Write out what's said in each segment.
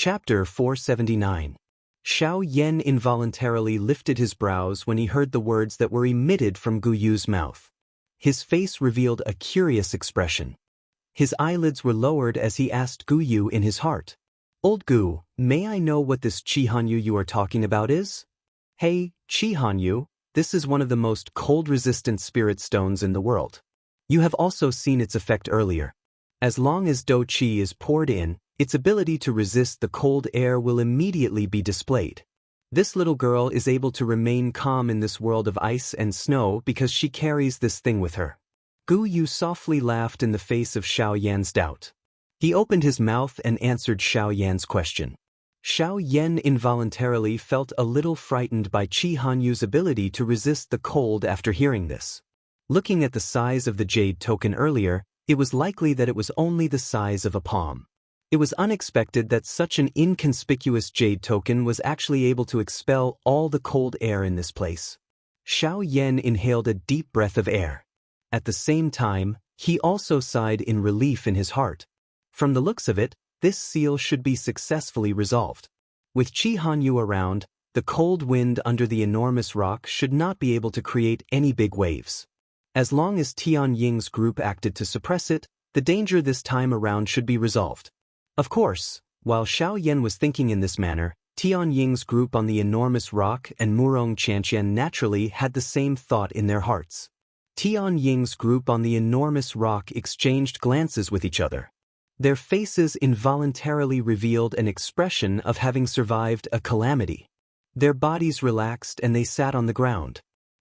Chapter 479. Xiao Yan involuntarily lifted his brows when he heard the words that were emitted from Gu Yu's mouth. His face revealed a curious expression. His eyelids were lowered as he asked Gu Yu in his heart. "Old Gu, may I know what this Chihanyu you are talking about is?" "Hey, Chihanyu, this is one of the most cold-resistant spirit stones in the world. You have also seen its effect earlier. As long as Do Qi is poured in, its ability to resist the cold air will immediately be displayed. This little girl is able to remain calm in this world of ice and snow because she carries this thing with her." Gu Yu softly laughed in the face of Xiao Yan's doubt. He opened his mouth and answered Xiao Yan's question. Xiao Yan involuntarily felt a little frightened by Chihanyu's ability to resist the cold after hearing this. Looking at the size of the jade token earlier, it was likely that it was only the size of a palm. It was unexpected that such an inconspicuous jade token was actually able to expel all the cold air in this place. Xiao Yan inhaled a deep breath of air. At the same time, he also sighed in relief in his heart. From the looks of it, this seal should be successfully resolved. With Chihanyu around, the cold wind under the enormous rock should not be able to create any big waves. As long as Tian Ying's group acted to suppress it, the danger this time around should be resolved. Of course, while Xiao Yan was thinking in this manner, Tian Ying's group on the enormous rock and Wuxia Xianxia naturally had the same thought in their hearts. Tian Ying's group on the enormous rock exchanged glances with each other. Their faces involuntarily revealed an expression of having survived a calamity. Their bodies relaxed and they sat on the ground.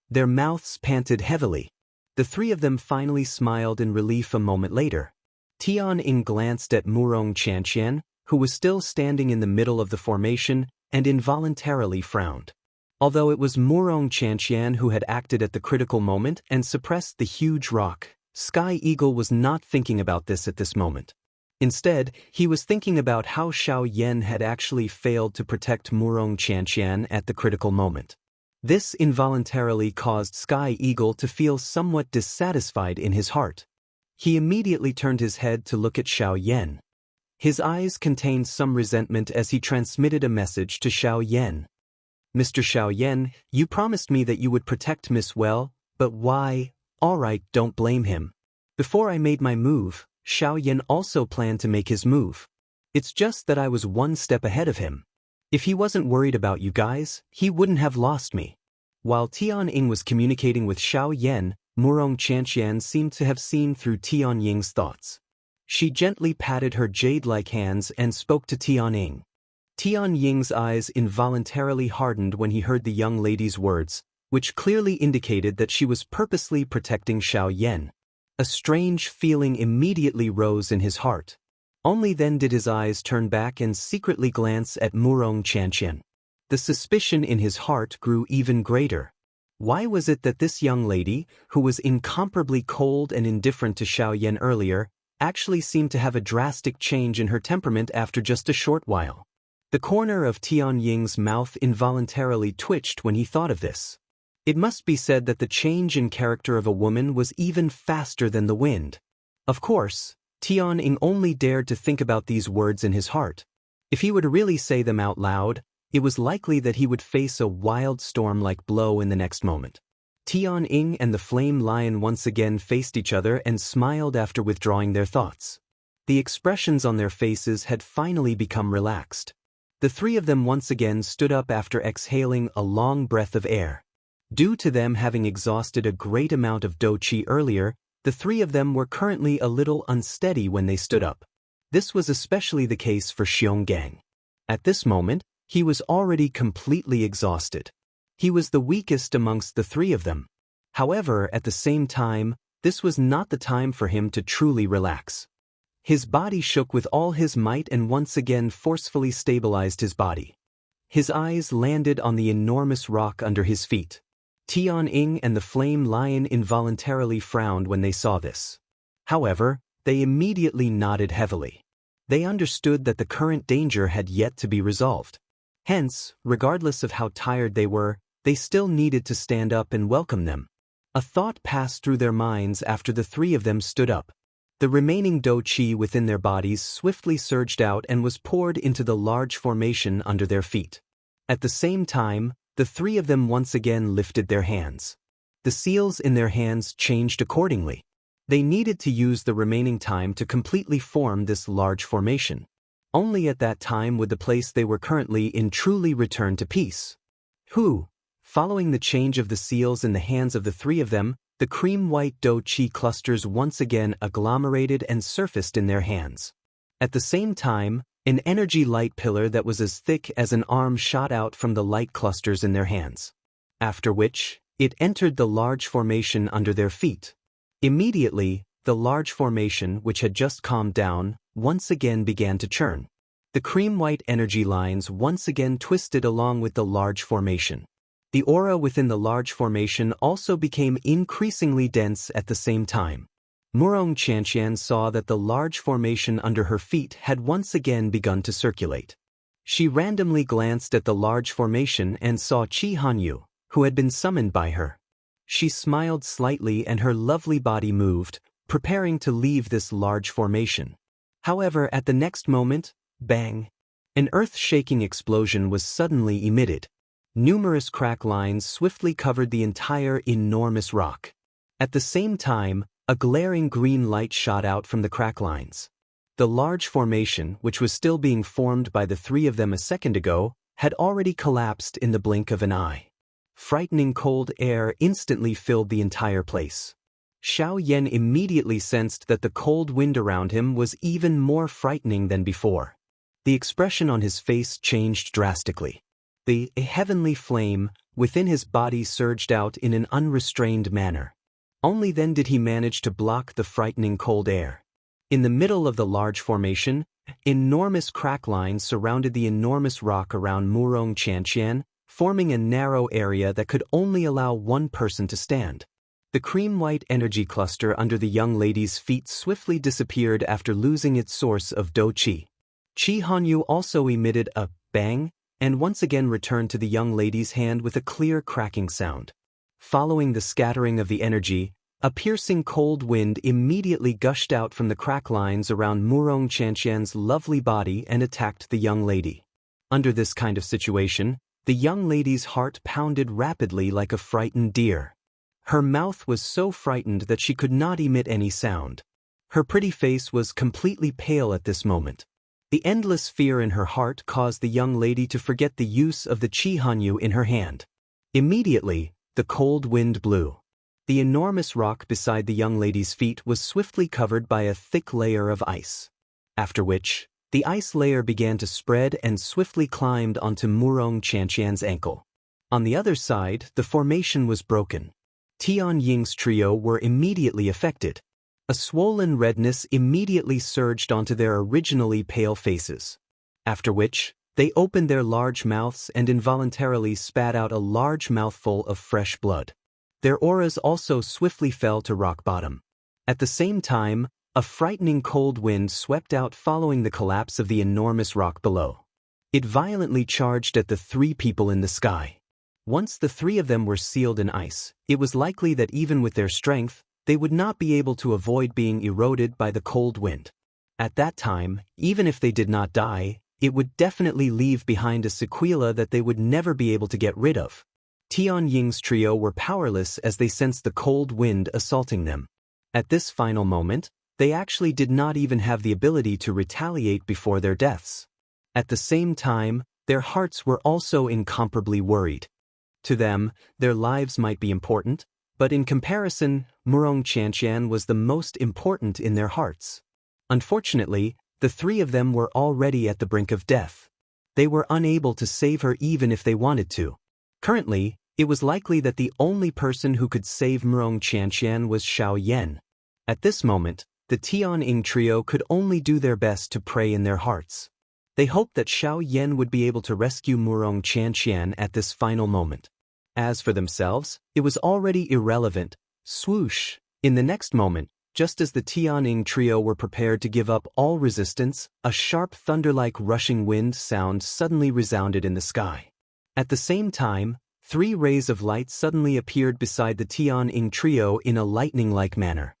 Their mouths panted heavily. The three of them finally smiled in relief a moment later. Tian Ying glanced at Wuxia Xianxia, who was still standing in the middle of the formation, and involuntarily frowned. Although it was Wuxia Xianxia who had acted at the critical moment and suppressed the huge rock, Sky Eagle was not thinking about this at this moment. Instead, he was thinking about how Xiao Yan had actually failed to protect Wuxia Xianxia at the critical moment. This involuntarily caused Sky Eagle to feel somewhat dissatisfied in his heart. He immediately turned his head to look at Xiao Yan. His eyes contained some resentment as he transmitted a message to Xiao Yan. "Mr. Xiao Yan, you promised me that you would protect Miss well, but why?" "Alright, don't blame him. Before I made my move, Xiao Yan also planned to make his move. It's just that I was one step ahead of him. If he wasn't worried about you guys, he wouldn't have lost me." While Tian Ying was communicating with Xiao Yan, Wuxia Xianxia seemed to have seen through Tian Ying's thoughts. She gently patted her jade-like hands and spoke to Tian Ying. Tian Ying's eyes involuntarily hardened when he heard the young lady's words, which clearly indicated that she was purposely protecting Xiao Yan. A strange feeling immediately rose in his heart. Only then did his eyes turn back and secretly glance at Wuxia Xianxia. The suspicion in his heart grew even greater. Why was it that this young lady, who was incomparably cold and indifferent to Xiao Yan earlier, actually seemed to have a drastic change in her temperament after just a short while? The corner of Tian Ying's mouth involuntarily twitched when he thought of this. It must be said that the change in character of a woman was even faster than the wind. Of course, Tian Ying only dared to think about these words in his heart. If he would really say them out loud, it was likely that he would face a wild storm-like blow in the next moment. Tian Ying and the flame lion once again faced each other and smiled after withdrawing their thoughts. The expressions on their faces had finally become relaxed. The three of them once again stood up after exhaling a long breath of air. Due to them having exhausted a great amount of Do Qi earlier, the three of them were currently a little unsteady when they stood up. This was especially the case for Xionggang. At this moment, he was already completely exhausted. He was the weakest amongst the three of them. However, at the same time, this was not the time for him to truly relax. His body shook with all his might and once again forcefully stabilized his body. His eyes landed on the enormous rock under his feet. Tian Ying and the flame lion involuntarily frowned when they saw this. However, they immediately nodded heavily. They understood that the current danger had yet to be resolved. Hence, regardless of how tired they were, they still needed to stand up and welcome them. A thought passed through their minds after the three of them stood up. The remaining dou qi within their bodies swiftly surged out and was poured into the large formation under their feet. At the same time, the three of them once again lifted their hands. The seals in their hands changed accordingly. They needed to use the remaining time to completely form this large formation. Only at that time would the place they were currently in truly return to peace. Following the change of the seals in the hands of the three of them, the cream-white dou qi clusters once again agglomerated and surfaced in their hands. At the same time, an energy light pillar that was as thick as an arm shot out from the light clusters in their hands. After which, it entered the large formation under their feet. Immediately, the large formation, which had just calmed down, once again began to churn. The cream-white energy lines once again twisted along with the large formation. The aura within the large formation also became increasingly dense at the same time. Wuxia and Xianxia saw that the large formation under her feet had once again begun to circulate. She randomly glanced at the large formation and saw Qi Hanyu, who had been summoned by her. She smiled slightly and her lovely body moved, preparing to leave this large formation. However, at the next moment, bang! An earth-shaking explosion was suddenly emitted. Numerous crack lines swiftly covered the entire enormous rock. At the same time, a glaring green light shot out from the crack lines. The large formation, which was still being formed by the three of them a second ago, had already collapsed in the blink of an eye. Frightening cold air instantly filled the entire place. Xiao Yan immediately sensed that the cold wind around him was even more frightening than before. The expression on his face changed drastically. The heavenly flame within his body surged out in an unrestrained manner. Only then did he manage to block the frightening cold air. In the middle of the large formation, enormous crack lines surrounded the enormous rock around Wuxia and Xianxia, forming a narrow area that could only allow one person to stand. The cream-white energy cluster under the young lady's feet swiftly disappeared after losing its source of dou qi. Qi Hanyu also emitted a bang, and once again returned to the young lady's hand with a clear cracking sound. Following the scattering of the energy, a piercing cold wind immediately gushed out from the crack lines around Wuxia and Xianxia's lovely body and attacked the young lady. Under this kind of situation, the young lady's heart pounded rapidly like a frightened deer. Her mouth was so frightened that she could not emit any sound. Her pretty face was completely pale at this moment. The endless fear in her heart caused the young lady to forget the use of the Qi Hanyu in her hand. Immediately, the cold wind blew. The enormous rock beside the young lady's feet was swiftly covered by a thick layer of ice. After which, the ice layer began to spread and swiftly climbed onto Wuxia and Xianxia's ankle. On the other side, the formation was broken. Tian Ying's trio were immediately affected. A swollen redness immediately surged onto their originally pale faces. After which, they opened their large mouths and involuntarily spat out a large mouthful of fresh blood. Their auras also swiftly fell to rock bottom. At the same time, a frightening cold wind swept out following the collapse of the enormous rock below. It violently charged at the three people in the sky. Once the three of them were sealed in ice, it was likely that even with their strength, they would not be able to avoid being eroded by the cold wind. At that time, even if they did not die, it would definitely leave behind a sequela that they would never be able to get rid of. Tian Ying's trio were powerless as they sensed the cold wind assaulting them. At this final moment, they actually did not even have the ability to retaliate before their deaths. At the same time, their hearts were also incomparably worried. To them, their lives might be important, but in comparison, Wuxia and Xianxia was the most important in their hearts. Unfortunately, the three of them were already at the brink of death. They were unable to save her even if they wanted to. Currently, it was likely that the only person who could save Wuxia and Xianxia was Xiao Yan. At this moment, the Tian Ying trio could only do their best to pray in their hearts. They hoped that Xiao Yan would be able to rescue Wuxia and Xianxia at this final moment. As for themselves, it was already irrelevant. Swoosh! In the next moment, just as the Tian Ying trio were prepared to give up all resistance, a sharp thunder-like rushing wind sound suddenly resounded in the sky. At the same time, 3 rays of light suddenly appeared beside the Tian Ying trio in a lightning-like manner.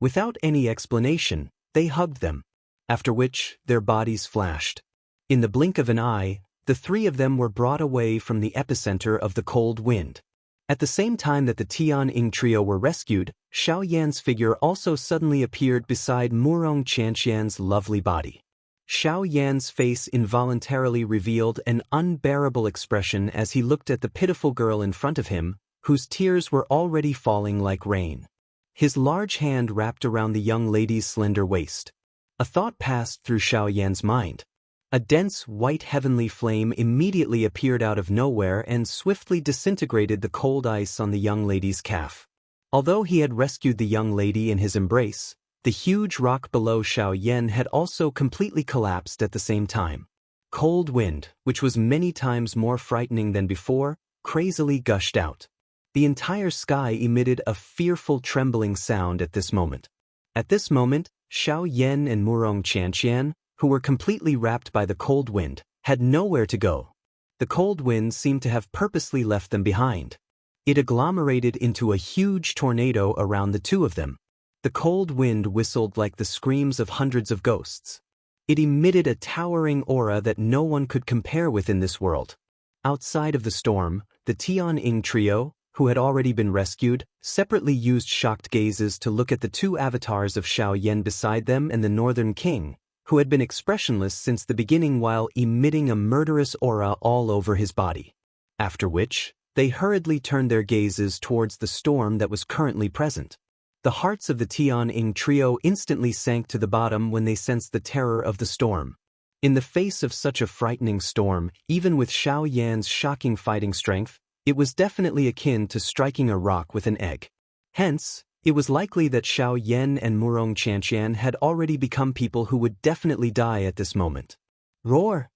Without any explanation, they hugged them, after which their bodies flashed. In the blink of an eye, the three of them were brought away from the epicenter of the cold wind. At the same time that the Tianying trio were rescued, Xiaoyan's figure also suddenly appeared beside Murong Qianxian's lovely body. Xiaoyan's face involuntarily revealed an unbearable expression as he looked at the pitiful girl in front of him, whose tears were already falling like rain. His large hand wrapped around the young lady's slender waist. A thought passed through Xiaoyan's mind. A dense white heavenly flame immediately appeared out of nowhere and swiftly disintegrated the cold ice on the young lady's calf. Although he had rescued the young lady in his embrace, the huge rock below Xiaoyan had also completely collapsed at the same time. Cold wind, which was many times more frightening than before, crazily gushed out. The entire sky emitted a fearful trembling sound at this moment. At this moment, Xiaoyan and Murong Qianxian, who were completely wrapped by the cold wind, had nowhere to go. The cold wind seemed to have purposely left them behind. It agglomerated into a huge tornado around the two of them. The cold wind whistled like the screams of hundreds of ghosts. It emitted a towering aura that no one could compare with in this world. Outside of the storm, the Tianying trio, who had already been rescued, separately used shocked gazes to look at the two avatars of Xiaoyan beside them and the Northern King, who had been expressionless since the beginning while emitting a murderous aura all over his body. After which, they hurriedly turned their gazes towards the storm that was currently present. The hearts of the Tianying trio instantly sank to the bottom when they sensed the terror of the storm. In the face of such a frightening storm, even with Xiaoyan's shocking fighting strength, it was definitely akin to striking a rock with an egg. Hence, it was likely that Xiaoyan and Murong Qianxian had already become people who would definitely die at this moment. Roar!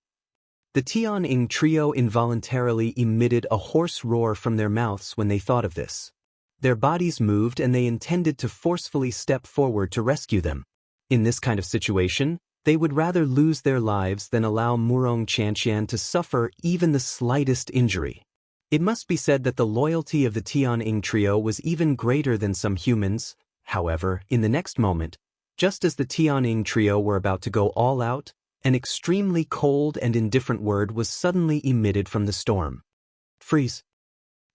The Tianying trio involuntarily emitted a hoarse roar from their mouths when they thought of this. Their bodies moved and they intended to forcefully step forward to rescue them. In this kind of situation, they would rather lose their lives than allow Murong Qianxian to suffer even the slightest injury. It must be said that the loyalty of the Tianying trio was even greater than some humans. However, in the next moment, just as the Tianying trio were about to go all out, an extremely cold and indifferent word was suddenly emitted from the storm. Freeze.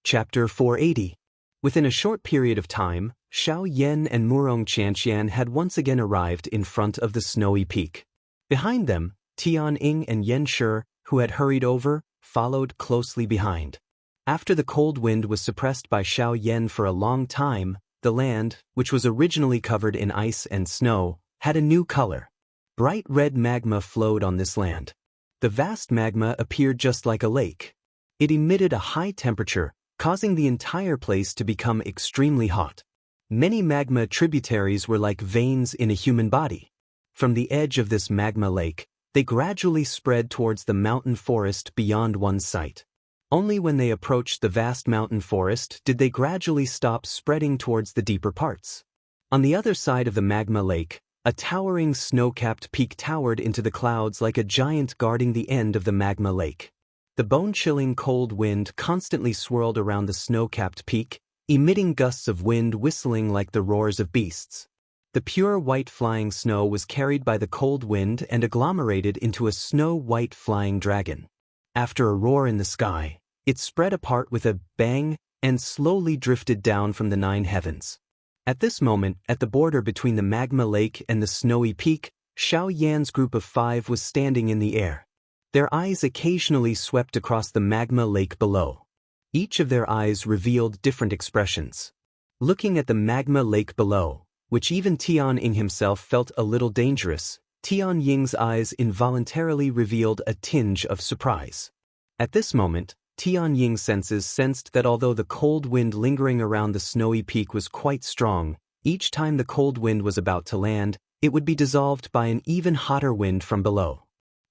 Chapter 480. Within a short period of time, Xiaoyan and Murong Qianxian had once again arrived in front of the snowy peak. Behind them, Tianying and Yanshi, who had hurried over, followed closely behind. After the cold wind was suppressed by Xiaoyan for a long time, the land, which was originally covered in ice and snow, had a new color. Bright red magma flowed on this land. The vast magma appeared just like a lake. It emitted a high temperature, causing the entire place to become extremely hot. Many magma tributaries were like veins in a human body. From the edge of this magma lake, they gradually spread towards the mountain forest beyond one's sight. Only when they approached the vast mountain forest did they gradually stop spreading towards the deeper parts. On the other side of the magma lake, a towering snow-capped peak towered into the clouds like a giant guarding the end of the magma lake. The bone-chilling cold wind constantly swirled around the snow-capped peak, emitting gusts of wind whistling like the roars of beasts. The pure white flying snow was carried by the cold wind and agglomerated into a snow-white flying dragon. After a roar in the sky, it spread apart with a bang and slowly drifted down from the 9 heavens. At this moment, at the border between the magma lake and the snowy peak, Xiaoyan's group of 5 was standing in the air. Their eyes occasionally swept across the magma lake below. Each of their eyes revealed different expressions. Looking at the magma lake below, which even Tianying himself felt a little dangerous, Tianying's eyes involuntarily revealed a tinge of surprise. At this moment, Tianying's senses sensed that although the cold wind lingering around the snowy peak was quite strong, each time the cold wind was about to land, it would be dissolved by an even hotter wind from below.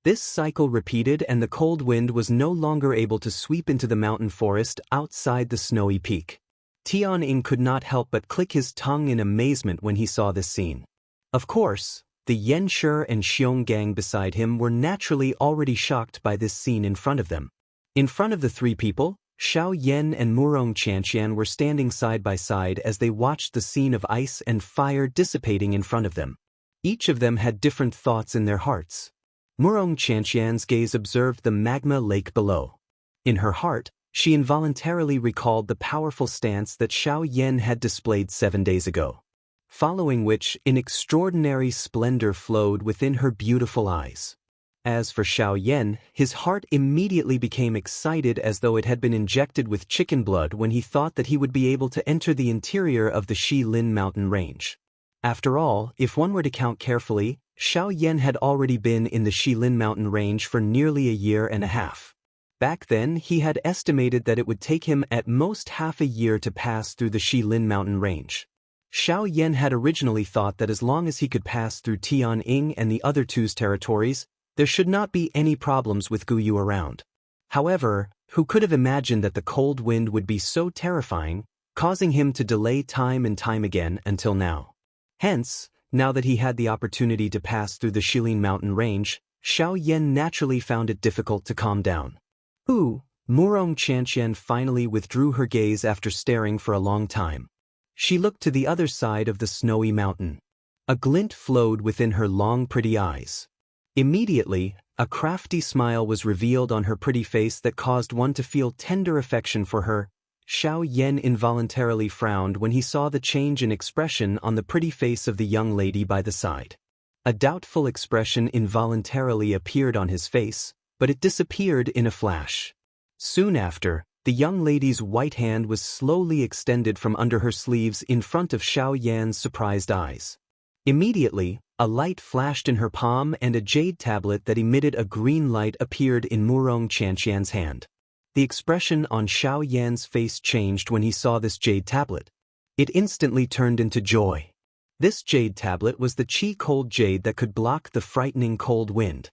This cycle repeated and the cold wind was no longer able to sweep into the mountain forest outside the snowy peak. Tianying could not help but click his tongue in amazement when he saw this scene. Of course, the Yanshi and Xiong gang beside him were naturally already shocked by this scene in front of them. In front of the 3 people, Xiao Yan and Murong Qianxian were standing side by side as they watched the scene of ice and fire dissipating in front of them. Each of them had different thoughts in their hearts. Murong Qianxian's gaze observed the magma lake below. In her heart, she involuntarily recalled the powerful stance that Xiao Yan had displayed 7 days ago. Following which, an extraordinary splendor flowed within her beautiful eyes. As for Xiao Yan, his heart immediately became excited as though it had been injected with chicken blood when he thought that he would be able to enter the interior of the Shilin mountain range. After all, if one were to count carefully, Xiao Yan had already been in the Shilin mountain range for nearly a year and a half. Back then, he had estimated that it would take him at most half a year to pass through the Shilin mountain range. Xiao Yan had originally thought that as long as he could pass through Tianying and the other two's territories, there should not be any problems with Guyu around. However, who could have imagined that the cold wind would be so terrifying, causing him to delay time and time again until now. Hence, now that he had the opportunity to pass through the Shilin mountain range, Xiao Yan naturally found it difficult to calm down. Murong Qianxian finally withdrew her gaze after staring for a long time. She looked to the other side of the snowy mountain. A glint flowed within her long pretty eyes. Immediately, a crafty smile was revealed on her pretty face that caused one to feel tender affection for her. Xiao Yan involuntarily frowned when he saw the change in expression on the pretty face of the young lady by the side. A doubtful expression involuntarily appeared on his face, but it disappeared in a flash. Soon after, the young lady's white hand was slowly extended from under her sleeves in front of Xiao Yan's surprised eyes. Immediately, a light flashed in her palm and a jade tablet that emitted a green light appeared in Murong Qianxian's hand. The expression on Xiao Yan's face changed when he saw this jade tablet. It instantly turned into joy. This jade tablet was the chi-cold jade that could block the frightening cold wind.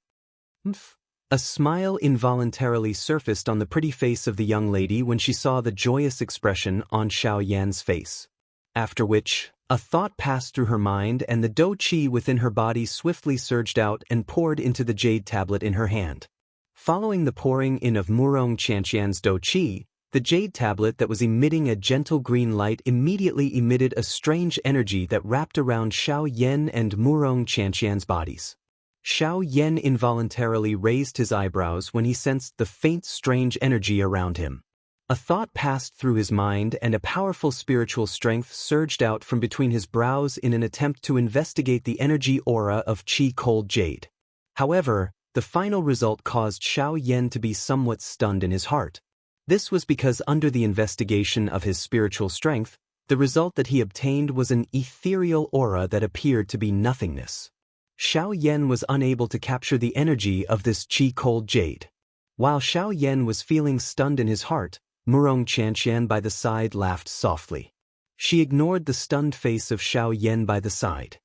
A smile involuntarily surfaced on the pretty face of the young lady when she saw the joyous expression on Xiao Yan's face. After which, a thought passed through her mind and the dou qi within her body swiftly surged out and poured into the jade tablet in her hand. Following the pouring in of Murong Qianxian's dou qi, the jade tablet that was emitting a gentle green light immediately emitted a strange energy that wrapped around Xiao Yan and Murong Qianxian's bodies. Xiao Yan involuntarily raised his eyebrows when he sensed the faint strange energy around him. A thought passed through his mind and a powerful spiritual strength surged out from between his brows in an attempt to investigate the energy aura of chi-cold jade. However, the final result caused Xiao Yan to be somewhat stunned in his heart. This was because under the investigation of his spiritual strength, the result that he obtained was an ethereal aura that appeared to be nothingness. Xiao Yan was unable to capture the energy of this chi-cold jade. While Xiao Yan was feeling stunned in his heart, Murong Qianxian by the side laughed softly. She ignored the stunned face of Xiao Yan by the side.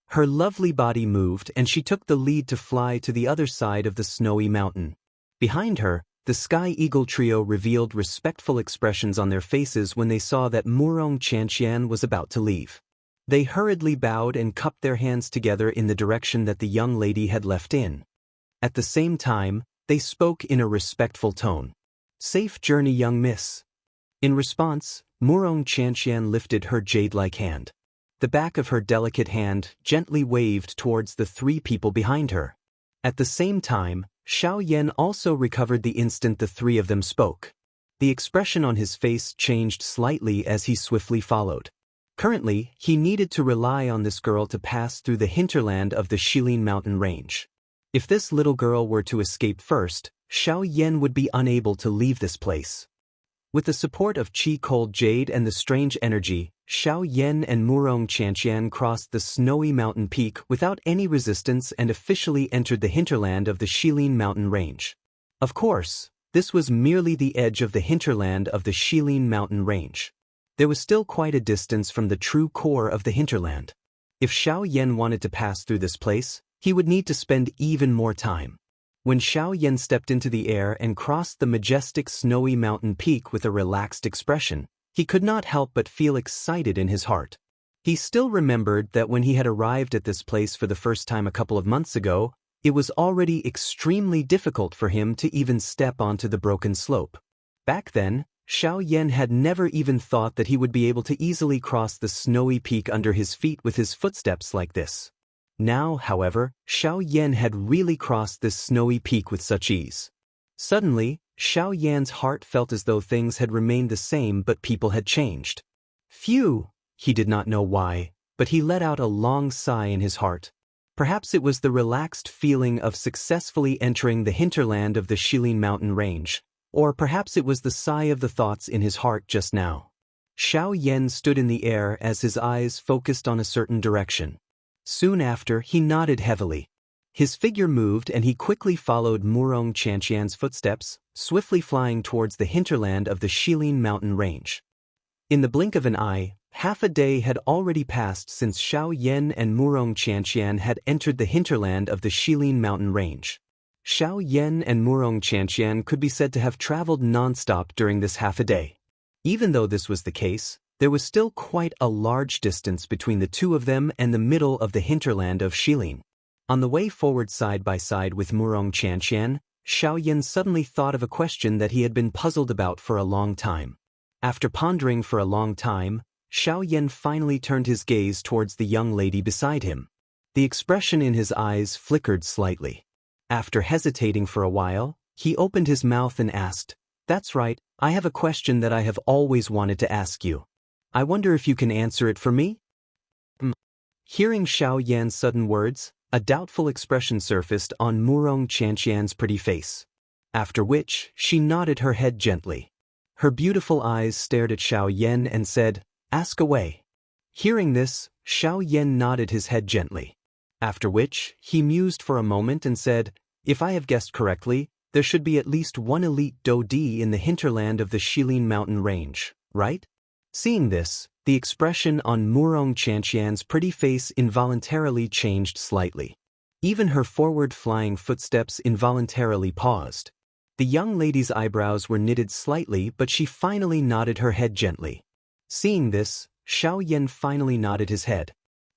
Her lovely body moved and she took the lead to fly to the other side of the snowy mountain. Behind her, the Sky Eagle trio revealed respectful expressions on their faces when they saw that Murong Qianxian was about to leave. They hurriedly bowed and cupped their hands together in the direction that the young lady had left in. At the same time, they spoke in a respectful tone. "Safe journey, young miss." In response, Murong Qianxian lifted her jade-like hand. The back of her delicate hand gently waved towards the three people behind her. At the same time, Xiao Yan also recovered the instant the three of them spoke. The expression on his face changed slightly as he swiftly followed. Currently, he needed to rely on this girl to pass through the hinterland of the Shilin mountain range. If this little girl were to escape first, Xiao Yan would be unable to leave this place. With the support of chi-cold jade and the strange energy, Xiao Yan and Murong Qianxian crossed the snowy mountain peak without any resistance and officially entered the hinterland of the Shilin mountain range. Of course, this was merely the edge of the hinterland of the Shilin mountain range. There was still quite a distance from the true core of the hinterland. If Xiao Yan wanted to pass through this place, he would need to spend even more time. When Xiao Yan stepped into the air and crossed the majestic snowy mountain peak with a relaxed expression, he could not help but feel excited in his heart. He still remembered that when he had arrived at this place for the first time a couple of months ago, it was already extremely difficult for him to even step onto the broken slope. Back then, Xiao Yan had never even thought that he would be able to easily cross the snowy peak under his feet with his footsteps like this. Now, however, Xiao Yan had really crossed this snowy peak with such ease. Suddenly, Xiao Yan's heart felt as though things had remained the same but people had changed. Phew! He did not know why, but he let out a long sigh in his heart. Perhaps it was the relaxed feeling of successfully entering the hinterland of the Shilin mountain range, or perhaps it was the sigh of the thoughts in his heart just now. Xiao Yan stood in the air as his eyes focused on a certain direction. Soon after, he nodded heavily. His figure moved and he quickly followed Wuxia and Xianxia's footsteps, swiftly flying towards the hinterland of the Shilin mountain range. In the blink of an eye, half a day had already passed since Xiao Yan and Wuxia and Xianxia had entered the hinterland of the Shilin mountain range. Xiao Yan and Wuxia and Xianxia could be said to have traveled non-stop during this half a day. Even though this was the case, there was still quite a large distance between the two of them and the middle of the hinterland of Shilin. On the way forward side by side with Wuxia and Xianxia, Xiao Yan suddenly thought of a question that he had been puzzled about for a long time. After pondering for a long time, Xiao Yan finally turned his gaze towards the young lady beside him. The expression in his eyes flickered slightly. After hesitating for a while, he opened his mouth and asked, "That's right, I have a question that I have always wanted to ask you. I wonder if you can answer it for me?" Hearing Xiao Yan's sudden words, a doubtful expression surfaced on Wuxia and Xianxia's pretty face. After which, she nodded her head gently. Her beautiful eyes stared at Xiao Yan and said, "Ask away." Hearing this, Xiao Yan nodded his head gently. After which, he mused for a moment and said, "If I have guessed correctly, there should be at least one elite Daoist in the hinterland of the Shilin mountain range, right?" Seeing this, the expression on Wuxia and Xianxia's pretty face involuntarily changed slightly. Even her forward-flying footsteps involuntarily paused. The young lady's eyebrows were knitted slightly, but she finally nodded her head gently. Seeing this, Xiao Yan finally nodded his head.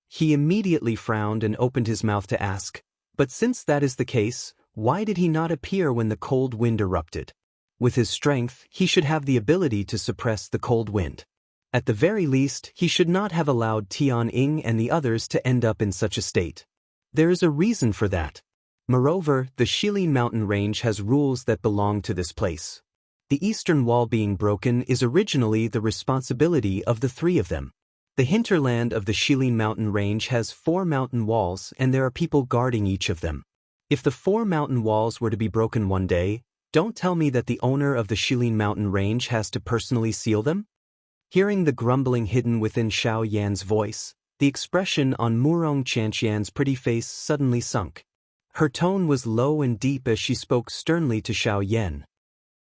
He immediately frowned and opened his mouth to ask, "But since that is the case, why did he not appear when the cold wind erupted? With his strength, he should have the ability to suppress the cold wind. At the very least, he should not have allowed Tianying and the others to end up in such a state. There is a reason for that. Moreover, the Shilin mountain range has rules that belong to this place. The eastern wall being broken is originally the responsibility of the three of them. The hinterland of the Shilin mountain range has 4 mountain walls and there are people guarding each of them. If the 4 mountain walls were to be broken one day, don't tell me that the owner of the Shilin mountain range has to personally seal them?" Hearing the grumbling hidden within Xiao Yan's voice, the expression on Wuxia and Xianxia's pretty face suddenly sunk. Her tone was low and deep as she spoke sternly to Xiao Yan.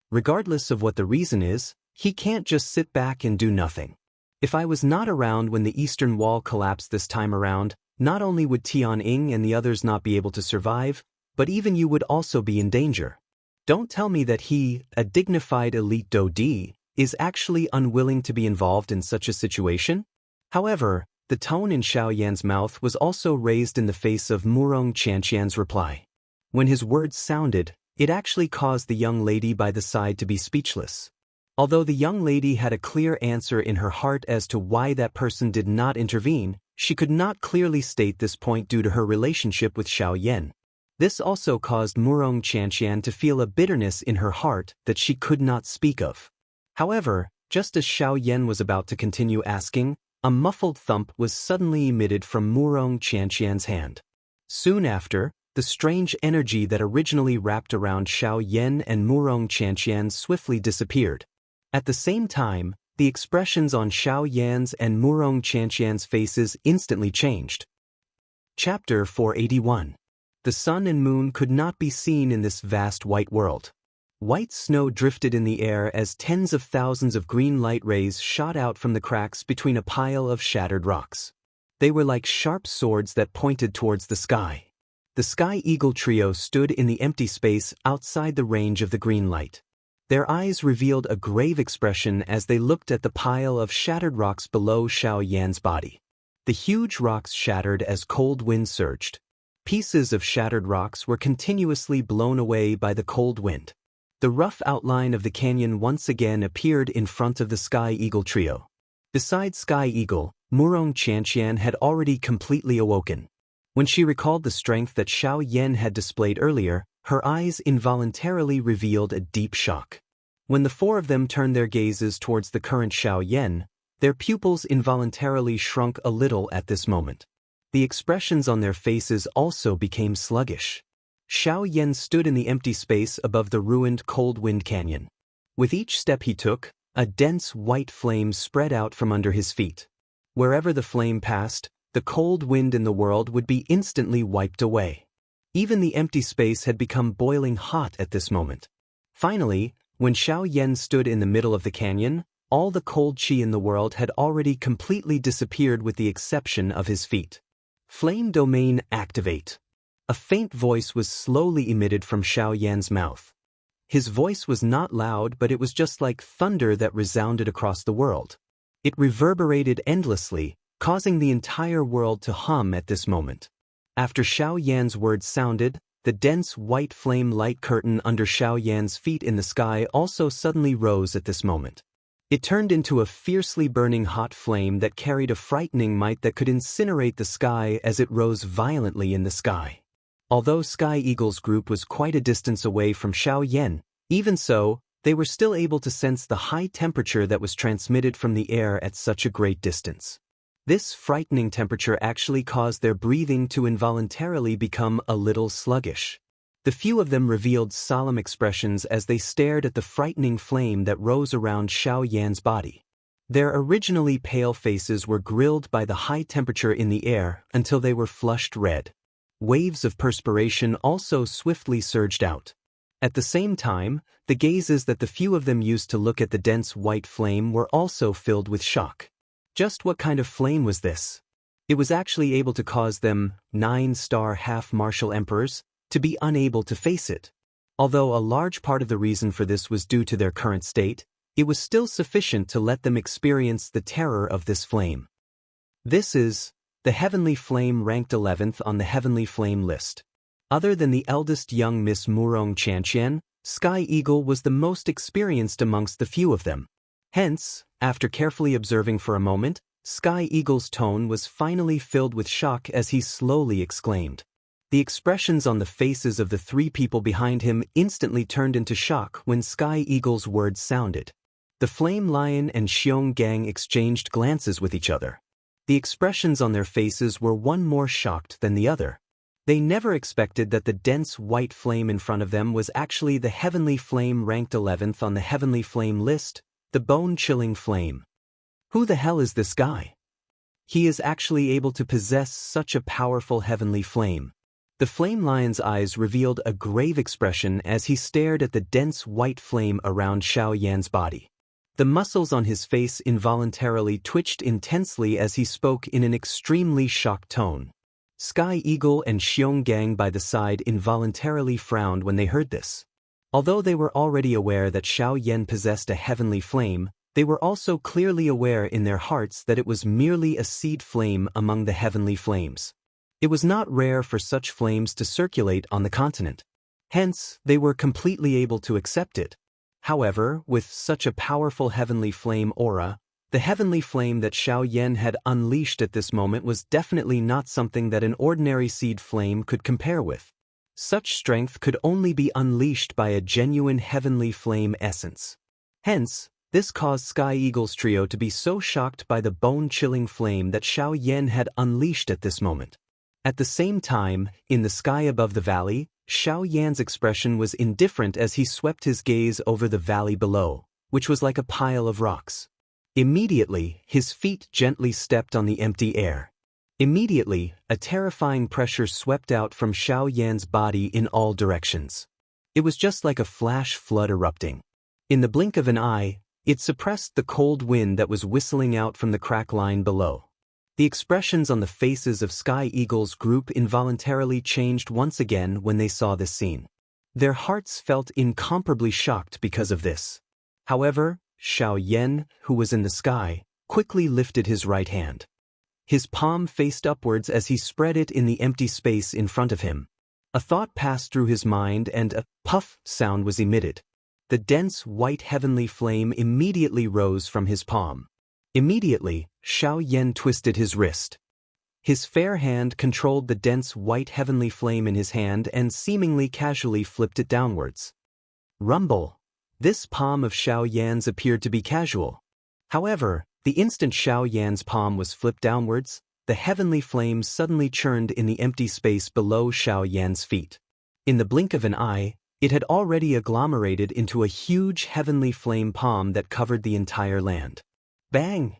Regardless of what the reason is, he can't just sit back and do nothing. If I was not around when the eastern wall collapsed this time around, not only would Tianying and the others not be able to survive, but even you would also be in danger. Don't tell me that he, a dignified elite Daoist, is actually unwilling to be involved in such a situation? However, the tone in Xiao Yan's mouth was also raised in the face of Wuxia and Xianxia's reply. When his words sounded, it actually caused the young lady by the side to be speechless. Although the young lady had a clear answer in her heart as to why that person did not intervene, she could not clearly state this point due to her relationship with Xiao Yan. This also caused Wuxia and Xianxia to feel a bitterness in her heart that she could not speak of. However, just as Xiao Yan was about to continue asking, a muffled thump was suddenly emitted from Wuxia and Xianxia's hand. Soon after, the strange energy that originally wrapped around Xiao Yan and Wuxia and Xianxia swiftly disappeared. At the same time, the expressions on Xiao Yan's and Wuxia and Xianxia's faces instantly changed. Chapter 481. The sun and moon could not be seen in this vast white world. White snow drifted in the air as tens of thousands of green light rays shot out from the cracks between a pile of shattered rocks. They were like sharp swords that pointed towards the sky. The Sky Eagle trio stood in the empty space outside the range of the green light. Their eyes revealed a grave expression as they looked at the pile of shattered rocks below Xiao Yan's body. The huge rocks shattered as cold wind surged. Pieces of shattered rocks were continuously blown away by the cold wind. The rough outline of the canyon once again appeared in front of the Sky Eagle trio. Besides Sky Eagle, Wuxia Xianxia had already completely awoken. When she recalled the strength that Xiao Yan had displayed earlier, her eyes involuntarily revealed a deep shock. When the four of them turned their gazes towards the current Xiao Yan, their pupils involuntarily shrunk a little at this moment. The expressions on their faces also became sluggish. Xiao Yan stood in the empty space above the ruined Cold Wind Canyon. With each step he took, a dense white flame spread out from under his feet. Wherever the flame passed, the cold wind in the world would be instantly wiped away. Even the empty space had become boiling hot at this moment. Finally, when Xiao Yan stood in the middle of the canyon, all the cold qi in the world had already completely disappeared with the exception of his feet. Flame domain activate. A faint voice was slowly emitted from Xiao Yan's mouth. His voice was not loud, but it was just like thunder that resounded across the world. It reverberated endlessly, causing the entire world to hum at this moment. After Xiao Yan's words sounded, the dense white flame light curtain under Xiao Yan's feet in the sky also suddenly rose at this moment. It turned into a fiercely burning hot flame that carried a frightening might that could incinerate the sky as it rose violently in the sky. Although Sky Eagle's group was quite a distance away from Xiao Yan, even so, they were still able to sense the high temperature that was transmitted from the air at such a great distance. This frightening temperature actually caused their breathing to involuntarily become a little sluggish. The few of them revealed solemn expressions as they stared at the frightening flame that rose around Xiao Yan's body. Their originally pale faces were grilled by the high temperature in the air until they were flushed red. Waves of perspiration also swiftly surged out. At the same time, the gazes that the few of them used to look at the dense white flame were also filled with shock. Just what kind of flame was this? It was actually able to cause them, 9-star half-martial emperors, to be unable to face it. Although a large part of the reason for this was due to their current state, it was still sufficient to let them experience the terror of this flame. This is the Heavenly Flame ranked 11th on the Heavenly Flame list. Other than the eldest young Miss Wuxia Xianxia, Sky Eagle was the most experienced amongst the few of them. Hence, after carefully observing for a moment, Sky Eagle's tone was finally filled with shock as he slowly exclaimed. The expressions on the faces of the three people behind him instantly turned into shock when Sky Eagle's words sounded. The Flame Lion and Xiong Gang exchanged glances with each other. The expressions on their faces were one more shocked than the other. They never expected that the dense white flame in front of them was actually the Heavenly Flame ranked 11th on the Heavenly Flame list, the bone-chilling flame. Who the hell is this guy? He is actually able to possess such a powerful heavenly flame. The Flame Lion's eyes revealed a grave expression as he stared at the dense white flame around Xiao Yan's body. The muscles on his face involuntarily twitched intensely as he spoke in an extremely shocked tone. Sky Eagle and Xiong Gang by the side involuntarily frowned when they heard this. Although they were already aware that Xiao Yan possessed a heavenly flame, they were also clearly aware in their hearts that it was merely a seed flame among the heavenly flames. It was not rare for such flames to circulate on the continent. Hence, they were completely able to accept it. However, with such a powerful heavenly flame aura, the heavenly flame that Xiao Yan had unleashed at this moment was definitely not something that an ordinary seed flame could compare with. Such strength could only be unleashed by a genuine heavenly flame essence. Hence, this caused Sky Eagle's trio to be so shocked by the bone-chilling flame that Xiao Yan had unleashed at this moment. At the same time, in the sky above the valley, Xiao Yan's expression was indifferent as he swept his gaze over the valley below, which was like a pile of rocks. Immediately, his feet gently stepped on the empty air. Immediately, a terrifying pressure swept out from Xiao Yan's body in all directions. It was just like a flash flood erupting. In the blink of an eye, it suppressed the cold wind that was whistling out from the crack line below. The expressions on the faces of Sky Eagle's group involuntarily changed once again when they saw this scene. Their hearts felt incomparably shocked because of this. However, Xiao Yan, who was in the sky, quickly lifted his right hand. His palm faced upwards as he spread it in the empty space in front of him. A thought passed through his mind and a puff sound was emitted. the dense white heavenly flame immediately rose from his palm. Immediately, Xiao Yan twisted his wrist. His fair hand controlled the dense white heavenly flame in his hand and seemingly casually flipped it downwards. Rumble! This palm of Xiao Yan's appeared to be casual. However, the instant Xiao Yan's palm was flipped downwards, the heavenly flame suddenly churned in the empty space below Xiao Yan's feet. In the blink of an eye, it had already agglomerated into a huge heavenly flame palm that covered the entire land. Bang!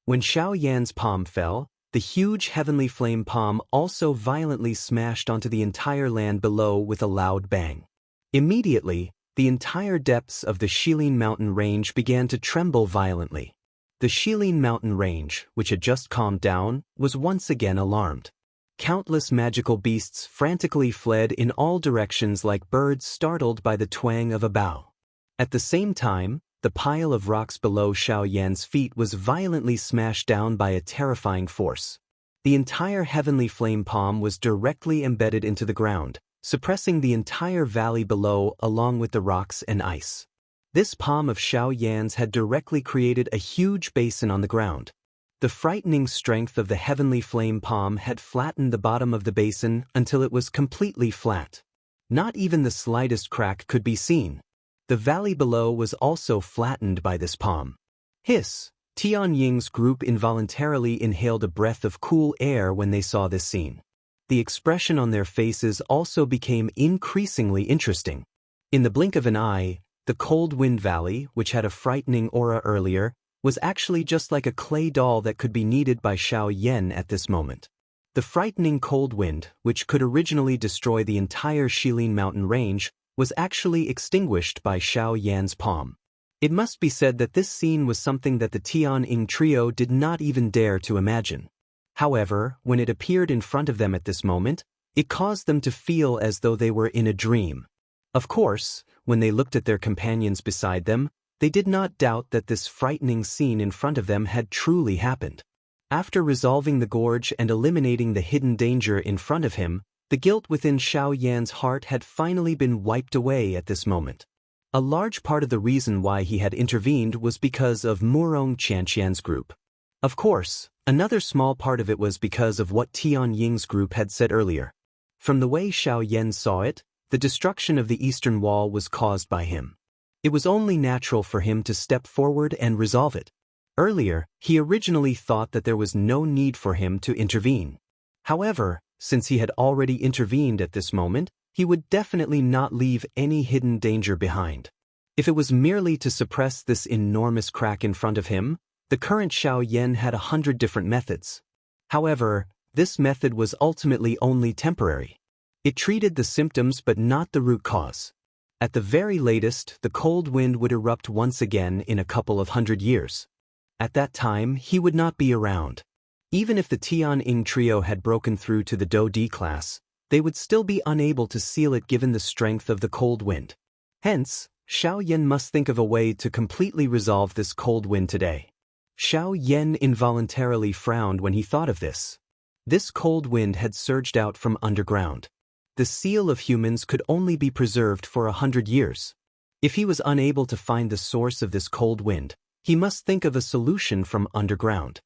When Xiao Yan's palm fell, the huge heavenly flame palm also violently smashed onto the entire land below with a loud bang. Immediately, the entire depths of the Shilin mountain range began to tremble violently. The Shilin mountain range, which had just calmed down, was once again alarmed. Countless magical beasts frantically fled in all directions like birds startled by the twang of a bow. At the same time, the pile of rocks below Xiao Yan's feet was violently smashed down by a terrifying force. The entire heavenly flame palm was directly embedded into the ground, suppressing the entire valley below along with the rocks and ice. This palm of Xiao Yan's had directly created a huge basin on the ground. The frightening strength of the heavenly flame palm had flattened the bottom of the basin until it was completely flat. Not even the slightest crack could be seen. The valley below was also flattened by this palm. Hiss! Tianying's group involuntarily inhaled a breath of cool air when they saw this scene. The expression on their faces also became increasingly interesting. In the blink of an eye, the Cold Wind Valley, which had a frightening aura earlier, was actually just like a clay doll that could be kneaded by Xiao Yan at this moment. The frightening cold wind, which could originally destroy the entire Shilin mountain range, was actually extinguished by Xiao Yan's palm. It must be said that this scene was something that the Tianying trio did not even dare to imagine. However, when it appeared in front of them at this moment, it caused them to feel as though they were in a dream. Of course, when they looked at their companions beside them, they did not doubt that this frightening scene in front of them had truly happened. After resolving the gorge and eliminating the hidden danger in front of him, the guilt within Xiao Yan's heart had finally been wiped away at this moment. A large part of the reason why he had intervened was because of Murong Qianqian's group. Of course, another small part of it was because of what Tianying's group had said earlier. From the way Xiao Yan saw it, the destruction of the eastern wall was caused by him. It was only natural for him to step forward and resolve it. Earlier, he originally thought that there was no need for him to intervene. However, since he had already intervened at this moment, he would definitely not leave any hidden danger behind. If it was merely to suppress this enormous crack in front of him, the current Xiao Yan had 100 different methods. However, this method was ultimately only temporary. It treated the symptoms but not the root cause. At the very latest, the cold wind would erupt once again in a couple of 100 years. At that time, he would not be around. Even if the Tianying trio had broken through to the Do D class, they would still be unable to seal it given the strength of the cold wind. Hence, Xiao Yan must think of a way to completely resolve this cold wind today. Xiao Yan involuntarily frowned when he thought of this. This cold wind had surged out from underground. The seal of humans could only be preserved for 100 years. If he was unable to find the source of this cold wind, he must think of a solution from underground.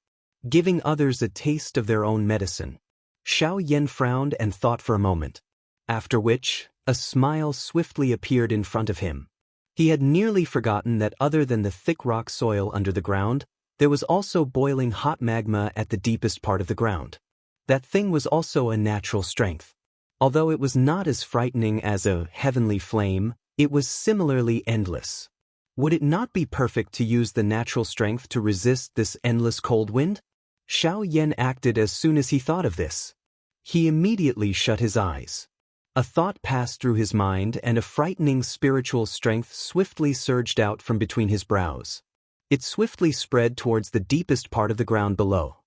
Giving others a taste of their own medicine. Xiao Yan frowned and thought for a moment. After which, a smile swiftly appeared in front of him. He had nearly forgotten that other than the thick rock soil under the ground, there was also boiling hot magma at the deepest part of the ground. That thing was also a natural strength. Although it was not as frightening as a heavenly flame, it was similarly endless. Would it not be perfect to use the natural strength to resist this endless cold wind? Xiao Yan acted as soon as he thought of this. He immediately shut his eyes. A thought passed through his mind and a frightening spiritual strength swiftly surged out from between his brows. It swiftly spread towards the deepest part of the ground below.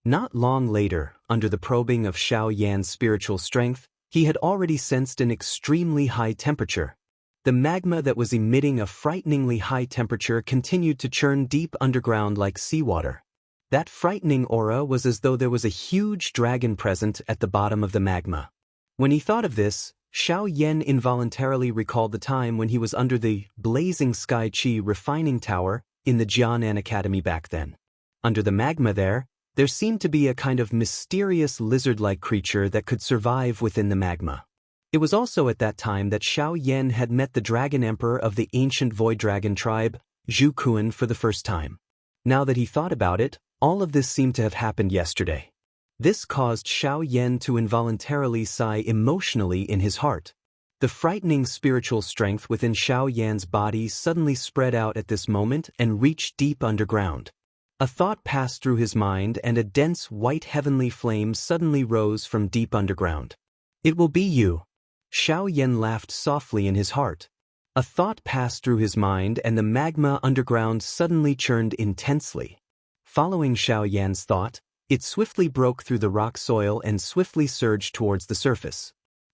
Not long later, under the probing of Xiao Yan's spiritual strength, he had already sensed an extremely high temperature. The magma that was emitting a frighteningly high temperature continued to churn deep underground like seawater. That frightening aura was as though there was a huge dragon present at the bottom of the magma. When he thought of this, Xiao Yan involuntarily recalled the time when he was under the blazing sky chi refining tower in the Jianan Academy back then. Under the magma there seemed to be a kind of mysterious lizard-like creature that could survive within the magma. It was also at that time that Xiao Yan had met the dragon emperor of the ancient void dragon tribe, Zhu Kuan, for the first time. Now that he thought about it, all of this seemed to have happened yesterday. This caused Xiao Yan to involuntarily sigh emotionally in his heart. The frightening spiritual strength within Xiao Yan's body suddenly spread out at this moment and reached deep underground. A thought passed through his mind and a dense white heavenly flame suddenly rose from deep underground. It will be you. Xiao Yan laughed softly in his heart. A thought passed through his mind and the magma underground suddenly churned intensely. Following Xiao Yan's thought, it swiftly broke through the rock soil and swiftly surged towards the surface.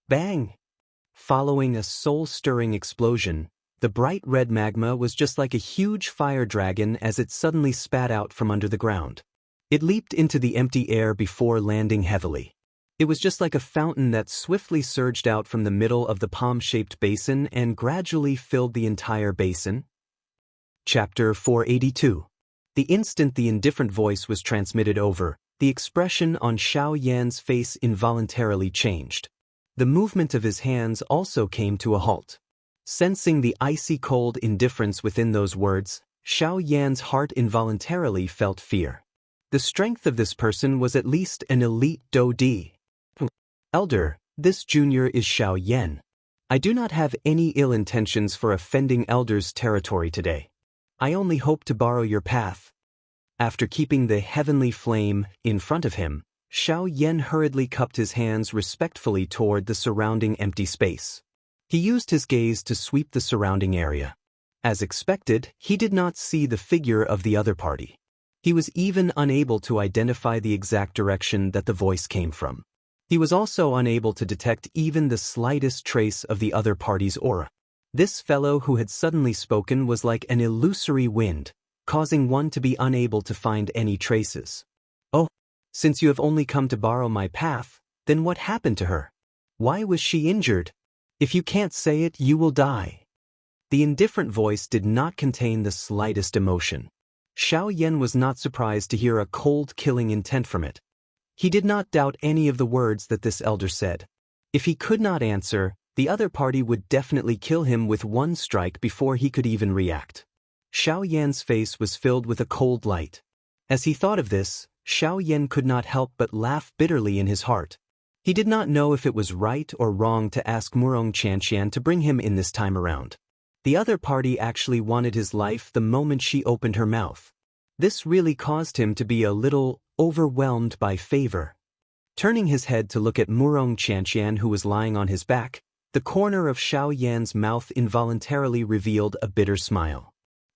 Bang! Following a soul-stirring explosion, the bright red magma was just like a huge fire dragon as it suddenly spat out from under the ground. It leaped into the empty air before landing heavily. It was just like a fountain that swiftly surged out from the middle of the palm-shaped basin and gradually filled the entire basin. Chapter 482. The instant the indifferent voice was transmitted over, the expression on Xiao Yan's face involuntarily changed. The movement of his hands also came to a halt. Sensing the icy cold indifference within those words, Xiao Yan's heart involuntarily felt fear. The strength of this person was at least an elite Dou Di. Elder, this junior is Xiao Yan. I do not have any ill intentions for offending Elder's territory today. I only hope to borrow your path. After keeping the heavenly flame in front of him, Xiao Yan hurriedly cupped his hands respectfully toward the surrounding empty space. He used his gaze to sweep the surrounding area. As expected, he did not see the figure of the other party. He was even unable to identify the exact direction that the voice came from. He was also unable to detect even the slightest trace of the other party's aura. This fellow who had suddenly spoken was like an illusory wind, causing one to be unable to find any traces. Oh, since you have only come to borrow my path, then what happened to her? Why was she injured? If you can't say it, you will die. The indifferent voice did not contain the slightest emotion. Xiao Yan was not surprised to hear a cold, killing intent from it. He did not doubt any of the words that this elder said. If he could not answer, the other party would definitely kill him with one strike before he could even react. Xiao Yan's face was filled with a cold light. As he thought of this, Xiao Yan could not help but laugh bitterly in his heart. He did not know if it was right or wrong to ask Wuxia and Xianxia to bring him in this time around. The other party actually wanted his life the moment she opened her mouth. This really caused him to be a little overwhelmed by favor. Turning his head to look at Wuxia and Xianxia, who was lying on his back, the corner of Xiao Yan's mouth involuntarily revealed a bitter smile.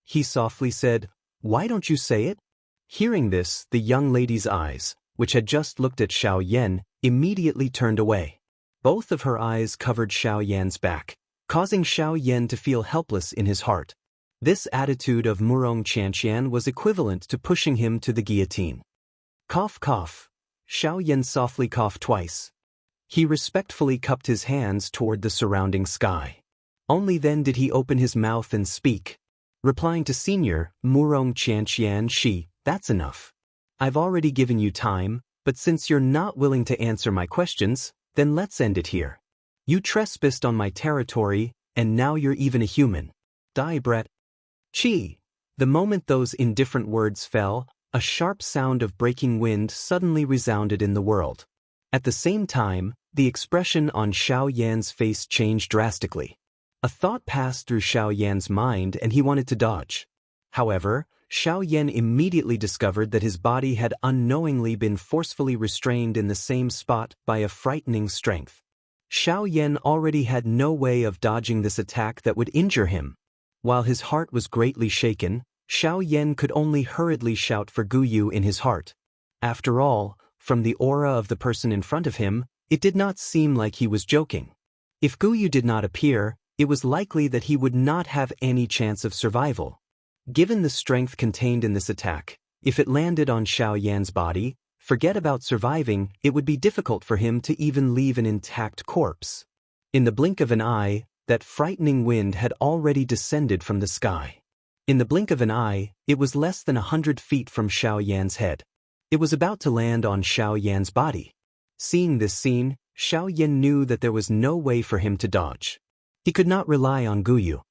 He softly said, "Why don't you say it?" Hearing this, the young lady's eyes, which had just looked at Xiao Yan, immediately turned away. Both of her eyes covered Xiao Yan's back, causing Xiao Yan to feel helpless in his heart. This attitude of Wuxia and Xianxia was equivalent to pushing him to the guillotine. Cough, cough. Xiao Yan softly coughed twice. He respectfully cupped his hands toward the surrounding sky. Only then did he open his mouth and speak. Replying to Senior, Wuxia and Xianxia, "That's enough. I've already given you time, but since you're not willing to answer my questions, then let's end it here. You trespassed on my territory, and now you're even a human. Die, Brett." Chi. The moment those indifferent words fell, a sharp sound of breaking wind suddenly resounded in the world. At the same time, the expression on Xiao Yan's face changed drastically. A thought passed through Xiao Yan's mind and he wanted to dodge. However, Xiao Yan immediately discovered that his body had unknowingly been forcefully restrained in the same spot by a frightening strength. Xiao Yan already had no way of dodging this attack that would injure him. While his heart was greatly shaken, Xiao Yan could only hurriedly shout for Guyu in his heart. After all, from the aura of the person in front of him, it did not seem like he was joking. If Guyu did not appear, it was likely that he would not have any chance of survival. Given the strength contained in this attack, if it landed on Xiao Yan's body, forget about surviving, it would be difficult for him to even leave an intact corpse. In the blink of an eye, that frightening wind had already descended from the sky. In the blink of an eye, it was less than 100 feet from Xiao Yan's head. It was about to land on Xiao Yan's body. Seeing this scene, Xiao Yan knew that there was no way for him to dodge. He could not rely on Guyu.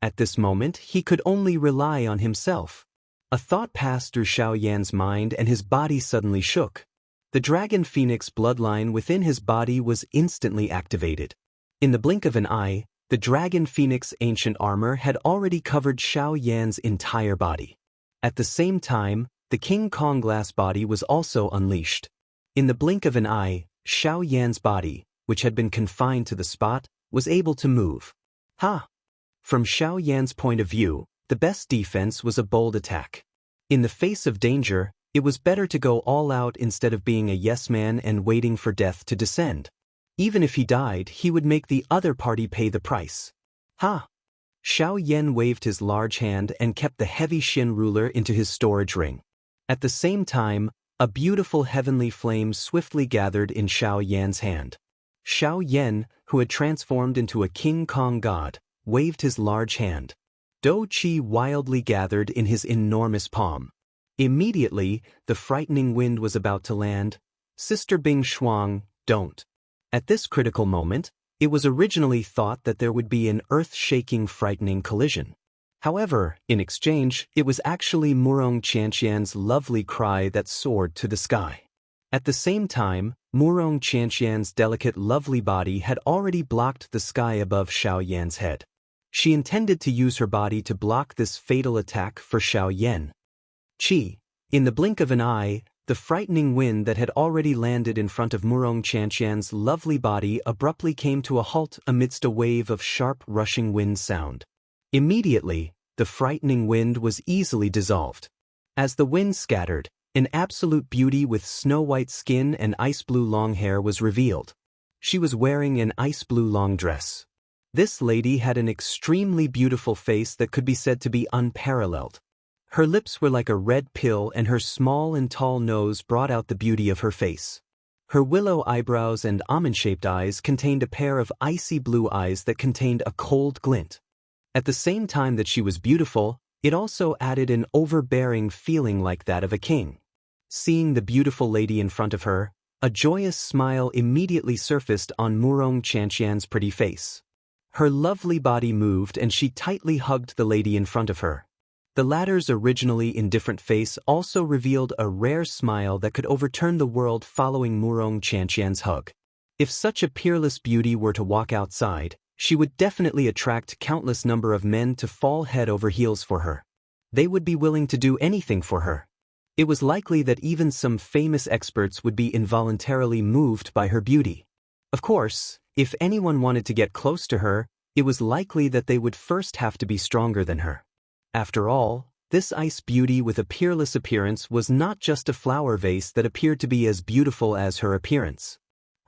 At this moment, he could only rely on himself. A thought passed through Xiao Yan's mind and his body suddenly shook. The dragon phoenix bloodline within his body was instantly activated. In the blink of an eye, the dragon phoenix ancient armor had already covered Xiao Yan's entire body. At the same time, the King Kong glass body was also unleashed. In the blink of an eye, Xiao Yan's body, which had been confined to the spot, was able to move. From Xiao Yan's point of view, the best defense was a bold attack. In the face of danger, it was better to go all out instead of being a yes man and waiting for death to descend. Even if he died, he would make the other party pay the price. Xiao Yan waved his large hand and kept the heavy Xin ruler into his storage ring. At the same time, a beautiful heavenly flame swiftly gathered in Xiao Yan's hand. Xiao Yan, who had transformed into a King Kong god, waved his large hand. Dou Qi wildly gathered in his enormous palm. Immediately, the frightening wind was about to land. Sister Bing Shuang, don't. At this critical moment, it was originally thought that there would be an earth-shaking frightening collision. However, in exchange, it was actually Murong Qianxian's lovely cry that soared to the sky. At the same time, Murong Qianxian's delicate lovely body had already blocked the sky above Xiao Yan's head. She intended to use her body to block this fatal attack for Xiao Yan. In the blink of an eye, the frightening wind that had already landed in front of Murong Qianxian's lovely body abruptly came to a halt amidst a wave of sharp rushing wind sound. Immediately, the frightening wind was easily dissolved. As the wind scattered, an absolute beauty with snow-white skin and ice-blue long hair was revealed. She was wearing an ice-blue long dress. This lady had an extremely beautiful face that could be said to be unparalleled. Her lips were like a red pill and her small and tall nose brought out the beauty of her face. Her willow eyebrows and almond-shaped eyes contained a pair of icy blue eyes that contained a cold glint. At the same time that she was beautiful, it also added an overbearing feeling like that of a king. Seeing the beautiful lady in front of her, a joyous smile immediately surfaced on Murong Qianxian's pretty face. Her lovely body moved and she tightly hugged the lady in front of her. The latter's originally indifferent face also revealed a rare smile that could overturn the world following Murong Qianxian's hug. If such a peerless beauty were to walk outside, she would definitely attract countless number of men to fall head over heels for her. They would be willing to do anything for her. It was likely that even some famous experts would be involuntarily moved by her beauty. Of course, if anyone wanted to get close to her, it was likely that they would first have to be stronger than her. After all, this ice beauty with a peerless appearance was not just a flower vase that appeared to be as beautiful as her appearance.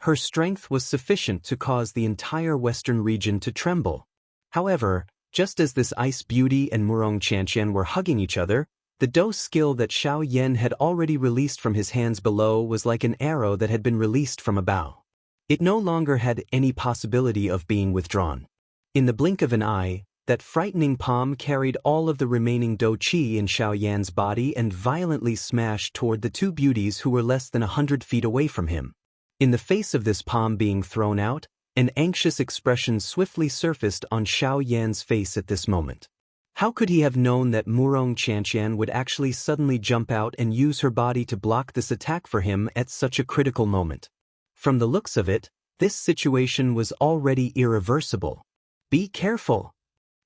Her strength was sufficient to cause the entire western region to tremble. However, just as this ice beauty and Murong Qianxian were hugging each other, the Dou skill that Xiao Yan had already released from his hands below was like an arrow that had been released from a bow. It no longer had any possibility of being withdrawn. In the blink of an eye, that frightening palm carried all of the remaining Dou Qi in Xiao Yan's body and violently smashed toward the two beauties who were less than 100 feet away from him. In the face of this palm being thrown out, an anxious expression swiftly surfaced on Xiao Yan's face at this moment. How could he have known that Murong Qianxian would actually suddenly jump out and use her body to block this attack for him at such a critical moment? From the looks of it, this situation was already irreversible. Be careful!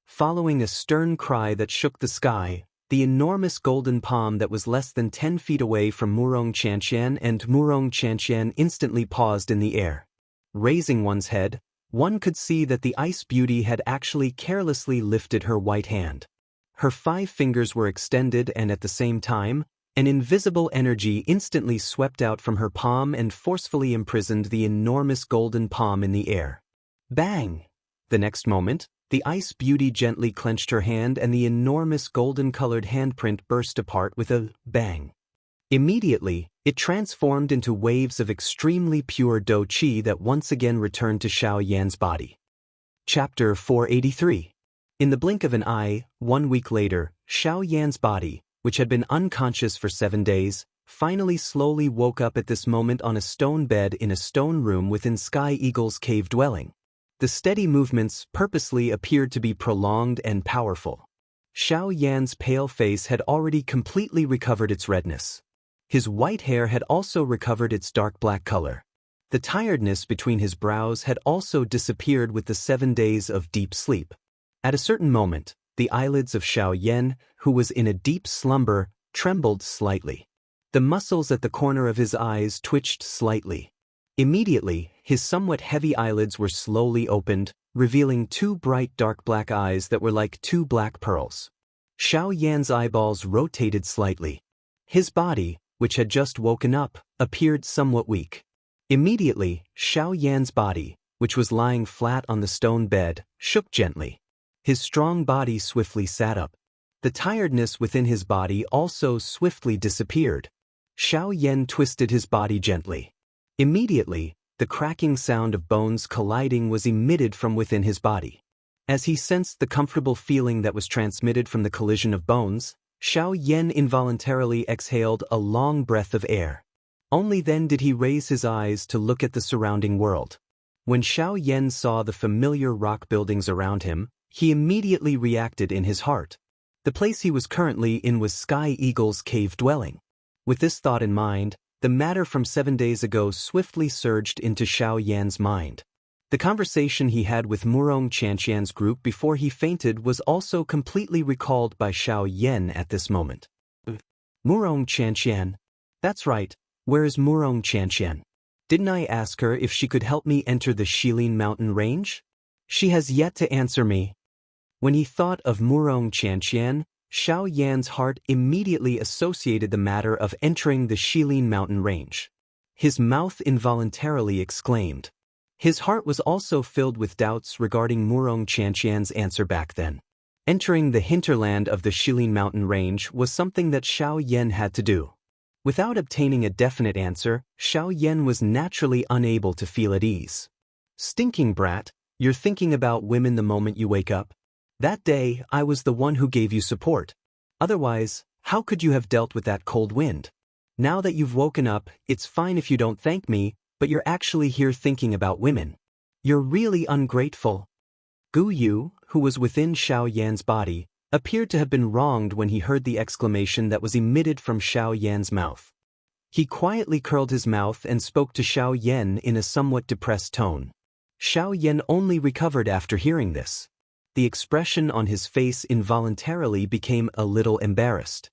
Following a stern cry that shook the sky, the enormous golden palm that was less than 10 feet away from Murong Qianxian and Murong Qianxian instantly paused in the air. Raising one's head, one could see that the ice beauty had actually carelessly lifted her white hand. Her 5 fingers were extended and at the same time, an invisible energy instantly swept out from her palm and forcefully imprisoned the enormous golden palm in the air. Bang! The next moment, the ice beauty gently clenched her hand and the enormous golden-colored handprint burst apart with a bang. Immediately, it transformed into waves of extremely pure Do Qi that once again returned to Xiao Yan's body. Chapter 483. In the blink of an eye, 1 week later, Xiao Yan's body, which had been unconscious for 7 days, finally slowly woke up at this moment on a stone bed in a stone room within Sky Eagle's cave dwelling. The steady movements purposely appeared to be prolonged and powerful. Xiao Yan's pale face had already completely recovered its redness. His white hair had also recovered its dark black color. The tiredness between his brows had also disappeared with the 7 days of deep sleep. At a certain moment, the eyelids of Xiao Yan, who was in a deep slumber, trembled slightly. The muscles at the corner of his eyes twitched slightly. Immediately, his somewhat heavy eyelids were slowly opened, revealing 2 bright dark black eyes that were like 2 black pearls. Xiao Yan's eyeballs rotated slightly. His body, which had just woken up, appeared somewhat weak. Immediately, Xiao Yan's body, which was lying flat on the stone bed, shook gently. His strong body swiftly sat up. The tiredness within his body also swiftly disappeared. Xiao Yan twisted his body gently. Immediately, the cracking sound of bones colliding was emitted from within his body. As he sensed the comfortable feeling that was transmitted from the collision of bones, Xiao Yan involuntarily exhaled a long breath of air. Only then did he raise his eyes to look at the surrounding world. When Xiao Yan saw the familiar rock buildings around him, he immediately reacted in his heart. The place he was currently in was Sky Eagle's cave dwelling. With this thought in mind, the matter from 7 days ago swiftly surged into Xiao Yan's mind. The conversation he had with Wuxia and Xianxia's group before he fainted was also completely recalled by Xiao Yan at this moment. Wuxia and Xianxia? That's right, where is Wuxia and Xianxia? Didn't I ask her if she could help me enter the Shilin mountain range? She has yet to answer me. When he thought of Wuxia and Xianxia, Xiao Yan's heart immediately associated the matter of entering the Shilin mountain range. His mouth involuntarily exclaimed. His heart was also filled with doubts regarding Wuxia and Xianxia's answer back then. Entering the hinterland of the Shilin mountain range was something that Xiao Yan had to do. Without obtaining a definite answer, Xiao Yan was naturally unable to feel at ease. Stinking brat, you're thinking about women the moment you wake up? That day, I was the one who gave you support. Otherwise, how could you have dealt with that cold wind? Now that you've woken up, it's fine if you don't thank me, but you're actually here thinking about women. You're really ungrateful. Gu Yu, who was within Xiao Yan's body, appeared to have been wronged when he heard the exclamation that was emitted from Xiao Yan's mouth. He quietly curled his mouth and spoke to Xiao Yan in a somewhat depressed tone. Xiao Yan only recovered after hearing this. The expression on his face involuntarily became a little embarrassed.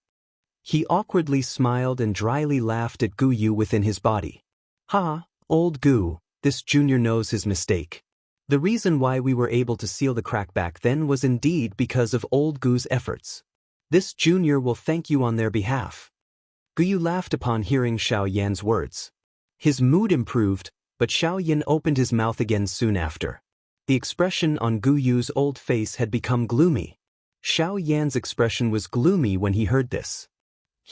He awkwardly smiled and dryly laughed at Gu Yu within his body. Ha, old Gu, this junior knows his mistake. The reason why we were able to seal the crack back then was indeed because of old Gu's efforts. This junior will thank you on their behalf. Gu Yu laughed upon hearing Xiao Yan's words. His mood improved, but Xiao Yan opened his mouth again soon after. The expression on Gu Yu's old face had become gloomy. Xiao Yan's expression was gloomy when he heard this.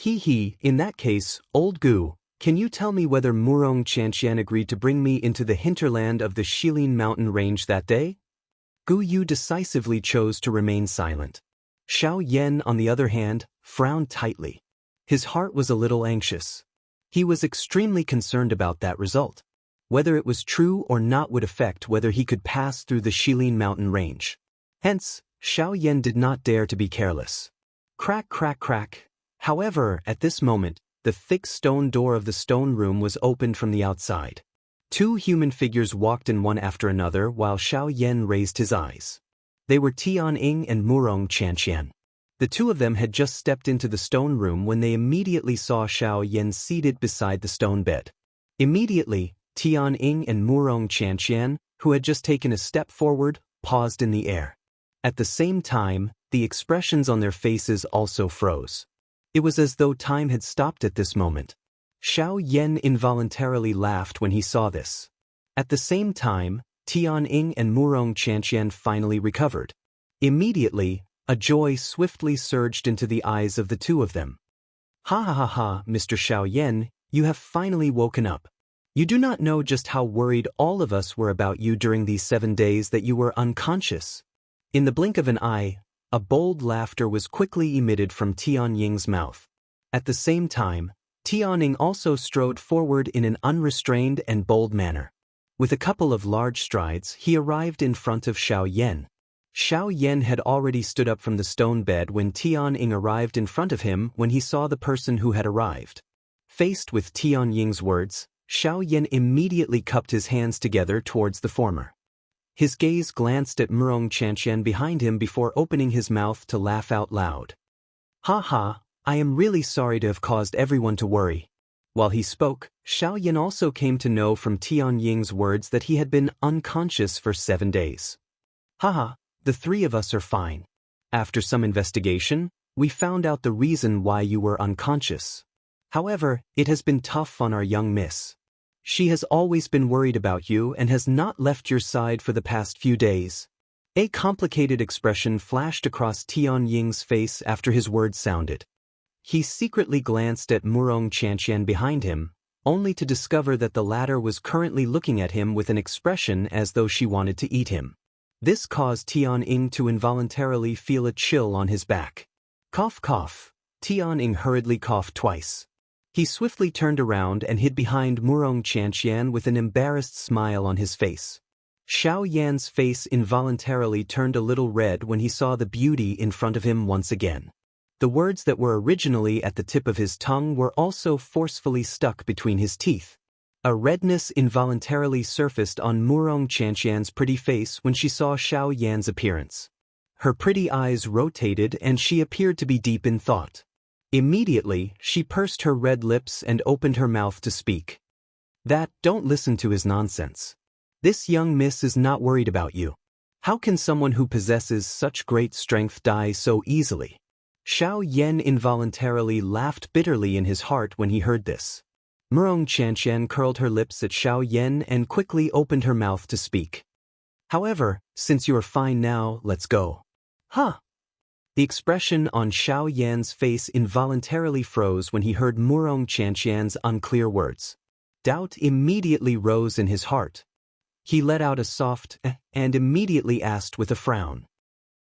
In that case, old Gu, can you tell me whether Wuxia and Xianxia agreed to bring me into the hinterland of the Shilin mountain range that day? Gu Yu decisively chose to remain silent. Xiao Yan, on the other hand, frowned tightly. His heart was a little anxious. He was extremely concerned about that result. Whether it was true or not would affect whether he could pass through the Shilin mountain range. Hence, Xiao Yan did not dare to be careless. Crack, crack, crack. However, at this moment, the thick stone door of the stone room was opened from the outside. 2 human figures walked in one after another while Xiao Yan raised his eyes. They were Tianying and Wuxia and Xianxia. The 2 of them had just stepped into the stone room when they immediately saw Xiao Yan seated beside the stone bed. Immediately, Tianying and Wuxia and Xianxia, who had just taken a step forward, paused in the air. At the same time, the expressions on their faces also froze. It was as though time had stopped at this moment. Xiao Yan involuntarily laughed when he saw this. At the same time, Tianying and Wuxia and Xianxia finally recovered. Immediately, a joy swiftly surged into the eyes of the 2 of them. Ha ha ha ha, Mr. Xiaoyan, you have finally woken up. You do not know just how worried all of us were about you during these 7 days that you were unconscious. In the blink of an eye, a bold laughter was quickly emitted from Tianying's mouth. At the same time, Tianying also strode forward in an unrestrained and bold manner. With a couple of large strides, he arrived in front of Xiaoyan. Xiaoyan had already stood up from the stone bed when Tianying arrived in front of him when he saw the person who had arrived. Faced with Tianying's words, Xiaoyan immediately cupped his hands together towards the former. His gaze glanced at Wuxia and Xianxia behind him before opening his mouth to laugh out loud. Ha ha, I am really sorry to have caused everyone to worry. While he spoke, Xiaoyan also came to know from Tianying's words that he had been unconscious for 7 days. Haha, the 3 of us are fine. After some investigation, we found out the reason why you were unconscious. However, it has been tough on our young miss. She has always been worried about you and has not left your side for the past few days. A complicated expression flashed across Tianying's face after his words sounded. He secretly glanced at Wuxia and Xianxia behind him, only to discover that the latter was currently looking at him with an expression as though she wanted to eat him. This caused Tianying to involuntarily feel a chill on his back. Cough cough. Tianying hurriedly coughed twice. He swiftly turned around and hid behind Wuxia and Xianxia with an embarrassed smile on his face. Xiaoyan's face involuntarily turned a little red when he saw the beauty in front of him once again. The words that were originally at the tip of his tongue were also forcefully stuck between his teeth. A redness involuntarily surfaced on Wuxia and Xianxia's pretty face when she saw Xiaoyan's appearance. Her pretty eyes rotated and she appeared to be deep in thought. Immediately, she pursed her red lips and opened her mouth to speak. Don't listen to his nonsense. This young miss is not worried about you. How can someone who possesses such great strength die so easily? Xiaoyan involuntarily laughed bitterly in his heart when he heard this. Wuxia and Xianxia curled her lips at Xiaoyan and quickly opened her mouth to speak. However, since you are fine now, let's go. Huh? The expression on Xiaoyan's face involuntarily froze when he heard Wuxia and Xianxia's unclear words. Doubt immediately rose in his heart. He let out a soft and immediately asked with a frown.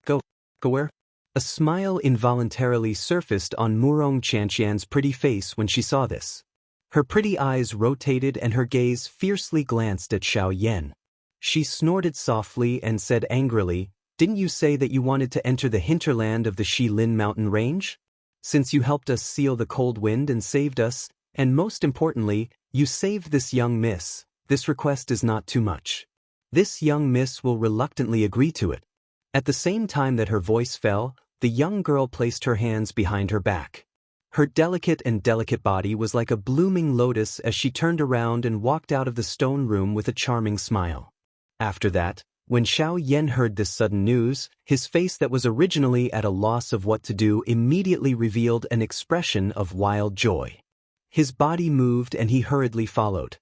Go where? A smile involuntarily surfaced on Wuxia and Xianxia's pretty face when she saw this. Her pretty eyes rotated and her gaze fiercely glanced at Xiaoyan. She snorted softly and said angrily, "Didn't you say that you wanted to enter the hinterland of the Shilin mountain range? Since you helped us seal the cold wind and saved us, and most importantly, you saved this young miss, this request is not too much. This young miss will reluctantly agree to it." At the same time that her voice fell, the young girl placed her hands behind her back. Her delicate body was like a blooming lotus as she turned around and walked out of the stone room with a charming smile. After that, when Xiaoyan heard this sudden news, his face that was originally at a loss of what to do immediately revealed an expression of wild joy. His body moved and he hurriedly followed.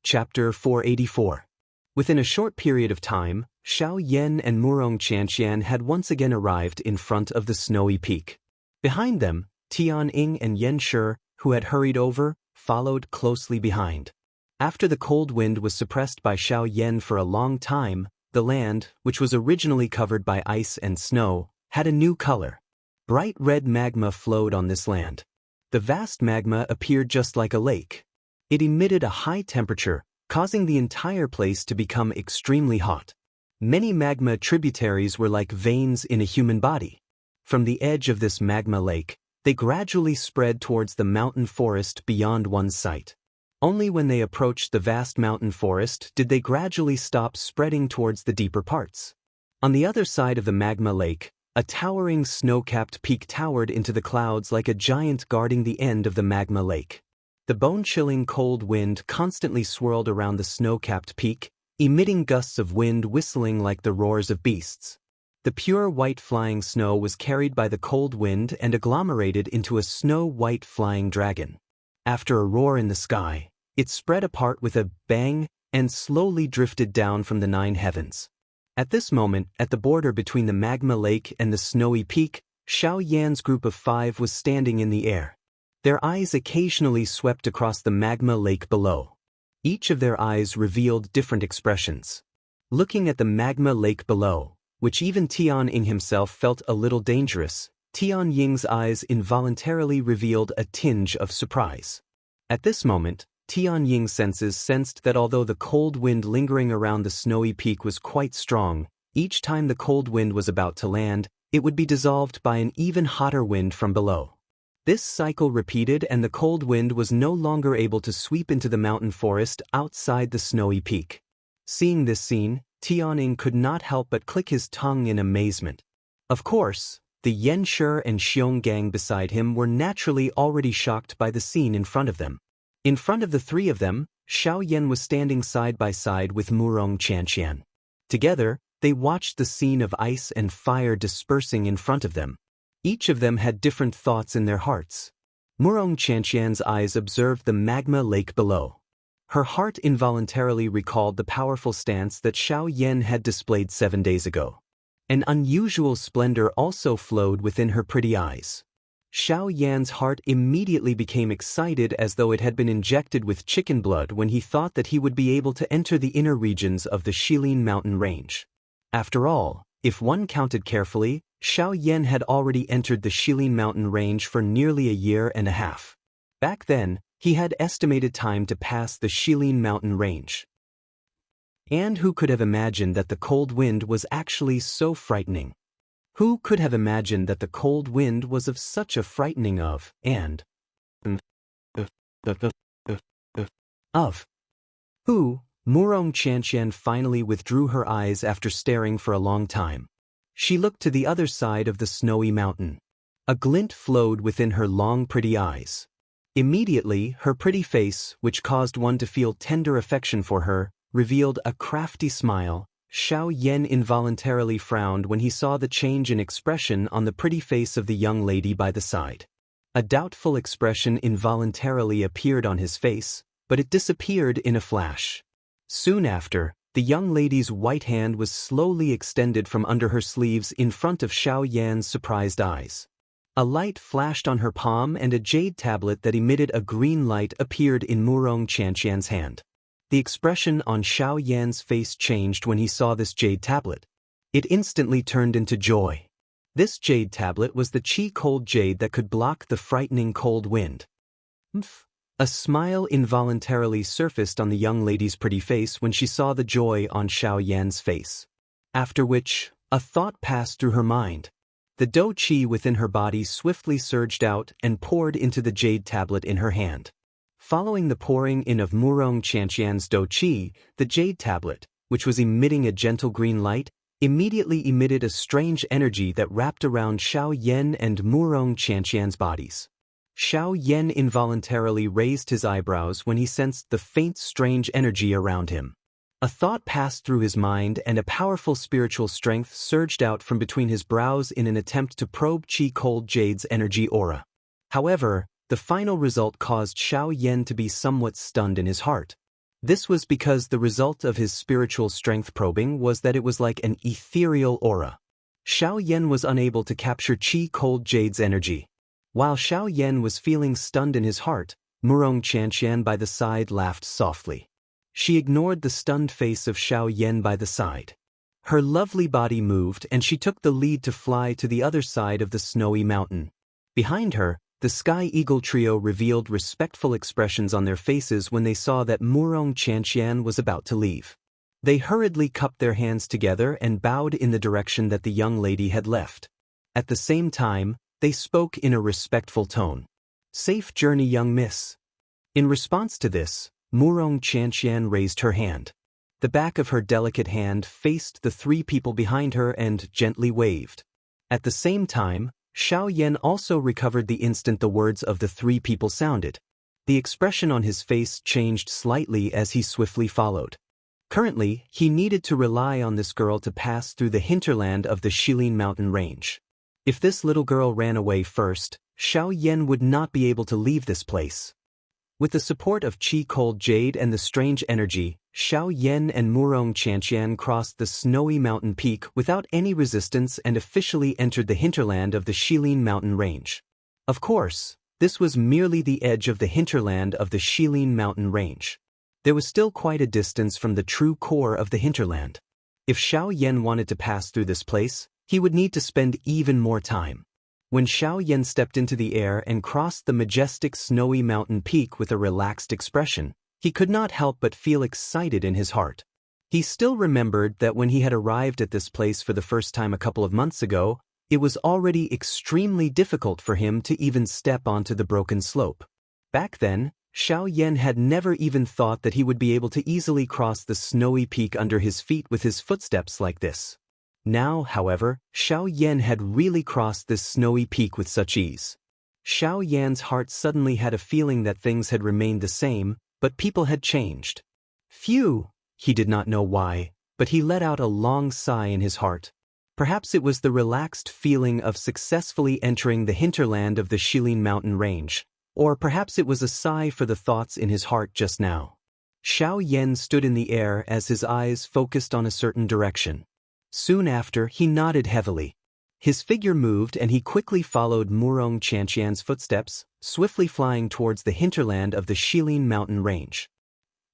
Chapter 484. Within a short period of time, Xiaoyan and Wuxia and Xianxia had once again arrived in front of the snowy peak. Behind them, Tianying and Yanshi, who had hurried over, followed closely behind. After the cold wind was suppressed by Xiaoyan for a long time, the land, which was originally covered by ice and snow, had a new color. Bright red magma flowed on this land. The vast magma appeared just like a lake. It emitted a high temperature, causing the entire place to become extremely hot. Many magma tributaries were like veins in a human body. From the edge of this magma lake, they gradually spread towards the mountain forest beyond one's sight. Only when they approached the vast mountain forest did they gradually stop spreading towards the deeper parts. On the other side of the magma lake, a towering snow-capped peak towered into the clouds like a giant guarding the end of the magma lake. The bone-chilling cold wind constantly swirled around the snow-capped peak, emitting gusts of wind whistling like the roars of beasts. The pure white flying snow was carried by the cold wind and agglomerated into a snow-white flying dragon. After a roar in the sky, it spread apart with a bang and slowly drifted down from the 9 heavens. At this moment, at the border between the magma lake and the snowy peak, Xiaoyan's group of 5 was standing in the air. Their eyes occasionally swept across the magma lake below. Each of their eyes revealed different expressions. Looking at the magma lake below, which even Tian Ying himself felt a little dangerous, Tian Ying's eyes involuntarily revealed a tinge of surprise. At this moment, Tian Ying's senses sensed that although the cold wind lingering around the snowy peak was quite strong, each time the cold wind was about to land, it would be dissolved by an even hotter wind from below. This cycle repeated and the cold wind was no longer able to sweep into the mountain forest outside the snowy peak. Seeing this scene, Tian Ying could not help but click his tongue in amazement. Of course, the Yanshi and Xiong gang beside him were naturally already shocked by the scene in front of them. In front of the three of them, Xiao Yan was standing side by side with Murong Qianxian. Together, they watched the scene of ice and fire dispersing in front of them. Each of them had different thoughts in their hearts. Murong Qianxian's eyes observed the magma lake below. Her heart involuntarily recalled the powerful stance that Xiao Yan had displayed 7 days ago. An unusual splendor also flowed within her pretty eyes. Xiao Yan's heart immediately became excited as though it had been injected with chicken blood when he thought that he would be able to enter the inner regions of the Shilin mountain range. After all, if one counted carefully, Xiao Yan had already entered the Shilin mountain range for nearly a year and a half. Back then, he had estimated time to pass the Shilin mountain range. And who could have imagined that the cold wind was actually so frightening? Who could have imagined that the cold wind was of such a frightening of? Who? Murong Qianxian finally withdrew her eyes after staring for a long time. She looked to the other side of the snowy mountain. A glint flowed within her long pretty eyes. Immediately, her pretty face, which caused one to feel tender affection for her, revealed a crafty smile. Xiao Yan involuntarily frowned when he saw the change in expression on the pretty face of the young lady by the side. A doubtful expression involuntarily appeared on his face, but it disappeared in a flash. Soon after, the young lady's white hand was slowly extended from under her sleeves in front of Xiao Yan's surprised eyes. A light flashed on her palm and a jade tablet that emitted a green light appeared in Murong Qianxian's hand. The expression on Xiao Yan's face changed when he saw this jade tablet. It instantly turned into joy. This jade tablet was the chi-cold jade that could block the frightening cold wind. A smile involuntarily surfaced on the young lady's pretty face when she saw the joy on Xiao Yan's face. After which, a thought passed through her mind. The dou qi within her body swiftly surged out and poured into the jade tablet in her hand. Following the pouring in of Murong Qianxian's dou qi, the jade tablet, which was emitting a gentle green light, immediately emitted a strange energy that wrapped around Xiao Yan and Murong Qianxian's bodies. Xiao Yan involuntarily raised his eyebrows when he sensed the faint strange energy around him. A thought passed through his mind and a powerful spiritual strength surged out from between his brows in an attempt to probe Chi-Cold Jade's energy aura. However, the final result caused Xiao Yan to be somewhat stunned in his heart. This was because the result of his spiritual strength probing was that it was like an ethereal aura. Xiao Yan was unable to capture Chi-Cold Jade's energy. While Xiao Yan was feeling stunned in his heart, Murong Qianxian by the side laughed softly. She ignored the stunned face of Xiao Yan by the side. Her lovely body moved and she took the lead to fly to the other side of the snowy mountain. Behind her, the Sky Eagle trio revealed respectful expressions on their faces when they saw that Murong Qianxian was about to leave. They hurriedly cupped their hands together and bowed in the direction that the young lady had left. At the same time, they spoke in a respectful tone. "Safe journey, young miss." In response to this, Murong Qianxian raised her hand. The back of her delicate hand faced the three people behind her and gently waved. At the same time, Xiao Yan also recovered the instant the words of the three people sounded. The expression on his face changed slightly as he swiftly followed. Currently, he needed to rely on this girl to pass through the hinterland of the Shilin mountain range. If this little girl ran away first, Xiao Yan would not be able to leave this place. With the support of Chi-Cold Jade and the strange energy, Xiao Yan and Murong Qianxian crossed the snowy mountain peak without any resistance and officially entered the hinterland of the Shilin mountain range. Of course, This was merely the edge of the hinterland of the Shilin mountain range. There was still quite a distance from the true core of the hinterland. If Xiao Yan wanted to pass through this place, he would need to spend even more time. When Xiao Yan stepped into the air and crossed the majestic snowy mountain peak with a relaxed expression, he could not help but feel excited in his heart. He still remembered that when he had arrived at this place for the first time a couple of months ago, it was already extremely difficult for him to even step onto the broken slope. Back then, Xiao Yan had never even thought that he would be able to easily cross the snowy peak under his feet with his footsteps like this. Now, however, Xiao Yan had really crossed this snowy peak with such ease. Xiao Yan's heart suddenly had a feeling that things had remained the same, but people had changed. Phew! He did not know why, but he let out a long sigh in his heart. Perhaps it was the relaxed feeling of successfully entering the hinterland of the Shilin mountain range, or perhaps it was a sigh for the thoughts in his heart just now. Xiao Yan stood in the air as his eyes focused on a certain direction. Soon after, he nodded heavily. His figure moved and he quickly followed Wuxia Xianxia's footsteps, swiftly flying towards the hinterland of the Shilin mountain range.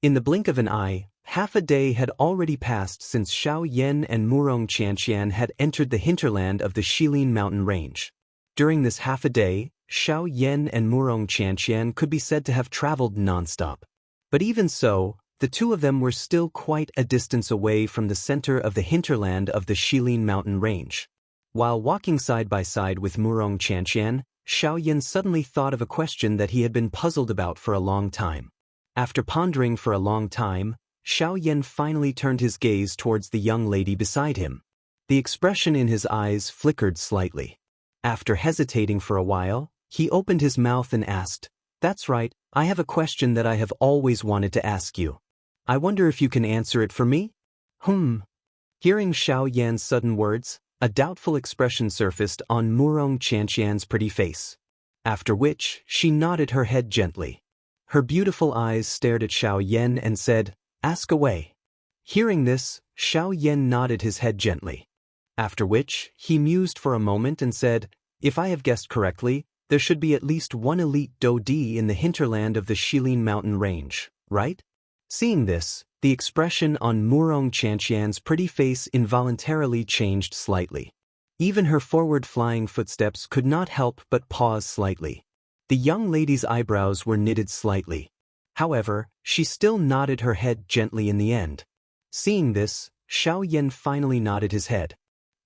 In the blink of an eye, half a day had already passed since Xiao Yan and Wuxia Xianxia had entered the hinterland of the Shilin mountain range. During this half a day, Xiao Yan and Wuxia Xianxia could be said to have traveled non-stop. But even so, the two of them were still quite a distance away from the center of the hinterland of the Shilin mountain range. While walking side by side with Wuxia Xianxia, Xiao Yan suddenly thought of a question that he had been puzzled about for a long time. After pondering for a long time, Xiao Yan finally turned his gaze towards the young lady beside him. The expression in his eyes flickered slightly. After hesitating for a while, he opened his mouth and asked, "That's right, I have a question that I have always wanted to ask you. I wonder if you can answer it for me?" Hearing Xiao Yan's sudden words, a doubtful expression surfaced on Wuxia Xianxia's pretty face. After which, she nodded her head gently. Her beautiful eyes stared at Xiao Yan and said, "Ask away." Hearing this, Xiao Yan nodded his head gently. After which, he mused for a moment and said, "If I have guessed correctly, there should be at least one elite Daoist in the hinterland of the Shilin mountain range, right?" Seeing this, the expression on Wuxia Xianxia's pretty face involuntarily changed slightly. Even her forward-flying footsteps could not help but pause slightly. The young lady's eyebrows were knitted slightly. However, she still nodded her head gently in the end. Seeing this, Xiao Yan finally nodded his head.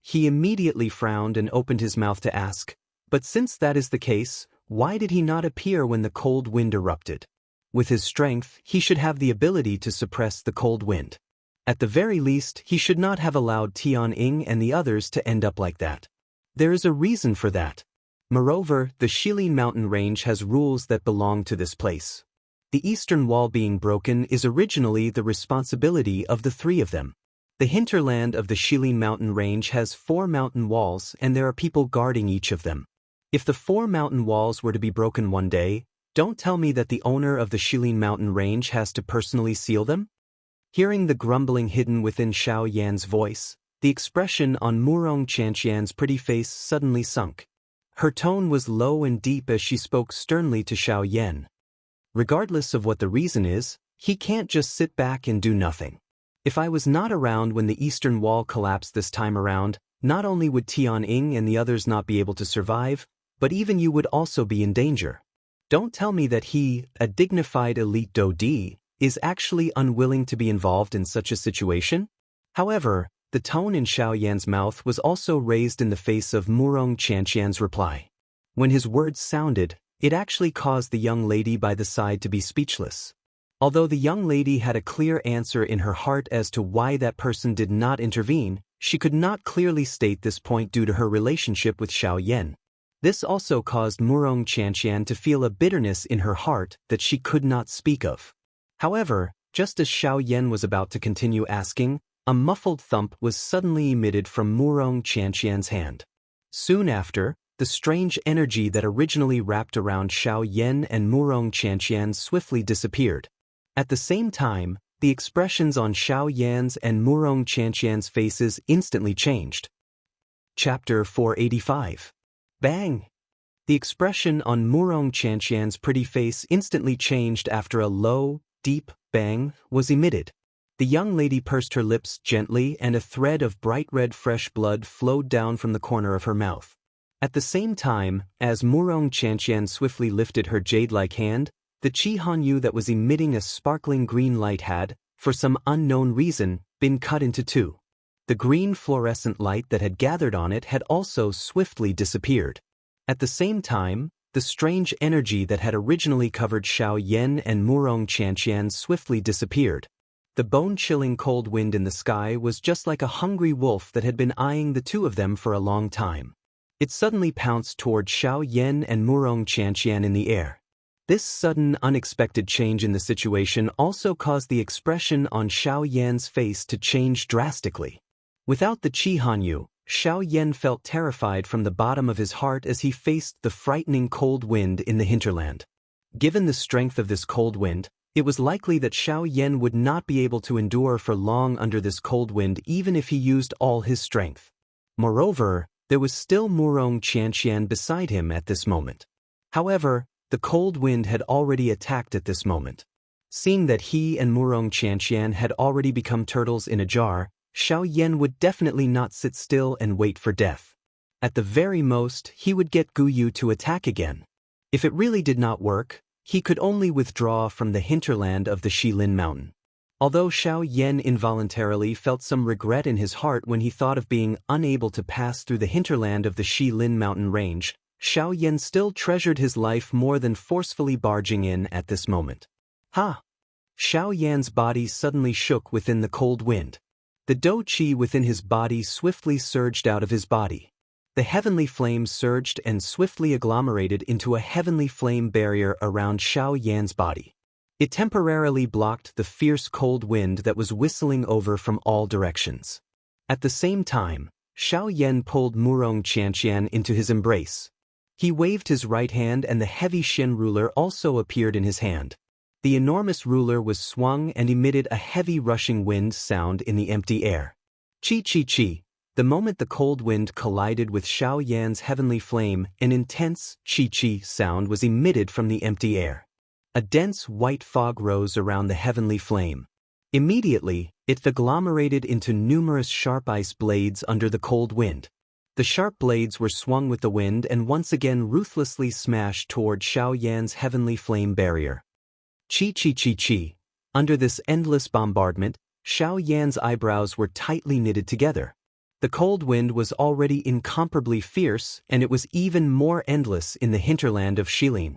He immediately frowned and opened his mouth to ask, "But since that is the case, why did he not appear when the cold wind erupted? With his strength, he should have the ability to suppress the cold wind. At the very least, he should not have allowed Tianying and the others to end up like that. There is a reason for that. Moreover, the Shilin mountain range has rules that belong to this place. The eastern wall being broken is originally the responsibility of the three of them. The hinterland of the Shilin mountain range has 4 mountain walls and there are people guarding each of them. If the 4 mountain walls were to be broken one day, don't tell me that the owner of the Shilin mountain range has to personally seal them?" Hearing the grumbling hidden within Xiao Yan's voice, the expression on Wuxia Xianxia's pretty face suddenly sunk. Her tone was low and deep as she spoke sternly to Xiao Yan. "Regardless of what the reason is, he can't just sit back and do nothing. If I was not around when the eastern wall collapsed this time around, not only would Tianying and the others not be able to survive, but even you would also be in danger. Don't tell me that he, a dignified elite Daoist, is actually unwilling to be involved in such a situation?" However, the tone in Xiao Yan's mouth was also raised in the face of Wuxia Xianxia's reply. When his words sounded, it actually caused the young lady by the side to be speechless. Although the young lady had a clear answer in her heart as to why that person did not intervene, she could not clearly state this point due to her relationship with Xiao Yan. This also caused Wuxia Xianxia to feel a bitterness in her heart that she could not speak of. However, just as Xiao Yan was about to continue asking, a muffled thump was suddenly emitted from Wuxia Xianxia's hand. Soon after, the strange energy that originally wrapped around Xiao Yan and Wuxia Xianxia swiftly disappeared. At the same time, the expressions on Xiao Yan's and Wuxia Xianxia's faces instantly changed. Chapter 485. Bang! The expression on Wuxia Xianxia's pretty face instantly changed after a low, deep bang was emitted. The young lady pursed her lips gently and a thread of bright red fresh blood flowed down from the corner of her mouth. At the same time, as Wuxia Xianxia swiftly lifted her jade-like hand, the Qi Hanyu that was emitting a sparkling green light had, for some unknown reason, been cut into two. The green fluorescent light that had gathered on it had also swiftly disappeared. At the same time, the strange energy that had originally covered Xiao Yan and Wuxia Xianxia swiftly disappeared. The bone-chilling cold wind in the sky was just like a hungry wolf that had been eyeing the two of them for a long time. It suddenly pounced toward Xiao Yan and Wuxia Xianxia in the air. This sudden, unexpected change in the situation also caused the expression on Xiao Yan's face to change drastically. Without the Qi Hanyu, Xiao Yan felt terrified from the bottom of his heart as he faced the frightening cold wind in the hinterland. Given the strength of this cold wind, it was likely that Xiao Yan would not be able to endure for long under this cold wind even if he used all his strength. Moreover, there was still Wuxia Xianxia beside him at this moment. However, the cold wind had already attacked at this moment. Seeing that he and Wuxia Xianxia had already become turtles in a jar, Xiao Yan would definitely not sit still and wait for death. At the very most, he would get Guyu to attack again. If it really did not work, he could only withdraw from the hinterland of the Shilin Mountain. Although Xiao Yan involuntarily felt some regret in his heart when he thought of being unable to pass through the hinterland of the Shilin Mountain range, Xiao Yan still treasured his life more than forcefully barging in at this moment. Ha! Xiao Yan's body suddenly shook within the cold wind. The Dou Qi within his body swiftly surged out of his body. The heavenly flame surged and swiftly agglomerated into a heavenly flame barrier around Xiao Yan's body. It temporarily blocked the fierce cold wind that was whistling over from all directions. At the same time, Xiao Yan pulled Wuxia Xianxia into his embrace. He waved his right hand and the heavy Shen ruler also appeared in his hand. The enormous ruler was swung and emitted a heavy rushing wind sound in the empty air. Chi chi chi. The moment the cold wind collided with Xiao Yan's heavenly flame, an intense chi chi sound was emitted from the empty air. A dense white fog rose around the heavenly flame. Immediately, it agglomerated into numerous sharp ice blades under the cold wind. The sharp blades were swung with the wind and once again ruthlessly smashed toward Xiao Yan's heavenly flame barrier. Chi chi chi chi. Under this endless bombardment, Xiao Yan's eyebrows were tightly knitted together. The cold wind was already incomparably fierce and it was even more endless in the hinterland of Shilin.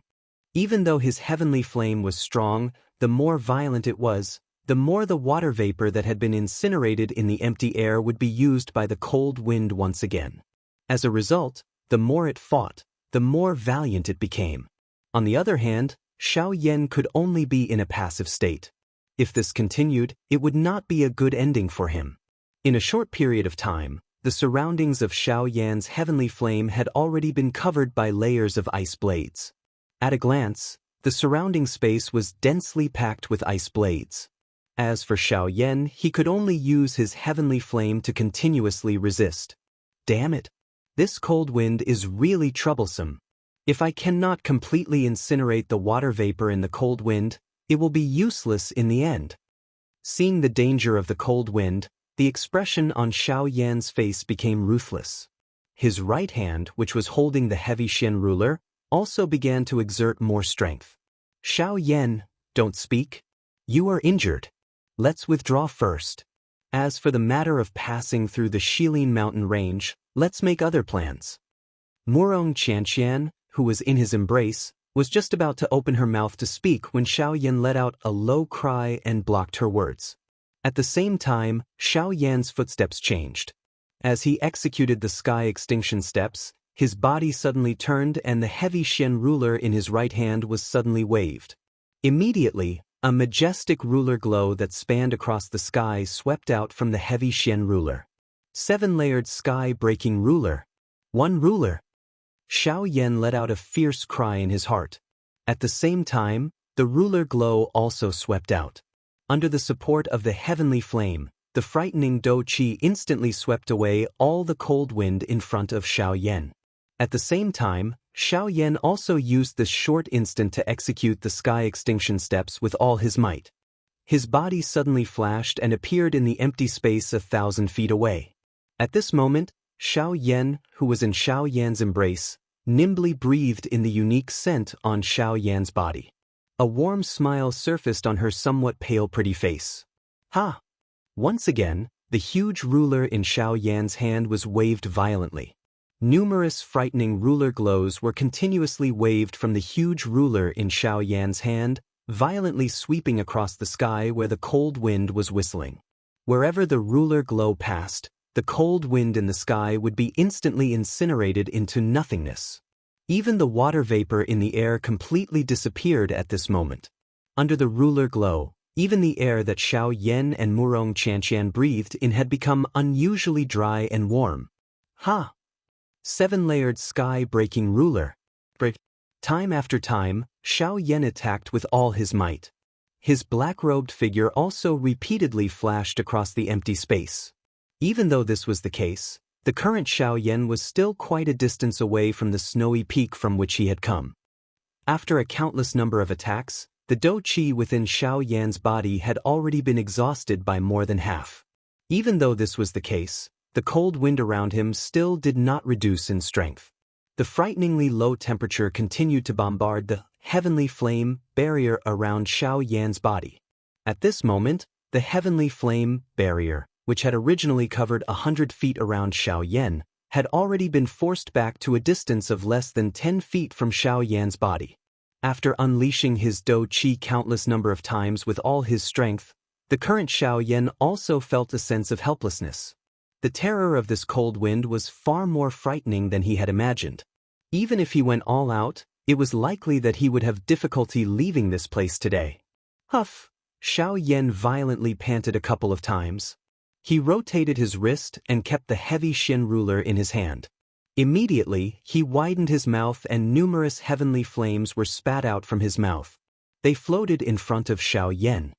Even though his heavenly flame was strong, the more violent it was, the more the water vapor that had been incinerated in the empty air would be used by the cold wind once again. As a result, the more it fought, the more valiant it became. On the other hand, Xiao Yan could only be in a passive state. If this continued, it would not be a good ending for him. In a short period of time, the surroundings of Xiao Yan's heavenly flame had already been covered by layers of ice blades. At a glance, the surrounding space was densely packed with ice blades. As for Xiao Yan, he could only use his heavenly flame to continuously resist. Damn it! This cold wind is really troublesome. If I cannot completely incinerate the water vapor in the cold wind, it will be useless in the end. Seeing the danger of the cold wind, the expression on Xiao Yan's face became ruthless. His right hand, which was holding the heavy Shen ruler, also began to exert more strength. Xiao Yan, don't speak. You are injured. Let's withdraw first. As for the matter of passing through the Shilin mountain range, let's make other plans. Wuxia Xianxia, who was in his embrace, was just about to open her mouth to speak when Xiao Yan let out a low cry and blocked her words. At the same time, Xiao Yan's footsteps changed. As he executed the sky extinction steps, his body suddenly turned and the heavy Shen ruler in his right hand was suddenly waved. Immediately, a majestic ruler glow that spanned across the sky swept out from the heavy Shen ruler. 7-layered sky-breaking ruler. One ruler. Xiao Yan let out a fierce cry in his heart. At the same time, the ruler glow also swept out. Under the support of the heavenly flame, the frightening Dou Qi instantly swept away all the cold wind in front of Xiao Yan. At the same time, Xiao Yan also used this short instant to execute the sky extinction steps with all his might. His body suddenly flashed and appeared in the empty space 1,000 feet away. At this moment, Xiao Yan, who was in Xiao Yan's embrace, nimbly breathed in the unique scent on Xiao Yan's body. A warm smile surfaced on her somewhat pale pretty face. Ha! Once again, the huge ruler in Xiao Yan's hand was waved violently. Numerous frightening ruler glows were continuously waved from the huge ruler in Xiao Yan's hand, violently sweeping across the sky where the cold wind was whistling. Wherever the ruler glow passed, the cold wind in the sky would be instantly incinerated into nothingness. Even the water vapor in the air completely disappeared at this moment. Under the ruler glow, even the air that Xiao Yan and Wuxia and Xianxia breathed in had become unusually dry and warm. Ha! 7-layered sky-breaking ruler. Time after time, Xiao Yan attacked with all his might. His black-robed figure also repeatedly flashed across the empty space. Even though this was the case, the current Xiao Yan was still quite a distance away from the snowy peak from which he had come. After a countless number of attacks, the Dou Qi within Xiao Yan's body had already been exhausted by more than half. Even though this was the case, the cold wind around him still did not reduce in strength. The frighteningly low temperature continued to bombard the heavenly flame barrier around Xiao Yan's body. At this moment, the heavenly flame barrier, which had originally covered 100 feet around Xiao Yan, had already been forced back to a distance of less than 10 feet from Xiao Yan's body. After unleashing his Dou Qi countless number of times with all his strength, the current Xiao Yan also felt a sense of helplessness. The terror of this cold wind was far more frightening than he had imagined. Even if he went all out, it was likely that he would have difficulty leaving this place today. Huff! Xiao Yan violently panted a couple of times. He rotated his wrist and kept the heavy Xin ruler in his hand. Immediately, he widened his mouth and numerous heavenly flames were spat out from his mouth. They floated in front of Xiao Yan.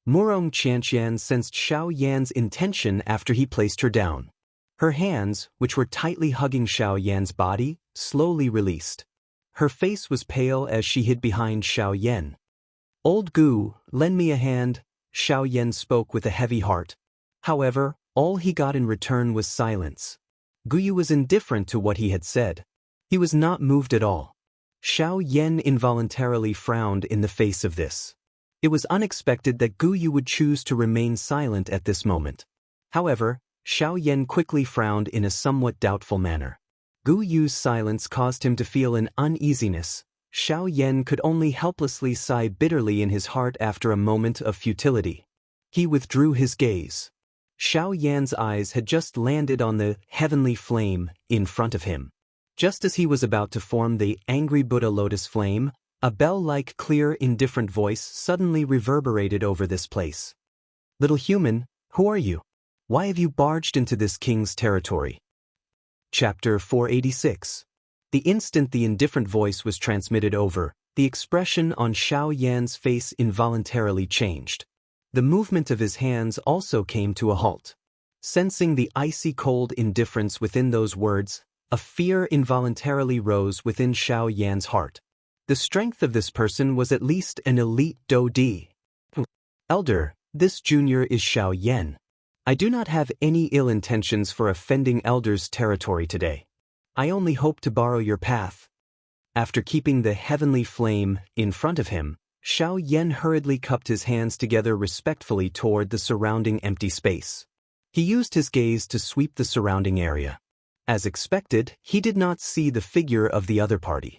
Wuxia and Xianxia sensed Xiao Yan's intention after he placed her down. Her hands, which were tightly hugging Xiao Yan's body, slowly released. Her face was pale as she hid behind Xiao Yan. "Old Gu, lend me a hand," Xiao Yan spoke with a heavy heart. However, all he got in return was silence. Guyu was indifferent to what he had said. He was not moved at all. Xiao Yan involuntarily frowned in the face of this. It was unexpected that Guyu would choose to remain silent at this moment. However, Xiao Yan quickly frowned in a somewhat doubtful manner. Guyu's silence caused him to feel an uneasiness. Xiao Yan could only helplessly sigh bitterly in his heart after a moment of futility. He withdrew his gaze. Xiao Yan's eyes had just landed on the heavenly flame in front of him. Just as he was about to form the angry Buddha lotus flame, a bell-like clear indifferent voice suddenly reverberated over this place. "Little human, who are you? Why have you barged into this king's territory?" Chapter 486. The instant the indifferent voice was transmitted over, the expression on Xiao Yan's face involuntarily changed. The movement of his hands also came to a halt. Sensing the icy cold indifference within those words, a fear involuntarily rose within Xiao Yan's heart. The strength of this person was at least an elite Dou Di. "Elder, this junior is Xiao Yan. I do not have any ill intentions for offending Elder's territory today. I only hope to borrow your path." After keeping the heavenly flame in front of him, Xiao Yan hurriedly cupped his hands together respectfully toward the surrounding empty space. He used his gaze to sweep the surrounding area. As expected, he did not see the figure of the other party.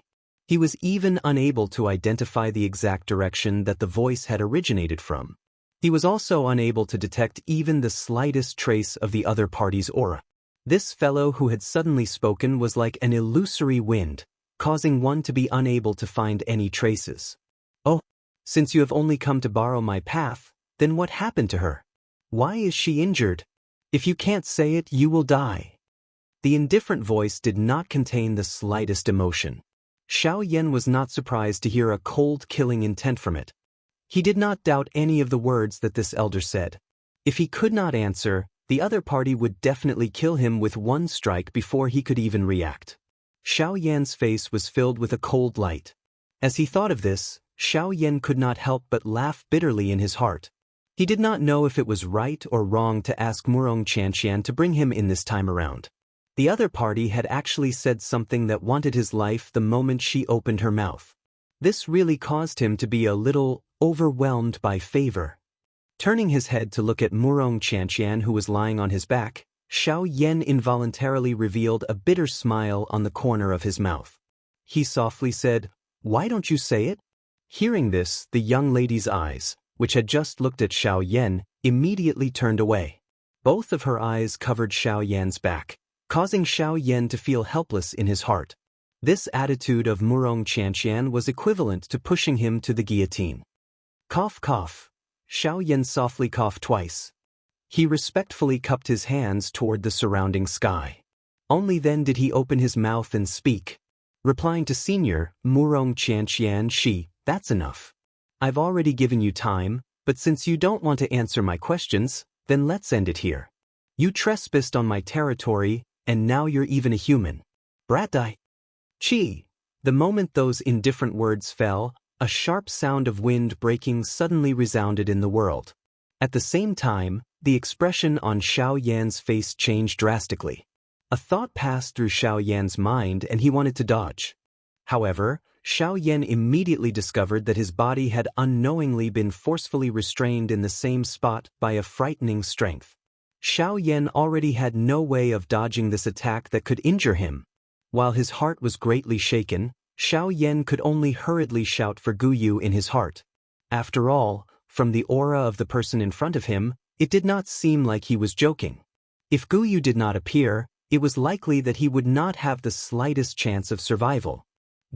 He was even unable to identify the exact direction that the voice had originated from. He was also unable to detect even the slightest trace of the other party's aura. This fellow who had suddenly spoken was like an illusory wind, causing one to be unable to find any traces. "Oh, since you have only come to borrow my path, then what happened to her? Why is she injured? If you can't say it, you will die." The indifferent voice did not contain the slightest emotion. Xiao Yan was not surprised to hear a cold killing intent from it. He did not doubt any of the words that this elder said. If he could not answer, the other party would definitely kill him with one strike before he could even react. Xiao Yan's face was filled with a cold light. As he thought of this, Xiao Yan could not help but laugh bitterly in his heart. He did not know if it was right or wrong to ask Murong Qianxian to bring him in this time around. The other party had actually said something that wanted his life the moment she opened her mouth. This really caused him to be a little overwhelmed by favor. Turning his head to look at Murong Qianxian, who was lying on his back, Xiao Yan involuntarily revealed a bitter smile on the corner of his mouth. He softly said, "Why don't you say it?" Hearing this, the young lady's eyes, which had just looked at Xiao Yan, immediately turned away. Both of her eyes covered Xiao Yan's back, causing Xiao Yan to feel helpless in his heart. This attitude of Murong Qianxian was equivalent to pushing him to the guillotine. Cough, cough. Xiao Yan softly coughed twice. He respectfully cupped his hands toward the surrounding sky. Only then did he open his mouth and speak. Replying to Senior Murong Qianxian, "That's enough. I've already given you time, but since you don't want to answer my questions, then let's end it here. You trespassed on my territory, and now you're even a human. Brat-die." The moment those indifferent words fell, a sharp sound of wind breaking suddenly resounded in the world. At the same time, the expression on Xiao Yan's face changed drastically. A thought passed through Xiao Yan's mind and he wanted to dodge. However, Xiao Yan immediately discovered that his body had unknowingly been forcefully restrained in the same spot by a frightening strength. Xiao Yan already had no way of dodging this attack that could injure him. While his heart was greatly shaken, Xiao Yan could only hurriedly shout for Guyu in his heart. After all, from the aura of the person in front of him, it did not seem like he was joking. If Guyu did not appear, it was likely that he would not have the slightest chance of survival.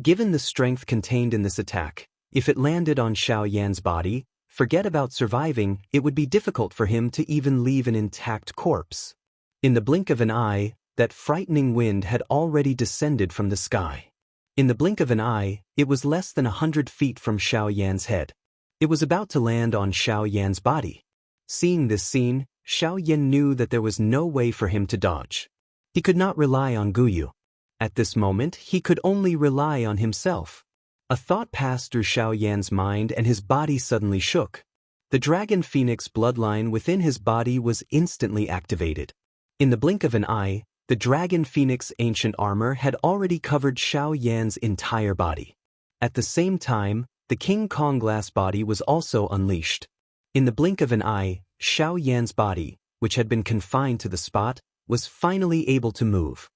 Given the strength contained in this attack, if it landed on Xiao Yan's body, forget about surviving, it would be difficult for him to even leave an intact corpse. In the blink of an eye, that frightening wind had already descended from the sky. In the blink of an eye, it was less than 100 feet from Xiao Yan's head. It was about to land on Xiao Yan's body. Seeing this scene, Xiao Yan knew that there was no way for him to dodge. He could not rely on Guyu. At this moment, he could only rely on himself. A thought passed through Xiao Yan's mind and his body suddenly shook. The dragon phoenix bloodline within his body was instantly activated. In the blink of an eye, the dragon phoenix ancient armor had already covered Xiao Yan's entire body. At the same time, the King Kong glass body was also unleashed. In the blink of an eye, Xiao Yan's body, which had been confined to the spot, was finally able to move.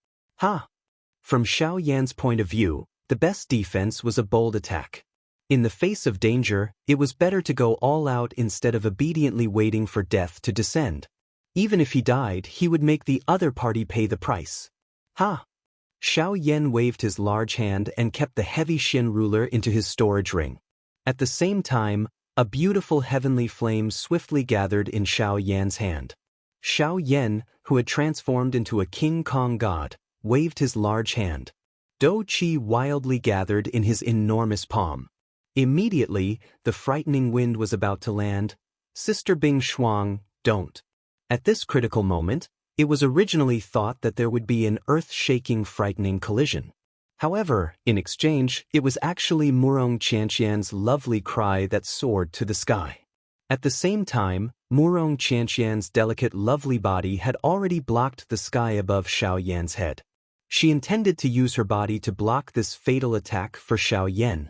From Xiao Yan's point of view, the best defense was a bold attack. In the face of danger, it was better to go all out instead of obediently waiting for death to descend. Even if he died, he would make the other party pay the price. Xiao Yan waved his large hand and kept the heavy Xin ruler into his storage ring. At the same time, a beautiful heavenly flame swiftly gathered in Xiao Yan's hand. Xiao Yan, who had transformed into a King Kong god, waved his large hand. Dou Qi wildly gathered in his enormous palm. Immediately, the frightening wind was about to land. Sister Bing Shuang, don't. At this critical moment, it was originally thought that there would be an earth-shaking frightening collision. However, in exchange, it was actually Murong Qianxian's lovely cry that soared to the sky. At the same time, Murong Qianxian's delicate lovely body had already blocked the sky above Xiao Yan's head. She intended to use her body to block this fatal attack for Xiao Yan.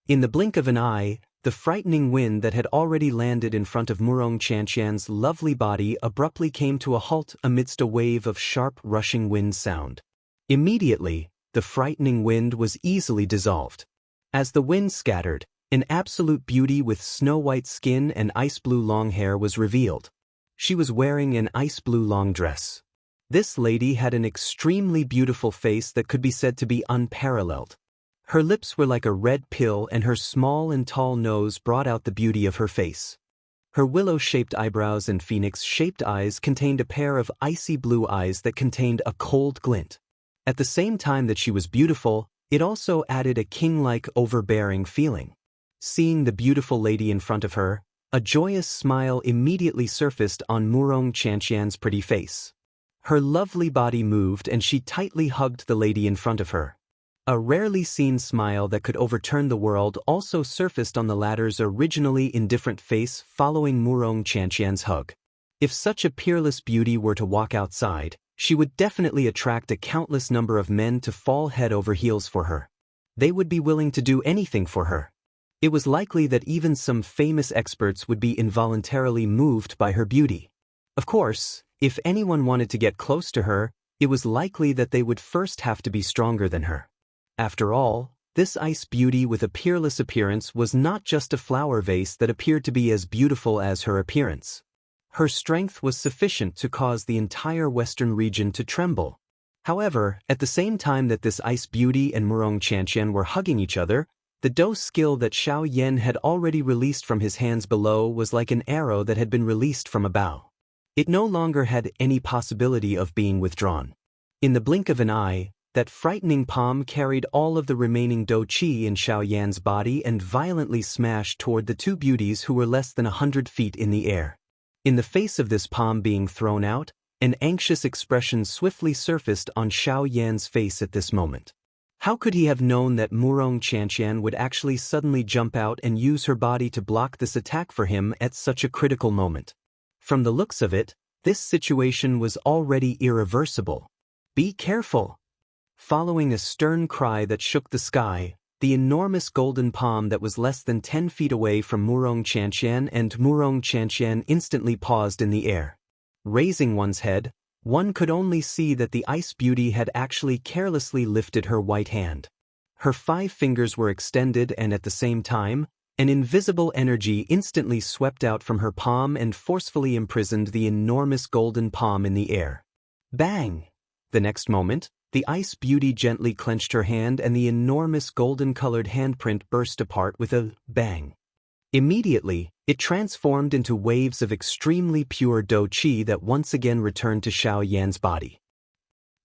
In the blink of an eye, the frightening wind that had already landed in front of Murong Qianxian's lovely body abruptly came to a halt amidst a wave of sharp rushing wind sound. Immediately, the frightening wind was easily dissolved. As the wind scattered, an absolute beauty with snow-white skin and ice-blue long hair was revealed. She was wearing an ice-blue long dress. This lady had an extremely beautiful face that could be said to be unparalleled. Her lips were like a red pill and her small and tall nose brought out the beauty of her face. Her willow-shaped eyebrows and phoenix-shaped eyes contained a pair of icy blue eyes that contained a cold glint. At the same time that she was beautiful, it also added a king-like overbearing feeling. Seeing the beautiful lady in front of her, a joyous smile immediately surfaced on Murong Qianxian's pretty face. Her lovely body moved and she tightly hugged the lady in front of her. A rarely seen smile that could overturn the world also surfaced on the latter's originally indifferent face following Wuxia Xianxia's hug. If such a peerless beauty were to walk outside, she would definitely attract a countless number of men to fall head over heels for her. They would be willing to do anything for her. It was likely that even some famous experts would be involuntarily moved by her beauty. Of course, if anyone wanted to get close to her, it was likely that they would first have to be stronger than her. After all, this ice beauty with a peerless appearance was not just a flower vase that appeared to be as beautiful as her appearance. Her strength was sufficient to cause the entire western region to tremble. However, at the same time that this ice beauty and Wuxia Xianxia were hugging each other, the Daoist skill that Xiao Yan had already released from his hands below was like an arrow that had been released from a bow. It no longer had any possibility of being withdrawn. In the blink of an eye, that frightening palm carried all of the remaining Dao Qi in Xiao Yan's body and violently smashed toward the two beauties who were less than 100 feet in the air. In the face of this palm being thrown out, an anxious expression swiftly surfaced on Xiao Yan's face at this moment. How could he have known that Wuxia Xianxia would actually suddenly jump out and use her body to block this attack for him at such a critical moment? From the looks of it, this situation was already irreversible. Be careful! Following a stern cry that shook the sky, the enormous golden palm that was less than 10 feet away from Wuxia Xianxia and Wuxia Xianxia instantly paused in the air. Raising one's head, one could only see that the ice beauty had actually carelessly lifted her white hand. Her 5 fingers were extended and at the same time, an invisible energy instantly swept out from her palm and forcefully imprisoned the enormous golden palm in the air. Bang! The next moment, the ice beauty gently clenched her hand and the enormous golden-colored handprint burst apart with a bang. Immediately, it transformed into waves of extremely pure Dao Qi that once again returned to Xiao Yan's body.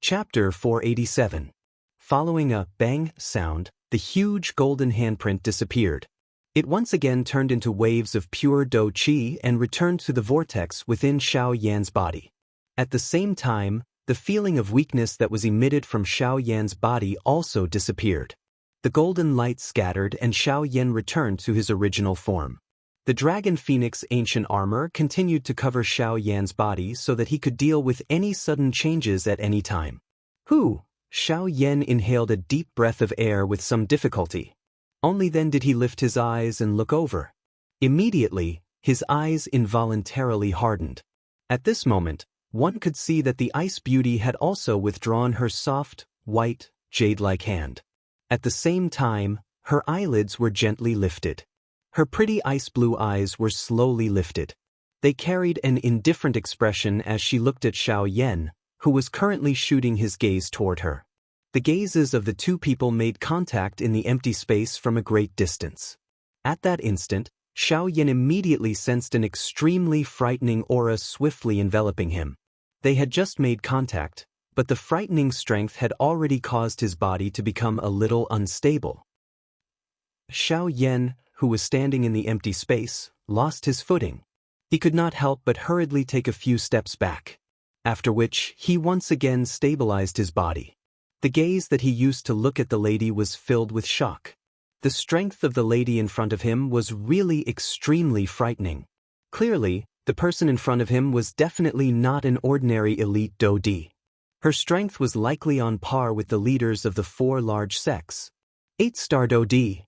Chapter 487. Following a bang sound, the huge golden handprint disappeared. It once again turned into waves of pure Dao Qi and returned to the vortex within Xiao Yan's body. At the same time, the feeling of weakness that was emitted from Xiao Yan's body also disappeared. The golden light scattered and Xiao Yan returned to his original form. The Dragon Phoenix ancient armor continued to cover Xiao Yan's body so that he could deal with any sudden changes at any time. Xiao Yan inhaled a deep breath of air with some difficulty. Only then did he lift his eyes and look over. Immediately, his eyes involuntarily hardened. At this moment, one could see that the ice beauty had also withdrawn her soft, white, jade-like hand. At the same time, her eyelids were gently lifted. Her pretty ice-blue eyes were slowly lifted. They carried an indifferent expression as she looked at Xiao Yan, who was currently shooting his gaze toward her. The gazes of the two people made contact in the empty space from a great distance. At that instant, Xiao Yan immediately sensed an extremely frightening aura swiftly enveloping him. They had just made contact, but the frightening strength had already caused his body to become a little unstable. Xiao Yan, who was standing in the empty space, lost his footing. He could not help but hurriedly take a few steps back, after which he once again stabilized his body. The gaze that he used to look at the lady was filled with shock. The strength of the lady in front of him was really extremely frightening. Clearly, the person in front of him was definitely not an ordinary elite Dao Di. Her strength was likely on par with the leaders of the 4 large sects. 8-star Dao Di.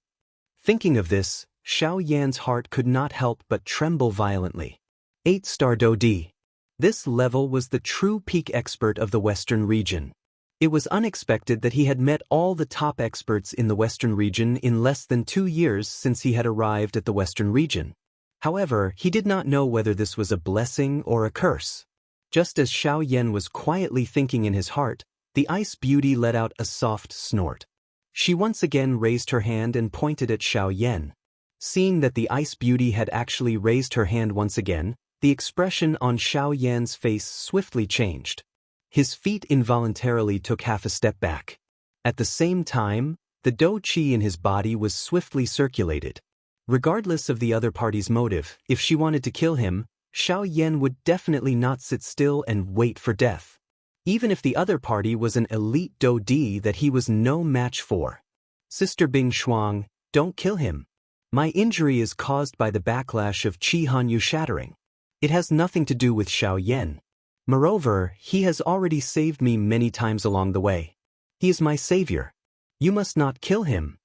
Thinking of this, Xiao Yan's heart could not help but tremble violently. 8-star Dao Di. This level was the true peak expert of the Western region. It was unexpected that he had met all the top experts in the Western region in less than 2 years since he had arrived at the Western region. However, he did not know whether this was a blessing or a curse. Just as Xiao Yan was quietly thinking in his heart, the ice beauty let out a soft snort. She once again raised her hand and pointed at Xiao Yan. Seeing that the ice beauty had actually raised her hand once again, the expression on Xiao Yan's face swiftly changed. His feet involuntarily took half a step back. At the same time, the Dao Qi in his body was swiftly circulated. Regardless of the other party's motive, if she wanted to kill him, Xiao Yan would definitely not sit still and wait for death. even if the other party was an elite Do-Di that he was no match for. Sister Bing Shuang, don't kill him. My injury is caused by the backlash of Qi Hanyu shattering. It has nothing to do with Xiao Yan. Moreover, he has already saved me many times along the way. He is my savior. You must not kill him.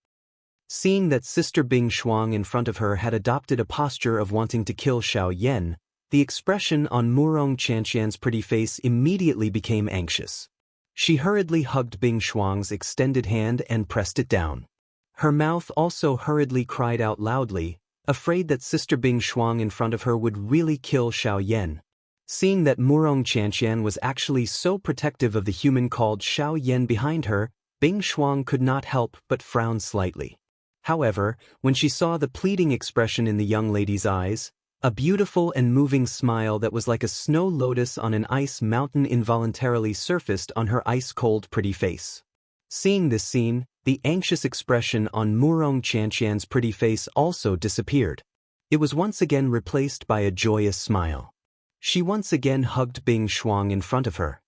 Seeing that Sister Bing Shuang in front of her had adopted a posture of wanting to kill Xiao Yan, the expression on Murong Qianxian's pretty face immediately became anxious. She hurriedly hugged Bing Shuang's extended hand and pressed it down. Her mouth also hurriedly cried out loudly, afraid that Sister Bing Shuang in front of her would really kill Xiao Yan. Seeing that Murong Qianxian was actually so protective of the human called Xiao Yan behind her, Bing Shuang could not help but frown slightly. However, when she saw the pleading expression in the young lady's eyes, a beautiful and moving smile that was like a snow lotus on an ice mountain involuntarily surfaced on her ice-cold pretty face. Seeing this scene, the anxious expression on Murong Qianxian's pretty face also disappeared. It was once again replaced by a joyous smile. She once again hugged Bing Shuang in front of her.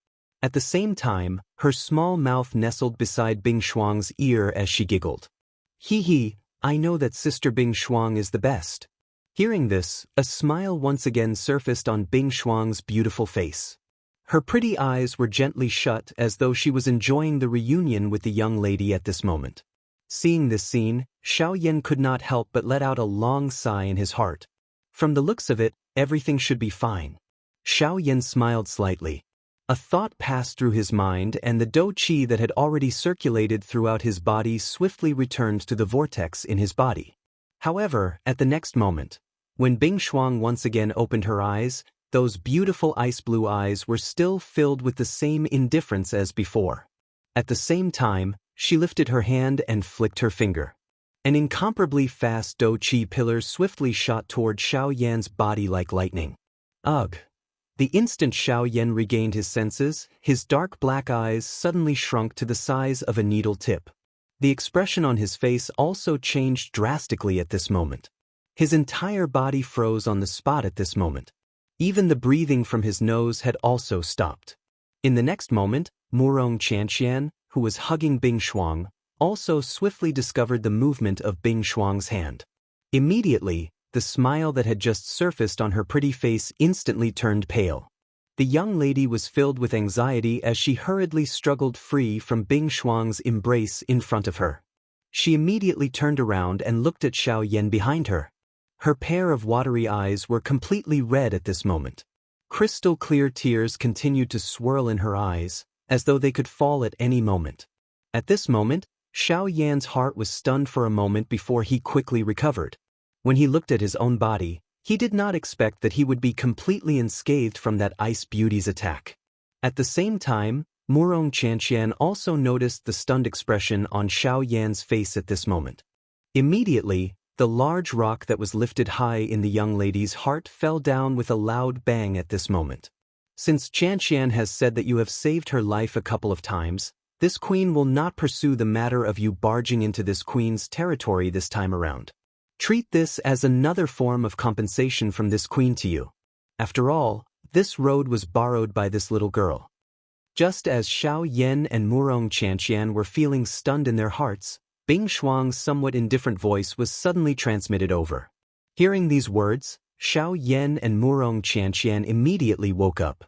At the same time, her small mouth nestled beside Bing Shuang's ear as she giggled. Hee hee, I know that Sister Bing Shuang is the best. Hearing this, a smile once again surfaced on Bing Shuang's beautiful face. Her pretty eyes were gently shut as though she was enjoying the reunion with the young lady at this moment. Seeing this scene, Xiao Yan could not help but let out a long sigh in his heart. From the looks of it, everything should be fine. Xiao Yan smiled slightly. A thought passed through his mind and the Do-Chi that had already circulated throughout his body swiftly returned to the vortex in his body. However, at the next moment, when Bing Shuang once again opened her eyes, those beautiful ice-blue eyes were still filled with the same indifference as before. At the same time, she lifted her hand and flicked her finger. An incomparably fast Do-Chi pillar swiftly shot toward Xiao Yan's body like lightning. Ugh! The instant Xiao Yan regained his senses, his dark black eyes suddenly shrunk to the size of a needle tip. The expression on his face also changed drastically at this moment. His entire body froze on the spot at this moment. Even the breathing from his nose had also stopped. In the next moment, Murong Qianxian, who was hugging Bing Shuang, also swiftly discovered the movement of Bing Shuang's hand. Immediately, the smile that had just surfaced on her pretty face instantly turned pale. The young lady was filled with anxiety as she hurriedly struggled free from Bing Shuang's embrace in front of her. She immediately turned around and looked at Xiao Yan behind her. Her pair of watery eyes were completely red at this moment. Crystal-clear tears continued to swirl in her eyes, as though they could fall at any moment. At this moment, Xiao Yan's heart was stunned for a moment before he quickly recovered. When he looked at his own body, he did not expect that he would be completely unscathed from that ice beauty's attack. At the same time, Murong Qianxian also noticed the stunned expression on Xiao Yan's face at this moment. Immediately, the large rock that was lifted high in the young lady's heart fell down with a loud bang at this moment. Since Qianxian has said that you have saved her life a couple of times, this queen will not pursue the matter of you barging into this queen's territory this time around. Treat this as another form of compensation from this queen to you. After all, this road was borrowed by this little girl. Just as Xiao Yan and Murong Qianxian were feeling stunned in their hearts, Bing Shuang's somewhat indifferent voice was suddenly transmitted over. Hearing these words, Xiao Yan and Murong Qianxian immediately woke up.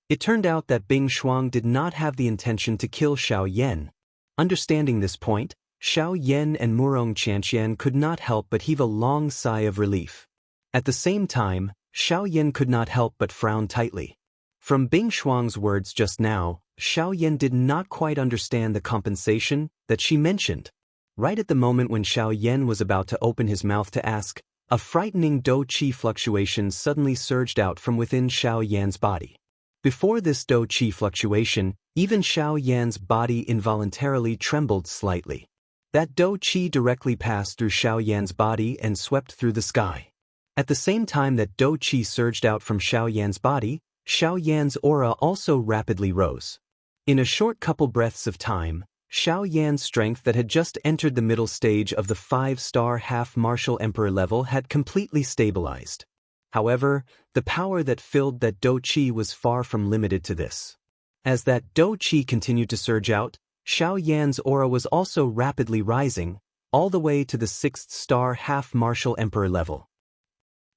It turned out that Bing Shuang did not have the intention to kill Xiao Yan. Understanding this point, Xiao Yan and Murong Qianxian could not help but heave a long sigh of relief. At the same time, Xiao Yan could not help but frown tightly. From Bing Shuang's words just now, Xiao Yan did not quite understand the compensation that she mentioned. Right at the moment when Xiao Yan was about to open his mouth to ask, a frightening Do-Chi fluctuation suddenly surged out from within Xiao Yan's body. Before this Do-Chi fluctuation, even Xiao Yan's body involuntarily trembled slightly. That Do-Chi directly passed through Xiao Yan's body and swept through the sky. At the same time that Do-Chi surged out from Xiao Yan's body, Xiao Yan's aura also rapidly rose. In a short couple breaths of time, Xiao Yan's strength that had just entered the middle stage of the 5-star half-martial emperor level had completely stabilized. However, the power that filled that Do-Chi was far from limited to this. As that Dou Qi continued to surge out, Xiao Yan's aura was also rapidly rising, all the way to the 6th star half-martial emperor level.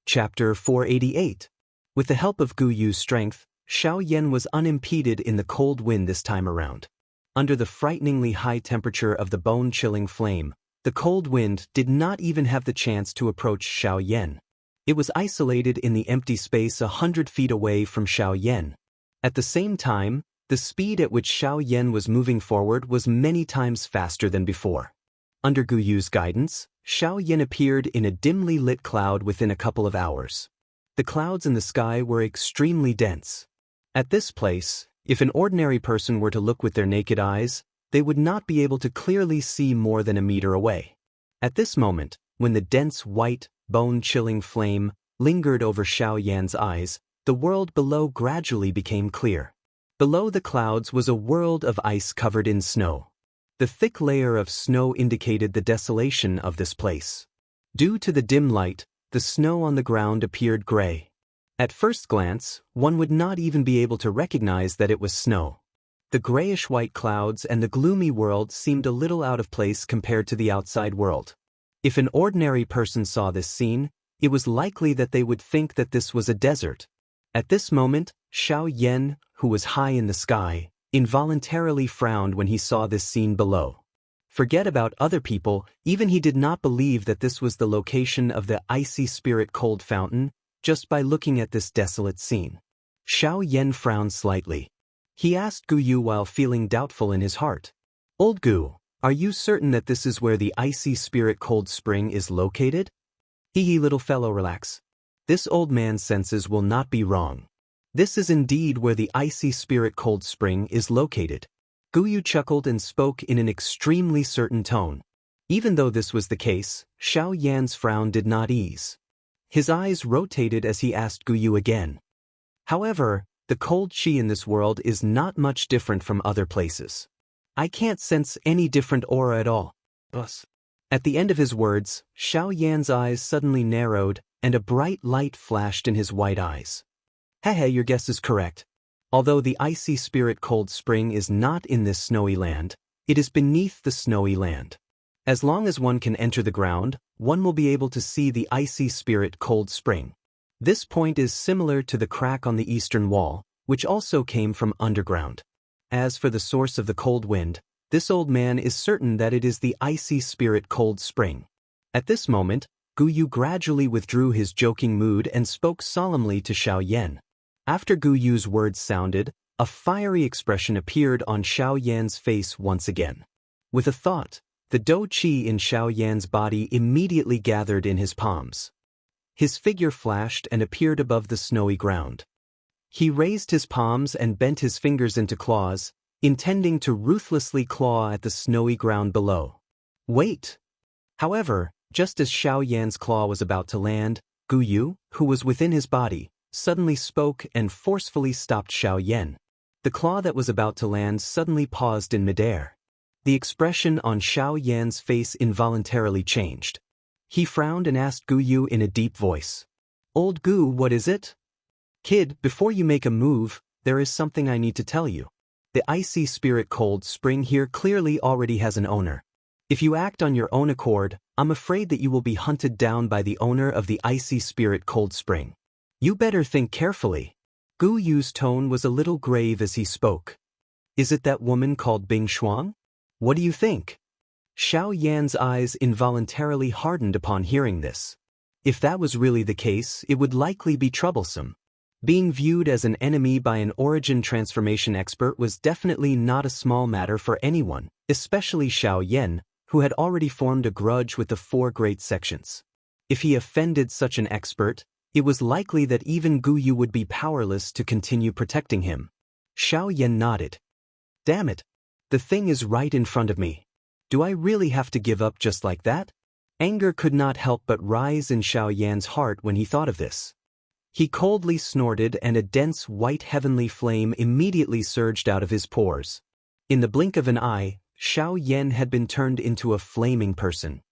Chapter 488. With the help of Gu Yu's strength, Xiao Yan was unimpeded in the cold wind this time around. Under the frighteningly high temperature of the bone-chilling flame, the cold wind did not even have the chance to approach Xiao Yan. It was isolated in the empty space 100 feet away from Xiao Yan. At the same time, the speed at which Xiao Yan was moving forward was many times faster than before. Under Gu Yu's guidance, Xiao Yan appeared in a dimly lit cloud within a couple of hours. The clouds in the sky were extremely dense. At this place, if an ordinary person were to look with their naked eyes, they would not be able to clearly see more than a meter away. At this moment, when the dense white, bone-chilling flame lingered over Xiao Yan's eyes, the world below gradually became clear. Below the clouds was a world of ice covered in snow. The thick layer of snow indicated the desolation of this place. Due to the dim light, the snow on the ground appeared gray. At first glance, one would not even be able to recognize that it was snow. The grayish-white clouds and the gloomy world seemed a little out of place compared to the outside world. If an ordinary person saw this scene, it was likely that they would think that this was a desert. At this moment, Xiao Yan, who was high in the sky, involuntarily frowned when he saw this scene below. Forget about other people, even he did not believe that this was the location of the icy spirit cold fountain, just by looking at this desolate scene. Xiao Yan frowned slightly. He asked Gu Yu while feeling doubtful in his heart. "Old Gu, are you certain that this is where the icy spirit cold spring is located?" "Hee, little fellow, relax. This old man's senses will not be wrong. This is indeed where the icy spirit cold spring is located." Gu Yu chuckled and spoke in an extremely certain tone. Even though this was the case, Xiao Yan's frown did not ease. His eyes rotated as he asked Gu Yu again. "However, the cold qi in this world is not much different from other places. I can't sense any different aura at all." Bus. At the end of his words, Xiao Yan's eyes suddenly narrowed, and a bright light flashed in his white eyes. "Hehe, your guess is correct. Although the icy spirit cold spring is not in this snowy land, it is beneath the snowy land. As long as one can enter the ground, one will be able to see the icy spirit cold spring. This point is similar to the crack on the eastern wall, which also came from underground. As for the source of the cold wind, this old man is certain that it is the icy spirit cold spring." At this moment, Gu Yu gradually withdrew his joking mood and spoke solemnly to Xiao Yan. After Gu Yu's words sounded, a fiery expression appeared on Xiao Yan's face once again. With a thought, the Dou Qi in Xiao Yan's body immediately gathered in his palms. His figure flashed and appeared above the snowy ground. He raised his palms and bent his fingers into claws, intending to ruthlessly claw at the snowy ground below. "Wait!" However, just as Xiao Yan's claw was about to land, Gu Yu, who was within his body, suddenly spoke and forcefully stopped Xiao Yan. The claw that was about to land suddenly paused in midair. The expression on Xiao Yan's face involuntarily changed. He frowned and asked Gu Yu in a deep voice. "Old Gu, what is it?" "Kid, before you make a move, there is something I need to tell you. The icy spirit cold spring here clearly already has an owner. If you act on your own accord, I'm afraid that you will be hunted down by the owner of the icy spirit cold spring. You better think carefully." Gu Yu's tone was a little grave as he spoke. "Is it that woman called Bing Shuang? What do you think?" Xiao Yan's eyes involuntarily hardened upon hearing this. If that was really the case, it would likely be troublesome. Being viewed as an enemy by an origin transformation expert was definitely not a small matter for anyone, especially Xiao Yan, who had already formed a grudge with the 4 great sections. If he offended such an expert, it was likely that even Gu Yu would be powerless to continue protecting him. Xiao Yan nodded. "Damn it! The thing is right in front of me. Do I really have to give up just like that?" Anger could not help but rise in Xiao Yan's heart when he thought of this. He coldly snorted and a dense white heavenly flame immediately surged out of his pores. In the blink of an eye, Xiao Yan had been turned into a flaming person.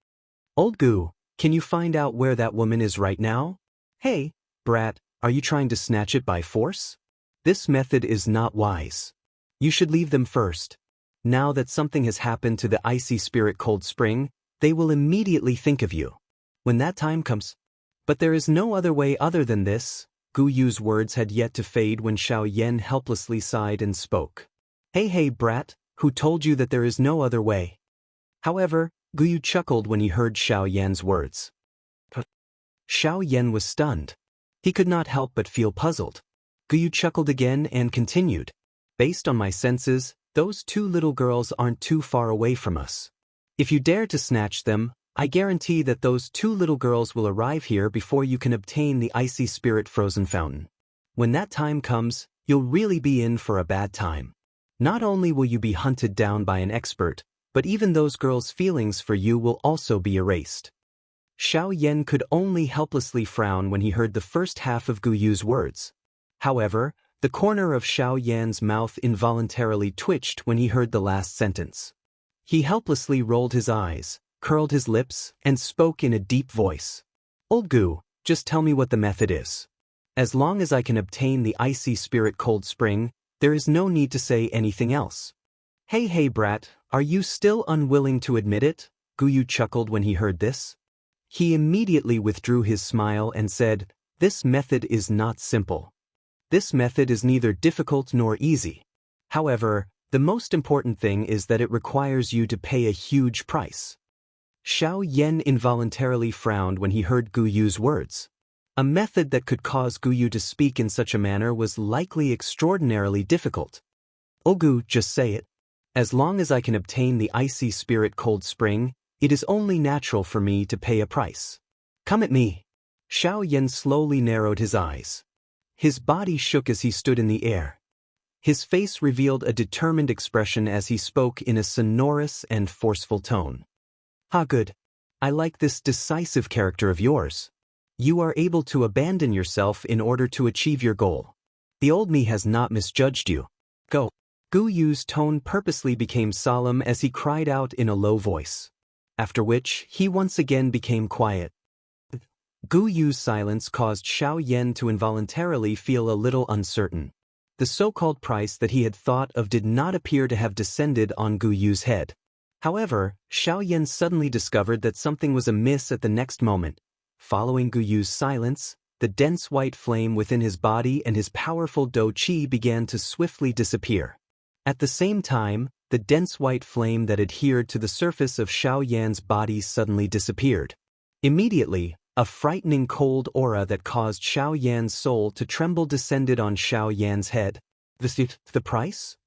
"Old Gu, can you find out where that woman is right now? Hey, brat, are you trying to snatch it by force? This method is not wise." You should leave them first. Now that something has happened to the icy spirit cold spring, they will immediately think of you. When that time comes. But there is no other way other than this. Gu Yu's words had yet to fade when Xiao Yan helplessly sighed and spoke. Hey brat, who told you that there is no other way? However, Gu Yu chuckled when he heard Xiao Yan's words. Xiao Yan was stunned. He could not help but feel puzzled. Gu Yu chuckled again and continued. Based on my senses, those two little girls aren't too far away from us. If you dare to snatch them, I guarantee that those two little girls will arrive here before you can obtain the icy spirit frozen fountain. When that time comes, you'll really be in for a bad time. Not only will you be hunted down by an expert, but even those girls' feelings for you will also be erased. Xiao Yan could only helplessly frown when he heard the first half of Gu Yu's words. However, the corner of Xiao Yan's mouth involuntarily twitched when he heard the last sentence. He helplessly rolled his eyes, curled his lips, and spoke in a deep voice. Old Gu, just tell me what the method is. As long as I can obtain the icy spirit cold spring, there is no need to say anything else. Hey brat, are you still unwilling to admit it? Gu Yu chuckled when he heard this. He immediately withdrew his smile and said, This method is not simple. This method is neither difficult nor easy. However, the most important thing is that it requires you to pay a huge price. Xiao Yan involuntarily frowned when he heard Gu Yu's words. A method that could cause Gu Yu to speak in such a manner was likely extraordinarily difficult. Oh Gu, just say it. As long as I can obtain the icy spirit cold spring, it is only natural for me to pay a price. Come at me. Xiao Yan slowly narrowed his eyes. His body shook as he stood in the air. His face revealed a determined expression as he spoke in a sonorous and forceful tone. Good. I like this decisive character of yours. You are able to abandon yourself in order to achieve your goal. The old me has not misjudged you. Go. Gu Yu's tone purposely became solemn as he cried out in a low voice. After which, he once again became quiet. Gu Yu's silence caused Xiao Yan to involuntarily feel a little uncertain. The so-called price that he had thought of did not appear to have descended on Gu Yu's head. However, Xiao Yan suddenly discovered that something was amiss at the next moment. Following Gu Yu's silence, the dense white flame within his body and his powerful Dou Qi began to swiftly disappear. At the same time, the dense white flame that adhered to the surface of Xiao Yan's body suddenly disappeared. Immediately, a frightening cold aura that caused Xiao Yan's soul to tremble descended on Xiao Yan's head. The price?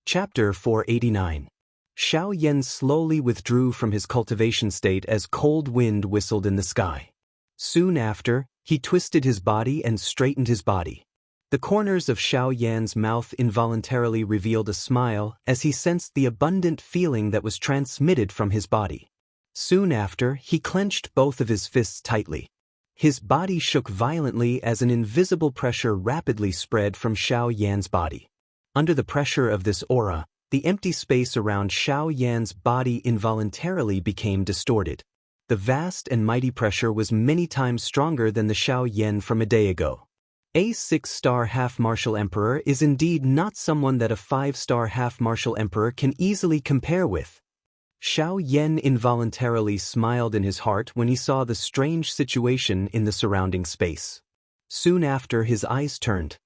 Chapter 489. Xiao Yan slowly withdrew from his cultivation state as cold wind whistled in the sky. Soon after, he twisted his body and straightened his body. The corners of Xiao Yan's mouth involuntarily revealed a smile as he sensed the abundant feeling that was transmitted from his body. Soon after, he clenched both of his fists tightly. His body shook violently as an invisible pressure rapidly spread from Xiao Yan's body. Under the pressure of this aura, the empty space around Xiao Yan's body involuntarily became distorted. The vast and mighty pressure was many times stronger than the Xiao Yan from a day ago. A 6-star half-martial emperor is indeed not someone that a 5-star half-martial emperor can easily compare with. Xiao Yan involuntarily smiled in his heart when he saw the strange situation in the surrounding space. Soon after, his eyes turned.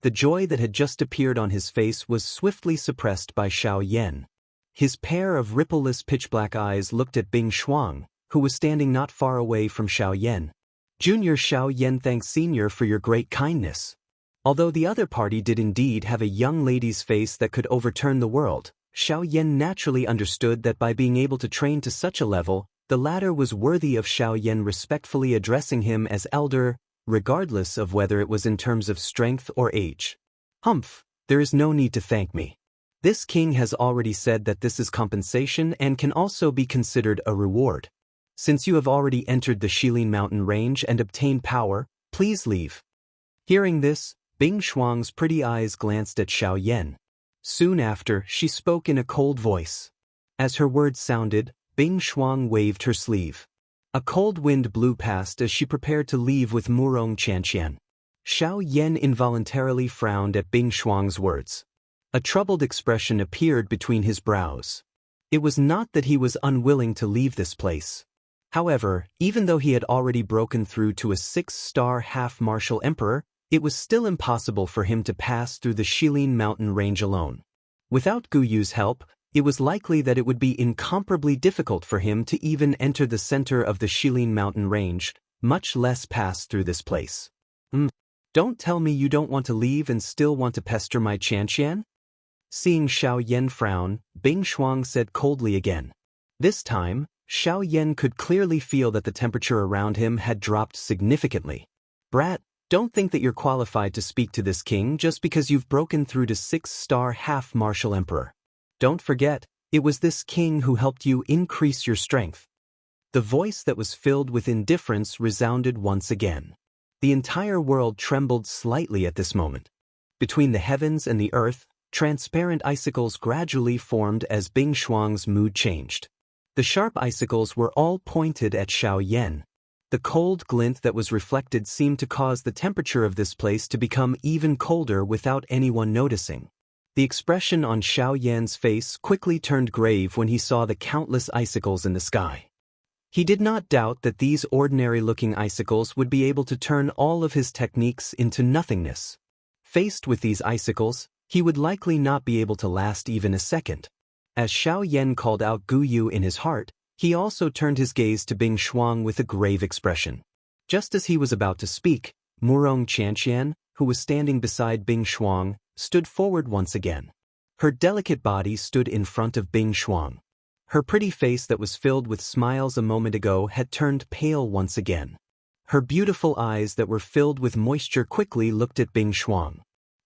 The joy that had just appeared on his face was swiftly suppressed by Xiao Yan. His pair of rippleless pitch-black eyes looked at Bing Shuang, who was standing not far away from Xiao Yan. Junior Xiao Yan thanks Senior for your great kindness. Although the other party did indeed have a young lady's face that could overturn the world, Xiao Yan naturally understood that by being able to train to such a level, the latter was worthy of Xiao Yan respectfully addressing him as elder, regardless of whether it was in terms of strength or age. Humph, there is no need to thank me. This king has already said that this is compensation and can also be considered a reward. Since you have already entered the Shilin mountain range and obtained power, please leave. Hearing this, Bing Shuang's pretty eyes glanced at Xiao Yan. Soon after, she spoke in a cold voice. As her words sounded, Bing Shuang waved her sleeve. A cold wind blew past as she prepared to leave with Murong Qianxian. Xiao Yan involuntarily frowned at Bing Shuang's words. A troubled expression appeared between his brows. It was not that he was unwilling to leave this place. However, even though he had already broken through to a 6-star half-martial emperor, it was still impossible for him to pass through the Shilin mountain range alone. Without Gu Yu's help, it was likely that it would be incomparably difficult for him to even enter the center of the Shilin mountain range, much less pass through this place. Don't tell me you don't want to leave and still want to pester my Xianxian? Seeing Xiao Yan frown, Bing Shuang said coldly again. This time, Xiao Yan could clearly feel that the temperature around him had dropped significantly. Brat, don't think that you're qualified to speak to this king just because you've broken through to 6-star half-martial emperor. Don't forget, it was this king who helped you increase your strength. The voice that was filled with indifference resounded once again. The entire world trembled slightly at this moment. Between the heavens and the earth, transparent icicles gradually formed as Bing Shuang's mood changed. The sharp icicles were all pointed at Xiao Yan. The cold glint that was reflected seemed to cause the temperature of this place to become even colder without anyone noticing. The expression on Xiao Yan's face quickly turned grave when he saw the countless icicles in the sky. He did not doubt that these ordinary-looking icicles would be able to turn all of his techniques into nothingness. Faced with these icicles, he would likely not be able to last even a second. As Xiao Yan called out Gu Yu in his heart, he also turned his gaze to Bing Shuang with a grave expression. Just as he was about to speak, Murong Qianxian, who was standing beside Bing Shuang, stood forward once again. Her delicate body stood in front of Bing Shuang. Her pretty face that was filled with smiles a moment ago had turned pale once again. Her beautiful eyes that were filled with moisture quickly looked at Bing Shuang.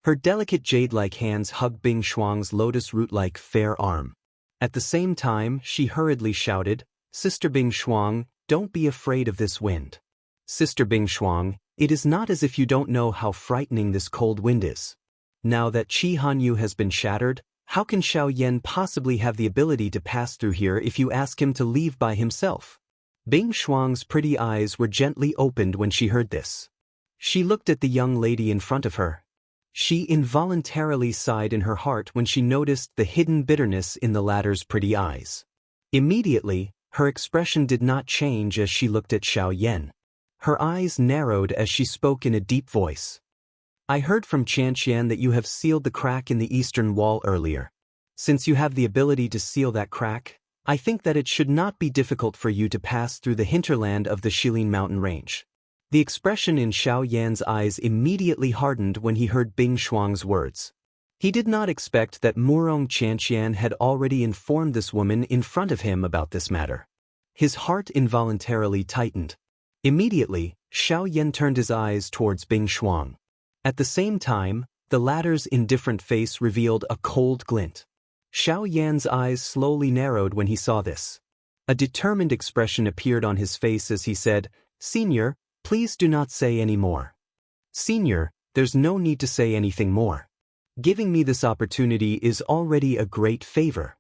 Her delicate jade-like hands hugged Bing Shuang's lotus root-like fair arm. At the same time, she hurriedly shouted, "Sister Bing Shuang, don't be afraid of this wind. Sister Bing Shuang, it is not as if you don't know how frightening this cold wind is. Now that Qi Hanyu has been shattered, how can Xiao Yan possibly have the ability to pass through here if you ask him to leave by himself?" Bing Shuang's pretty eyes were gently opened when she heard this. She looked at the young lady in front of her. She involuntarily sighed in her heart when she noticed the hidden bitterness in the latter's pretty eyes. Immediately, her expression did not change as she looked at Xiao Yan. Her eyes narrowed as she spoke in a deep voice. "I heard from Qianxian that you have sealed the crack in the eastern wall earlier. Since you have the ability to seal that crack, I think that it should not be difficult for you to pass through the hinterland of the Shilin mountain range." The expression in Xiao Yan's eyes immediately hardened when he heard Bing Shuang's words. He did not expect that Murong Qianxian had already informed this woman in front of him about this matter. His heart involuntarily tightened. Immediately, Xiao Yan turned his eyes towards Bing Shuang. At the same time, the latter's indifferent face revealed a cold glint. Xiao Yan's eyes slowly narrowed when he saw this. A determined expression appeared on his face as he said, "Senior, please do not say any more. Senior, there's no need to say anything more. Giving me this opportunity is already a great favor.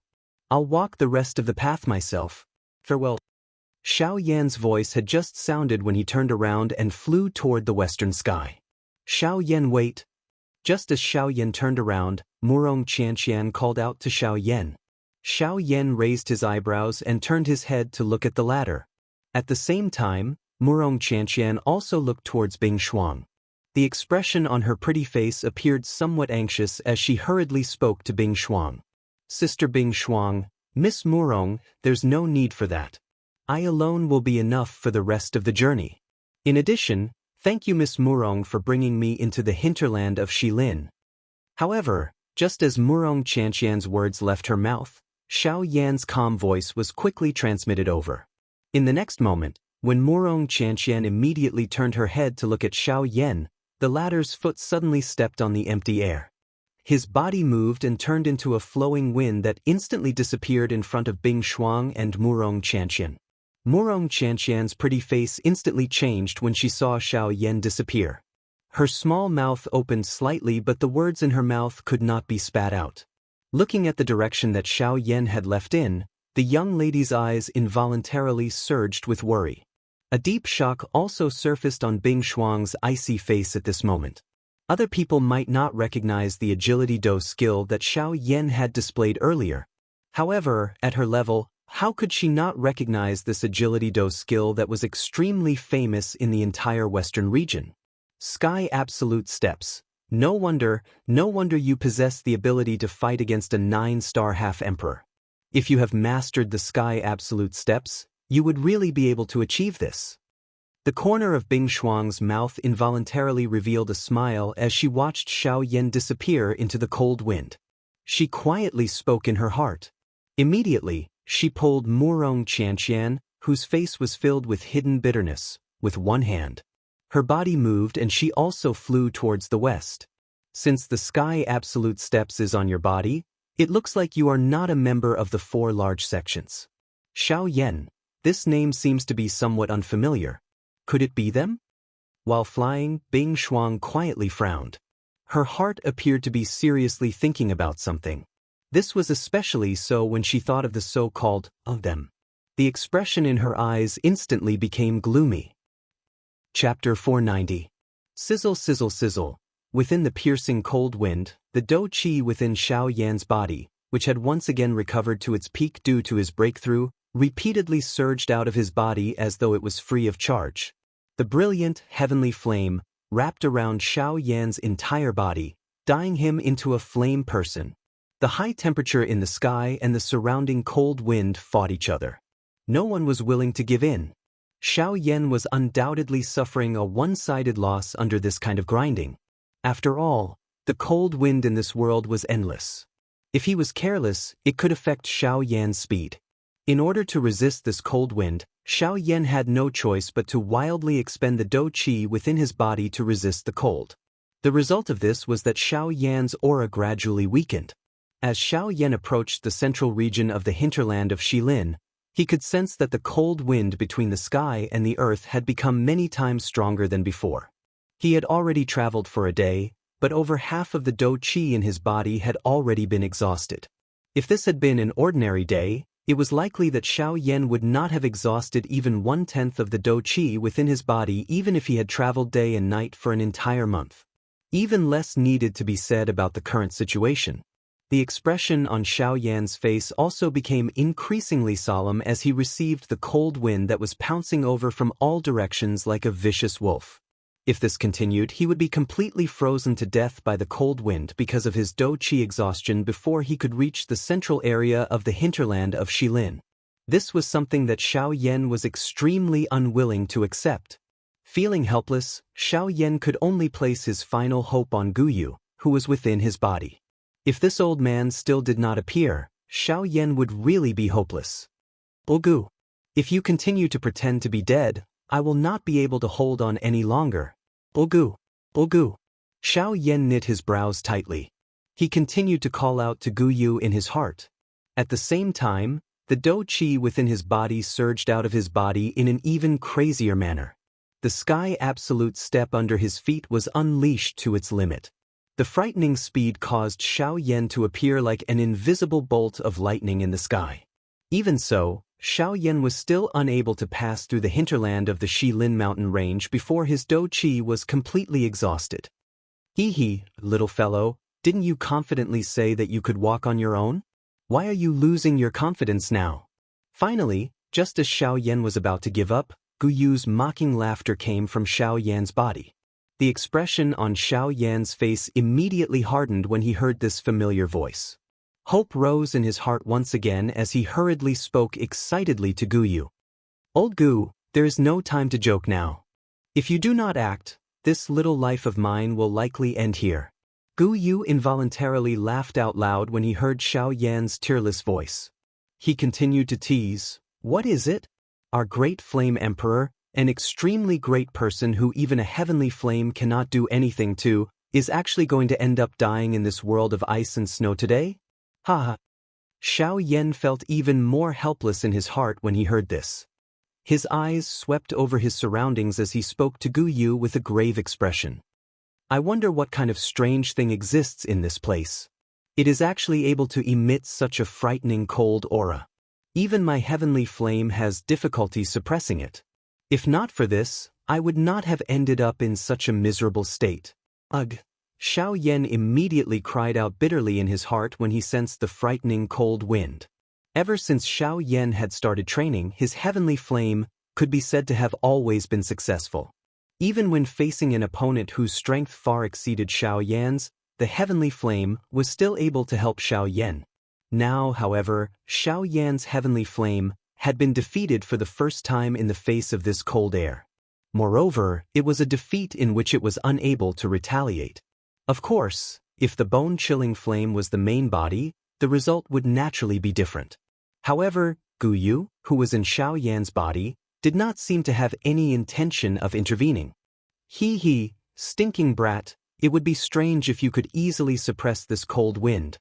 I'll walk the rest of the path myself. Farewell." Xiao Yan's voice had just sounded when he turned around and flew toward the western sky. "Xiao Yan, wait." Just as Xiao Yan turned around, Murong Qianxian called out to Xiao Yan. Xiao Yan raised his eyebrows and turned his head to look at the latter. At the same time, Murong Qianxian also looked towards Bing Shuang. The expression on her pretty face appeared somewhat anxious as she hurriedly spoke to Bing Shuang. "Sister Bing Shuang, Miss Murong, there's no need for that. I alone will be enough for the rest of the journey. In addition, thank you Miss Murong for bringing me into the hinterland of Shilin." However, just as Murong Qianxian's words left her mouth, Xiao Yan's calm voice was quickly transmitted over. In the next moment, when Murong Qianxian immediately turned her head to look at Xiao Yan, the latter's foot suddenly stepped on the empty air. His body moved and turned into a flowing wind that instantly disappeared in front of Bing Shuang and Murong Qianxian. Murong Qianxian's pretty face instantly changed when she saw Xiao Yan disappear. Her small mouth opened slightly, but the words in her mouth could not be spat out. Looking at the direction that Xiao Yan had left in, the young lady's eyes involuntarily surged with worry. A deep shock also surfaced on Bing Shuang's icy face at this moment. Other people might not recognize the agility do skill that Xiao Yan had displayed earlier. However, at her level, how could she not recognize this agility do skill that was extremely famous in the entire Western region? Sky Absolute Steps. No wonder you possess the ability to fight against a 9-star half-emperor. If you have mastered the Sky Absolute Steps, you would really be able to achieve this. The corner of Bing Shuang's mouth involuntarily revealed a smile as she watched Xiao Yan disappear into the cold wind. She quietly spoke in her heart. Immediately, she pulled Wuxia Xianxia, whose face was filled with hidden bitterness, with one hand. Her body moved and she also flew towards the west. Since the Sky Absolute Steps is on your body, it looks like you are not a member of the 4 large sections. Xiao Yan, this name seems to be somewhat unfamiliar. Could it be them? While flying, Bing Shuang quietly frowned. Her heart appeared to be seriously thinking about something. This was especially so when she thought of the so-called of them. The expression in her eyes instantly became gloomy. Chapter 490. Sizzle, sizzle, sizzle. Within the piercing cold wind, the do qi within Xiao Yan's body, which had once again recovered to its peak due to his breakthrough, repeatedly surged out of his body as though it was free of charge. The brilliant, heavenly flame wrapped around Xiao Yan's entire body, dyeing him into a flame person. The high temperature in the sky and the surrounding cold wind fought each other. No one was willing to give in. Xiao Yan was undoubtedly suffering a one-sided loss under this kind of grinding. After all, the cold wind in this world was endless. If he was careless, it could affect Xiao Yan's speed. In order to resist this cold wind, Xiao Yan had no choice but to wildly expend the do qi within his body to resist the cold. The result of this was that Xiao Yan's aura gradually weakened. As Xiao Yan approached the central region of the hinterland of Shilin, he could sense that the cold wind between the sky and the earth had become many times stronger than before. He had already traveled for a day, but over half of the do qi in his body had already been exhausted. If this had been an ordinary day, it was likely that Xiao Yan would not have exhausted even 1/10 of the do qi within his body even if he had traveled day and night for an entire month. Even less needed to be said about the current situation. The expression on Xiao Yan's face also became increasingly solemn as he received the cold wind that was pouncing over from all directions like a vicious wolf. If this continued, he would be completely frozen to death by the cold wind because of his do qi exhaustion before he could reach the central area of the hinterland of Shilin. This was something that Xiao Yan was extremely unwilling to accept. Feeling helpless, Xiao Yan could only place his final hope on Guyu, who was within his body. If this old man still did not appear, Xiao Yan would really be hopeless. Gu, if you continue to pretend to be dead, I will not be able to hold on any longer. Gu. Xiao Yan knit his brows tightly. He continued to call out to Guyu in his heart. At the same time, the do qi within his body surged out of his body in an even crazier manner. The Sky Absolute Step under his feet was unleashed to its limit. The frightening speed caused Xiao Yan to appear like an invisible bolt of lightning in the sky. Even so, Xiao Yan was still unable to pass through the hinterland of the Shilin mountain range before his do qi was completely exhausted. Hee, little fellow, didn't you confidently say that you could walk on your own? Why are you losing your confidence now? Finally, just as Xiao Yan was about to give up, Guyu's mocking laughter came from Xiao Yan's body. The expression on Xiao Yan's face immediately hardened when he heard this familiar voice. Hope rose in his heart once again as he hurriedly spoke excitedly to Guyu. Old Gu, there is no time to joke now. If you do not act, this little life of mine will likely end here. Guyu involuntarily laughed out loud when he heard Xiao Yan's tearless voice. He continued to tease, "What is it? Our great flame emperor, an extremely great person who even a heavenly flame cannot do anything to, is actually going to end up dying in this world of ice and snow today?" Ha! Xiao Yan felt even more helpless in his heart when he heard this. His eyes swept over his surroundings as he spoke to Guyu with a grave expression. I wonder what kind of strange thing exists in this place. It is actually able to emit such a frightening cold aura. Even my heavenly flame has difficulty suppressing it. If not for this, I would not have ended up in such a miserable state. Ugh, Xiao Yan immediately cried out bitterly in his heart when he sensed the frightening cold wind. Ever since Xiao Yan had started training, his heavenly flame could be said to have always been successful. Even when facing an opponent whose strength far exceeded Xiao Yan's, the heavenly flame was still able to help Xiao Yan. Now, however, Xiao Yan's heavenly flame had been defeated for the first time in the face of this cold air. Moreover, it was a defeat in which it was unable to retaliate. Of course, if the bone-chilling flame was the main body, the result would naturally be different. However, Gu Yu, who was in Xiao Yan's body, did not seem to have any intention of intervening. He, stinking brat, it would be strange if you could easily suppress this cold wind.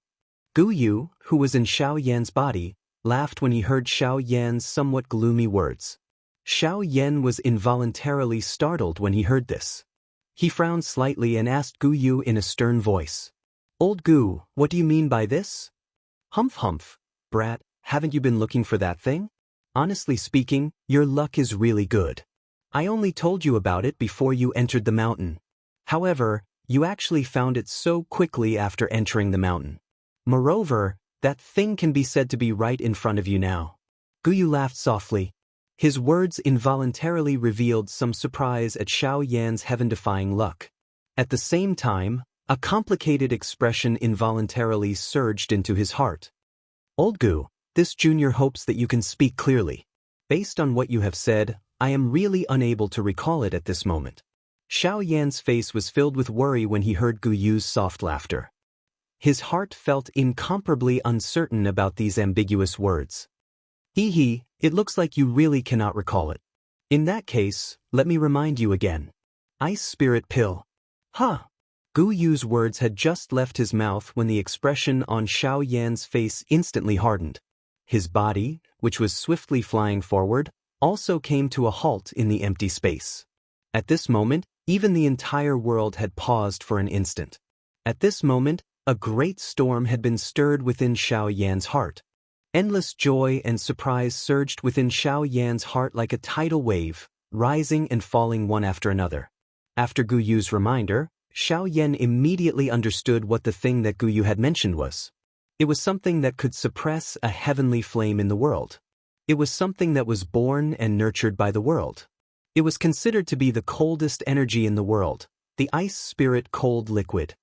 Gu Yu, who was in Xiao Yan's body, laughed when he heard Xiao Yan's somewhat gloomy words. Xiao Yan was involuntarily startled when he heard this. He frowned slightly and asked Gu Yu in a stern voice. "Old Gu, what do you mean by this?" Humph, brat, haven't you been looking for that thing? Honestly speaking, your luck is really good. I only told you about it before you entered the mountain. However, you actually found it so quickly after entering the mountain. Moreover, that thing can be said to be right in front of you now. Gu Yu laughed softly. His words involuntarily revealed some surprise at Xiao Yan's heaven-defying luck. At the same time, a complicated expression involuntarily surged into his heart. Old Gu, this junior hopes that you can speak clearly. Based on what you have said, I am really unable to recall it at this moment. Xiao Yan's face was filled with worry when he heard Gu Yu's soft laughter. His heart felt incomparably uncertain about these ambiguous words. It looks like you really cannot recall it. In that case, let me remind you again. Ice Spirit Pill. Gu Yu's words had just left his mouth when the expression on Xiao Yan's face instantly hardened. His body, which was swiftly flying forward, also came to a halt in the empty space. At this moment, even the entire world had paused for an instant. At this moment, a great storm had been stirred within Xiao Yan's heart. Endless joy and surprise surged within Xiao Yan's heart like a tidal wave, rising and falling one after another. After Gu Yu's reminder, Xiao Yan immediately understood what the thing that Gu Yu had mentioned was. It was something that could suppress a heavenly flame in the world. It was something that was born and nurtured by the world. It was considered to be the coldest energy in the world, the Ice Spirit Cold Liquid.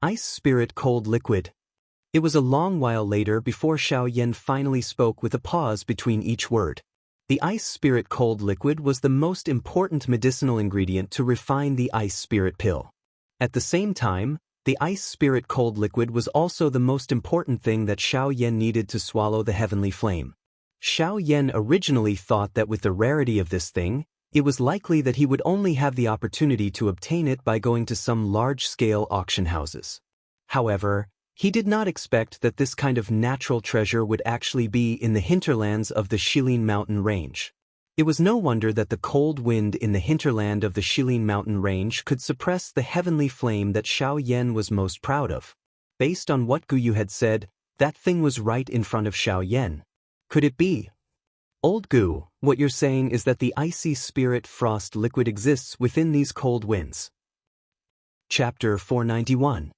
Ice Spirit Cold Liquid. It was a long while later before Xiao Yan finally spoke with a pause between each word. The Ice Spirit Cold Liquid was the most important medicinal ingredient to refine the Ice Spirit Pill. At the same time, the Ice Spirit Cold Liquid was also the most important thing that Xiao Yan needed to swallow the heavenly flame. Xiao Yan originally thought that with the rarity of this thing, it was likely that he would only have the opportunity to obtain it by going to some large-scale auction houses. However, he did not expect that this kind of natural treasure would actually be in the hinterlands of the Shilin Mountain Range. It was no wonder that the cold wind in the hinterland of the Shilin Mountain Range could suppress the heavenly flame that Xiao Yan was most proud of. Based on what Gu Yu had said, that thing was right in front of Xiao Yan. Could it be? Old Gu, what you're saying is that the icy spirit frost liquid exists within these cold winds. Chapter 491.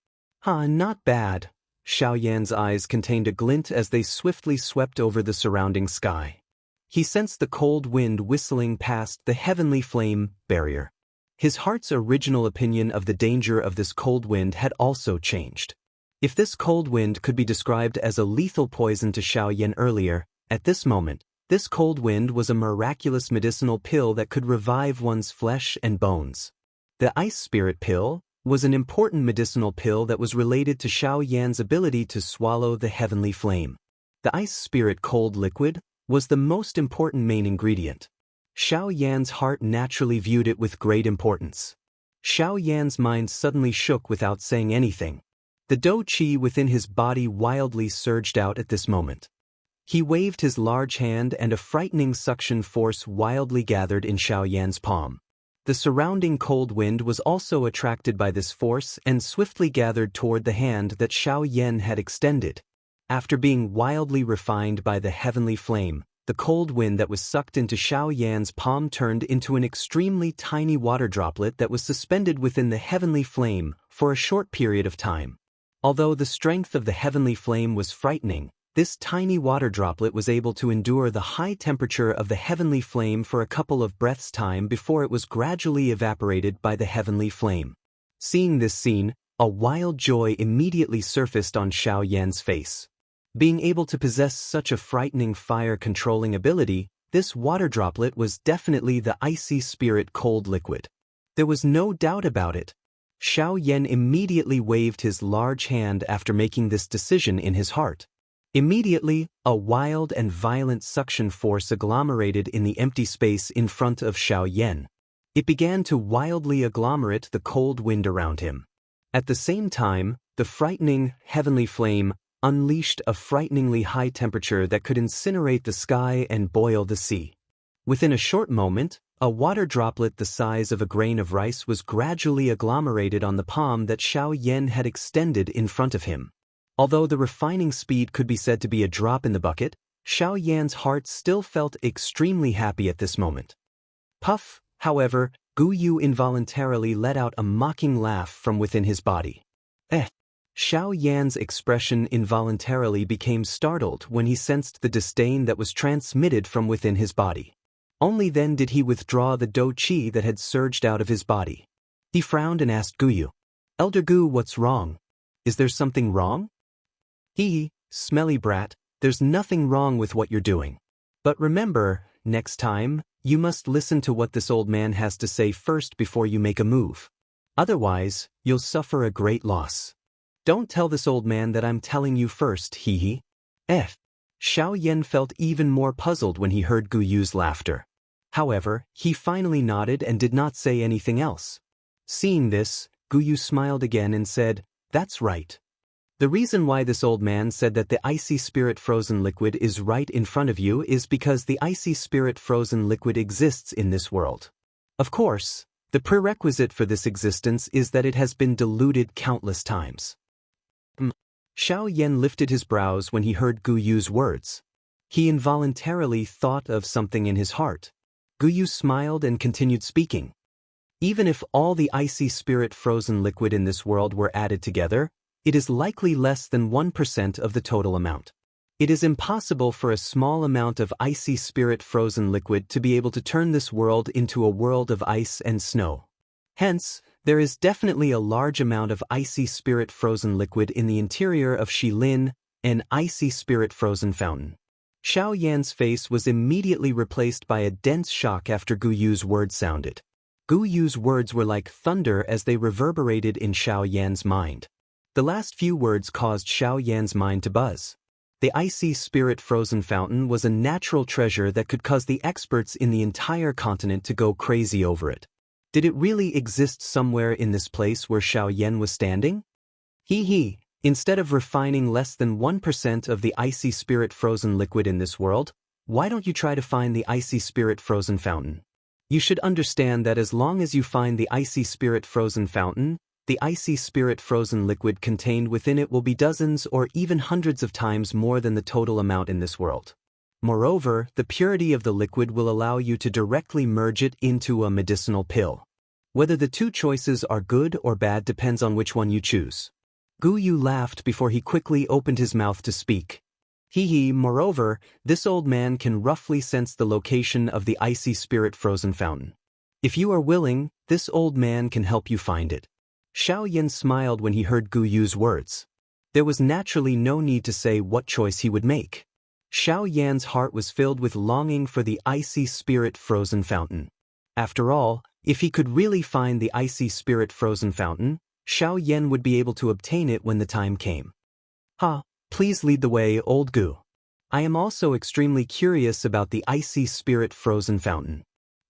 Not bad. Xiao Yan's eyes contained a glint as they swiftly swept over the surrounding sky. He sensed the cold wind whistling past the heavenly flame barrier. His heart's original opinion of the danger of this cold wind had also changed. If this cold wind could be described as a lethal poison to Xiao Yan earlier, at this moment, this cold wind was a miraculous medicinal pill that could revive one's flesh and bones. The Ice Spirit Pill was an important medicinal pill that was related to Xiao Yan's ability to swallow the heavenly flame. The Ice Spirit Cold Liquid was the most important main ingredient. Xiao Yan's heart naturally viewed it with great importance. Xiao Yan's mind suddenly shook without saying anything. The dou qi within his body wildly surged out at this moment. He waved his large hand and a frightening suction force wildly gathered in Xiao Yan's palm. The surrounding cold wind was also attracted by this force and swiftly gathered toward the hand that Xiao Yan had extended. After being wildly refined by the heavenly flame, the cold wind that was sucked into Xiao Yan's palm turned into an extremely tiny water droplet that was suspended within the heavenly flame for a short period of time. Although the strength of the heavenly flame was frightening, this tiny water droplet was able to endure the high temperature of the heavenly flame for a couple of breaths' time before it was gradually evaporated by the heavenly flame. Seeing this scene, a wild joy immediately surfaced on Xiao Yan's face. Being able to possess such a frightening fire-controlling ability, this water droplet was definitely the icy spirit cold liquid. There was no doubt about it. Xiao Yan immediately waved his large hand after making this decision in his heart. Immediately, a wild and violent suction force agglomerated in the empty space in front of Xiao Yan. It began to wildly agglomerate the cold wind around him. At the same time, the frightening heavenly flame unleashed a frighteningly high temperature that could incinerate the sky and boil the sea. Within a short moment, a water droplet the size of a grain of rice was gradually agglomerated on the palm that Xiao Yan had extended in front of him. Although the refining speed could be said to be a drop in the bucket, Xiao Yan's heart still felt extremely happy at this moment. Puff, however, Gu Yu involuntarily let out a mocking laugh from within his body. Xiao Yan's expression involuntarily became startled when he sensed the disdain that was transmitted from within his body. Only then did he withdraw the dou qi that had surged out of his body. He frowned and asked Gu Yu, "Elder Gu, what's wrong? Is there something wrong?" "Hee, smelly brat, there's nothing wrong with what you're doing. But remember, next time, you must listen to what this old man has to say first before you make a move. Otherwise, you'll suffer a great loss. Don't tell this old man that I'm telling you first, hee." Xiao Yan felt even more puzzled when he heard Gu Yu's laughter. However, he finally nodded and did not say anything else. Seeing this, Gu Yu smiled again and said, "That's right. The reason why this old man said that the icy spirit frozen liquid is right in front of you is because the icy spirit frozen liquid exists in this world. Of course, the prerequisite for this existence is that it has been diluted countless times." Xiao Yan lifted his brows when he heard Gu Yu's words. He involuntarily thought of something in his heart. Gu Yu smiled and continued speaking. "Even if all the icy spirit frozen liquid in this world were added together, it is likely less than 1% of the total amount. It is impossible for a small amount of icy spirit frozen liquid to be able to turn this world into a world of ice and snow. Hence, there is definitely a large amount of icy spirit frozen liquid in the interior of Shilin, an icy spirit frozen fountain." Xiao Yan's face was immediately replaced by a dense shock after Gu Yu's words sounded. Gu Yu's words were like thunder as they reverberated in Xiao Yan's mind. The last few words caused Xiao Yan's mind to buzz. The icy spirit frozen fountain was a natural treasure that could cause the experts in the entire continent to go crazy over it. Did it really exist somewhere in this place where Xiao Yan was standing? Instead of refining less than 1% of the icy spirit frozen liquid in this world, why don't you try to find the icy spirit frozen fountain? You should understand that as long as you find the icy spirit frozen fountain, the icy spirit frozen liquid contained within it will be dozens or even hundreds of times more than the total amount in this world. Moreover, the purity of the liquid will allow you to directly merge it into a medicinal pill. Whether the two choices are good or bad depends on which one you choose. Gu Yu laughed before he quickly opened his mouth to speak. Moreover, this old man can roughly sense the location of the icy spirit frozen fountain. If you are willing, this old man can help you find it. Xiao Yan smiled when he heard Gu Yu's words. There was naturally no need to say what choice he would make. Xiao Yan's heart was filled with longing for the icy spirit frozen fountain. After all, if he could really find the icy spirit frozen fountain, Xiao Yan would be able to obtain it when the time came. Please lead the way, old Gu. I am also extremely curious about the icy spirit frozen fountain.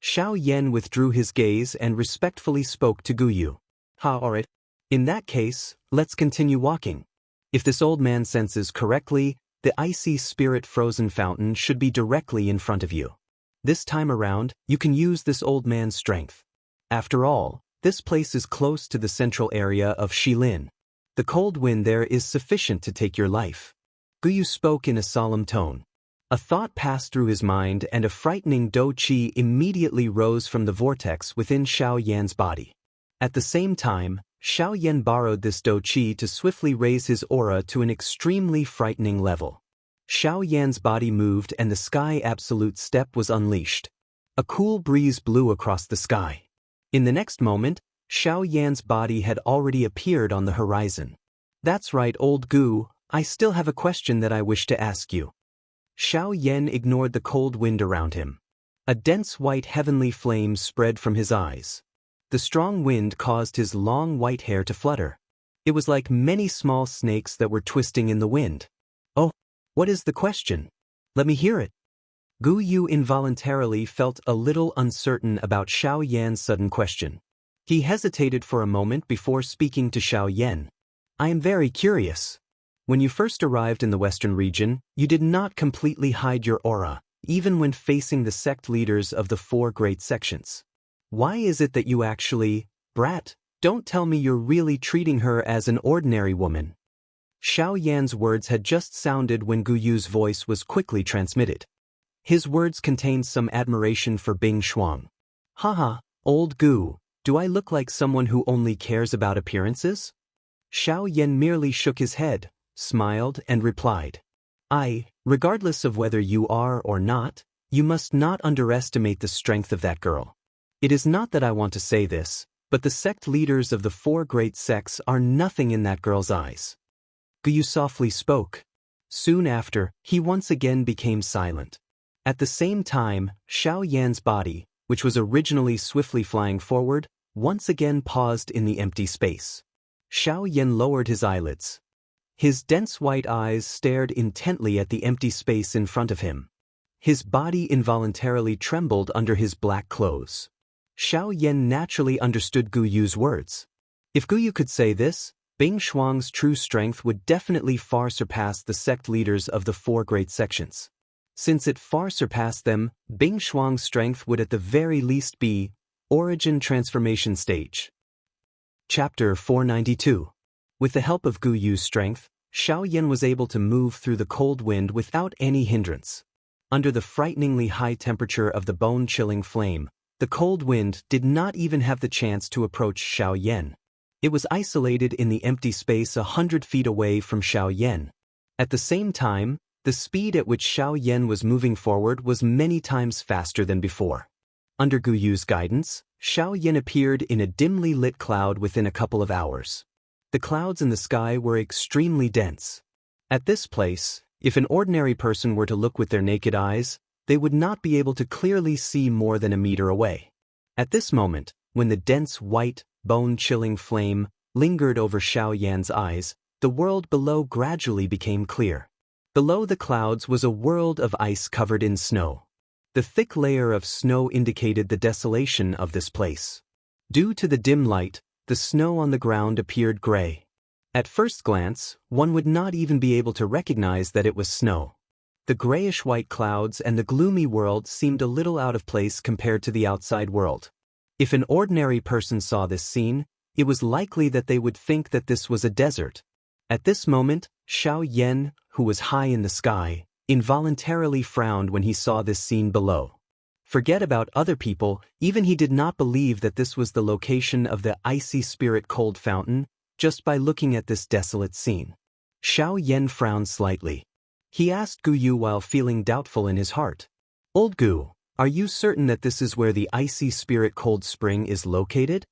Xiao Yan withdrew his gaze and respectfully spoke to Gu Yu. Alright. In that case, let's continue walking. If this old man senses correctly, the icy spirit frozen fountain should be directly in front of you. This time around, you can use this old man's strength. After all, this place is close to the central area of Shilin. The cold wind there is sufficient to take your life. Gu Yu spoke in a solemn tone. A thought passed through his mind and a frightening dou qi immediately rose from the vortex within Xiao Yan's body. At the same time, Xiao Yan borrowed this dou qi to swiftly raise his aura to an extremely frightening level. Xiao Yan's body moved and the sky absolute step was unleashed. A cool breeze blew across the sky. In the next moment, Xiao Yan's body had already appeared on the horizon. That's right, old Gu, I still have a question that I wish to ask you. Xiao Yan ignored the cold wind around him. A dense white heavenly flame spread from his eyes. The strong wind caused his long white hair to flutter. It was like many small snakes that were twisting in the wind. Oh, what is the question? Let me hear it. Gu Yu involuntarily felt a little uncertain about Xiao Yan's sudden question. He hesitated for a moment before speaking to Xiao Yan. I am very curious. When you first arrived in the Western region, you did not completely hide your aura, even when facing the sect leaders of the 4 great sections. Why is it that you actually, brat, don't tell me you're really treating her as an ordinary woman? Xiao Yan's words had just sounded when Gu Yu's voice was quickly transmitted. His words contained some admiration for Bing Shuang. Haha, old Gu, do I look like someone who only cares about appearances? Xiao Yan merely shook his head, smiled, and replied. Regardless of whether you are or not, you must not underestimate the strength of that girl. It is not that I want to say this, but the sect leaders of the 4 great sects are nothing in that girl's eyes. Gu Yu softly spoke. Soon after, he once again became silent. At the same time, Xiao Yan's body, which was originally swiftly flying forward, once again paused in the empty space. Xiao Yan lowered his eyelids. His dense white eyes stared intently at the empty space in front of him. His body involuntarily trembled under his black clothes. Xiao Yan naturally understood Gu Yu's words. If Gu Yu could say this, Bing Shuang's true strength would definitely far surpass the sect leaders of the 4 great sections. Since it far surpassed them, Bing Shuang's strength would at the very least be Origin Transformation Stage. Chapter 492. With the help of Gu Yu's strength, Xiao Yan was able to move through the cold wind without any hindrance. Under the frighteningly high temperature of the bone-chilling flame, the cold wind did not even have the chance to approach Xiao Yan. It was isolated in the empty space 100 feet away from Xiao Yan. At the same time, the speed at which Xiao Yan was moving forward was many times faster than before. Under Gu Yu's guidance, Xiao Yan appeared in a dimly lit cloud within a couple of hours. The clouds in the sky were extremely dense. At this place, if an ordinary person were to look with their naked eyes, they would not be able to clearly see more than a meter away. At this moment, when the dense white, bone-chilling flame lingered over Xiao Yan's eyes, the world below gradually became clear. Below the clouds was a world of ice covered in snow. The thick layer of snow indicated the desolation of this place. Due to the dim light, the snow on the ground appeared gray. At first glance, one would not even be able to recognize that it was snow. The grayish-white clouds and the gloomy world seemed a little out of place compared to the outside world. If an ordinary person saw this scene, it was likely that they would think that this was a desert. At this moment, Xiao Yan, who was high in the sky, involuntarily frowned when he saw this scene below. Forget about other people, even he did not believe that this was the location of the icy spirit cold fountain, just by looking at this desolate scene. Xiao Yan frowned slightly. He asked Gu Yu while feeling doubtful in his heart. Old Gu, are you certain that this is where the icy spirit cold spring is located?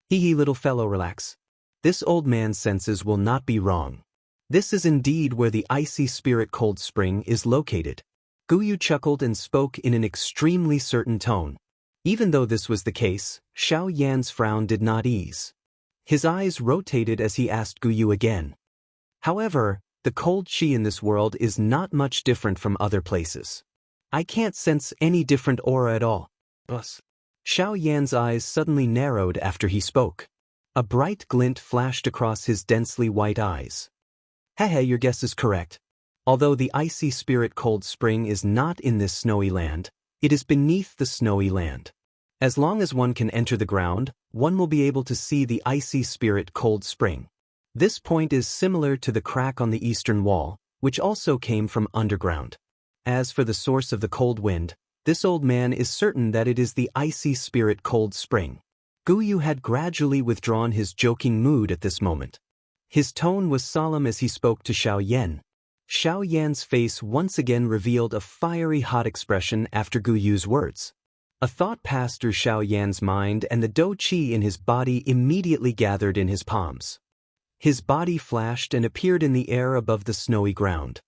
Hee little fellow, relax. This old man's senses will not be wrong. This is indeed where the icy spirit cold spring is located. Gu Yu chuckled and spoke in an extremely certain tone. Even though this was the case, Xiao Yan's frown did not ease. His eyes rotated as he asked Gu Yu again. However, the cold qi in this world is not much different from other places. I can't sense any different aura at all. Xiao Yan's eyes suddenly narrowed after he spoke. A bright glint flashed across his densely white eyes. Hehe, your guess is correct. Although the icy spirit cold spring is not in this snowy land, it is beneath the snowy land. As long as one can enter the ground, one will be able to see the icy spirit cold spring. This point is similar to the crack on the eastern wall, which also came from underground. As for the source of the cold wind, this old man is certain that it is the icy spirit cold spring. Gu Yu had gradually withdrawn his joking mood at this moment. His tone was solemn as he spoke to Xiao Yan. Xiao Yan's face once again revealed a fiery hot expression after Gu Yu's words. A thought passed through Xiao Yan's mind and the dou qi in his body immediately gathered in his palms. His body flashed and appeared in the air above the snowy ground.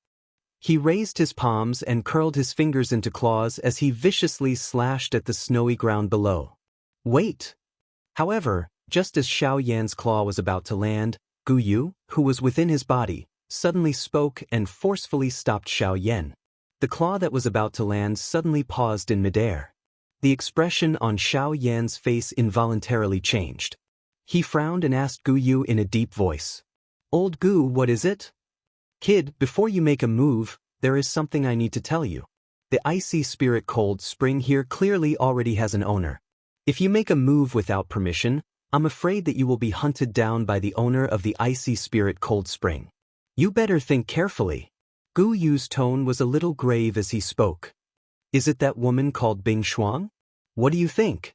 He raised his palms and curled his fingers into claws as he viciously slashed at the snowy ground below. Wait! However, just as Xiao Yan's claw was about to land, Gu Yu, who was within his body, suddenly spoke and forcefully stopped Xiao Yan. The claw that was about to land suddenly paused in midair. The expression on Xiao Yan's face involuntarily changed. He frowned and asked Gu Yu in a deep voice. "Old Gu, what is it?" "Kid, before you make a move, there is something I need to tell you. The icy spirit cold spring here clearly already has an owner. If you make a move without permission, I'm afraid that you will be hunted down by the owner of the icy spirit cold spring. You better think carefully." Gu Yu's tone was a little grave as he spoke. "Is it that woman called Bing Shuang? What do you think?"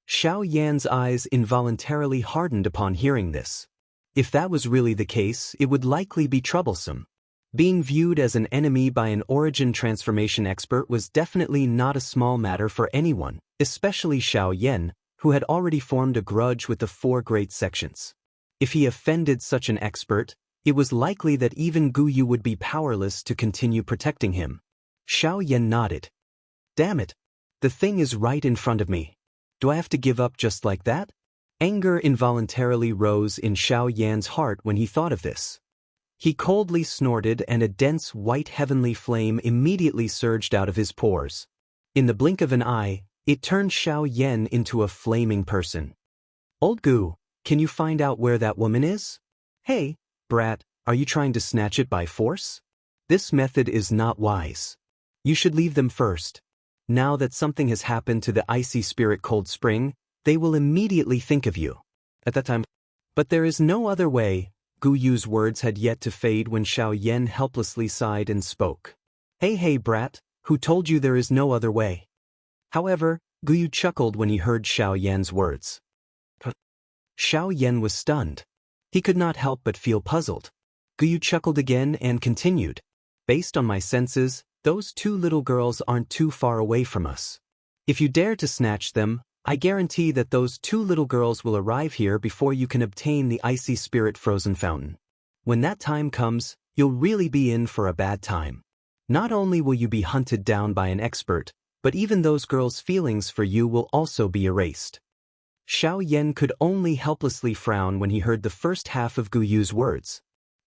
Xiao Yan's eyes involuntarily hardened upon hearing this. If that was really the case, it would likely be troublesome. Being viewed as an enemy by an origin transformation expert was definitely not a small matter for anyone, especially Xiao Yan, who had already formed a grudge with the four great sections. If he offended such an expert, it was likely that even Gu Yu would be powerless to continue protecting him. Xiao Yan nodded. "Damn it! The thing is right in front of me. Do I have to give up just like that?" Anger involuntarily rose in Xiao Yan's heart when he thought of this. He coldly snorted and a dense white heavenly flame immediately surged out of his pores. In the blink of an eye, it turned Xiao Yan into a flaming person. "Old Gu, can you find out where that woman is? Hey, brat, are you trying to snatch it by force? This method is not wise. You should leave them first. Now that something has happened to the icy spirit cold spring, they will immediately think of you." At that time, but there is no other way. Gu Yu's words had yet to fade when Xiao Yan helplessly sighed and spoke. Hey brat, who told you there is no other way?" However, Gu Yu chuckled when he heard Xiao Yan's words. Xiao Yan was stunned. He could not help but feel puzzled. Gu Yu chuckled again and continued. "Based on my senses, those two little girls aren't too far away from us. If you dare to snatch them, I guarantee that those two little girls will arrive here before you can obtain the icy spirit frozen fountain. When that time comes, you'll really be in for a bad time. Not only will you be hunted down by an expert, but even those girls' feelings for you will also be erased." Xiao Yan could only helplessly frown when he heard the first half of Gu Yu's words.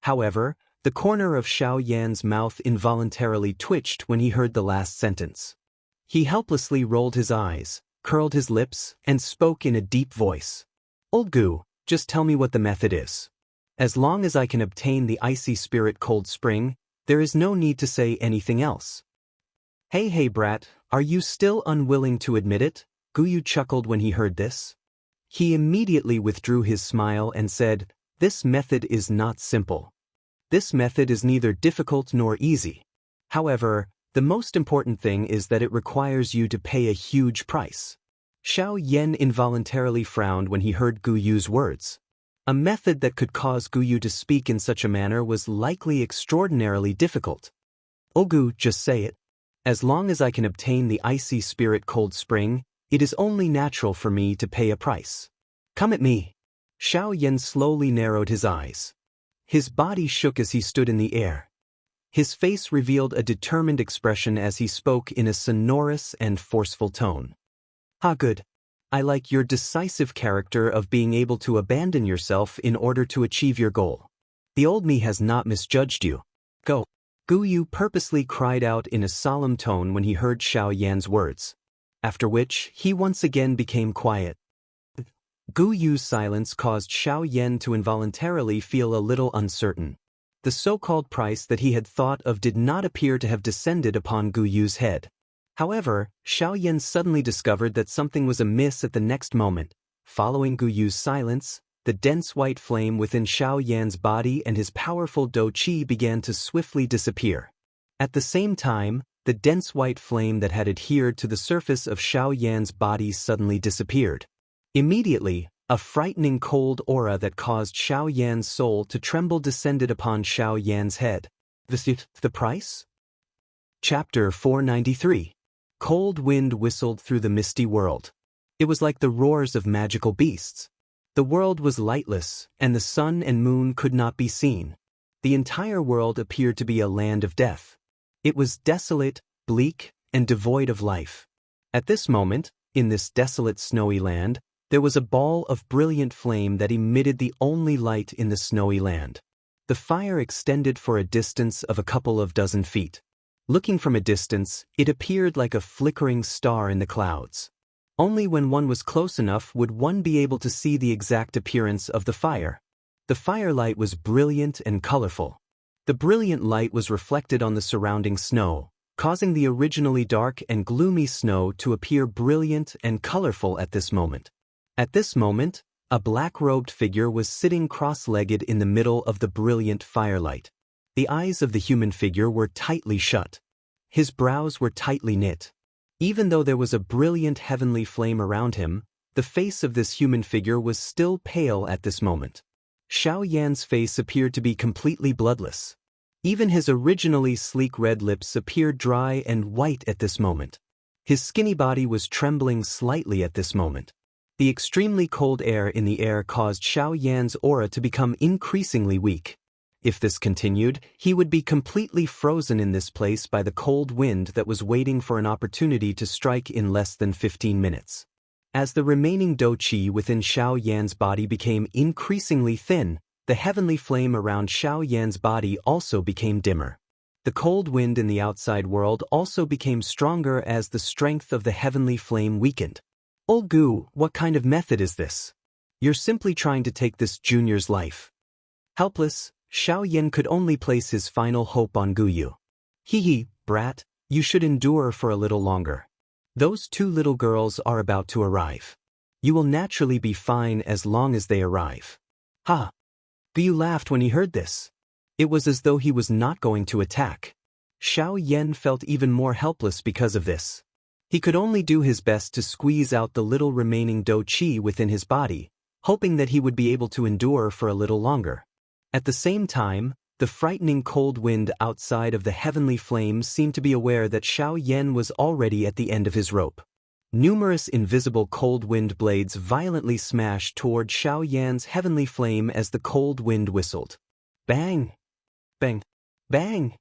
However, the corner of Xiao Yan's mouth involuntarily twitched when he heard the last sentence. He helplessly rolled his eyes, curled his lips, and spoke in a deep voice. "Old Gu, just tell me what the method is. As long as I can obtain the icy spirit cold spring, there is no need to say anything else." Hey brat, are you still unwilling to admit it?" Gu Yu chuckled when he heard this. He immediately withdrew his smile and said, "This method is not simple. This method is neither difficult nor easy. However, the most important thing is that it requires you to pay a huge price." Xiao Yan involuntarily frowned when he heard Gu Yu's words. A method that could cause Gu Yu to speak in such a manner was likely extraordinarily difficult. "Oh Gu, just say it. As long as I can obtain the icy spirit cold spring, it is only natural for me to pay a price. Come at me." Xiao Yan slowly narrowed his eyes. His body shook as he stood in the air. His face revealed a determined expression as he spoke in a sonorous and forceful tone. "Ah, good. I like your decisive character of being able to abandon yourself in order to achieve your goal. The old me has not misjudged you. Go." Gu Yu purposely cried out in a solemn tone when he heard Xiao Yan's words, after which he once again became quiet. Gu Yu's silence caused Xiao Yan to involuntarily feel a little uncertain. The so-called price that he had thought of did not appear to have descended upon Gu Yu's head. However, Xiao Yan suddenly discovered that something was amiss at the next moment. Following Gu Yu's silence, the dense white flame within Xiao Yan's body and his powerful dou qi began to swiftly disappear. At the same time, the the dense white flame that had adhered to the surface of Xiao Yan's body suddenly disappeared. Immediately, a frightening cold aura that caused Xiao Yan's soul to tremble descended upon Xiao Yan's head. The price? Chapter 493. Cold wind whistled through the misty world. It was like the roars of magical beasts. The world was lightless, and the sun and moon could not be seen. The entire world appeared to be a land of death. It was desolate, bleak, and devoid of life. At this moment, in this desolate snowy land, there was a ball of brilliant flame that emitted the only light in the snowy land. The fire extended for a distance of a couple of dozen feet. Looking from a distance, it appeared like a flickering star in the clouds. Only when one was close enough would one be able to see the exact appearance of the fire. The firelight was brilliant and colorful. The brilliant light was reflected on the surrounding snow, causing the originally dark and gloomy snow to appear brilliant and colorful at this moment. At this moment, a black-robed figure was sitting cross-legged in the middle of the brilliant firelight. The eyes of the human figure were tightly shut. His brows were tightly knit. Even though there was a brilliant heavenly flame around him, the face of this human figure was still pale at this moment. Xiao Yan's face appeared to be completely bloodless. Even his originally sleek red lips appeared dry and white at this moment. His skinny body was trembling slightly at this moment. The extremely cold air in the air caused Xiao Yan's aura to become increasingly weak. If this continued, he would be completely frozen in this place by the cold wind that was waiting for an opportunity to strike in less than 15 minutes. As the remaining dou qi within Xiao Yan's body became increasingly thin, the heavenly flame around Xiao Yan's body also became dimmer. The cold wind in the outside world also became stronger as the strength of the heavenly flame weakened. "Old Gu, what kind of method is this? You're simply trying to take this junior's life." Helpless, Xiao Yan could only place his final hope on Guyu. "Hee, brat, you should endure for a little longer. Those two little girls are about to arrive. You will naturally be fine as long as they arrive." Ha! Guyu laughed when he heard this. It was as though he was not going to attack. Xiao Yan felt even more helpless because of this. He could only do his best to squeeze out the little remaining dou qi within his body, hoping that he would be able to endure for a little longer. At the same time, the frightening cold wind outside of the heavenly flame seemed to be aware that Xiao Yan was already at the end of his rope. Numerous invisible cold wind blades violently smashed toward Xiao Yan's heavenly flame as the cold wind whistled. Bang! Bang! Bang!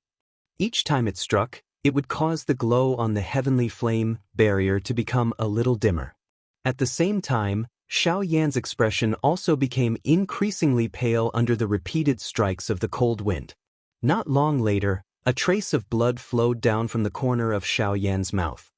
Each time it struck, it would cause the glow on the heavenly flame barrier to become a little dimmer. At the same time, Xiao Yan's expression also became increasingly pale under the repeated strikes of the cold wind. Not long later, a trace of blood flowed down from the corner of Xiao Yan's mouth.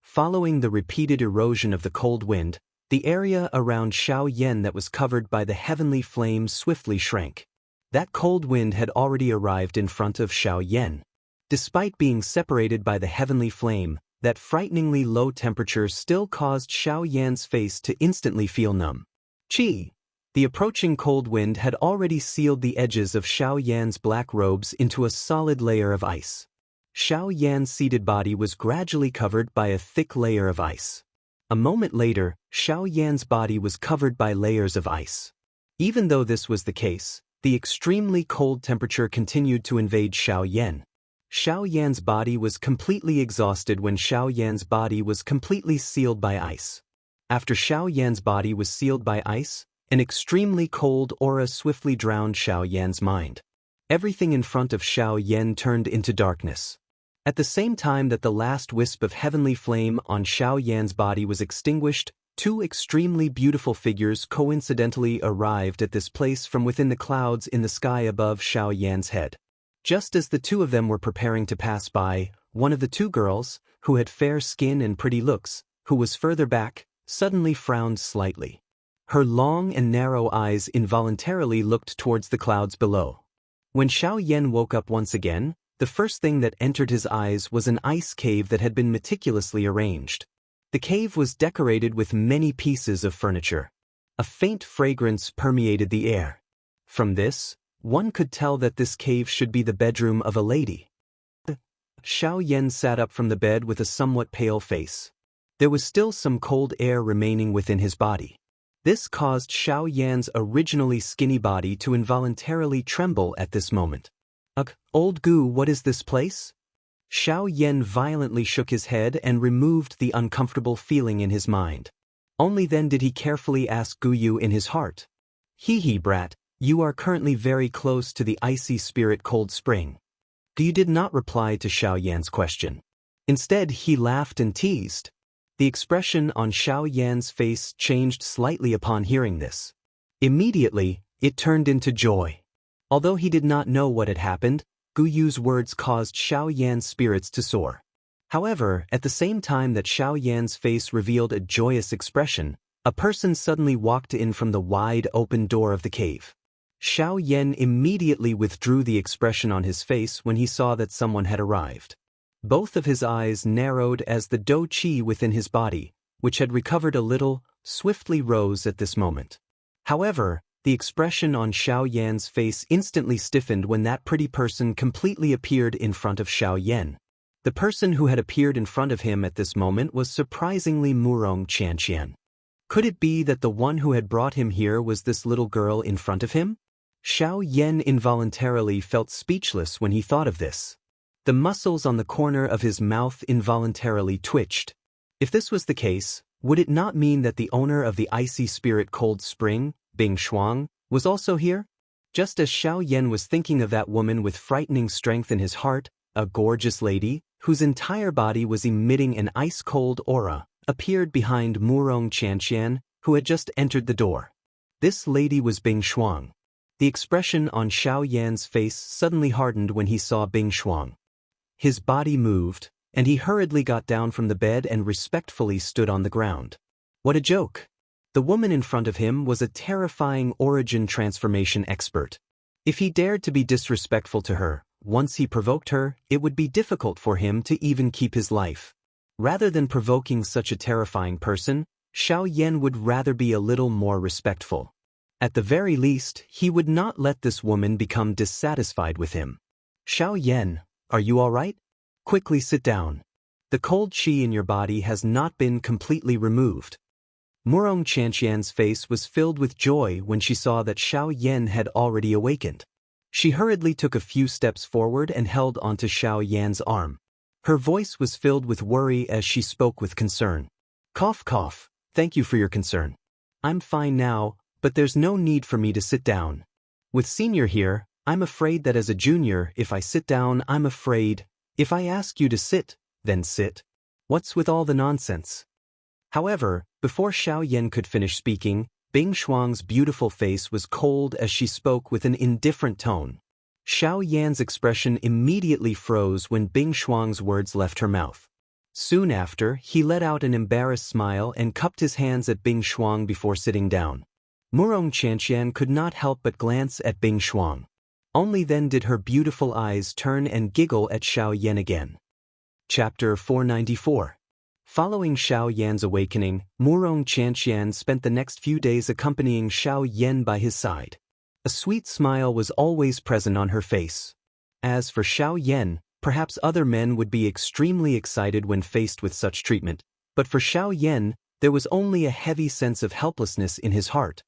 Following the repeated erosion of the cold wind, the area around Xiao Yan that was covered by the heavenly flame swiftly shrank. That cold wind had already arrived in front of Xiao Yan. Despite being separated by the heavenly flame, that frighteningly low temperature still caused Xiao Yan's face to instantly feel numb. Qi! The approaching cold wind had already sealed the edges of Xiao Yan's black robes into a solid layer of ice. Xiao Yan's seated body was gradually covered by a thick layer of ice. A moment later, Xiao Yan's body was covered by layers of ice. Even though this was the case, the extremely cold temperature continued to invade Xiao Yan. Xiao Yan's body was completely exhausted when Xiao Yan's body was completely sealed by ice. After Xiao Yan's body was sealed by ice, an extremely cold aura swiftly drowned Xiao Yan's mind. Everything in front of Xiao Yan turned into darkness. At the same time that the last wisp of heavenly flame on Xiao Yan's body was extinguished, two extremely beautiful figures coincidentally arrived at this place from within the clouds in the sky above Xiao Yan's head. Just as the two of them were preparing to pass by, one of the two girls, who had fair skin and pretty looks, who was further back, suddenly frowned slightly. Her long and narrow eyes involuntarily looked towards the clouds below. When Xiao Yan woke up once again, the first thing that entered his eyes was an ice cave that had been meticulously arranged. The cave was decorated with many pieces of furniture. A faint fragrance permeated the air. From this, one could tell that this cave should be the bedroom of a lady. Xiao Yan sat up from the bed with a somewhat pale face. There was still some cold air remaining within his body. This caused Xiao Yan's originally skinny body to involuntarily tremble at this moment. Ugh, old Gu, what is this place? Xiao Yan violently shook his head and removed the uncomfortable feeling in his mind. Only then did he carefully ask Gu Yu in his heart. Hee brat, you are currently very close to the icy spirit cold spring. Gu Yu did not reply to Xiao Yan's question. Instead, he laughed and teased. The expression on Xiao Yan's face changed slightly upon hearing this. Immediately, it turned into joy. Although he did not know what had happened, Gu Yu's words caused Xiao Yan's spirits to soar. However, at the same time that Xiao Yan's face revealed a joyous expression, a person suddenly walked in from the wide open door of the cave. Xiao Yan immediately withdrew the expression on his face when he saw that someone had arrived. Both of his eyes narrowed as the dou qi within his body, which had recovered a little, swiftly rose at this moment. However, the expression on Xiao Yan's face instantly stiffened when that pretty person completely appeared in front of Xiao Yan. The person who had appeared in front of him at this moment was surprisingly Wuxia and Xianxia. Could it be that the one who had brought him here was this little girl in front of him? Xiao Yan involuntarily felt speechless when he thought of this. The muscles on the corner of his mouth involuntarily twitched. If this was the case, would it not mean that the owner of the icy spirit cold spring, Bing Shuang, was also here? Just as Xiao Yan was thinking of that woman with frightening strength in his heart, a gorgeous lady, whose entire body was emitting an ice-cold aura, appeared behind Wuxia and Xianxia, who had just entered the door. This lady was Bing Shuang. The expression on Xiao Yan's face suddenly hardened when he saw Bing Shuang. His body moved, and he hurriedly got down from the bed and respectfully stood on the ground. What a joke! The woman in front of him was a terrifying origin transformation expert. If he dared to be disrespectful to her, once he provoked her, it would be difficult for him to even keep his life. Rather than provoking such a terrifying person, Xiao Yan would rather be a little more respectful. At the very least, he would not let this woman become dissatisfied with him. Xiao Yan, are you all right? Quickly sit down. The cold qi in your body has not been completely removed. Wuxia and Xianxia's face was filled with joy when she saw that Xiao Yan had already awakened. She hurriedly took a few steps forward and held onto Xiao Yan's arm. Her voice was filled with worry as she spoke with concern. Cough cough, thank you for your concern. I'm fine now, but there's no need for me to sit down. With senior here, I'm afraid that as a junior, if I sit down, I'm afraid. If I ask you to sit, then sit. What's with all the nonsense? However, before Xiao Yan could finish speaking, Bing Shuang's beautiful face was cold as she spoke with an indifferent tone. Xiao Yan's expression immediately froze when Bing Shuang's words left her mouth. Soon after, he let out an embarrassed smile and cupped his hands at Bing Shuang before sitting down. Wuxia and Xianxia could not help but glance at Bing Shuang. Only then did her beautiful eyes turn and giggle at Xiao Yan again. Chapter 494. Following Xiao Yan's awakening, Wuxia and Xianxia spent the next few days accompanying Xiao Yan by his side. A sweet smile was always present on her face. As for Xiao Yan, perhaps other men would be extremely excited when faced with such treatment, but for Xiao Yan, there was only a heavy sense of helplessness in his heart.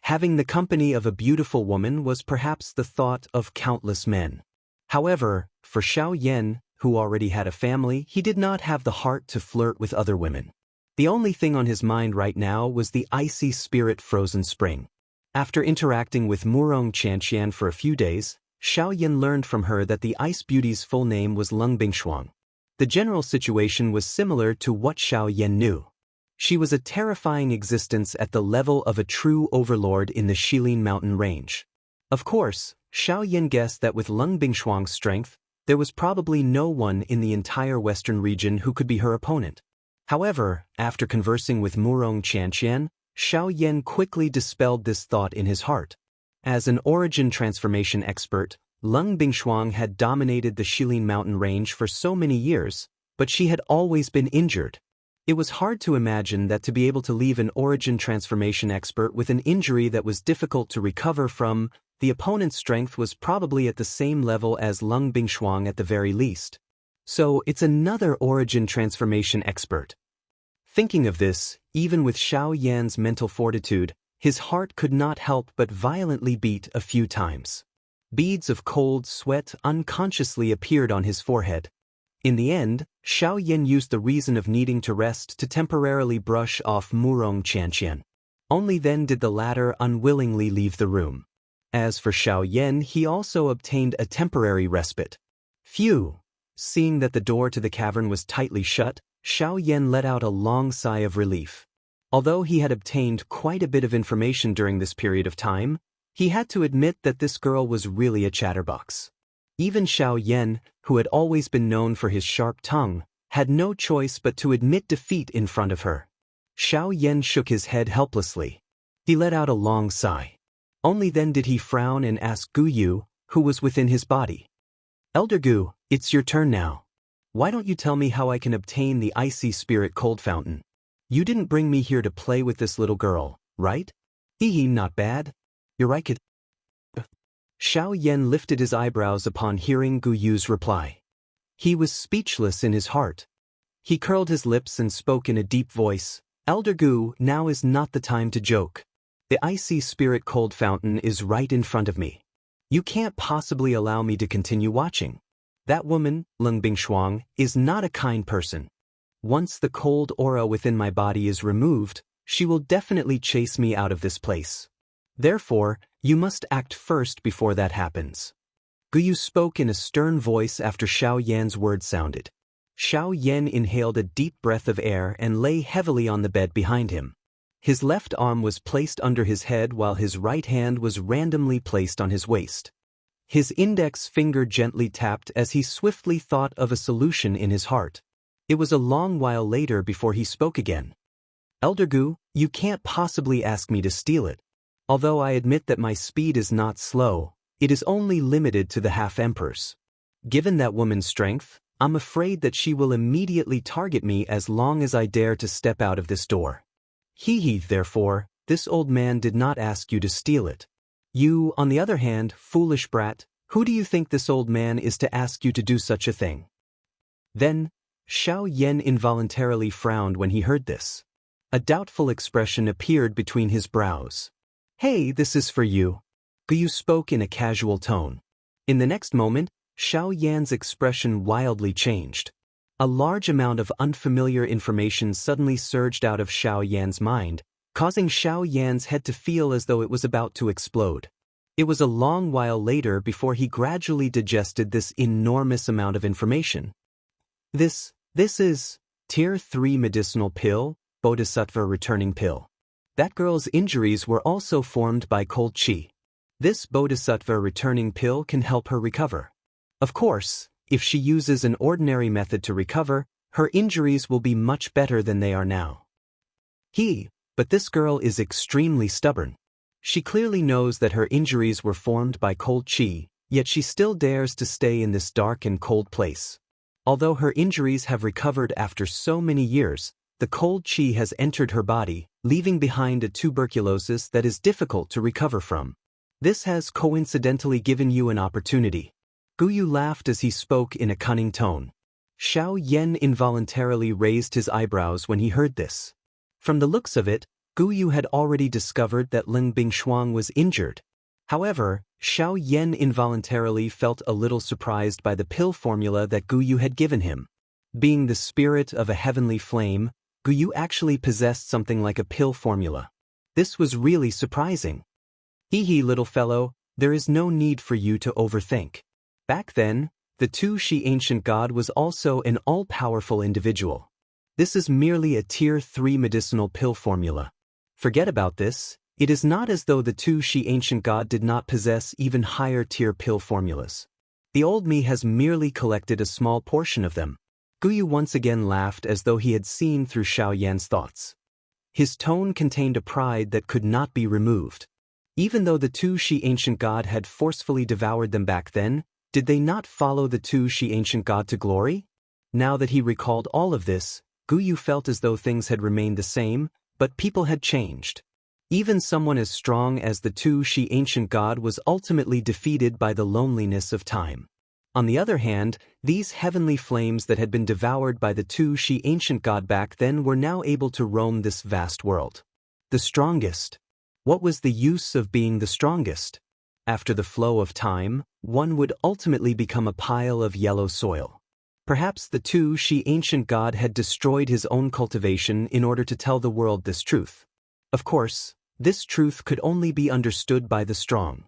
Having the company of a beautiful woman was perhaps the thought of countless men. However, for Xiao Yan, who already had a family, he did not have the heart to flirt with other women. The only thing on his mind right now was the icy spirit frozen spring. After interacting with Wuxia and Xianxia for a few days, Xiao Yan learned from her that the ice beauty's full name was Lung Bingshuang. The general situation was similar to what Xiao Yan knew. She was a terrifying existence at the level of a true overlord in the Shilin mountain range. Of course, Xiao Yan guessed that with Lung Bingshuang's strength, there was probably no one in the entire western region who could be her opponent. However, after conversing with Wuxia and Xianxia, Xiao Yan quickly dispelled this thought in his heart. As an origin transformation expert, Lung Bingshuang had dominated the Shilin mountain range for so many years, but she had always been injured. It was hard to imagine that to be able to leave an origin transformation expert with an injury that was difficult to recover from. The opponent's strength was probably at the same level as Lung Bingshuang at the very least. So it's another origin transformation expert. Thinking of this, even with Xiao Yan's mental fortitude, his heart could not help but violently beat a few times. Beads of cold sweat unconsciously appeared on his forehead. In the end, Xiao Yan used the reason of needing to rest to temporarily brush off Murong Qianxian. Only then did the latter unwillingly leave the room. As for Xiao Yan, he also obtained a temporary respite. Phew! Seeing that the door to the cavern was tightly shut, Xiao Yan let out a long sigh of relief. Although he had obtained quite a bit of information during this period of time, he had to admit that this girl was really a chatterbox. Even Xiao Yan, who had always been known for his sharp tongue, had no choice but to admit defeat in front of her. Xiao Yan shook his head helplessly. He let out a long sigh. Only then did he frown and ask Gu Yu, who was within his body. "Elder Gu, it's your turn now. Why don't you tell me how I can obtain the icy spirit cold fountain? You didn't bring me here to play with this little girl, right?" "Hee, not bad. You're right, kid." Xiao Yan lifted his eyebrows upon hearing Gu Yu's reply. He was speechless in his heart. He curled his lips and spoke in a deep voice. "Elder Gu, now is not the time to joke. The icy spirit cold fountain is right in front of me. You can't possibly allow me to continue watching. That woman, Leng Bingshuang, is not a kind person. Once the cold aura within my body is removed, she will definitely chase me out of this place. Therefore, you must act first before that happens." Gu Yu spoke in a stern voice after Xiao Yan's words sounded. Xiao Yan inhaled a deep breath of air and lay heavily on the bed behind him. His left arm was placed under his head while his right hand was randomly placed on his waist. His index finger gently tapped as he swiftly thought of a solution in his heart. It was a long while later before he spoke again. "Elder Gu, you can't possibly ask me to steal it. Although I admit that my speed is not slow, it is only limited to the half-emperors. Given that woman's strength, I'm afraid that she will immediately target me as long as I dare to step out of this door. Therefore, this old man did not ask you to steal it. You, on the other hand, foolish brat, who do you think this old man is to ask you to do such a thing?" Then, Xiao Yan involuntarily frowned when he heard this. A doubtful expression appeared between his brows. "Hey, this is for you." Gu Yu spoke in a casual tone. In the next moment, Xiao Yan's expression wildly changed. A large amount of unfamiliar information suddenly surged out of Xiao Yan's mind, causing Xiao Yan's head to feel as though it was about to explode. It was a long while later before he gradually digested this enormous amount of information. This is Tier 3 medicinal pill, Bodhisattva returning pill. That girl's injuries were also formed by cold qi. This Bodhisattva returning pill can help her recover. Of course, if she uses an ordinary method to recover, her injuries will be much better than they are now. But this girl is extremely stubborn. She clearly knows that her injuries were formed by cold qi, yet she still dares to stay in this dark and cold place. Although her injuries have recovered after so many years, the cold qi has entered her body, leaving behind a tuberculosis that is difficult to recover from. This has coincidentally given you an opportunity. Gu Yu laughed as he spoke in a cunning tone. Xiao Yan involuntarily raised his eyebrows when he heard this. From the looks of it, Gu Yu had already discovered that Leng Bingshuang was injured. However, Xiao Yan involuntarily felt a little surprised by the pill formula that Gu Yu had given him. Being the spirit of a heavenly flame, Gu Yu actually possessed something like a pill formula. This was really surprising. Little fellow, there is no need for you to overthink. Back then, the Tu-Shi ancient god was also an all-powerful individual. This is merely a Tier 3 medicinal pill formula. Forget about this. It is not as though the Tu-Shi ancient god did not possess even higher tier pill formulas. The old me has merely collected a small portion of them. Gu Yu once again laughed as though he had seen through Xiao Yan's thoughts. His tone contained a pride that could not be removed. Even though the Tu-Shi ancient god had forcefully devoured them back then, did they not follow the Tu-Shi ancient god to glory? Now that he recalled all of this, Gu Yu felt as though things had remained the same, but people had changed. Even someone as strong as the Tu-Shi ancient god was ultimately defeated by the loneliness of time. On the other hand, these heavenly flames that had been devoured by the two ancient god back then were now able to roam this vast world. The strongest. What was the use of being the strongest? After the flow of time, one would ultimately become a pile of yellow soil. Perhaps the two ancient god had destroyed his own cultivation in order to tell the world this truth. Of course, this truth could only be understood by the strong.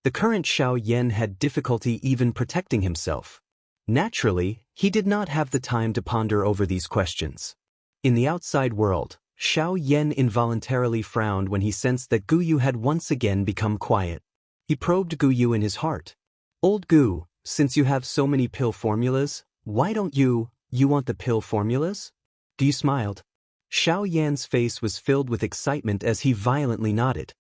The current Xiao Yan had difficulty even protecting himself. Naturally, he did not have the time to ponder over these questions. In the outside world, Xiao Yan involuntarily frowned when he sensed that Gu Yu had once again become quiet. He probed Gu Yu in his heart. Old Gu, since you have so many pill formulas, why don't you want the pill formulas? Gu smiled. Xiao Yan's face was filled with excitement as he violently nodded.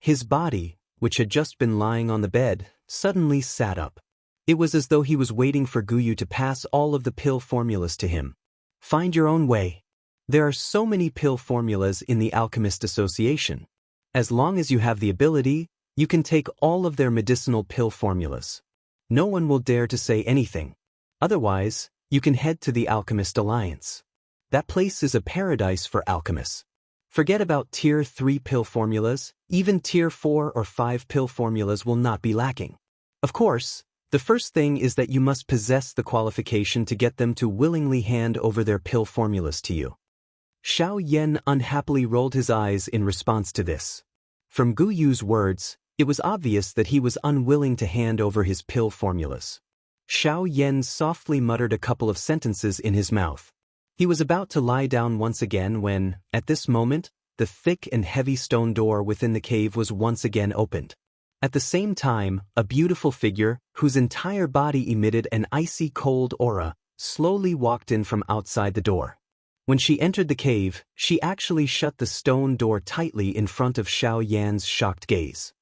His body, which had just been lying on the bed, suddenly sat up. It was as though he was waiting for Gu Yu to pass all of the pill formulas to him. Find your own way. There are so many pill formulas in the Alchemist Association. As long as you have the ability, you can take all of their medicinal pill formulas. No one will dare to say anything. Otherwise, you can head to the Alchemist Alliance. That place is a paradise for alchemists. Forget about Tier 3 pill formulas, even Tier 4 or 5 pill formulas will not be lacking. Of course, the first thing is that you must possess the qualification to get them to willingly hand over their pill formulas to you. Xiao Yan unhappily rolled his eyes in response to this. From Gu Yu's words, it was obvious that he was unwilling to hand over his pill formulas. Xiao Yan softly muttered a couple of sentences in his mouth. He was about to lie down once again when, at this moment, the thick and heavy stone door within the cave was once again opened. At the same time, a beautiful figure, whose entire body emitted an icy cold aura, slowly walked in from outside the door. When she entered the cave, she actually shut the stone door tightly in front of Xiao Yan's shocked gaze.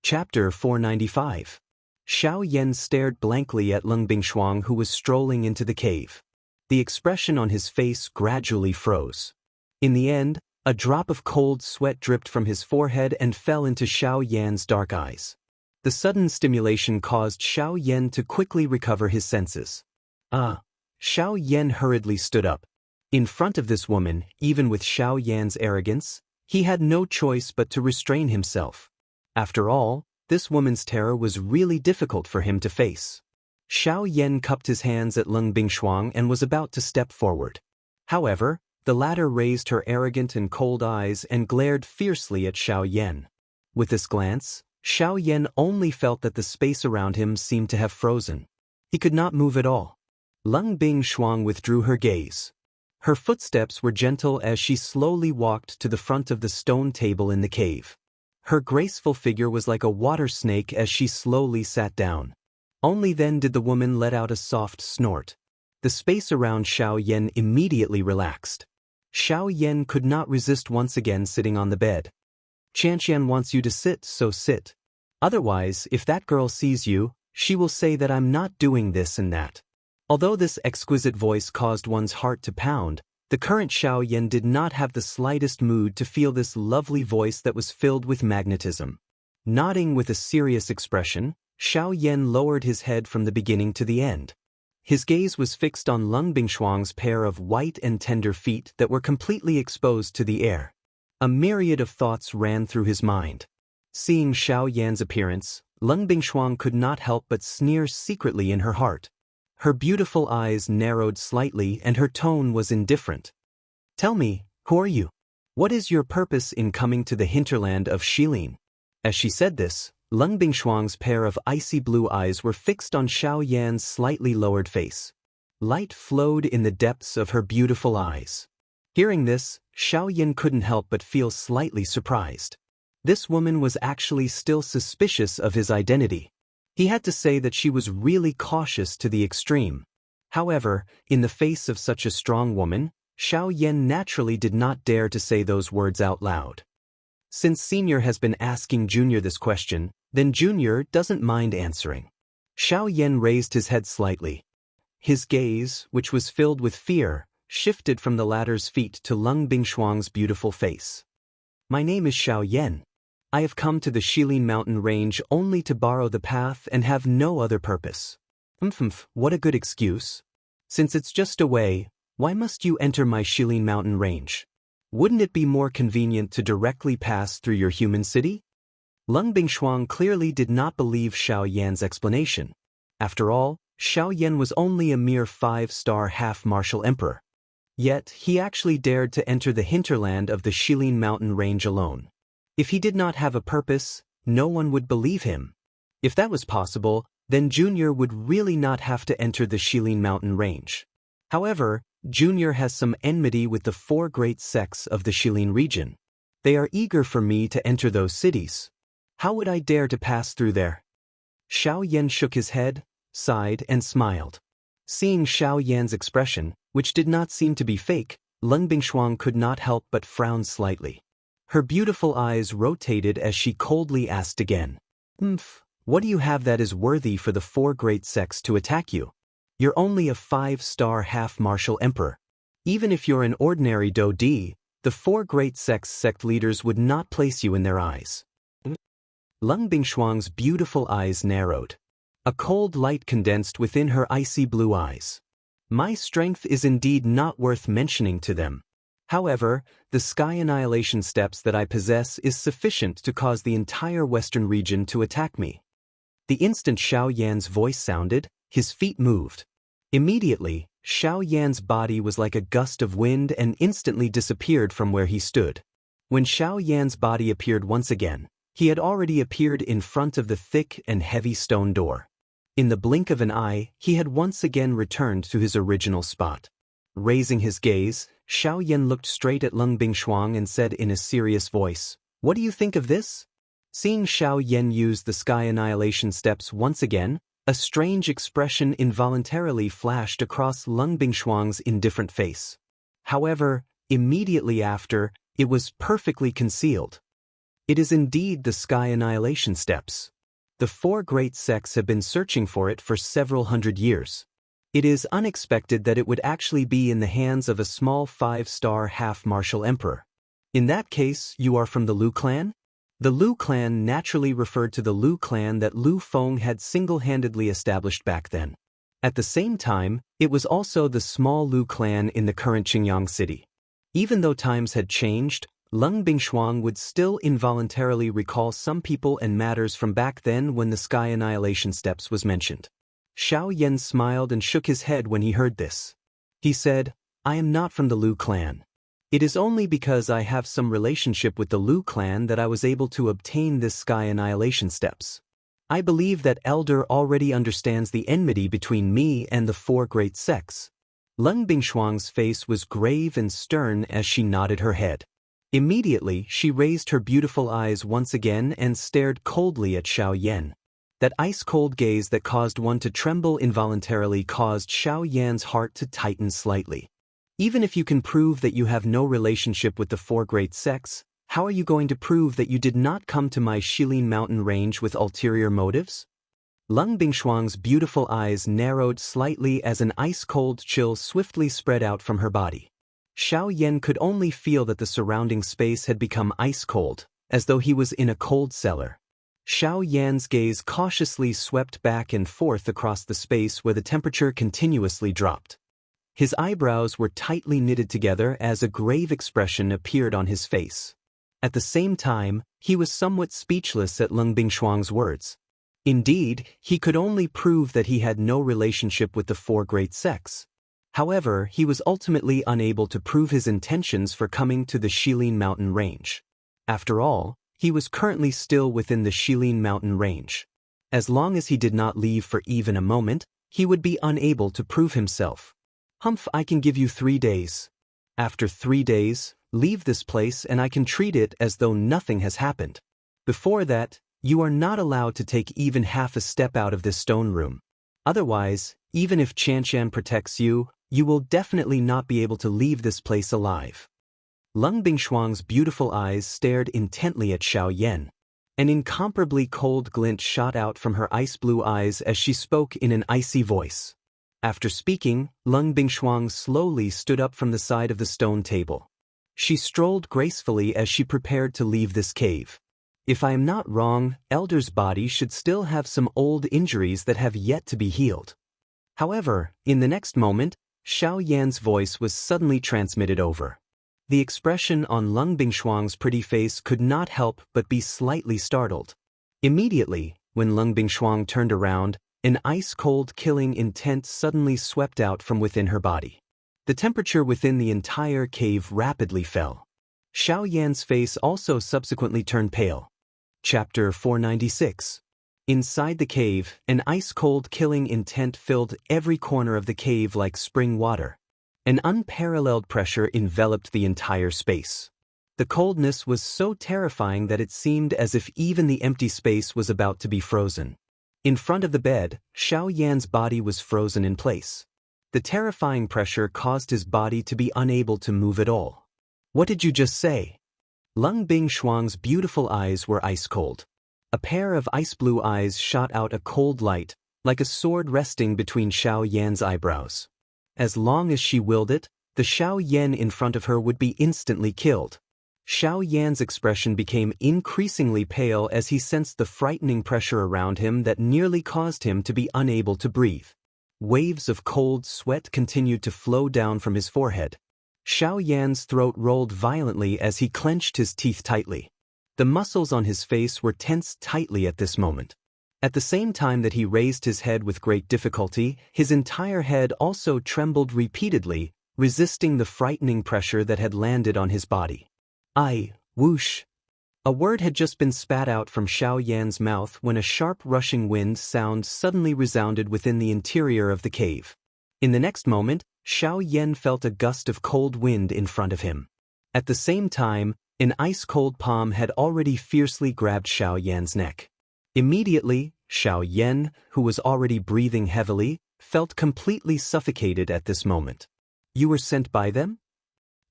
Chapter 495. Xiao Yan stared blankly at Leng Bingshuang, who was strolling into the cave. The expression on his face gradually froze. In the end, a drop of cold sweat dripped from his forehead and fell into Xiao Yan's dark eyes. The sudden stimulation caused Xiao Yan to quickly recover his senses. Xiao Yan hurriedly stood up. In front of this woman, even with Xiao Yan's arrogance, he had no choice but to restrain himself. After all, this woman's terror was really difficult for him to face. Xiao Yan cupped his hands at Leng Bingshuang and was about to step forward. However, the latter raised her arrogant and cold eyes and glared fiercely at Xiao Yan. With this glance, Xiao Yan only felt that the space around him seemed to have frozen. He could not move at all. Leng Bingshuang withdrew her gaze. Her footsteps were gentle as she slowly walked to the front of the stone table in the cave. Her graceful figure was like a water snake as she slowly sat down. Only then did the woman let out a soft snort. The space around Xiao Yan immediately relaxed. Xiao Yan could not resist once again sitting on the bed. Xianxian wants you to sit, so sit. Otherwise, if that girl sees you, she will say that I'm not doing this and that. Although this exquisite voice caused one's heart to pound, the current Xiao Yan did not have the slightest mood to feel this lovely voice that was filled with magnetism. Nodding with a serious expression, Xiao Yan lowered his head from the beginning to the end. His gaze was fixed on Leng Bingshuang's pair of white and tender feet that were completely exposed to the air. A myriad of thoughts ran through his mind. Seeing Xiao Yan's appearance, Leng Bingshuang could not help but sneer secretly in her heart. Her beautiful eyes narrowed slightly and her tone was indifferent. Tell me, who are you? What is your purpose in coming to the hinterland of Shilin? As she said this, Leng Bingshuang's pair of icy blue eyes were fixed on Xiao Yan's slightly lowered face. Light flowed in the depths of her beautiful eyes. Hearing this, Xiao Yan couldn't help but feel slightly surprised. This woman was actually still suspicious of his identity. He had to say that she was really cautious to the extreme. However, in the face of such a strong woman, Xiao Yan naturally did not dare to say those words out loud. Since Senior has been asking Junior this question, then Junior doesn't mind answering. Xiao Yan raised his head slightly. His gaze, which was filled with fear, shifted from the latter's feet to Leng Bingshuang's beautiful face. My name is Xiao Yan. I have come to the Shilin mountain range only to borrow the path and have no other purpose. What a good excuse. Since it's just away, why must you enter my Shilin mountain range? Wouldn't it be more convenient to directly pass through your human city? Lung Bingshuang clearly did not believe Xiao Yan's explanation. After all, Xiao Yan was only a mere 5-star half-martial emperor. Yet, he actually dared to enter the hinterland of the Shilin mountain range alone. If he did not have a purpose, no one would believe him. If that was possible, then Junior would really not have to enter the Shilin mountain range. However, Junior has some enmity with the 4 great sects of the Shilin region. They are eager for me to enter those cities. How would I dare to pass through there? Xiao Yan shook his head, sighed, and smiled. Seeing Xiao Yan's expression, which did not seem to be fake, Lung Bingshuang could not help but frown slightly. Her beautiful eyes rotated as she coldly asked again. What do you have that is worthy for the 4 great sects to attack you? You're only a 5-star half-martial emperor. Even if you're an ordinary Do Di, the 4 great sects' sect leaders would not place you in their eyes. Lung Bingshuang's beautiful eyes narrowed. A cold light condensed within her icy blue eyes. My strength is indeed not worth mentioning to them. However, the sky annihilation steps that I possess is sufficient to cause the entire western region to attack me. The instant Xiao Yan's voice sounded, his feet moved. Immediately, Xiao Yan's body was like a gust of wind and instantly disappeared from where he stood. When Xiao Yan's body appeared once again, he had already appeared in front of the thick and heavy stone door. In the blink of an eye, he had once again returned to his original spot. Raising his gaze, Xiao Yan looked straight at Lung Bingshuang and said in a serious voice, "What do you think of this?" Seeing Xiao Yan use the sky annihilation steps once again, a strange expression involuntarily flashed across Lung Bingshuang's indifferent face. However, immediately after, it was perfectly concealed. It is indeed the sky annihilation steps. The 4 great sects have been searching for it for several hundred years. It is unexpected that it would actually be in the hands of a small 5-star half-martial emperor. In that case, you are from the Lu clan? The Lu clan naturally referred to the Lu clan that Lu Feng had single-handedly established back then. At the same time, it was also the small Lu clan in the current Qingyang city. Even though times had changed, Lung Bingshuang would still involuntarily recall some people and matters from back then when the sky annihilation steps was mentioned. Xiao Yan smiled and shook his head when he heard this. He said, "I am not from the Lu clan. It is only because I have some relationship with the Lu clan that I was able to obtain this sky annihilation steps. I believe that Elder already understands the enmity between me and the 4 great sects." Lung Bingshuang's face was grave and stern as she nodded her head. Immediately, she raised her beautiful eyes once again and stared coldly at Xiao Yan. That ice-cold gaze that caused one to tremble involuntarily caused Xiao Yan's heart to tighten slightly. Even if you can prove that you have no relationship with the 4 great sects, how are you going to prove that you did not come to my Shilin mountain range with ulterior motives? Lung Bingshuang's beautiful eyes narrowed slightly as an ice-cold chill swiftly spread out from her body. Xiao Yan could only feel that the surrounding space had become ice-cold, as though he was in a cold cellar. Xiao Yan's gaze cautiously swept back and forth across the space where the temperature continuously dropped. His eyebrows were tightly knitted together as a grave expression appeared on his face. At the same time, he was somewhat speechless at Lung Bingshuang's words. Indeed, he could only prove that he had no relationship with the 4 great sects. However, he was ultimately unable to prove his intentions for coming to the Shilin mountain range. After all, he was currently still within the Shilin mountain range. As long as he did not leave for even a moment, he would be unable to prove himself. I can give you 3 days. After 3 days, leave this place and I can treat it as though nothing has happened. Before that, you are not allowed to take even half a step out of this stone room. Otherwise, even if Xianxia protects you, you will definitely not be able to leave this place alive. Lung Bingshuang's beautiful eyes stared intently at Xiao Yan. An incomparably cold glint shot out from her ice-blue eyes as she spoke in an icy voice. After speaking, Lung Bingshuang slowly stood up from the side of the stone table. She strolled gracefully as she prepared to leave this cave. If I am not wrong, Elder's body should still have some old injuries that have yet to be healed. However, in the next moment, Xiao Yan's voice was suddenly transmitted over. The expression on Lung Bingshuang's pretty face could not help but be slightly startled. Immediately, when Lung Bingshuang turned around, an ice-cold killing intent suddenly swept out from within her body. The temperature within the entire cave rapidly fell. Xiao Yan's face also subsequently turned pale. Chapter 496. Inside the cave, an ice-cold killing intent filled every corner of the cave like spring water. An unparalleled pressure enveloped the entire space. The coldness was so terrifying that it seemed as if even the empty space was about to be frozen. In front of the bed, Xiao Yan's body was frozen in place. The terrifying pressure caused his body to be unable to move at all. "What did you just say?" Lung Bingshuang's beautiful eyes were ice-cold. A pair of ice-blue eyes shot out a cold light, like a sword resting between Xiao Yan's eyebrows. As long as she willed it, the Xiao Yan in front of her would be instantly killed. Xiao Yan's expression became increasingly pale as he sensed the frightening pressure around him that nearly caused him to be unable to breathe. Waves of cold sweat continued to flow down from his forehead. Xiao Yan's throat rolled violently as he clenched his teeth tightly. The muscles on his face were tensed tightly at this moment. At the same time that he raised his head with great difficulty, his entire head also trembled repeatedly, resisting the frightening pressure that had landed on his body. Whoosh! A word had just been spat out from Xiao Yan's mouth when a sharp rushing wind sound suddenly resounded within the interior of the cave. In the next moment, Xiao Yan felt a gust of cold wind in front of him. At the same time, an ice-cold palm had already fiercely grabbed Xiao Yan's neck. Immediately, Xiao Yan, who was already breathing heavily, felt completely suffocated at this moment. "You were sent by them?"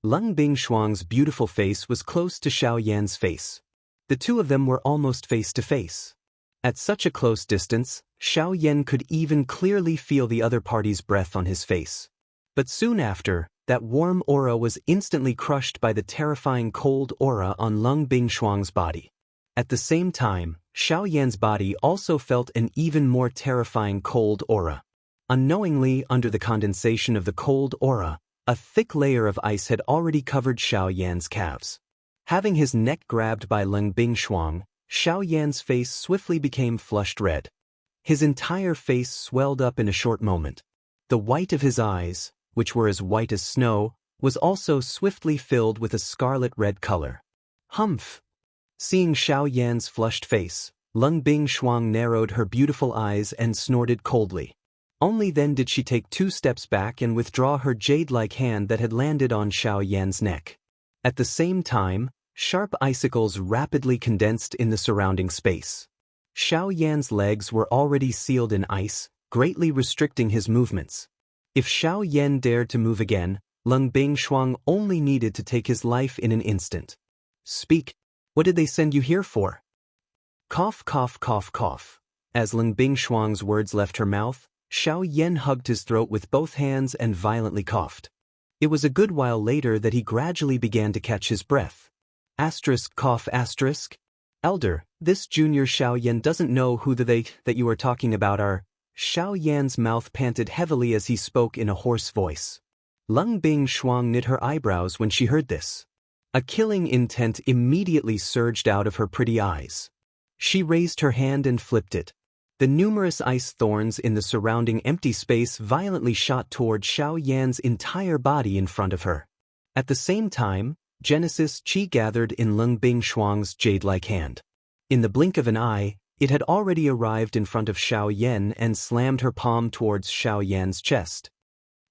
Lung Bingshuang's beautiful face was close to Xiao Yan's face. The two of them were almost face to face. At such a close distance, Xiao Yan could even clearly feel the other party's breath on his face. But soon after, that warm aura was instantly crushed by the terrifying cold aura on Lung Bingshuang's body. At the same time, Xiao Yan's body also felt an even more terrifying cold aura. Unknowingly, under the condensation of the cold aura, a thick layer of ice had already covered Xiao Yan's calves. Having his neck grabbed by Lung Bingshuang, Xiao Yan's face swiftly became flushed red. His entire face swelled up in a short moment. The white of his eyes, which were as white as snow, was also swiftly filled with a scarlet red color. "Humph!" Seeing Xiao Yan's flushed face, Lung Bingshuang narrowed her beautiful eyes and snorted coldly. Only then did she take 2 steps back and withdraw her jade-like hand that had landed on Xiao Yan's neck. At the same time, sharp icicles rapidly condensed in the surrounding space. Xiao Yan's legs were already sealed in ice, greatly restricting his movements. If Xiao Yan dared to move again, Lung Bingshuang only needed to take his life in an instant. "Speak. What did they send you here for?" Cough, cough, cough, cough. As Lung Bingshuang's words left her mouth, Xiao Yan hugged his throat with both hands and violently coughed. It was a good while later that he gradually began to catch his breath. Cough. "Elder, this junior Xiao Yan doesn't know who the they that you are talking about are." Xiao Yan's mouth panted heavily as he spoke in a hoarse voice. Lung Bingshuang knit her eyebrows when she heard this. A killing intent immediately surged out of her pretty eyes. She raised her hand and flipped it. The numerous ice thorns in the surrounding empty space violently shot toward Xiao Yan's entire body in front of her. At the same time, Genesis Qi gathered in Lung Bingshuang's jade-like hand. In the blink of an eye, it had already arrived in front of Xiao Yan and slammed her palm towards Xiao Yan's chest.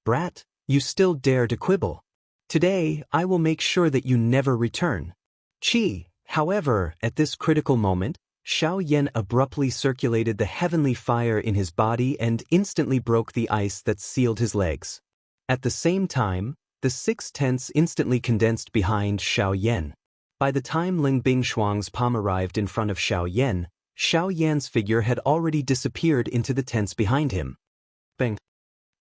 "Brat, you still dare to quibble? Today, I will make sure that you never return." Qi, however, at this critical moment, Xiao Yan abruptly circulated the heavenly fire in his body and instantly broke the ice that sealed his legs. At the same time, the 6 tents instantly condensed behind Xiao Yan. By the time Lung Bingshuang's palm arrived in front of Xiao Yan's figure had already disappeared into the tents behind him. Bang!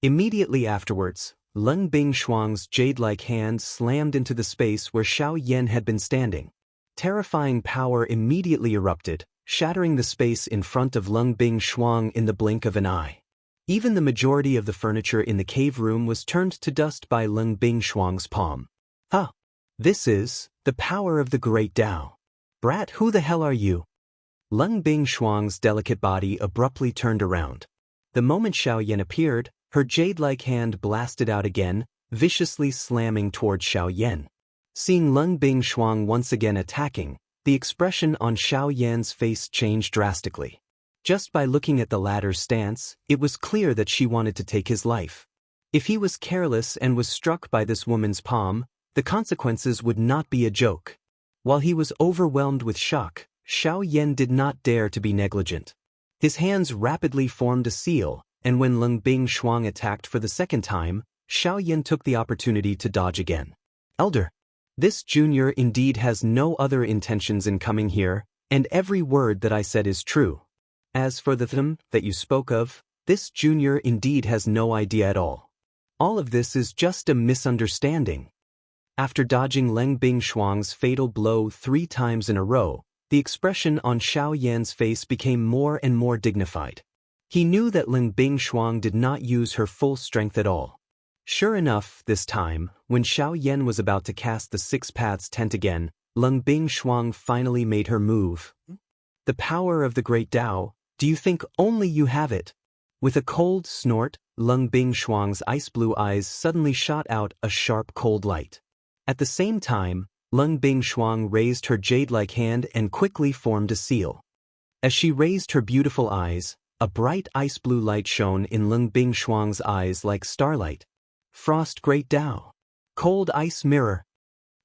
Immediately afterwards, Lung Bingshuang's jade-like hand slammed into the space where Xiao Yan had been standing. Terrifying power immediately erupted, shattering the space in front of Lung Bingshuang in the blink of an eye. Even the majority of the furniture in the cave room was turned to dust by Leng Bingshuang's palm. Ah, this is the power of the great Tao. Brat, who the hell are you? Leng Bingshuang's delicate body abruptly turned around. The moment Xiaoyan appeared, her jade-like hand blasted out again, viciously slamming toward Xiaoyan. Seeing Leng Bingshuang once again attacking, the expression on Xiaoyan's face changed drastically. Just by looking at the latter's stance, it was clear that she wanted to take his life. If he was careless and was struck by this woman's palm, the consequences would not be a joke. While he was overwhelmed with shock, Xiaoyan did not dare to be negligent. His hands rapidly formed a seal, and when Leng Bingshuang attacked for the second time, Xiaoyan took the opportunity to dodge again. Elder, this junior indeed has no other intentions in coming here, and every word that I said is true. As for the them that you spoke of, this junior indeed has no idea at all. All of this is just a misunderstanding. After dodging Leng Bingshuang's fatal blow 3 times in a row, the expression on Xiaoyan's face became more and more dignified. He knew that Leng Bingshuang did not use her full strength at all. Sure enough, this time, when Xiaoyan was about to cast the 6 paths tent again, Leng Bingshuang finally made her move. The power of the great Tao, do you think only you have it? With a cold snort, Leng Bingshuang's ice-blue eyes suddenly shot out a sharp cold light. At the same time, Leng Bingshuang raised her jade-like hand and quickly formed a seal. As she raised her beautiful eyes, a bright ice-blue light shone in Leng Bingshuang's eyes like starlight. Frost Great Tao. Cold Ice Mirror.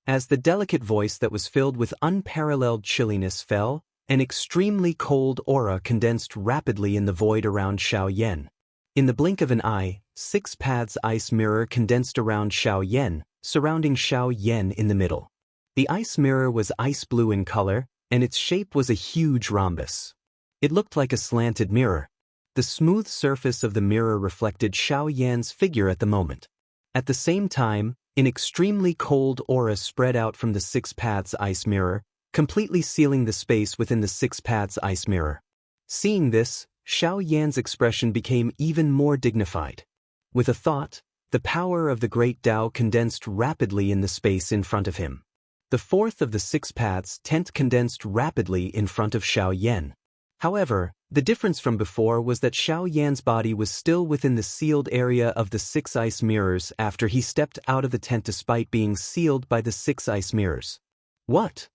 As the delicate voice that was filled with unparalleled chilliness fell, an extremely cold aura condensed rapidly in the void around Xiaoyan. In the blink of an eye, 6 paths ice mirror condensed around Xiaoyan, surrounding Xiaoyan in the middle. The ice mirror was ice blue in color, and its shape was a huge rhombus. It looked like a slanted mirror. The smooth surface of the mirror reflected Xiaoyan's figure at the moment. At the same time, an extremely cold aura spread out from the 6 paths ice mirror, completely sealing the space within the 6 paths ice mirror. Seeing this, Xiaoyan's expression became even more dignified. With a thought, the power of the great Tao condensed rapidly in the space in front of him. The 4th of the 6 paths tent condensed rapidly in front of Xiaoyan. However, the difference from before was that Xiaoyan's body was still within the sealed area of the 6 ice mirrors after he stepped out of the tent despite being sealed by the 6 ice mirrors. What?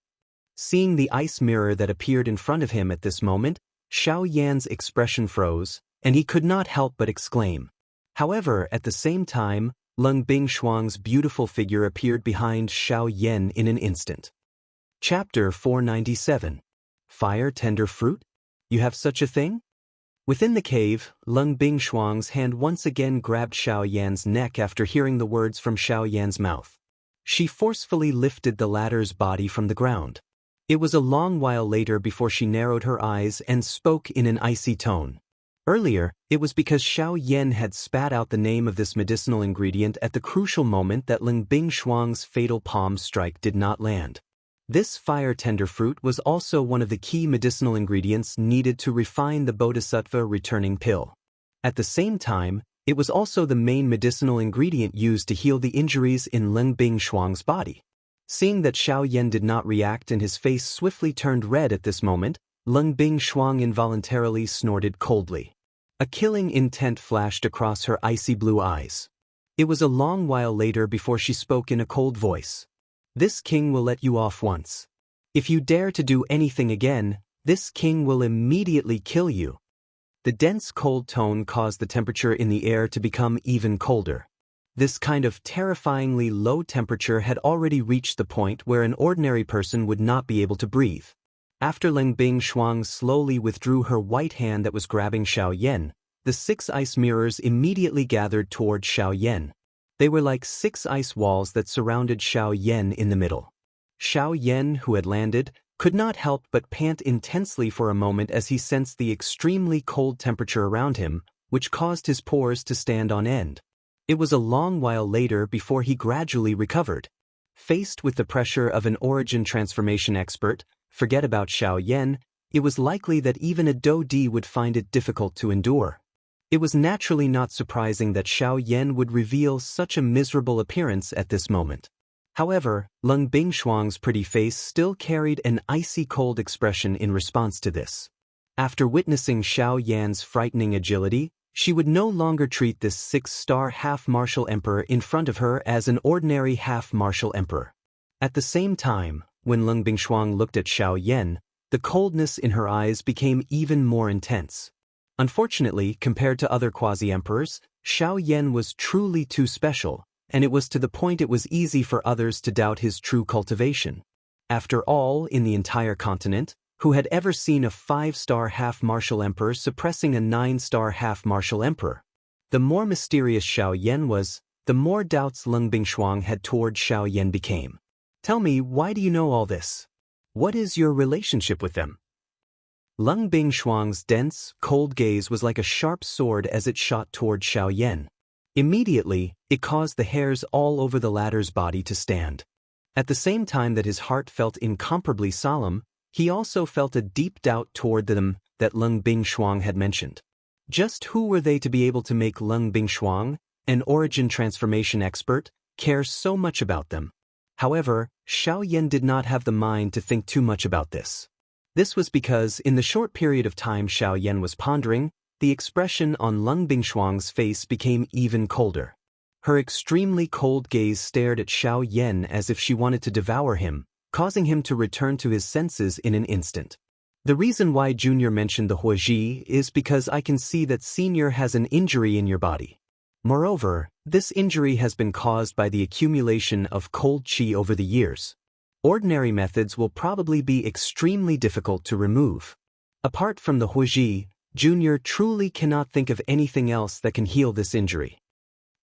Seeing the ice mirror that appeared in front of him at this moment, Xiaoyan's expression froze, and he could not help but exclaim. However, at the same time, Leng Bingshuang's beautiful figure appeared behind Xiaoyan in an instant. Chapter 497. Fire Tender Fruit? You have such a thing? Within the cave, Leng Bingshuang's hand once again grabbed Xiaoyan's neck after hearing the words from Xiaoyan's mouth. She forcefully lifted the latter's body from the ground. It was a long while later before she narrowed her eyes and spoke in an icy tone. Earlier, it was because Xiaoyan had spat out the name of this medicinal ingredient at the crucial moment that Leng Bingshuang's fatal palm strike did not land. This fire tender fruit was also one of the key medicinal ingredients needed to refine the bodhisattva returning pill. At the same time, it was also the main medicinal ingredient used to heal the injuries in Leng Bingshuang's body. Seeing that Xiaoyan did not react and his face swiftly turned red at this moment, Leng Bingshuang involuntarily snorted coldly. A killing intent flashed across her icy blue eyes. It was a long while later before she spoke in a cold voice. This king will let you off once. If you dare to do anything again, this king will immediately kill you. The dense cold tone caused the temperature in the air to become even colder. This kind of terrifyingly low temperature had already reached the point where an ordinary person would not be able to breathe. After Leng Bingshuang slowly withdrew her white hand that was grabbing Xiaoyan, the 6 ice mirrors immediately gathered toward Xiaoyan. They were like 6 ice walls that surrounded Xiaoyan in the middle. Xiaoyan, who had landed, could not help but pant intensely for a moment as he sensed the extremely cold temperature around him, which caused his pores to stand on end. It was a long while later before he gradually recovered. Faced with the pressure of an origin transformation expert, forget about Xiaoyan, it was likely that even a Dou Di would find it difficult to endure. It was naturally not surprising that Xiao Yan would reveal such a miserable appearance at this moment. However, Lung Bingshuang's pretty face still carried an icy cold expression in response to this. After witnessing Xiao Yan's frightening agility, she would no longer treat this 6-star half-martial emperor in front of her as an ordinary half-martial emperor. At the same time, when Lung Bingshuang looked at Xiao Yan, the coldness in her eyes became even more intense. Unfortunately, compared to other quasi-emperors, Xiao Yan was truly too special, and it was to the point it was easy for others to doubt his true cultivation. After all, in the entire continent, who had ever seen a 5-star half-martial emperor suppressing a 9-star half-martial emperor? The more mysterious Xiao Yan was, the more doubts Lung Bingshuang had toward Xiao Yan became. Tell me, why do you know all this? What is your relationship with them? Lung Bingshuang's dense, cold gaze was like a sharp sword as it shot toward Xiao Yan. Immediately, it caused the hairs all over the latter's body to stand. At the same time that his heart felt incomparably solemn, he also felt a deep doubt toward them that Lung Bingshuang had mentioned. Just who were they to be able to make Lung Bingshuang, an origin transformation expert, care so much about them? However, Xiao Yan did not have the mind to think too much about this. This was because, in the short period of time Xiao Yan was pondering, the expression on Lung Bingshuang's face became even colder. Her extremely cold gaze stared at Xiao Yan as if she wanted to devour him, causing him to return to his senses in an instant. The reason why Junior mentioned the Huoji is because I can see that Senior has an injury in your body. Moreover, this injury has been caused by the accumulation of cold qi over the years. Ordinary methods will probably be extremely difficult to remove. Apart from the Huoji, Junior truly cannot think of anything else that can heal this injury.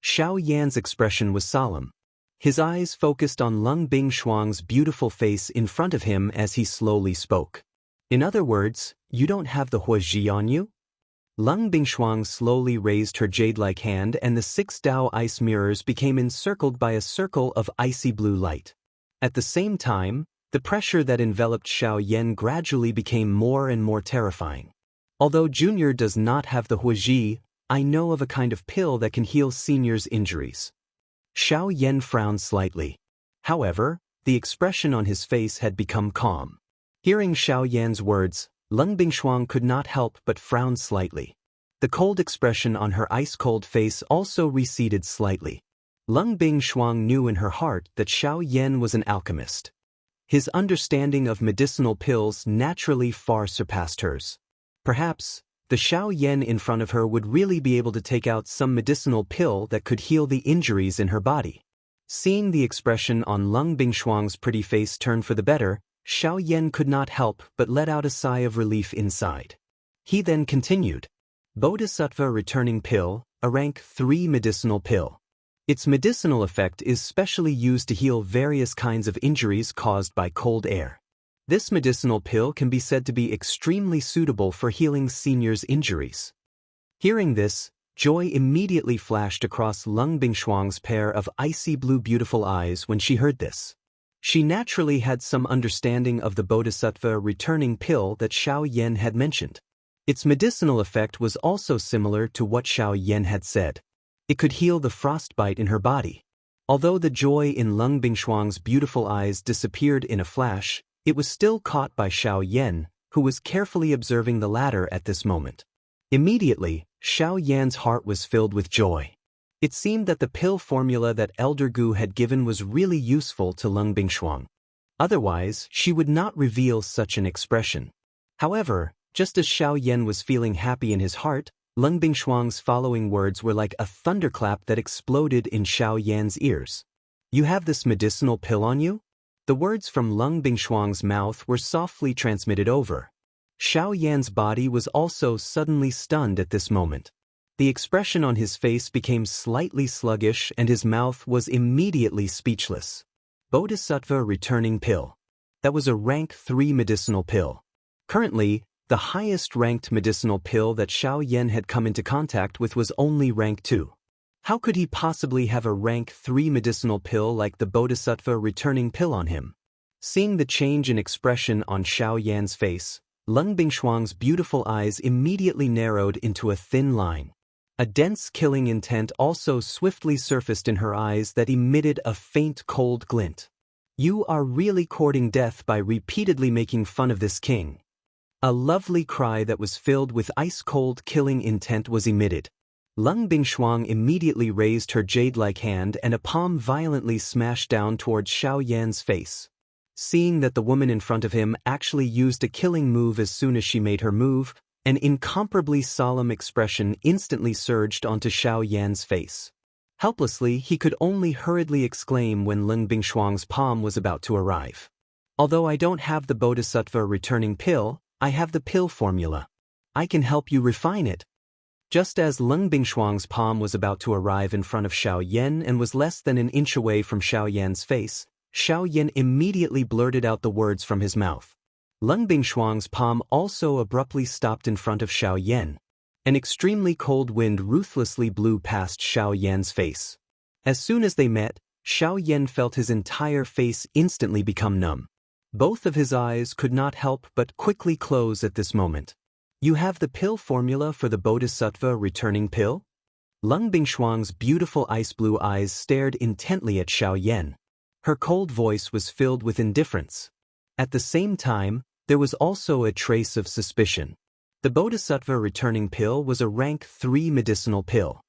Xiao Yan's expression was solemn. His eyes focused on Lung Bingshuang's beautiful face in front of him as he slowly spoke. In other words, you don't have the Huoji on you? Lung Bingshuang slowly raised her jade-like hand and the 6 Dao ice mirrors became encircled by a circle of icy blue light. At the same time, the pressure that enveloped Xiao Yan gradually became more and more terrifying. Although Junior does not have the Huoji, I know of a kind of pill that can heal Senior's injuries. Xiao Yan frowned slightly. However, the expression on his face had become calm. Hearing Xiao Yan's words, Lung Bingshuang could not help but frown slightly. The cold expression on her ice-cold face also receded slightly. Lung Bingshuang knew in her heart that Xiao Yan was an alchemist. His understanding of medicinal pills naturally far surpassed hers. Perhaps, the Xiao Yan in front of her would really be able to take out some medicinal pill that could heal the injuries in her body. Seeing the expression on Lung Bingshuang's pretty face turn for the better, Xiao Yan could not help but let out a sigh of relief inside. He then continued. Bodhisattva Returning Pill, a rank 3 medicinal pill. Its medicinal effect is specially used to heal various kinds of injuries caused by cold air. This medicinal pill can be said to be extremely suitable for healing Senior's injuries. Hearing this, joy immediately flashed across Lung Bingshuang's pair of icy blue beautiful eyes when she heard this. She naturally had some understanding of the Bodhisattva returning pill that Xiao Yan had mentioned. Its medicinal effect was also similar to what Xiao Yan had said. It could heal the frostbite in her body. Although the joy in Lung Bingshuang's beautiful eyes disappeared in a flash, it was still caught by Xiao Yan, who was carefully observing the latter at this moment. Immediately, Xiao Yan's heart was filled with joy. It seemed that the pill formula that Elder Gu had given was really useful to Lung Bingshuang. Otherwise, she would not reveal such an expression. However, just as Xiao Yan was feeling happy in his heart, Lung Bingshuang's following words were like a thunderclap that exploded in Xiao Yan's ears. You have this medicinal pill on you? The words from Lung Bingshuang's mouth were softly transmitted over. Xiao Yan's body was also suddenly stunned at this moment. The expression on his face became slightly sluggish and his mouth was immediately speechless. Bodhisattva Returning Pill. That was a rank 3 medicinal pill. Currently, the highest-ranked medicinal pill that Xiao Yan had come into contact with was only rank 2. How could he possibly have a rank 3 medicinal pill like the Bodhisattva Returning Pill on him? Seeing the change in expression on Xiao Yan's face, Lung Bingshuang's beautiful eyes immediately narrowed into a thin line. A dense killing intent also swiftly surfaced in her eyes that emitted a faint cold glint. You are really courting death by repeatedly making fun of this king. A lovely cry that was filled with ice-cold killing intent was emitted. Lung Bingshuang immediately raised her jade-like hand and a palm violently smashed down towards Xiao Yan's face. Seeing that the woman in front of him actually used a killing move as soon as she made her move, an incomparably solemn expression instantly surged onto Xiao Yan's face. Helplessly, he could only hurriedly exclaim when Lung Bingshuang's palm was about to arrive. Although I don't have the Bodhisattva returning pill, I have the pill formula. I can help you refine it. Just as Lung Bingshuang's palm was about to arrive in front of Xiao Yan and was less than an inch away from Xiao Yan's face, Xiao Yan immediately blurted out the words from his mouth. Lung Bingshuang's palm also abruptly stopped in front of Xiao Yan. An extremely cold wind ruthlessly blew past Xiao Yan's face. As soon as they met, Xiao Yan felt his entire face instantly become numb. Both of his eyes could not help but quickly close at this moment. You have the pill formula for the Bodhisattva returning pill? Lung Bingshuang's beautiful ice blue eyes stared intently at Xiao Yan. Her cold voice was filled with indifference. At the same time, there was also a trace of suspicion. The Bodhisattva returning pill was a rank 3 medicinal pill.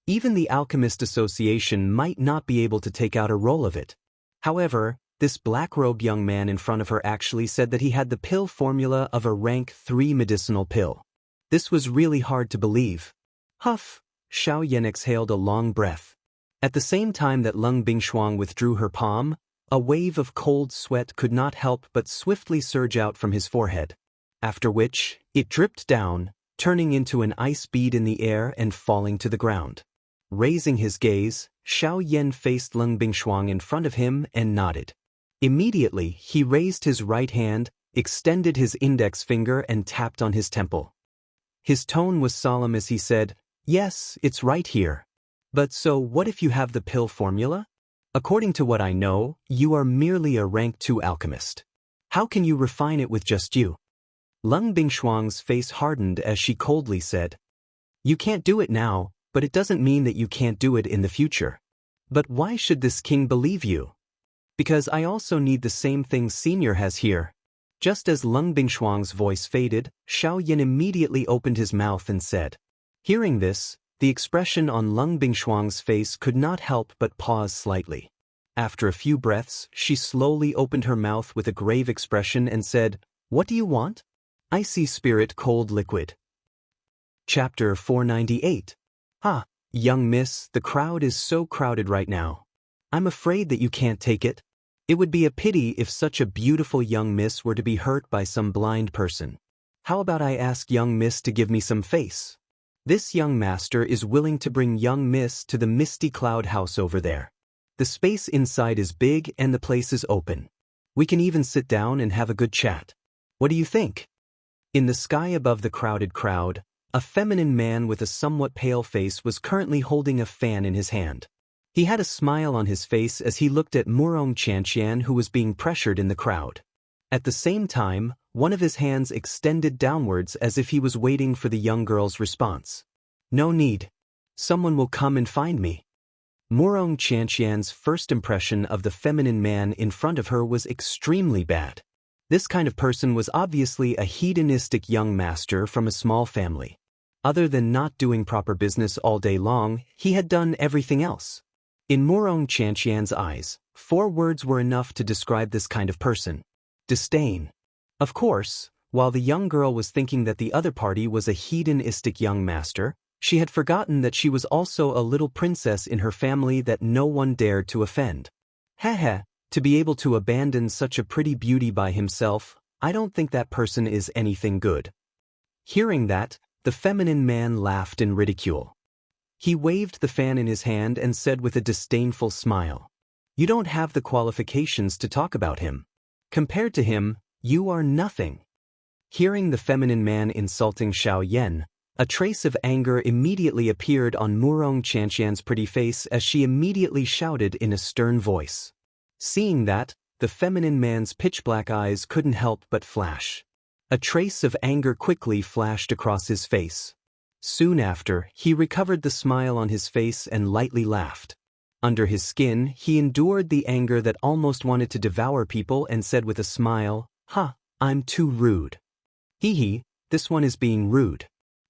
Even the Alchemist Association might not be able to take out a roll of it. However, this black-robed young man in front of her actually said that he had the pill formula of a rank 3 medicinal pill. This was really hard to believe. Huff! Xiao Yan exhaled a long breath. At the same time that Lung Bingshuang withdrew her palm, a wave of cold sweat could not help but swiftly surge out from his forehead. After which, it dripped down, turning into an ice bead in the air and falling to the ground. Raising his gaze, Xiao Yan faced Lung Bingshuang in front of him and nodded. Immediately, he raised his right hand, extended his index finger and tapped on his temple. His tone was solemn as he said, "Yes, it's right here. But so what if you have the pill formula? According to what I know, you are merely a rank 2 alchemist. How can you refine it with just you?" Lung Bingshuang's face hardened as she coldly said, "You can't do it now, but it doesn't mean that you can't do it in the future. But why should this king believe you? Because I also need the same thing Senior has here." Just as Lung Bingshuang's voice faded, Xiao Yan immediately opened his mouth and said. Hearing this, the expression on Lung Bingshuang's face could not help but pause slightly. After a few breaths, she slowly opened her mouth with a grave expression and said, "What do you want?" Icy Spirit Cold Liquid. Chapter 498. Ah, young miss, the crowd is so crowded right now. I'm afraid that you can't take it. It would be a pity if such a beautiful young miss were to be hurt by some blind person. How about I ask young miss to give me some face? This young master is willing to bring young miss to the misty cloud house over there. The space inside is big and the place is open. We can even sit down and have a good chat. What do you think? In the sky above the crowded crowd, a feminine man with a somewhat pale face was currently holding a fan in his hand. He had a smile on his face as he looked at Murong Qianxian, who was being pressured in the crowd. At the same time, one of his hands extended downwards as if he was waiting for the young girl's response. "No need. Someone will come and find me." Murong Qianxian's first impression of the feminine man in front of her was extremely bad. This kind of person was obviously a hedonistic young master from a small family. Other than not doing proper business all day long, he had done everything else. In Murong Qianxian's eyes, 4 words were enough to describe this kind of person. Disdain. Of course, while the young girl was thinking that the other party was a hedonistic young master, she had forgotten that she was also a little princess in her family that no one dared to offend. Heh, to be able to abandon such a pretty beauty by himself, I don't think that person is anything good. Hearing that, the feminine man laughed in ridicule. He waved the fan in his hand and said with a disdainful smile, "You don't have the qualifications to talk about him. Compared to him, you are nothing." Hearing the feminine man insulting Xiao Yan, a trace of anger immediately appeared on Murong Qianxian's pretty face as she immediately shouted in a stern voice. Seeing that, the feminine man's pitch-black eyes couldn't help but flash. A trace of anger quickly flashed across his face. Soon after, he recovered the smile on his face and lightly laughed. Under his skin, he endured the anger that almost wanted to devour people and said with a smile, "Ha, I'm too rude. Hee, this one is being rude.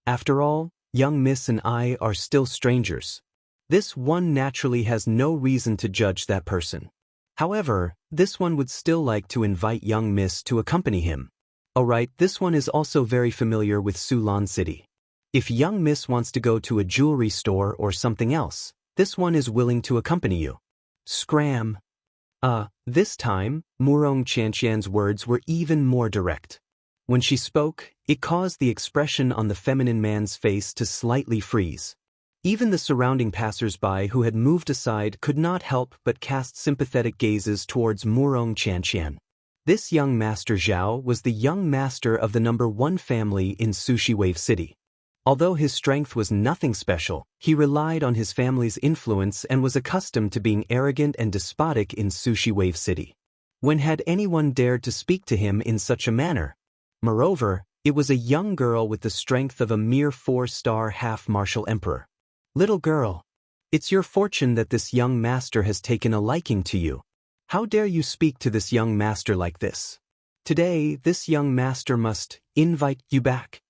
After all, young Miss and I are still strangers. This one naturally has no reason to judge that person. However, this one would still like to invite young Miss to accompany him. Alright, this one is also very familiar with Sulan City. If young Miss wants to go to a jewelry store or something else, this one is willing to accompany you." Scram. This time, Murong Qianxian's words were even more direct. When she spoke, it caused the expression on the feminine man's face to slightly freeze. Even the surrounding passers-by who had moved aside could not help but cast sympathetic gazes towards Murong Qianxian. This young master Zhao was the young master of the number 1 family in Sushi Wave City. Although his strength was nothing special, he relied on his family's influence and was accustomed to being arrogant and despotic in Sushi Wave City. When had anyone dared to speak to him in such a manner? Moreover, it was a young girl with the strength of a mere 4-star half-martial emperor. "Little girl, it's your fortune that this young master has taken a liking to you. How dare you speak to this young master like this? Today, this young master must invite you back."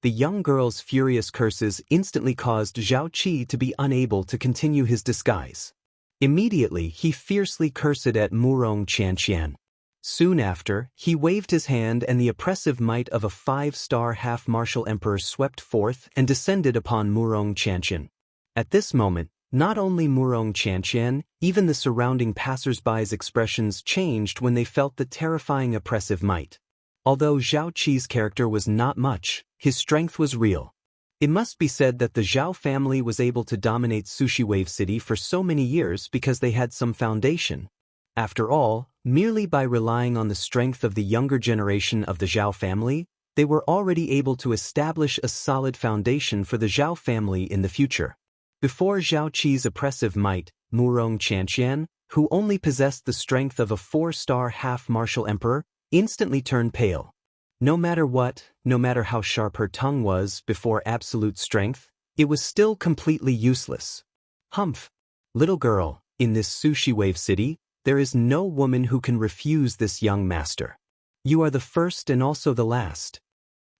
The young girl's furious curses instantly caused Zhao Qi to be unable to continue his disguise. Immediately, he fiercely cursed at Murong Qianxian. Soon after, he waved his hand and the oppressive might of a 5-star half-martial emperor swept forth and descended upon Murong Qianxian. At this moment, not only Murong Qianxian, even the surrounding passers-by's expressions changed when they felt the terrifying oppressive might. Although Zhao Qi's character was not much, his strength was real. It must be said that the Zhao family was able to dominate Sushi Wave City for so many years because they had some foundation. After all, merely by relying on the strength of the younger generation of the Zhao family, they were already able to establish a solid foundation for the Zhao family in the future. Before Zhao Qi's oppressive might, Murong Qianxian, who only possessed the strength of a 4-star half-martial emperor, instantly turned pale. No matter how sharp her tongue was before absolute strength, it was still completely useless. Humph! Little girl, in this Sushi Wave City, there is no woman who can refuse this young master. You are the first and also the last.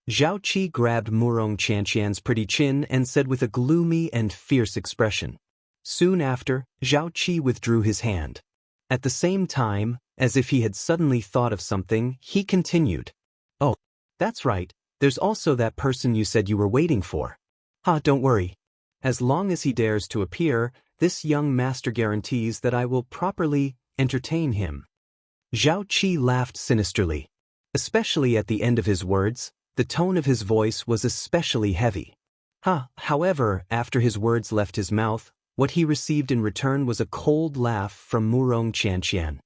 Zhao Qi grabbed Murong Qianxian's pretty chin and said with a gloomy and fierce expression. Soon after, Zhao Qi withdrew his hand. At the same time, as if he had suddenly thought of something, he continued. "Oh, that's right, there's also that person you said you were waiting for. Don't worry. As long as he dares to appear, this young master guarantees that I will properly entertain him." Zhao Qi laughed sinisterly. Especially at the end of his words, the tone of his voice was especially heavy. However, after his words left his mouth, what he received in return was a cold laugh from Murong Qianxian.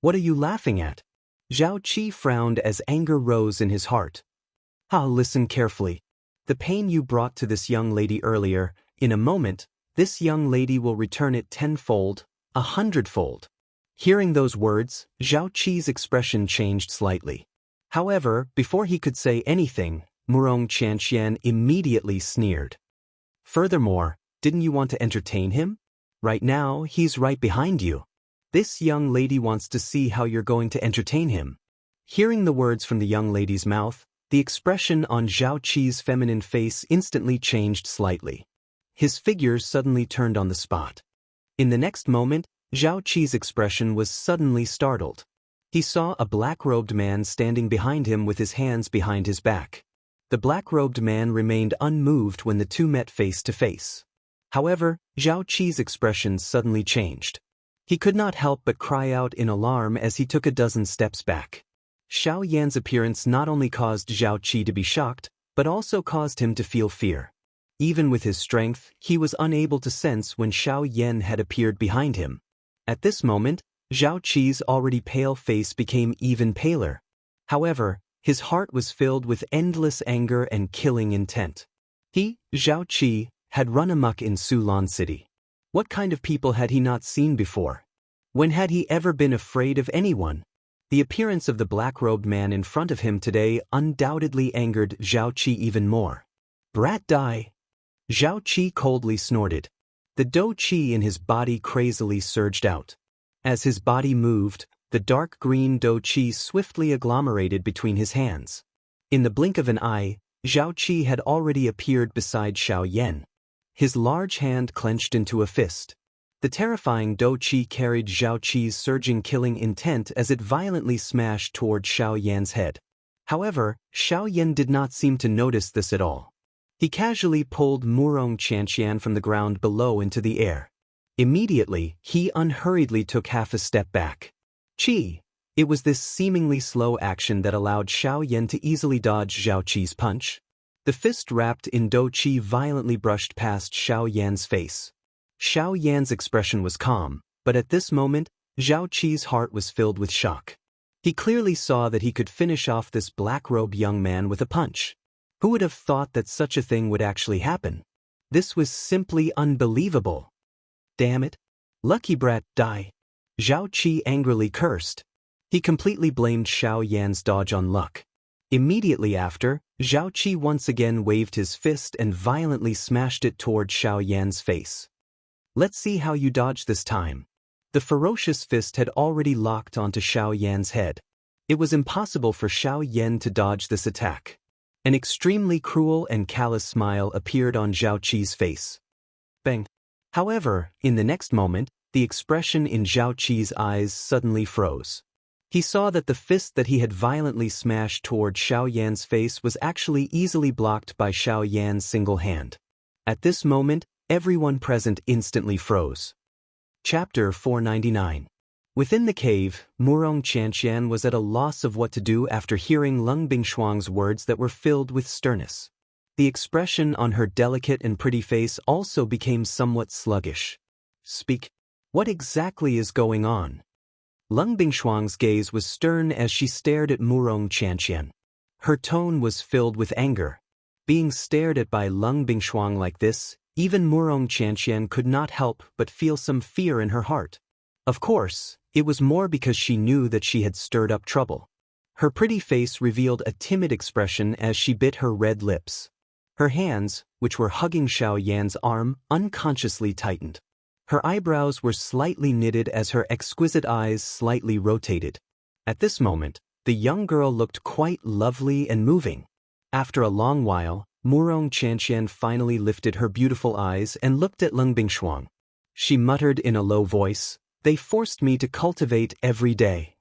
"What are you laughing at?" Zhao Qi frowned as anger rose in his heart. Listen carefully. The pain you brought to this young lady earlier, in a moment, this young lady will return it 10-fold, 100-fold. Hearing those words, Zhao Qi's expression changed slightly. However, before he could say anything, Murong Qianxian immediately sneered. "Furthermore, didn't you want to entertain him? Right now, he's right behind you. This young lady wants to see how you're going to entertain him." Hearing the words from the young lady's mouth, the expression on Zhao Qi's feminine face instantly changed slightly. His figure suddenly turned on the spot. In the next moment, Zhao Qi's expression was suddenly startled. He saw a black-robed man standing behind him with his hands behind his back. The black-robed man remained unmoved when the two met face to face. However, Zhao Qi's expression suddenly changed. He could not help but cry out in alarm as he took a dozen steps back. Xiao Yan's appearance not only caused Zhao Qi to be shocked, but also caused him to feel fear. Even with his strength, he was unable to sense when Xiao Yan had appeared behind him. At this moment, Zhao Qi's already pale face became even paler. However, his heart was filled with endless anger and killing intent. He, Zhao Qi, had run amok in Sulan City. What kind of people had he not seen before? When had he ever been afraid of anyone? The appearance of the black-robed man in front of him today undoubtedly angered Zhao Qi even more. "Brat die, Zhao Qi coldly snorted. The dou qi in his body crazily surged out. As his body moved, the dark green dou qi swiftly agglomerated between his hands. In the blink of an eye, Zhao Qi had already appeared beside Xiao Yan. His large hand clenched into a fist. The terrifying dou qi carried Zhao Qi's surging killing intent as it violently smashed toward Xiao Yan's head. However, Xiao Yan did not seem to notice this at all. He casually pulled Wuxia and Xianxia from the ground below into the air. Immediately, he unhurriedly took half a step back. Qi. It was this seemingly slow action that allowed Xiao Yan to easily dodge Zhao Qi's punch. The fist wrapped in dou qi violently brushed past Xiao Yan's face. Xiao Yan's expression was calm, but at this moment, Zhao Qi's heart was filled with shock. He clearly saw that he could finish off this black-robed young man with a punch. Who would have thought that such a thing would actually happen? This was simply unbelievable. Damn it. Lucky brat, die. Zhao Qi angrily cursed. He completely blamed Xiao Yan's dodge on luck. Immediately after, Zhao Qi once again waved his fist and violently smashed it toward Xiao Yan's face. Let's see how you dodge this time. The ferocious fist had already locked onto Xiao Yan's head. It was impossible for Xiao Yan to dodge this attack. An extremely cruel and callous smile appeared on Zhao Qi's face. Bang. However, in the next moment, the expression in Zhao Qi's eyes suddenly froze. He saw that the fist that he had violently smashed toward Xiao Yan's face was actually easily blocked by Xiao Yan's single hand. At this moment, everyone present instantly froze. Chapter 499. Within the cave, Wuxia and Xianxia was at a loss of what to do after hearing Lung Bingshuang's words that were filled with sternness. The expression on her delicate and pretty face also became somewhat sluggish. Speak. What exactly is going on? Lung Bingshuang's gaze was stern as she stared at Wuxia and Xianxia. Her tone was filled with anger. Being stared at by Lung Bingshuang like this, even Wuxia and Xianxia could not help but feel some fear in her heart. Of course, it was more because she knew that she had stirred up trouble. Her pretty face revealed a timid expression as she bit her red lips. Her hands, which were hugging Xiao Yan's arm, unconsciously tightened. Her eyebrows were slightly knitted as her exquisite eyes slightly rotated. At this moment, the young girl looked quite lovely and moving. After a long while, Wuxia and Xianxia finally lifted her beautiful eyes and looked at Lung Bingshuang. She muttered in a low voice, "They forced me to cultivate every day.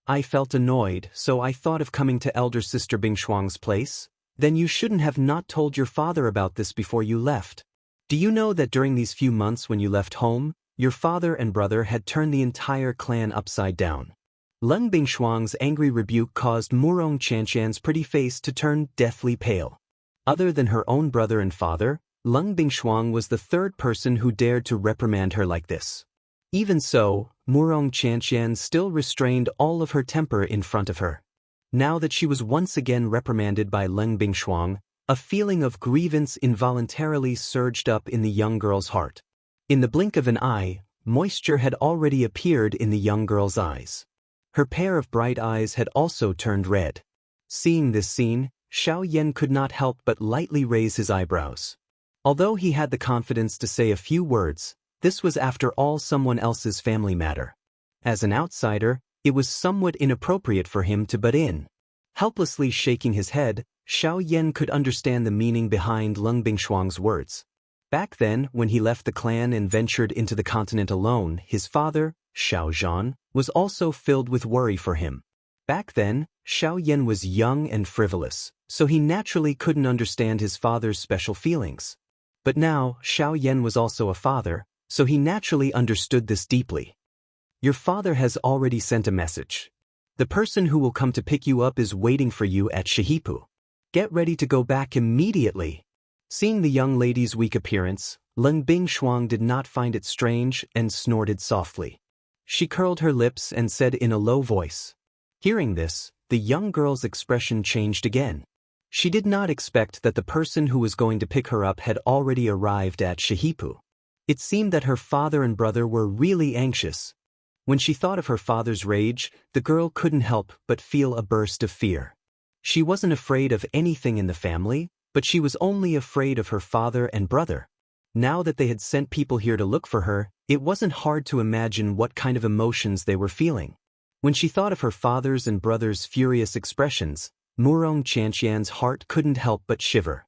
I felt annoyed, so I thought of coming to elder sister Bingshuang's place. Then you shouldn't have not told your father about this before you left. Do you know that during these few months when you left home, your father and brother had turned the entire clan upside down?" Lung Bingshuang's angry rebuke caused Wuxia and Xianxia's pretty face to turn deathly pale. Other than her own brother and father, Lung Bingshuang was the third person who dared to reprimand her like this. Even so, Wuxia and Xianxia still restrained all of her temper in front of her. Now that she was once again reprimanded by Lung Bingshuang, a feeling of grievance involuntarily surged up in the young girl's heart. In the blink of an eye, moisture had already appeared in the young girl's eyes. Her pair of bright eyes had also turned red. Seeing this scene, Xiao Yan could not help but lightly raise his eyebrows. Although he had the confidence to say a few words, this was after all someone else's family matter. As an outsider, it was somewhat inappropriate for him to butt in. Helplessly shaking his head, Xiao Yan could understand the meaning behind Lung Bingshuang's words. Back then, when he left the clan and ventured into the continent alone, his father, Xiao Zhan, was also filled with worry for him. Back then, Xiao Yan was young and frivolous, so he naturally couldn't understand his father's special feelings. But now, Xiao Yan was also a father, so he naturally understood this deeply. Your father has already sent a message. The person who will come to pick you up is waiting for you at Shihipu. Get ready to go back immediately. Seeing the young lady's weak appearance, Lung Bingshuang did not find it strange and snorted softly. She curled her lips and said in a low voice. Hearing this, the young girl's expression changed again. She did not expect that the person who was going to pick her up had already arrived at Shihipu. It seemed that her father and brother were really anxious. When she thought of her father's rage, the girl couldn't help but feel a burst of fear. She wasn't afraid of anything in the family, But she was only afraid of her father and brother. Now that they had sent people here to look for her, it wasn't hard to imagine what kind of emotions they were feeling. When she thought of her father's and brother's furious expressions, Murong Qianxian's heart couldn't help but shiver.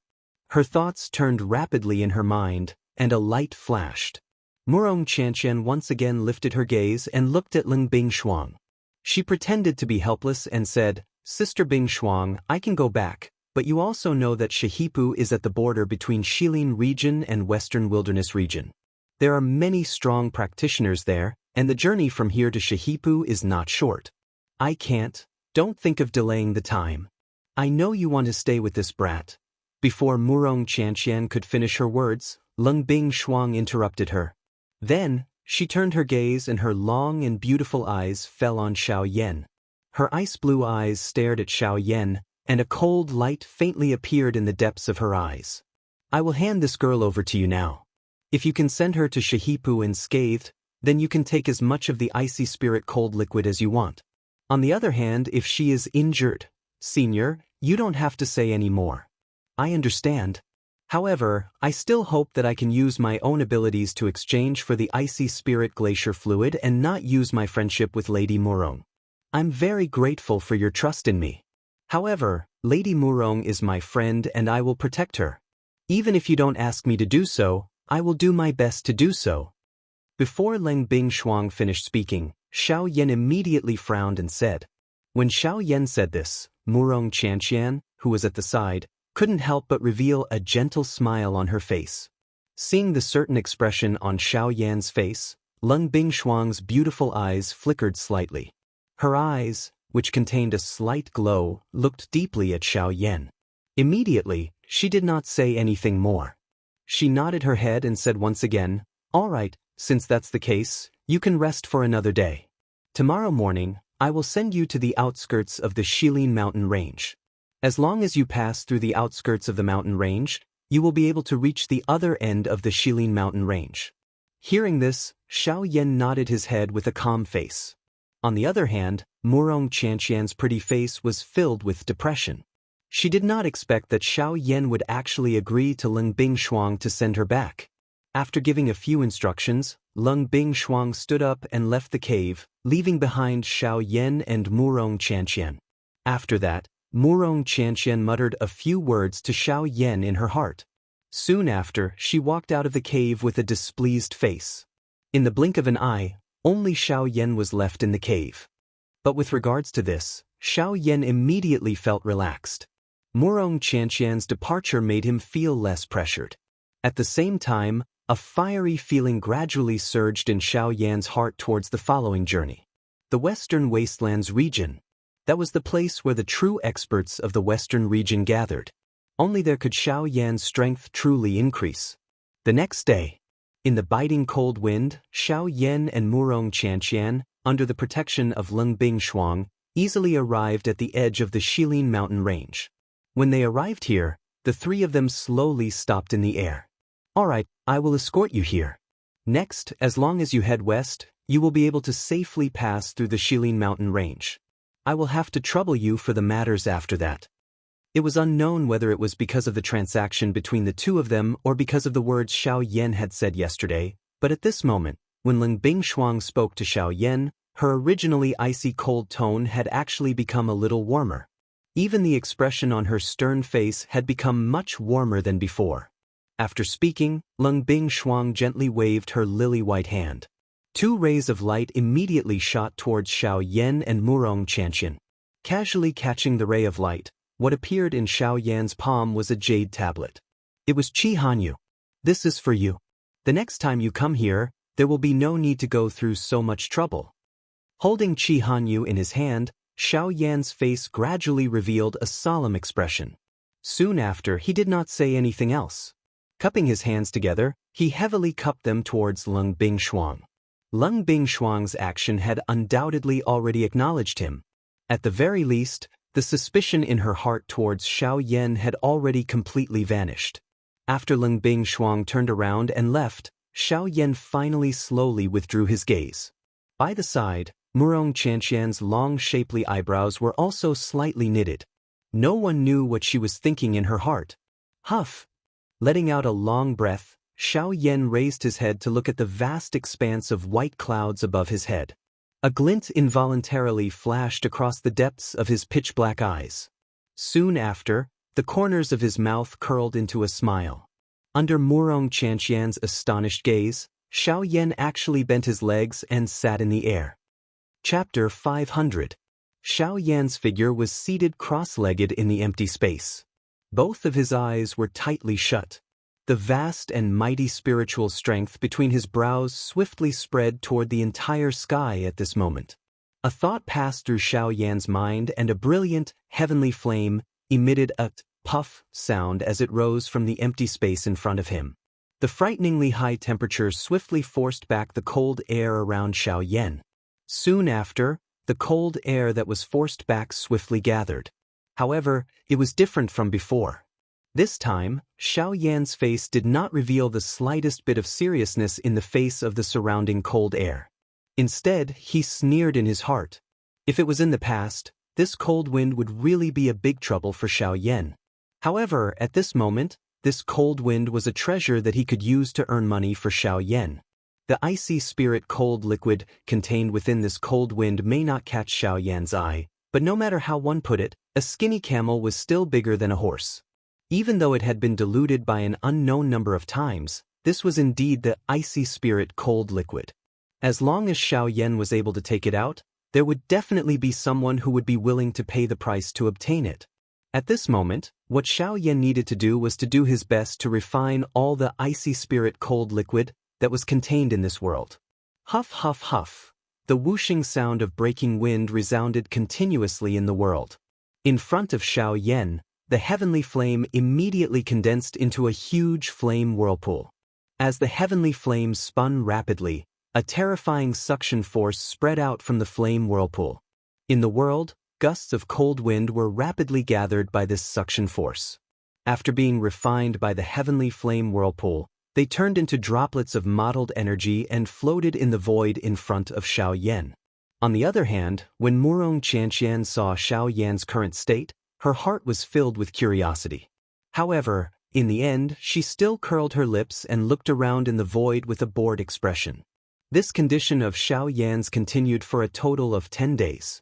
Her thoughts turned rapidly in her mind, and a light flashed. Murong Qianxian once again lifted her gaze and looked at Ling Bingshuang. She pretended to be helpless and said, "Sister Bingshuang, I can go back, but you also know that Shihipu is at the border between Xilin region and Western Wilderness region. There are many strong practitioners there, and the journey from here to Shihipu is not short. I can't. Don't think of delaying the time. I know you want to stay with this brat." Before Murong Qianxian could finish her words, Ling Bingshuang interrupted her. Then, she turned her gaze and her long and beautiful eyes fell on Xiao Yan. Her ice-blue eyes stared at Xiao Yan, and a cold light faintly appeared in the depths of her eyes. "I will hand this girl over to you now. If you can send her to Shihipu unscathed, then you can take as much of the icy spirit cold liquid as you want. On the other hand, if she is injured, Senior, you don't have to say any more. I understand. However, I still hope that I can use my own abilities to exchange for the icy spirit glacier fluid and not use my friendship with Lady Murong. I'm very grateful for your trust in me. However, Lady Murong is my friend and I will protect her. Even if you don't ask me to do so, I will do my best to do so." Before Ling Bingshuang finished speaking, Xiao Yan immediately frowned and said. When Xiao Yan said this, Murong Qianxian, who was at the side, couldn't help but reveal a gentle smile on her face. Seeing the certain expression on Xiao Yan's face, Ling Bingshuang's beautiful eyes flickered slightly. Her eyes, which contained a slight glow, looked deeply at Xiao Yan. Immediately, she did not say anything more. She nodded her head and said once again, "All right, since that's the case, you can rest for another day. Tomorrow morning, I will send you to the outskirts of the Xilin mountain range. As long as you pass through the outskirts of the mountain range, you will be able to reach the other end of the Xilin mountain range." Hearing this, Xiao Yan nodded his head with a calm face. On the other hand, Murong Qianxian's pretty face was filled with depression. She did not expect that Xiao Yan would actually agree to Ling Bingshuang to send her back. After giving a few instructions, Ling Bingshuang stood up and left the cave, leaving behind Xiao Yan and Murong Qianxian. After that, Murong Qianxian muttered a few words to Xiao Yan in her heart. Soon after, she walked out of the cave with a displeased face. In the blink of an eye, only Xiao Yan was left in the cave. But with regards to this, Xiao Yan immediately felt relaxed. Murong Qianxian's departure made him feel less pressured. At the same time, a fiery feeling gradually surged in Xiao Yan's heart towards the following journey. The Western Wastelands region. That was the place where the true experts of the Western region gathered. Only there could Xiao Yan's strength truly increase. The next day, in the biting cold wind, Xiao Yan and Murong Qianxian, under the protection of Ling Bingshuang, easily arrived at the edge of the Xilin mountain range. When they arrived here, the three of them slowly stopped in the air. "All right, I will escort you here. Next, as long as you head west, you will be able to safely pass through the Xilin mountain range. I will have to trouble you for the matters after that." It was unknown whether it was because of the transaction between the two of them or because of the words Xiao Yan had said yesterday, but at this moment, when Ling Bingshuang spoke to Xiao Yan, her originally icy cold tone had actually become a little warmer. Even the expression on her stern face had become much warmer than before. After speaking, Ling Bingshuang gently waved her lily-white hand. Two rays of light immediately shot towards Xiao Yan and Murong Qianxian. Casually catching the ray of light, what appeared in Xiao Yan's palm was a jade tablet. It was Qi Hanyu. "This is for you. The next time you come here, there will be no need to go through so much trouble." Holding Qi Hanyu in his hand, Xiao Yan's face gradually revealed a solemn expression. Soon after, he did not say anything else. Cupping his hands together, he heavily cupped them towards Ling Bingshuang. Ling Bingshuang's action had undoubtedly already acknowledged him. At the very least, the suspicion in her heart towards Xiao Yan had already completely vanished. After Ling Bingshuang turned around and left, Xiao Yan finally slowly withdrew his gaze. By the side, Murong Qianxian's long shapely eyebrows were also slightly knitted. No one knew what she was thinking in her heart. Huff! Letting out a long breath, Xiao Yan raised his head to look at the vast expanse of white clouds above his head. A glint involuntarily flashed across the depths of his pitch-black eyes. Soon after, the corners of his mouth curled into a smile. Under Wuxia and Xianxia's astonished gaze, Xiao Yan actually bent his legs and sat in the air. Chapter 500. Xiao Yan's figure was seated cross-legged in the empty space. Both of his eyes were tightly shut. The vast and mighty spiritual strength between his brows swiftly spread toward the entire sky at this moment. A thought passed through Xiao Yan's mind, and a brilliant, heavenly flame emitted a puff sound as it rose from the empty space in front of him. The frighteningly high temperature swiftly forced back the cold air around Xiao Yan. Soon after, the cold air that was forced back swiftly gathered. However, it was different from before. This time, Xiao Yan's face did not reveal the slightest bit of seriousness in the face of the surrounding cold air. Instead, he sneered in his heart. If it was in the past, this cold wind would really be a big trouble for Xiao Yan. However, at this moment, this cold wind was a treasure that he could use to earn money for Xiao Yan. The icy spirit cold liquid contained within this cold wind may not catch Xiao Yan's eye, but no matter how one put it, a skinny camel was still bigger than a horse. Even though it had been diluted by an unknown number of times, this was indeed the icy spirit cold liquid. As long as Xiao Yan was able to take it out, there would definitely be someone who would be willing to pay the price to obtain it. At this moment, what Xiao Yan needed to do was to do his best to refine all the icy spirit cold liquid that was contained in this world. Huff, huff, huff. The whooshing sound of breaking wind resounded continuously in the world. In front of Xiao Yan, the heavenly flame immediately condensed into a huge flame whirlpool. As the heavenly flame spun rapidly, a terrifying suction force spread out from the flame whirlpool. In the world, gusts of cold wind were rapidly gathered by this suction force. After being refined by the heavenly flame whirlpool, they turned into droplets of mottled energy and floated in the void in front of Xiao Yan. On the other hand, when Wuxia and Xianxia saw Xiao Yan's current state, her heart was filled with curiosity. However, in the end, she still curled her lips and looked around in the void with a bored expression. This condition of Xiao Yan's continued for a total of 10 days.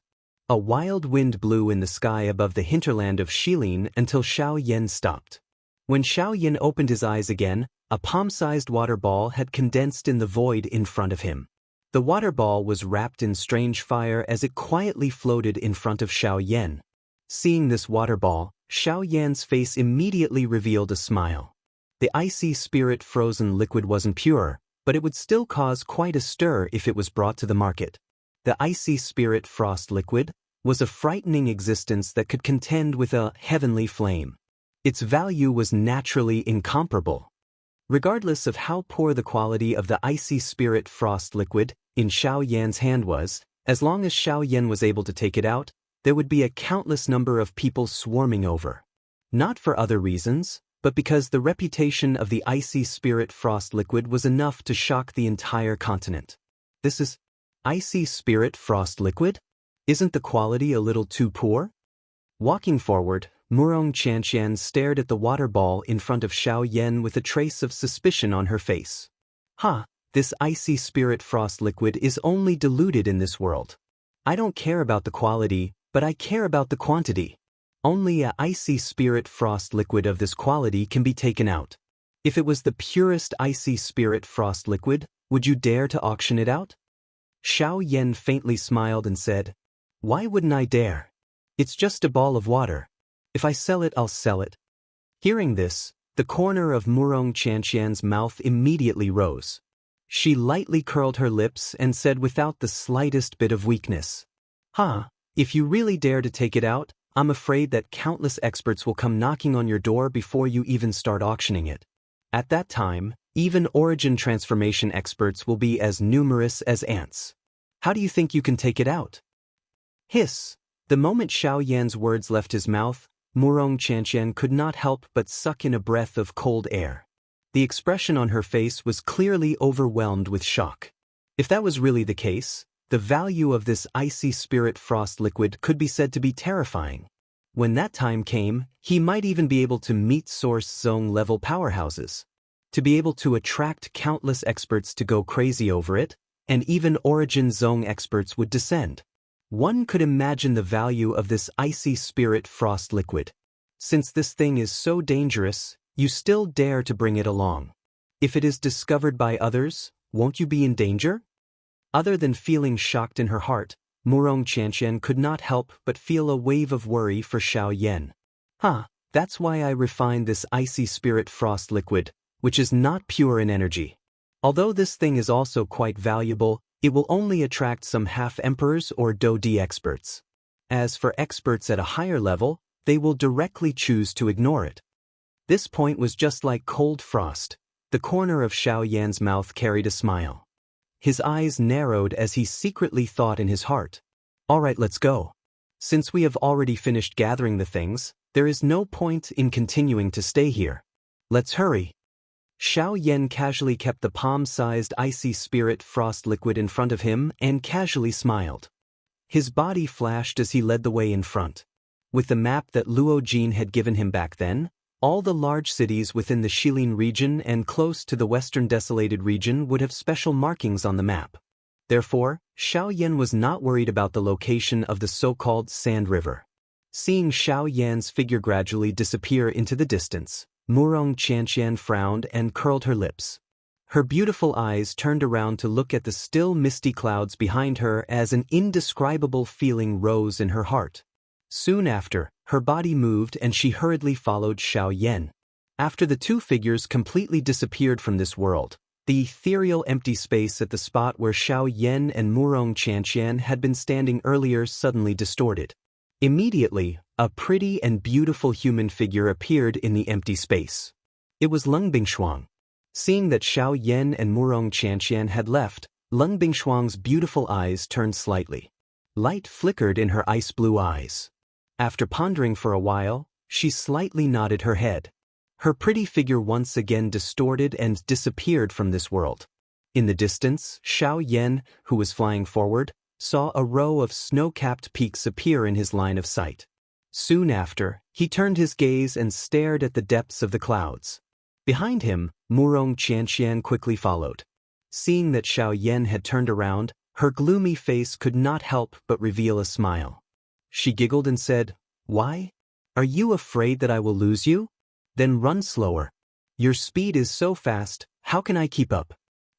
A wild wind blew in the sky above the hinterland of Shilin until Xiao Yan stopped. When Xiao Yan opened his eyes again, a palm-sized water ball had condensed in the void in front of him. The water ball was wrapped in strange fire as it quietly floated in front of Xiao Yan. Seeing this water ball, Xiao Yan's face immediately revealed a smile. The icy spirit frozen liquid wasn't pure, but it would still cause quite a stir if it was brought to the market. The icy spirit frost liquid was a frightening existence that could contend with a heavenly flame. Its value was naturally incomparable. Regardless of how poor the quality of the icy spirit frost liquid in Xiao Yan's hand was, as long as Xiao Yan was able to take it out, there would be a countless number of people swarming over. Not for other reasons, but because the reputation of the icy spirit frost liquid was enough to shock the entire continent. This is icy spirit frost liquid? Isn't the quality a little too poor? Walking forward, Wuxia and Xianxia stared at the water ball in front of Xiao Yan with a trace of suspicion on her face. This icy spirit frost liquid is only diluted in this world. I don't care about the quality, but I care about the quantity. Only a icy spirit frost liquid of this quality can be taken out. If it was the purest icy spirit frost liquid, would you dare to auction it out? Xiao Yan faintly smiled and said, "Why wouldn't I dare? It's just a ball of water. If I sell it, I'll sell it." Hearing this, the corner of Wuxia and Xianxia's mouth immediately rose. She lightly curled her lips and said without the slightest bit of weakness, If you really dare to take it out, I'm afraid that countless experts will come knocking on your door before you even start auctioning it. At that time, even origin transformation experts will be as numerous as ants. How do you think you can take it out?" Hiss! The moment Xiao Yan's words left his mouth, Wuxia and Xianxia could not help but suck in a breath of cold air. The expression on her face was clearly overwhelmed with shock. If that was really the case, the value of this icy spirit frost liquid could be said to be terrifying. When that time came, he might even be able to meet Source Zone-level powerhouses. To be able to attract countless experts to go crazy over it, and even Origin Zone experts would descend. One could imagine the value of this icy spirit frost liquid. Since this thing is so dangerous, you still dare to bring it along. If it is discovered by others, won't you be in danger? Other than feeling shocked in her heart, Murong Qianxian could not help but feel a wave of worry for Xiao Yan. That's why I refined this icy spirit frost liquid, which is not pure in energy. Although this thing is also quite valuable, it will only attract some half-emperors or Do-Di experts. As for experts at a higher level, they will directly choose to ignore it. This point was just like cold frost. The corner of Xiao Yan's mouth carried a smile. His eyes narrowed as he secretly thought in his heart. Alright, let's go. Since we have already finished gathering the things, there is no point in continuing to stay here. Let's hurry. Xiao Yan casually kept the palm-sized icy spirit frost liquid in front of him and casually smiled. His body flashed as he led the way in front. With the map that Luo Jin had given him back then, all the large cities within the Shilin region and close to the western desolated region would have special markings on the map. Therefore, Xiao Yan was not worried about the location of the so-called Sand River. Seeing Xiao Yan's figure gradually disappear into the distance, Murong Qianxian frowned and curled her lips. Her beautiful eyes turned around to look at the still misty clouds behind her as an indescribable feeling rose in her heart. Soon after, her body moved and she hurriedly followed Xiao Yan. After the two figures completely disappeared from this world, the ethereal empty space at the spot where Xiao Yan and Murong Qianxian had been standing earlier suddenly distorted. Immediately, a pretty and beautiful human figure appeared in the empty space. It was Leng Bingshuang. Seeing that Xiao Yan and Murong Qianxian had left, Leng Bingshuang's beautiful eyes turned slightly. Light flickered in her ice-blue eyes. After pondering for a while, she slightly nodded her head. Her pretty figure once again distorted and disappeared from this world. In the distance, Xiao Yan, who was flying forward, saw a row of snow-capped peaks appear in his line of sight. Soon after, he turned his gaze and stared at the depths of the clouds. Behind him, Murong Qianxian quickly followed. Seeing that Xiao Yan had turned around, her gloomy face could not help but reveal a smile. She giggled and said, "Why? Are you afraid that I will lose you? Then run slower. Your speed is so fast, how can I keep up?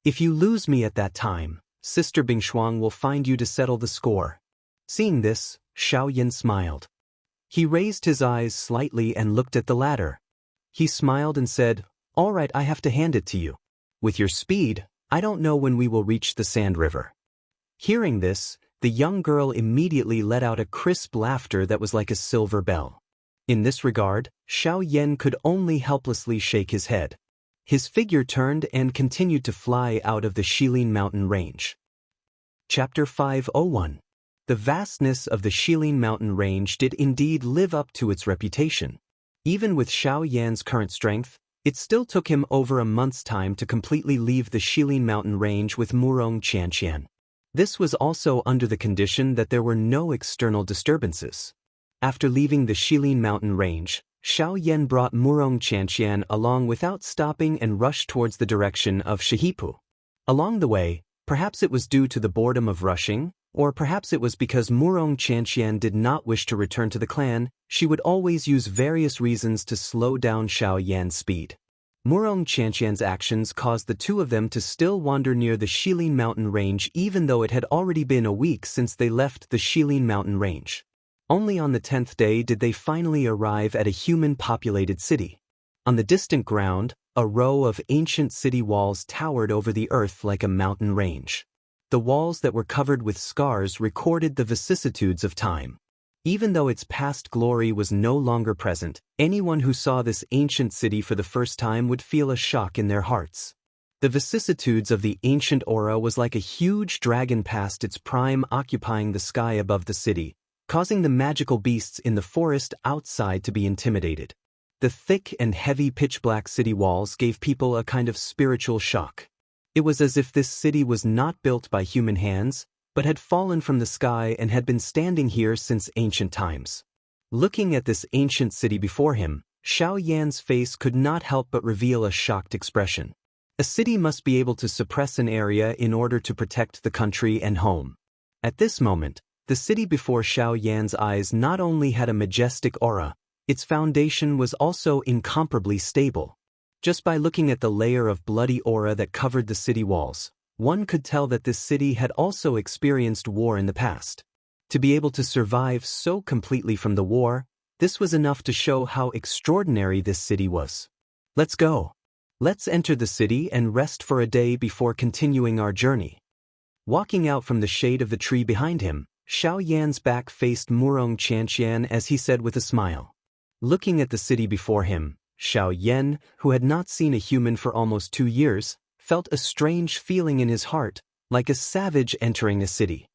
If you lose me at that time, Sister Bingshuang will find you to settle the score." Seeing this, Xiao Yan smiled. He raised his eyes slightly and looked at the ladder. He smiled and said, "All right, I have to hand it to you. With your speed, I don't know when we will reach the Sand River." Hearing this, the young girl immediately let out a crisp laughter that was like a silver bell. In this regard, Xiao Yan could only helplessly shake his head. His figure turned and continued to fly out of the Shilin mountain range. Chapter 501. The vastness of the Shilin mountain range did indeed live up to its reputation. Even with Xiao Yan's current strength, it still took him over a month's time to completely leave the Shilin mountain range with Murong Qianxian. This was also under the condition that there were no external disturbances. After leaving the Shilin mountain range, Xiao Yan brought Murong Qianxian along without stopping and rushed towards the direction of Shihipu. Along the way, perhaps it was due to the boredom of rushing, or perhaps it was because Murong Qianxian did not wish to return to the clan, she would always use various reasons to slow down Xiao Yan's speed. Murong Qianxian's actions caused the two of them to still wander near the Shilin mountain range even though it had already been a week since they left the Shilin mountain range. Only on the 10th day did they finally arrive at a human-populated city. On the distant ground, a row of ancient city walls towered over the earth like a mountain range. The walls that were covered with scars recorded the vicissitudes of time. Even though its past glory was no longer present, anyone who saw this ancient city for the first time would feel a shock in their hearts. The vicissitudes of the ancient aura was like a huge dragon past its prime occupying the sky above the city, causing the magical beasts in the forest outside to be intimidated. The thick and heavy pitch-black city walls gave people a kind of spiritual shock. It was as if this city was not built by human hands, but had fallen from the sky and had been standing here since ancient times. Looking at this ancient city before him, Xiao Yan's face could not help but reveal a shocked expression. A city must be able to suppress an area in order to protect the country and home. At this moment, the city before Xiao Yan's eyes not only had a majestic aura, its foundation was also incomparably stable. Just by looking at the layer of bloody aura that covered the city walls, one could tell that this city had also experienced war in the past. To be able to survive so completely from the war, this was enough to show how extraordinary this city was. Let's go. Let's enter the city and rest for a day before continuing our journey. Walking out from the shade of the tree behind him, Xiao Yan's back faced Wuxia and Xianxia as he said with a smile. Looking at the city before him, Xiao Yan, who had not seen a human for almost 2 years, felt a strange feeling in his heart, like a savage entering a city.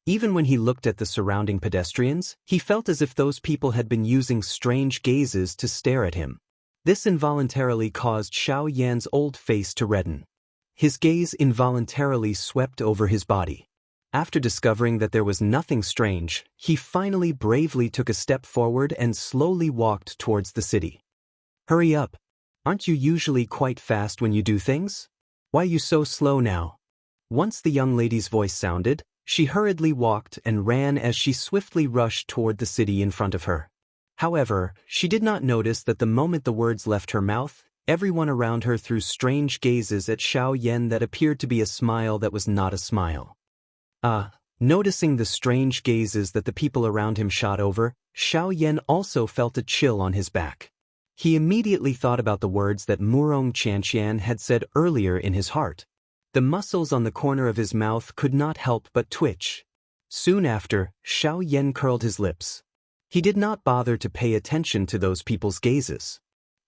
Even when he looked at the surrounding pedestrians, he felt as if those people had been using strange gazes to stare at him. This involuntarily caused Xiao Yan's old face to redden. His gaze involuntarily swept over his body. After discovering that there was nothing strange, he finally bravely took a step forward and slowly walked towards the city. Hurry up. Aren't you usually quite fast when you do things? Why are you so slow now? Once the young lady's voice sounded, she hurriedly walked and ran as she swiftly rushed toward the city in front of her. However, she did not notice that the moment the words left her mouth, everyone around her threw strange gazes at Xiao Yan that appeared to be a smile that was not a smile. Noticing the strange gazes that the people around him shot over, Xiao Yan also felt a chill on his back. He immediately thought about the words that Wuxia and Xianxia had said earlier in his heart. The muscles on the corner of his mouth could not help but twitch. Soon after, Xiao Yan curled his lips. He did not bother to pay attention to those people's gazes.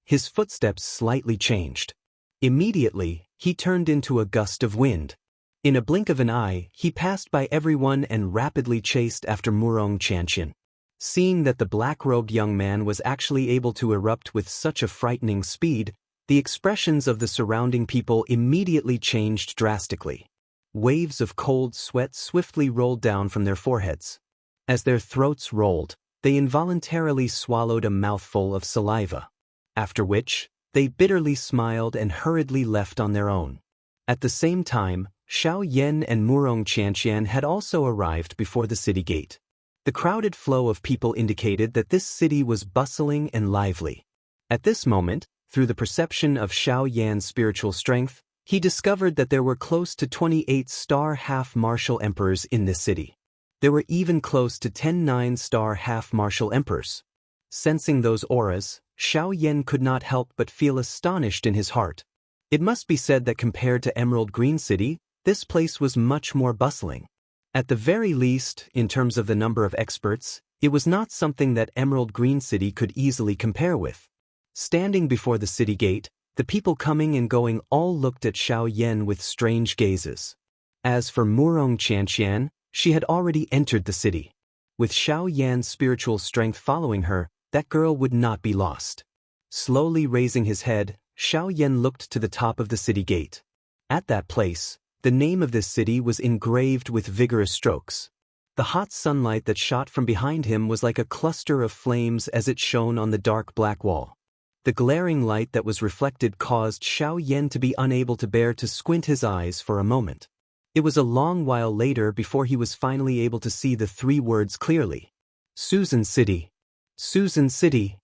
His footsteps slightly changed. Immediately, he turned into a gust of wind. In a blink of an eye, he passed by everyone and rapidly chased after Wuxia and Xianxia. Seeing that the black-robed young man was actually able to erupt with such a frightening speed, the expressions of the surrounding people immediately changed drastically. Waves of cold sweat swiftly rolled down from their foreheads. As their throats rolled, they involuntarily swallowed a mouthful of saliva. After which, they bitterly smiled and hurriedly left on their own. At the same time, Xiao Yan and Wuxia and Xianxia had also arrived before the city gate. The crowded flow of people indicated that this city was bustling and lively. At this moment, through the perception of Xiao Yan's spiritual strength, he discovered that there were close to 28 star half-martial emperors in this city. There were even close to 10 9-star half-martial emperors. Sensing those auras, Xiao Yan could not help but feel astonished in his heart. It must be said that compared to Emerald Green City, this place was much more bustling. At the very least, in terms of the number of experts, it was not something that Emerald Green City could easily compare with. Standing before the city gate, the people coming and going all looked at Xiao Yan with strange gazes. As for Wuxia and Xianxia, she had already entered the city. With Xiao Yan's spiritual strength following her, that girl would not be lost. Slowly raising his head, Xiao Yan looked to the top of the city gate. At that place, the name of this city was engraved with vigorous strokes. The hot sunlight that shot from behind him was like a cluster of flames as it shone on the dark black wall. The glaring light that was reflected caused Xiao Yan to be unable to bear to squint his eyes for a moment. It was a long while later before he was finally able to see the 3 words clearly. Susan City. Susan City.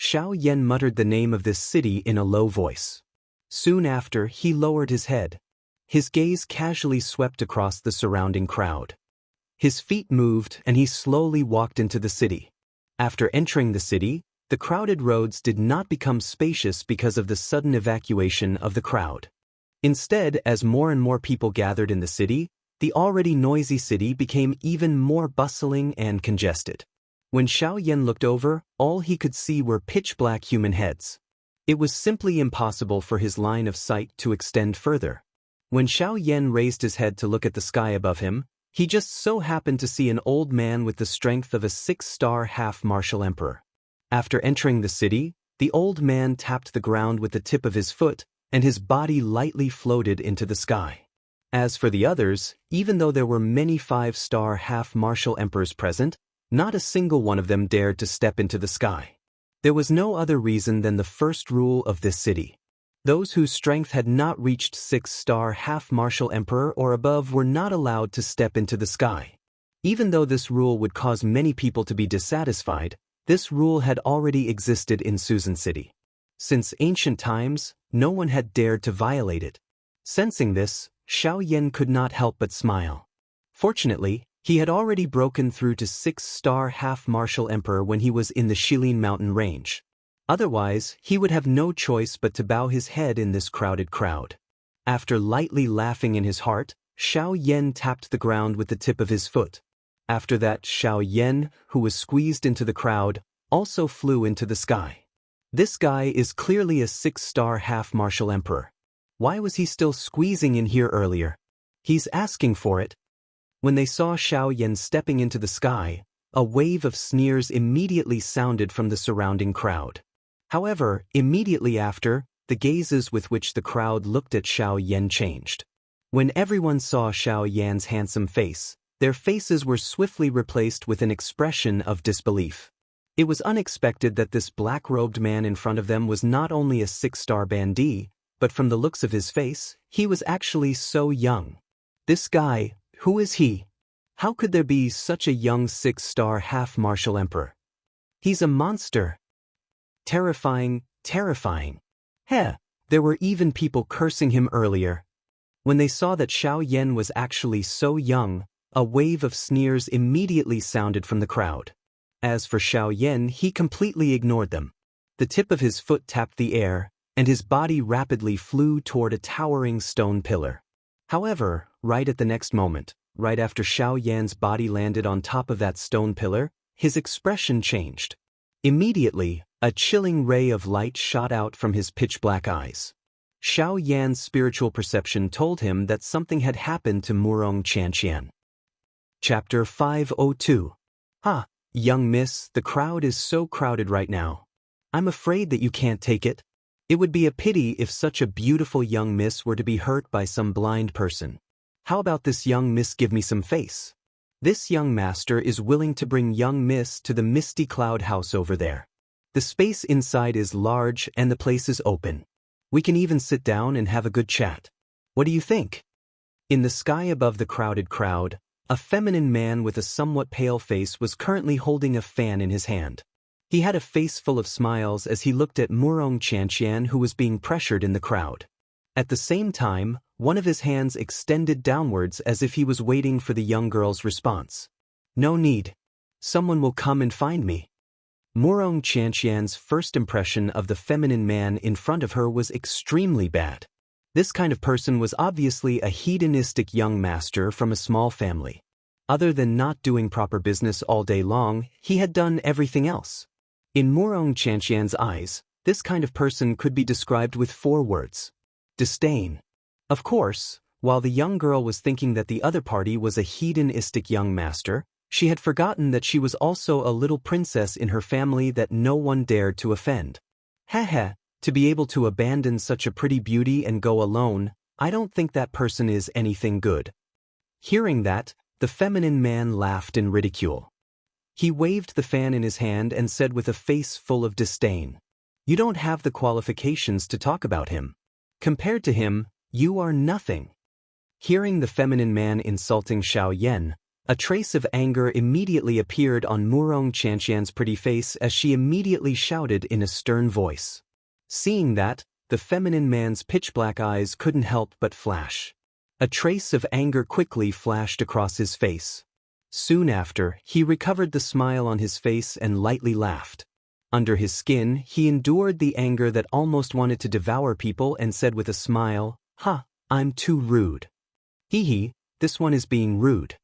Xiao Yan muttered the name of this city in a low voice. Soon after, he lowered his head. His gaze casually swept across the surrounding crowd. His feet moved and he slowly walked into the city. After entering the city, the crowded roads did not become spacious because of the sudden evacuation of the crowd. Instead, as more and more people gathered in the city, the already noisy city became even more bustling and congested. When Xiao Yan looked over, all he could see were pitch-black human heads. It was simply impossible for his line of sight to extend further. When Xiao Yan raised his head to look at the sky above him, he just so happened to see an old man with the strength of a 6-star half-martial emperor. After entering the city, the old man tapped the ground with the tip of his foot, and his body lightly floated into the sky. As for the others, even though there were many 5-star half-martial emperors present, Not a single one of them dared to step into the sky. There was no other reason than the first rule of this city. Those whose strength had not reached 6-star half-martial emperor or above were not allowed to step into the sky. Even though this rule would cause many people to be dissatisfied, this rule had already existed in Susan City. Since ancient times, no one had dared to violate it. Sensing this, Xiao Yan could not help but smile. Fortunately, he had already broken through to 6-star half-martial emperor when he was in the Shilin mountain range. Otherwise, he would have no choice but to bow his head in this crowded crowd. After lightly laughing in his heart, Xiao Yan tapped the ground with the tip of his foot. After that, Xiao Yan, who was squeezed into the crowd, also flew into the sky. This guy is clearly a 6-star half-martial emperor. Why was he still squeezing in here earlier? He's asking for it. When they saw Xiao Yan stepping into the sky, a wave of sneers immediately sounded from the surrounding crowd. However, immediately after, the gazes with which the crowd looked at Xiao Yan changed. When everyone saw Xiao Yan's handsome face, their faces were swiftly replaced with an expression of disbelief. It was unexpected that this black-robed man in front of them was not only a 6-star bandit, but from the looks of his face, he was actually so young. This guy, who is he? How could there be such a young 6-star half-martial emperor? He's a monster. Terrifying, terrifying. Heh, there were even people cursing him earlier. When they saw that Xiao Yan was actually so young, a wave of sneers immediately sounded from the crowd. As for Xiao Yan, he completely ignored them. The tip of his foot tapped the air, and his body rapidly flew toward a towering stone pillar. However, right at the next moment, right after Xiao Yan's body landed on top of that stone pillar, his expression changed. Immediately, a chilling ray of light shot out from his pitch-black eyes. Xiao Yan's spiritual perception told him that something had happened to Wuxia and Xianxia. Chapter 502. Young miss, the crowd is so crowded right now. I'm afraid that you can't take it. It would be a pity if such a beautiful young miss were to be hurt by some blind person. How about this young miss give me some face? This young master is willing to bring young miss to the misty cloud house over there. The space inside is large and the place is open. We can even sit down and have a good chat. What do you think? In the sky above the crowded crowd, a feminine man with a somewhat pale face was currently holding a fan in his hand. He had a face full of smiles as he looked at Wuxia and Xianxia, who was being pressured in the crowd. At the same time, one of his hands extended downwards as if he was waiting for the young girl's response. No need. Someone will come and find me. Wuxia and Xianxia's first impression of the feminine man in front of her was extremely bad. This kind of person was obviously a hedonistic young master from a small family. Other than not doing proper business all day long, he had done everything else. In Wuxia and Xianxia's eyes, this kind of person could be described with 4 words. Disdain. Of course, while the young girl was thinking that the other party was a hedonistic young master, she had forgotten that she was also a little princess in her family that no one dared to offend. Heh, to be able to abandon such a pretty beauty and go alone, I don't think that person is anything good. Hearing that, the feminine man laughed in ridicule. He waved the fan in his hand and said with a face full of disdain, "You don't have the qualifications to talk about him. Compared to him, you are nothing." Hearing the feminine man insulting Xiao Yan, a trace of anger immediately appeared on Wuxia and Xianxia's pretty face as she immediately shouted in a stern voice. Seeing that, the feminine man's pitch-black eyes couldn't help but flash. A trace of anger quickly flashed across his face. Soon after, he recovered the smile on his face and lightly laughed. Under his skin, he endured the anger that almost wanted to devour people and said with a smile, I'm too rude. Hee, this one is being rude.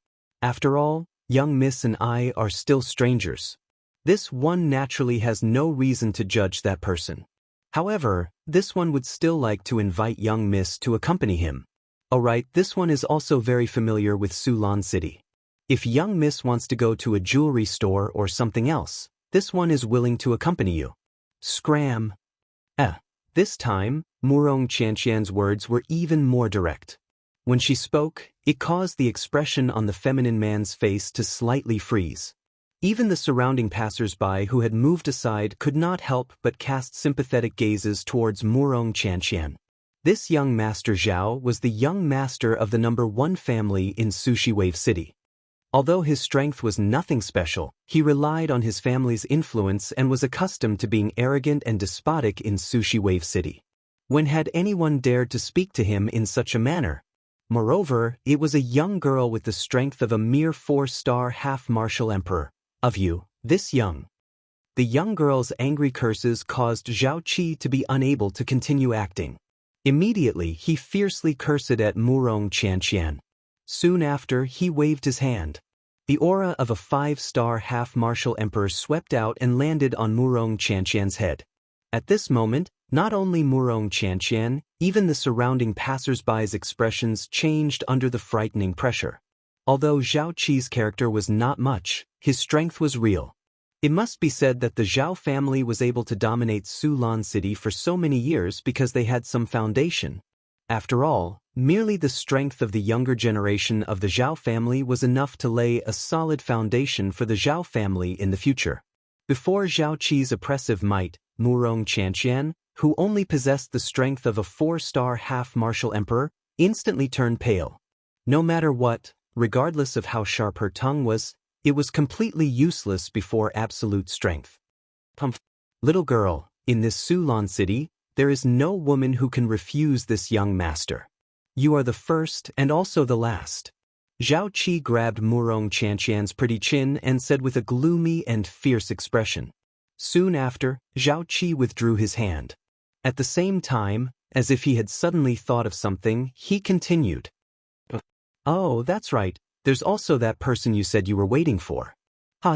After all, young miss and I are still strangers. This one naturally has no reason to judge that person. However, this one would still like to invite young miss to accompany him. Alright, this one is also very familiar with Sulan City. If young miss wants to go to a jewelry store or something else, this one is willing to accompany you. Scram. This time, Wuxia and Xianxia's words were even more direct. When she spoke, it caused the expression on the feminine man's face to slightly freeze. Even the surrounding passers-by who had moved aside could not help but cast sympathetic gazes towards Murong Qianxian. This young Master Zhao was the young master of the #1 family in Sushi Wave City. Although his strength was nothing special, he relied on his family's influence and was accustomed to being arrogant and despotic in Sushi Wave City. When had anyone dared to speak to him in such a manner? Moreover, it was a young girl with the strength of a mere 4-star half-martial emperor. Of you, this young. The young girl's angry curses caused Zhao Qi to be unable to continue acting. Immediately, he fiercely cursed at Murong Qianxian. Soon after, he waved his hand. The aura of a 5-star half-martial emperor swept out and landed on Murong Qianxian's head. At this moment, not only Murong Qianxian, even the surrounding passers-by's expressions changed under the frightening pressure. Although Zhao Qi's character was not much, his strength was real. It must be said that the Zhao family was able to dominate Sulan City for so many years because they had some foundation. After all, merely the strength of the younger generation of the Zhao family was enough to lay a solid foundation for the Zhao family in the future. Before Zhao Qi's oppressive might, Murong Qianxian, who only possessed the strength of a 4-star half-martial emperor, instantly turned pale. No matter what, regardless of how sharp her tongue was, it was completely useless before absolute strength. Little girl, in this Sulan city, there is no woman who can refuse this young master. You are the first and also the last. Zhao Qi grabbed Murong Qianxian's pretty chin and said with a gloomy and fierce expression. Soon after, Zhao Qi withdrew his hand. At the same time, as if he had suddenly thought of something, he continued. Oh, that's right, there's also that person you said you were waiting for.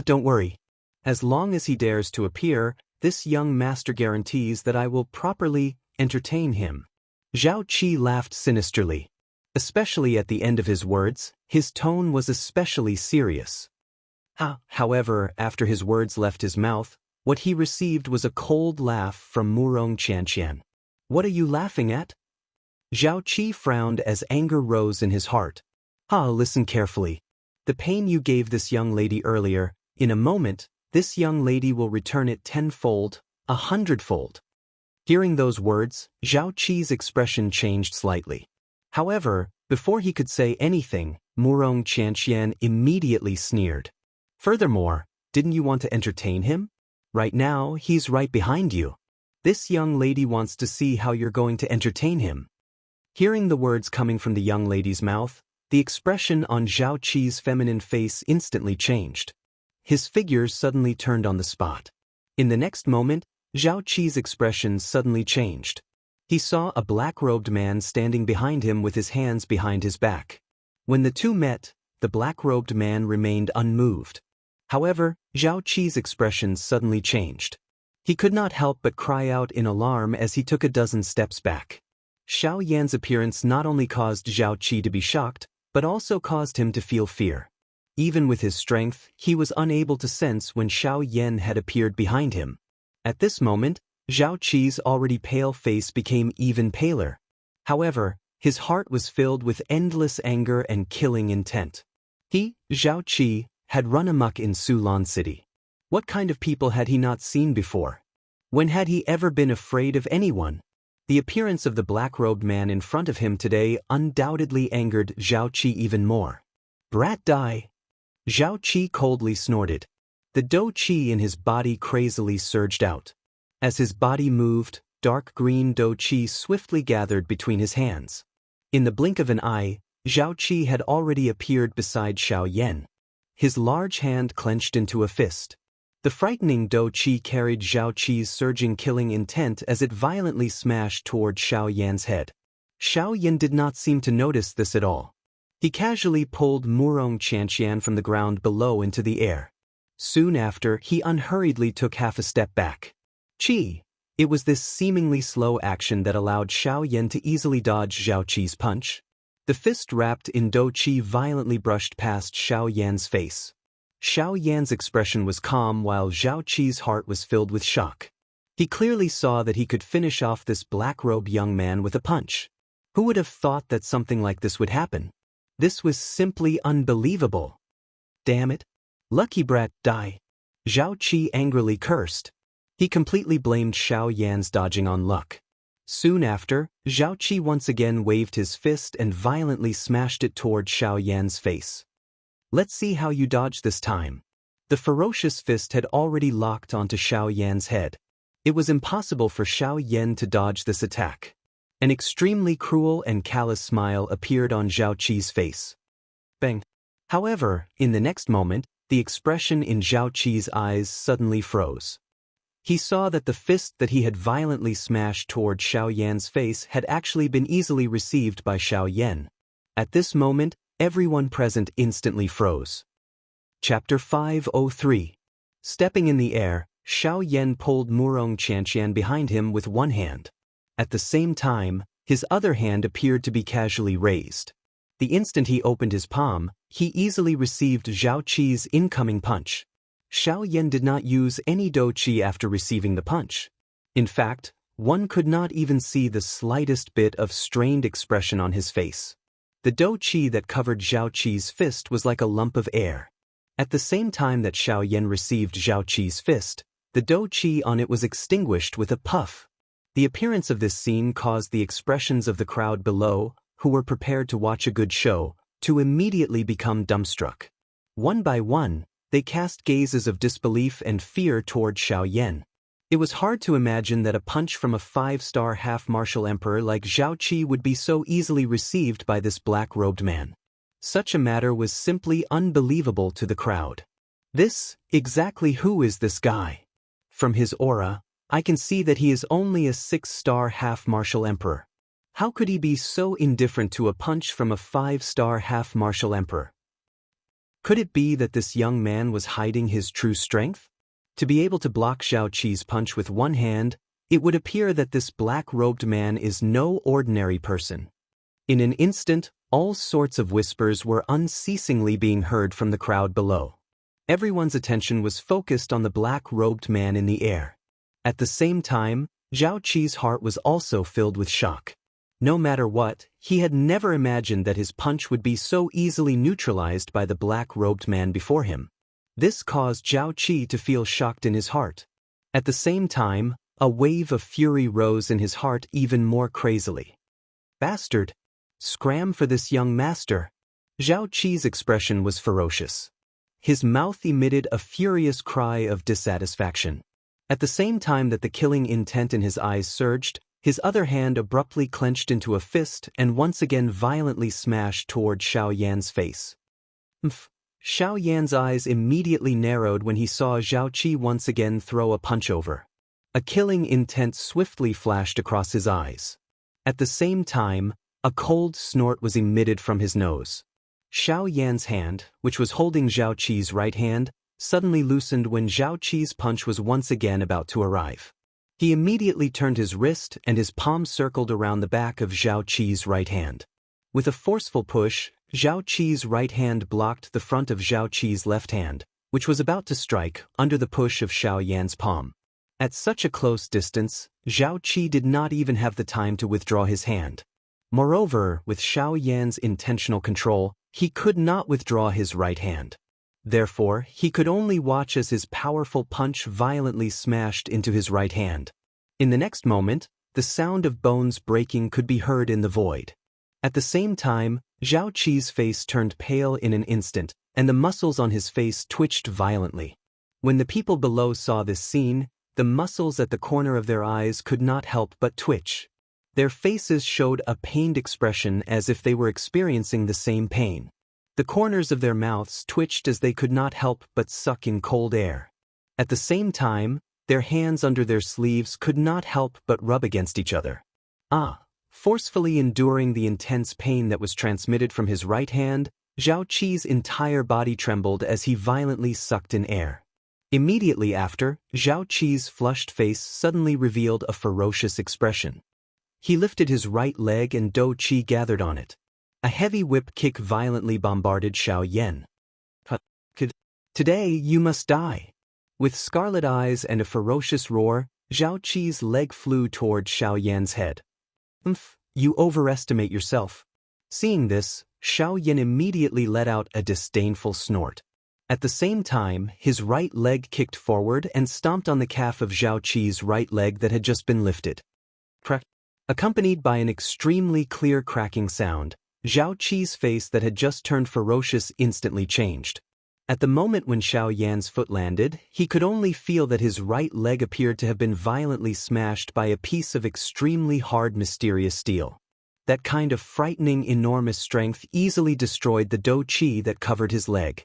Don't worry. As long as he dares to appear, this young master guarantees that I will properly entertain him. Zhao Qi laughed sinisterly. Especially at the end of his words, his tone was especially serious. However, after his words left his mouth, what he received was a cold laugh from Murong Qianxian. What are you laughing at? Zhao Qi frowned as anger rose in his heart. Listen carefully. The pain you gave this young lady earlier, in a moment, this young lady will return it 10-fold, 100-fold. Hearing those words, Zhao Qi's expression changed slightly. However, before he could say anything, Murong Qianxian immediately sneered. Furthermore, didn't you want to entertain him? Right now, he's right behind you. This young lady wants to see how you're going to entertain him. Hearing the words coming from the young lady's mouth, the expression on Zhao Qi's feminine face instantly changed. His figures suddenly turned on the spot. In the next moment, Zhao Qi's expression suddenly changed. He saw a black-robed man standing behind him with his hands behind his back. When the two met, the black-robed man remained unmoved. However, Zhao Qi's expression suddenly changed. He could not help but cry out in alarm as he took a dozen steps back. Xiao Yan's appearance not only caused Zhao Qi to be shocked, but also caused him to feel fear. Even with his strength, he was unable to sense when Xiao Yan had appeared behind him. At this moment, Zhao Qi's already pale face became even paler. However, his heart was filled with endless anger and killing intent. He, Zhao Qi, had run amok in Sulan City. What kind of people had he not seen before? When had he ever been afraid of anyone? The appearance of the black-robed man in front of him today undoubtedly angered Zhao Qi even more. Brat die! Zhao Qi coldly snorted. The dou qi in his body crazily surged out. As his body moved, dark green dou qi swiftly gathered between his hands. In the blink of an eye, Zhao Qi had already appeared beside Xiao Yan. His large hand clenched into a fist. The frightening dou qi carried Zhao Qi's surging killing intent as it violently smashed toward Xiao Yan's head. Xiao Yan did not seem to notice this at all. He casually pulled Murong Qianxian from the ground below into the air. Soon after, he unhurriedly took half a step back. Qi! It was this seemingly slow action that allowed Xiao Yan to easily dodge Zhao Qi's punch. The fist wrapped in dou qi violently brushed past Xiao Yan's face. Xiao Yan's expression was calm while Zhao Qi's heart was filled with shock. He clearly saw that he could finish off this black-robed young man with a punch. Who would have thought that something like this would happen? This was simply unbelievable. Damn it. Lucky brat, die. Zhao Qi angrily cursed. He completely blamed Xiao Yan's dodging on luck. Soon after, Zhao Qi once again waved his fist and violently smashed it toward Xiao Yan's face. Let's see how you dodge this time. The ferocious fist had already locked onto Xiao Yan's head. It was impossible for Xiao Yan to dodge this attack. An extremely cruel and callous smile appeared on Zhao Qi's face. Bang! However, in the next moment, the expression in Zhao Qi's eyes suddenly froze. He saw that the fist that he had violently smashed toward Xiao Yan's face had actually been easily received by Xiao Yan. At this moment, everyone present instantly froze. Chapter 503. Stepping in the air, Xiao Yan pulled Murong Qianxian behind him with one hand. At the same time, his other hand appeared to be casually raised. The instant he opened his palm, he easily received Zhao Qi's incoming punch. Xiao Yan did not use any dou qi after receiving the punch. In fact, one could not even see the slightest bit of strained expression on his face. The dou qi that covered Zhao Qi's fist was like a lump of air. At the same time that Xiao Yan received Zhao Qi's fist, the dou qi on it was extinguished with a puff. The appearance of this scene caused the expressions of the crowd below, who were prepared to watch a good show, to immediately become dumbstruck. One by one, they cast gazes of disbelief and fear toward Xiao Yan. It was hard to imagine that a punch from a 5-star half-martial emperor like Zhao Qi would be so easily received by this black-robed man. Such a matter was simply unbelievable to the crowd. Exactly who is this guy? From his aura, I can see that he is only a 6-star half-martial emperor. How could he be so indifferent to a punch from a 5-star half-martial emperor? Could it be that this young man was hiding his true strength? To be able to block Zhao Qi's punch with one hand, it would appear that this black-robed man is no ordinary person. In an instant, all sorts of whispers were unceasingly being heard from the crowd below. Everyone's attention was focused on the black-robed man in the air. At the same time, Zhao Qi's heart was also filled with shock. No matter what, he had never imagined that his punch would be so easily neutralized by the black-robed man before him. This caused Zhao Qi to feel shocked in his heart. At the same time, a wave of fury rose in his heart even more crazily. Bastard! Scram for this young master! Zhao Qi's expression was ferocious. His mouth emitted a furious cry of dissatisfaction. At the same time that the killing intent in his eyes surged, his other hand abruptly clenched into a fist and once again violently smashed toward Xiao Yan's face. Xiao Yan's eyes immediately narrowed when he saw Zhao Qi once again throw a punch over. A killing intent swiftly flashed across his eyes. At the same time, a cold snort was emitted from his nose. Xiao Yan's hand, which was holding Zhao Qi's right hand, suddenly loosened when Zhao Qi's punch was once again about to arrive. He immediately turned his wrist and his palm circled around the back of Zhao Qi's right hand. With a forceful push, Zhao Qi's right hand blocked the front of Zhao Qi's left hand, which was about to strike, under the push of Xiao Yan's palm. At such a close distance, Zhao Qi did not even have the time to withdraw his hand. Moreover, with Xiao Yan's intentional control, he could not withdraw his right hand. Therefore, he could only watch as his powerful punch violently smashed into his right hand. In the next moment, the sound of bones breaking could be heard in the void. At the same time, Zhao Qi's face turned pale in an instant, and the muscles on his face twitched violently. When the people below saw this scene, the muscles at the corner of their eyes could not help but twitch. Their faces showed a pained expression as if they were experiencing the same pain. The corners of their mouths twitched as they could not help but suck in cold air. At the same time, their hands under their sleeves could not help but rub against each other. Forcefully enduring the intense pain that was transmitted from his right hand, Zhao Qi's entire body trembled as he violently sucked in air. Immediately after, Zhao Qi's flushed face suddenly revealed a ferocious expression. He lifted his right leg and dou qi gathered on it. A heavy whip kick violently bombarded Xiao Yan. Today you must die. With scarlet eyes and a ferocious roar, Zhao Qi's leg flew toward Xiao Yan's head. You overestimate yourself. Seeing this, Xiao Yan immediately let out a disdainful snort. At the same time, his right leg kicked forward and stomped on the calf of Zhao Qi's right leg that had just been lifted. Crack. Accompanied by an extremely clear cracking sound, Zhao Qi's face that had just turned ferocious instantly changed. At the moment when Xiao Yan's foot landed, he could only feel that his right leg appeared to have been violently smashed by a piece of extremely hard mysterious steel. That kind of frightening enormous strength easily destroyed the dou qi that covered his leg.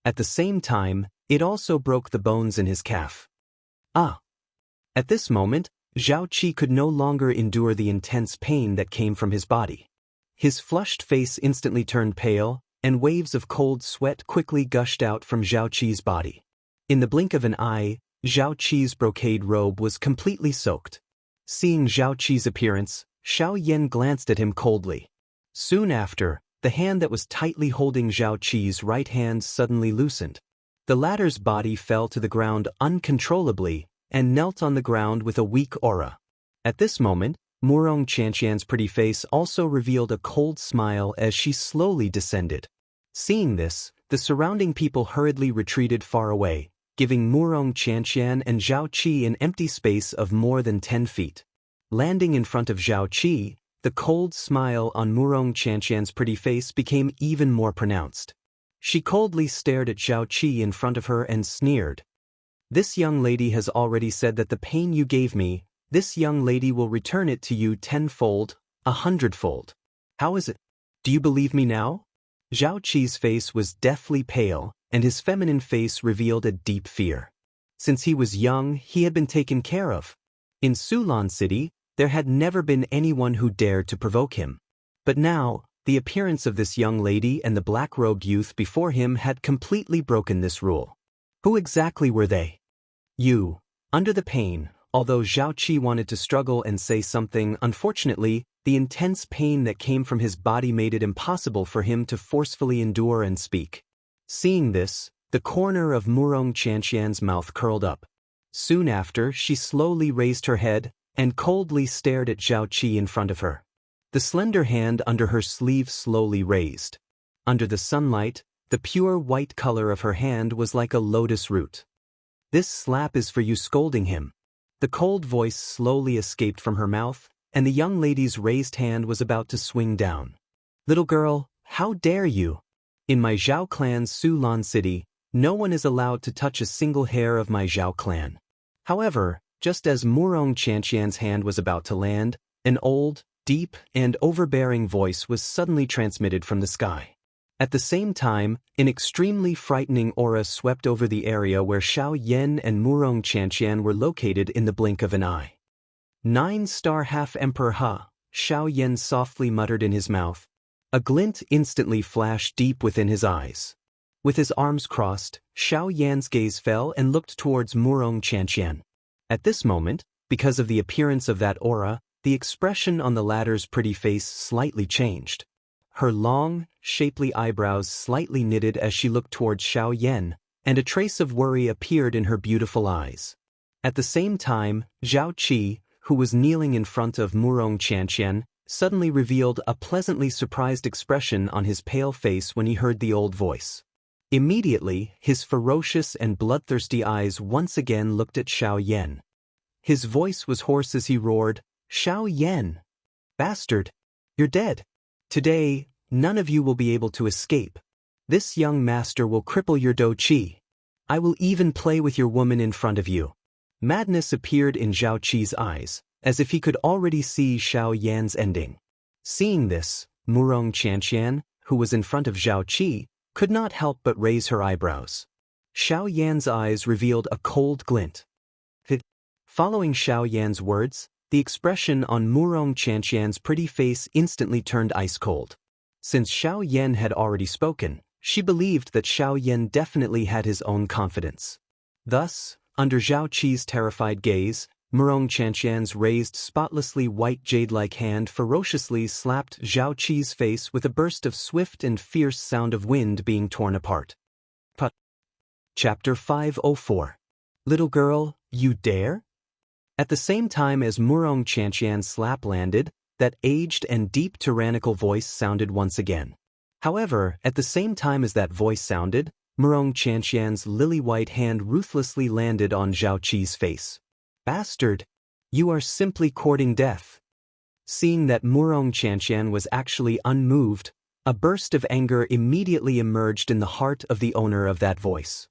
At the same time, it also broke the bones in his calf. Ah! At this moment, Zhao Qi could no longer endure the intense pain that came from his body. His flushed face instantly turned pale, and waves of cold sweat quickly gushed out from Zhao Qi's body. In the blink of an eye, Zhao Qi's brocade robe was completely soaked. Seeing Zhao Qi's appearance, Xiao Yan glanced at him coldly. Soon after, the hand that was tightly holding Zhao Qi's right hand suddenly loosened. The latter's body fell to the ground uncontrollably and knelt on the ground with a weak aura. At this moment, Wuxia Xianxia's pretty face also revealed a cold smile as she slowly descended. Seeing this, the surrounding people hurriedly retreated far away, giving Wuxia Xianxia and Zhao Qi an empty space of more than 10 feet. Landing in front of Zhao Qi, the cold smile on Wuxia Xianxia's pretty face became even more pronounced. She coldly stared at Zhao Qi in front of her and sneered. "This young lady has already said that the pain you gave me, this young lady will return it to you 10-fold, 100-fold. How is it? Do you believe me now?" Zhao Qi's face was deathly pale, and his feminine face revealed a deep fear. Since he was young, he had been taken care of. In Sulan City, there had never been anyone who dared to provoke him. But now, the appearance of this young lady and the black-robed youth before him had completely broken this rule. Who exactly were they? You. Under the pain, although Zhao Qi wanted to struggle and say something, unfortunately, the intense pain that came from his body made it impossible for him to forcefully endure and speak. Seeing this, the corner of Wuxia Xianxia's mouth curled up. Soon after, she slowly raised her head and coldly stared at Zhao Qi in front of her. The slender hand under her sleeve slowly raised. Under the sunlight, the pure white color of her hand was like a lotus root. "This slap is for you scolding him." The cold voice slowly escaped from her mouth, and the young lady's raised hand was about to swing down. "Little girl, how dare you? In my Zhao clan's Sulan City, no one is allowed to touch a single hair of my Zhao clan." However, just as Wuxia Xianxia's hand was about to land, an old, deep, and overbearing voice was suddenly transmitted from the sky. At the same time, an extremely frightening aura swept over the area where Xiao Yan and Wuxia Xianxia were located in the blink of an eye. 9-star half-emperor Ha, Xiao Yan softly muttered in his mouth. A glint instantly flashed deep within his eyes. With his arms crossed, Xiao Yan's gaze fell and looked towards Wuxia Xianxia. At this moment, because of the appearance of that aura, the expression on the latter's pretty face slightly changed. Her long, shapely eyebrows slightly knitted as she looked towards Xiao Yan, and a trace of worry appeared in her beautiful eyes. At the same time, Zhao Qi, who was kneeling in front of Wuxia Xianxia, suddenly revealed a pleasantly surprised expression on his pale face when he heard the old voice. Immediately, his ferocious and bloodthirsty eyes once again looked at Xiao Yan. His voice was hoarse as he roared, "Xiao Yan! Bastard! You're dead! Today, none of you will be able to escape. This young master will cripple your dou qi. I will even play with your woman in front of you." Madness appeared in Zhao Qi's eyes, as if he could already see Xiao Yan's ending. Seeing this, Wuxia Xianxia, who was in front of Zhao Qi, could not help but raise her eyebrows. Xiao Yan's eyes revealed a cold glint. Following Xiao Yan's words, the expression on Wuxia Xianxia's pretty face instantly turned ice cold. Since Xiao Yan had already spoken, she believed that Xiao Yan definitely had his own confidence. Thus, under Zhao Qi's terrified gaze, Wuxia Xianxia's raised spotlessly white jade-like hand ferociously slapped Zhao Qi's face with a burst of swift and fierce sound of wind being torn apart. Chapter 504. Little girl, you dare? At the same time as Wuxia Xianxia's slap landed, that aged and deep tyrannical voice sounded once again. However, at the same time as that voice sounded, Murong Qianxian's lily-white hand ruthlessly landed on Zhao Qi's face. Bastard! You are simply courting death. Seeing that Murong Qianxian was actually unmoved, a burst of anger immediately emerged in the heart of the owner of that voice.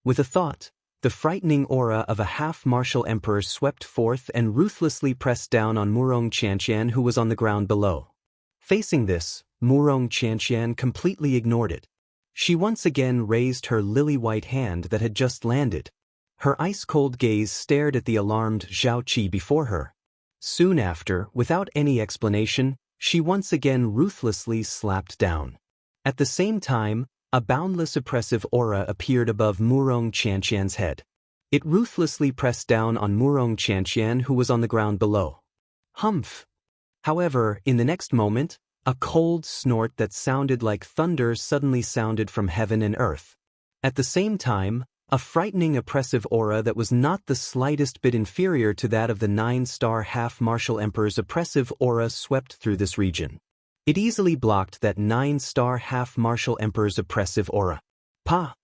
With a thought, the frightening aura of a half-martial emperor swept forth and ruthlessly pressed down on Murong Qianxian, who was on the ground below. Facing this, Murong Qianxian completely ignored it. She once again raised her lily-white hand that had just landed. Her ice-cold gaze stared at the alarmed Zhao Qi before her. Soon after, without any explanation, she once again ruthlessly slapped down. At the same time, a boundless oppressive aura appeared above Murong Qianxian's head. It ruthlessly pressed down on Murong Qianxian, who was on the ground below. Humph! However, in the next moment, a cold snort that sounded like thunder suddenly sounded from heaven and earth. At the same time, a frightening oppressive aura that was not the slightest bit inferior to that of the 9-star half-martial emperor's oppressive aura swept through this region. It easily blocked that 9-star half-martial emperor's oppressive aura. Pa!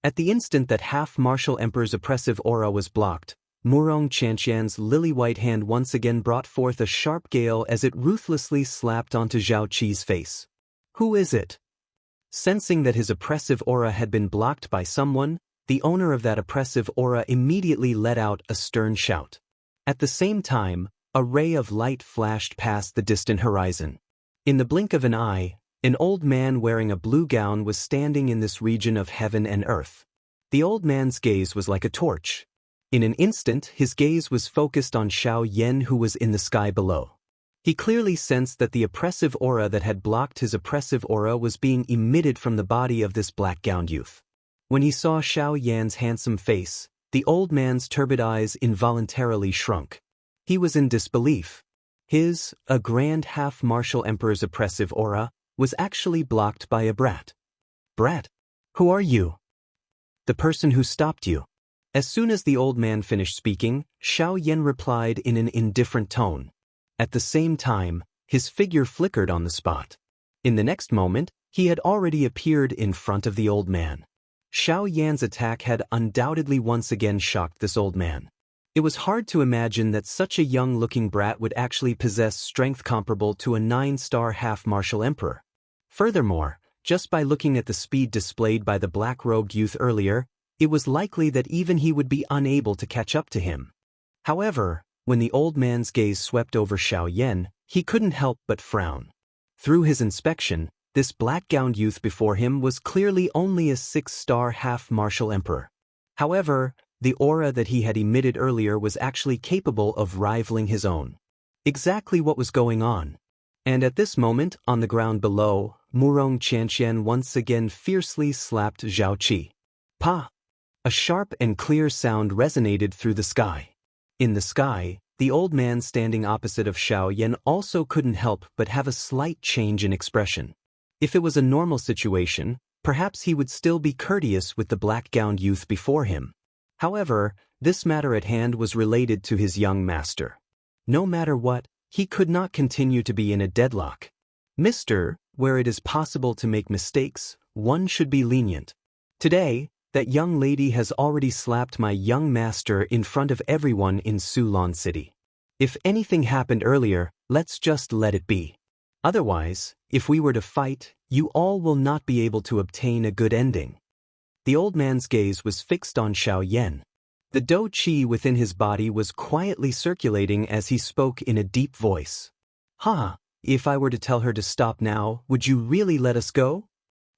At the instant that half-martial emperor's oppressive aura was blocked, Murong Qianxian's lily-white hand once again brought forth a sharp gale as it ruthlessly slapped onto Zhao Qi's face. Who is it? Sensing that his oppressive aura had been blocked by someone, the owner of that oppressive aura immediately let out a stern shout. At the same time, a ray of light flashed past the distant horizon. In the blink of an eye, an old man wearing a blue gown was standing in this region of heaven and earth. The old man's gaze was like a torch. In an instant, his gaze was focused on Xiao Yan, who was in the sky below. He clearly sensed that the oppressive aura that had blocked his oppressive aura was being emitted from the body of this black-gowned youth. When he saw Xiao Yan's handsome face, the old man's turbid eyes involuntarily shrunk. He was in disbelief. A grand half-martial emperor's oppressive aura, was actually blocked by a brat. Brat? Who are you? The person who stopped you. As soon as the old man finished speaking, Xiao Yan replied in an indifferent tone. At the same time, his figure flickered on the spot. In the next moment, he had already appeared in front of the old man. Xiao Yan's attack had undoubtedly once again shocked this old man. It was hard to imagine that such a young-looking brat would actually possess strength comparable to a 9-star half-martial emperor. Furthermore, just by looking at the speed displayed by the black-robed youth earlier, it was likely that even he would be unable to catch up to him. However, when the old man's gaze swept over Xiao Yan, he couldn't help but frown. Through his inspection, this black-gowned youth before him was clearly only a 6-star half-martial emperor. However, the aura that he had emitted earlier was actually capable of rivaling his own. Exactly what was going on? And at this moment, on the ground below, Murong Qianxian once again fiercely slapped Zhao Qi. Pa! A sharp and clear sound resonated through the sky. In the sky, the old man standing opposite of Xiao Yan also couldn't help but have a slight change in expression. If it was a normal situation, perhaps he would still be courteous with the black-gowned youth before him. However, this matter at hand was related to his young master. No matter what, he could not continue to be in a deadlock. Mister, where it is possible to make mistakes, one should be lenient. Today, that young lady has already slapped my young master in front of everyone in Sulon City. If anything happened earlier, let's just let it be. Otherwise, if we were to fight, you all will not be able to obtain a good ending. The old man's gaze was fixed on Xiao Yan. The dou qi within his body was quietly circulating as he spoke in a deep voice. If I were to tell her to stop now, would you really let us go?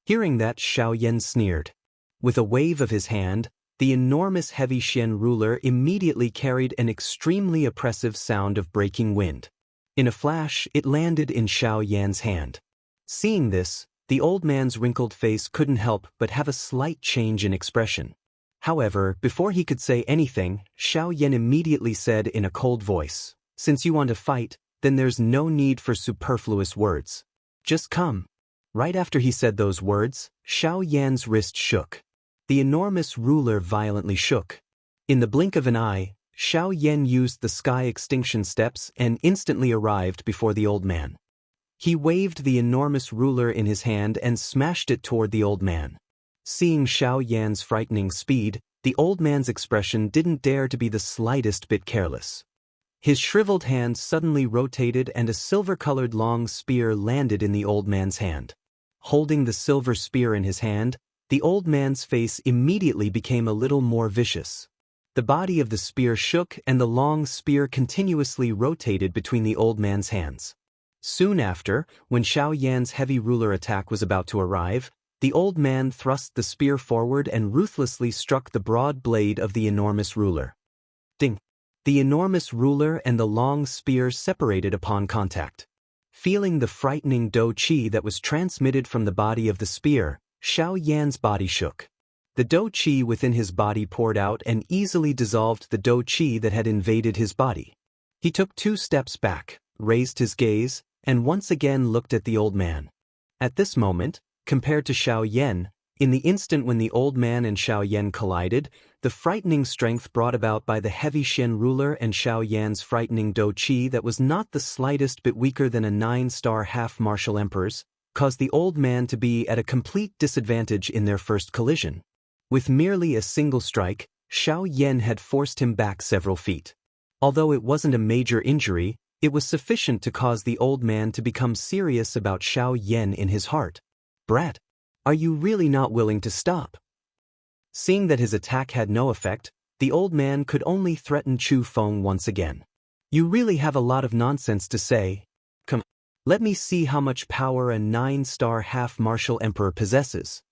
Hearing that, Xiao Yan sneered. With a wave of his hand, the enormous heavy Xian ruler immediately carried an extremely oppressive sound of breaking wind. In a flash, it landed in Xiao Yan's hand. Seeing this, the old man's wrinkled face couldn't help but have a slight change in expression. However, before he could say anything, Xiao Yan immediately said in a cold voice, "Since you want to fight, then there's no need for superfluous words. Just come." Right after he said those words, Xiao Yan's wrist shook. The enormous ruler violently shook. In the blink of an eye, Xiao Yan used the sky extinction steps and instantly arrived before the old man. He waved the enormous ruler in his hand and smashed it toward the old man. Seeing Xiao Yan's frightening speed, the old man's expression didn't dare to be the slightest bit careless. His shriveled hand suddenly rotated and a silver-colored long spear landed in the old man's hand. Holding the silver spear in his hand, the old man's face immediately became a little more vicious. The body of the spear shook and the long spear continuously rotated between the old man's hands. Soon after, when Xiao Yan's heavy ruler attack was about to arrive, the old man thrust the spear forward and ruthlessly struck the broad blade of the enormous ruler. Ding! The enormous ruler and the long spear separated upon contact. Feeling the frightening dou qi that was transmitted from the body of the spear, Xiao Yan's body shook. The dou qi within his body poured out and easily dissolved the dou qi that had invaded his body. He took 2 steps back, raised his gaze, and once again looked at the old man. At this moment, compared to Xiao Yan, in the instant when the old man and Xiao Yan collided, the frightening strength brought about by the heavy Shen ruler and Xiao Yan's frightening dou qi that was not the slightest bit weaker than a 9-star half-martial emperor's, caused the old man to be at a complete disadvantage in their first collision. With merely a single strike, Xiao Yan had forced him back several feet. Although it wasn't a major injury, it was sufficient to cause the old man to become serious about Xiao Yan in his heart. "Brat, are you really not willing to stop?" Seeing that his attack had no effect, the old man could only threaten Chu Feng once again. "You really have a lot of nonsense to say. Come, let me see how much power a 9-star half-martial emperor possesses."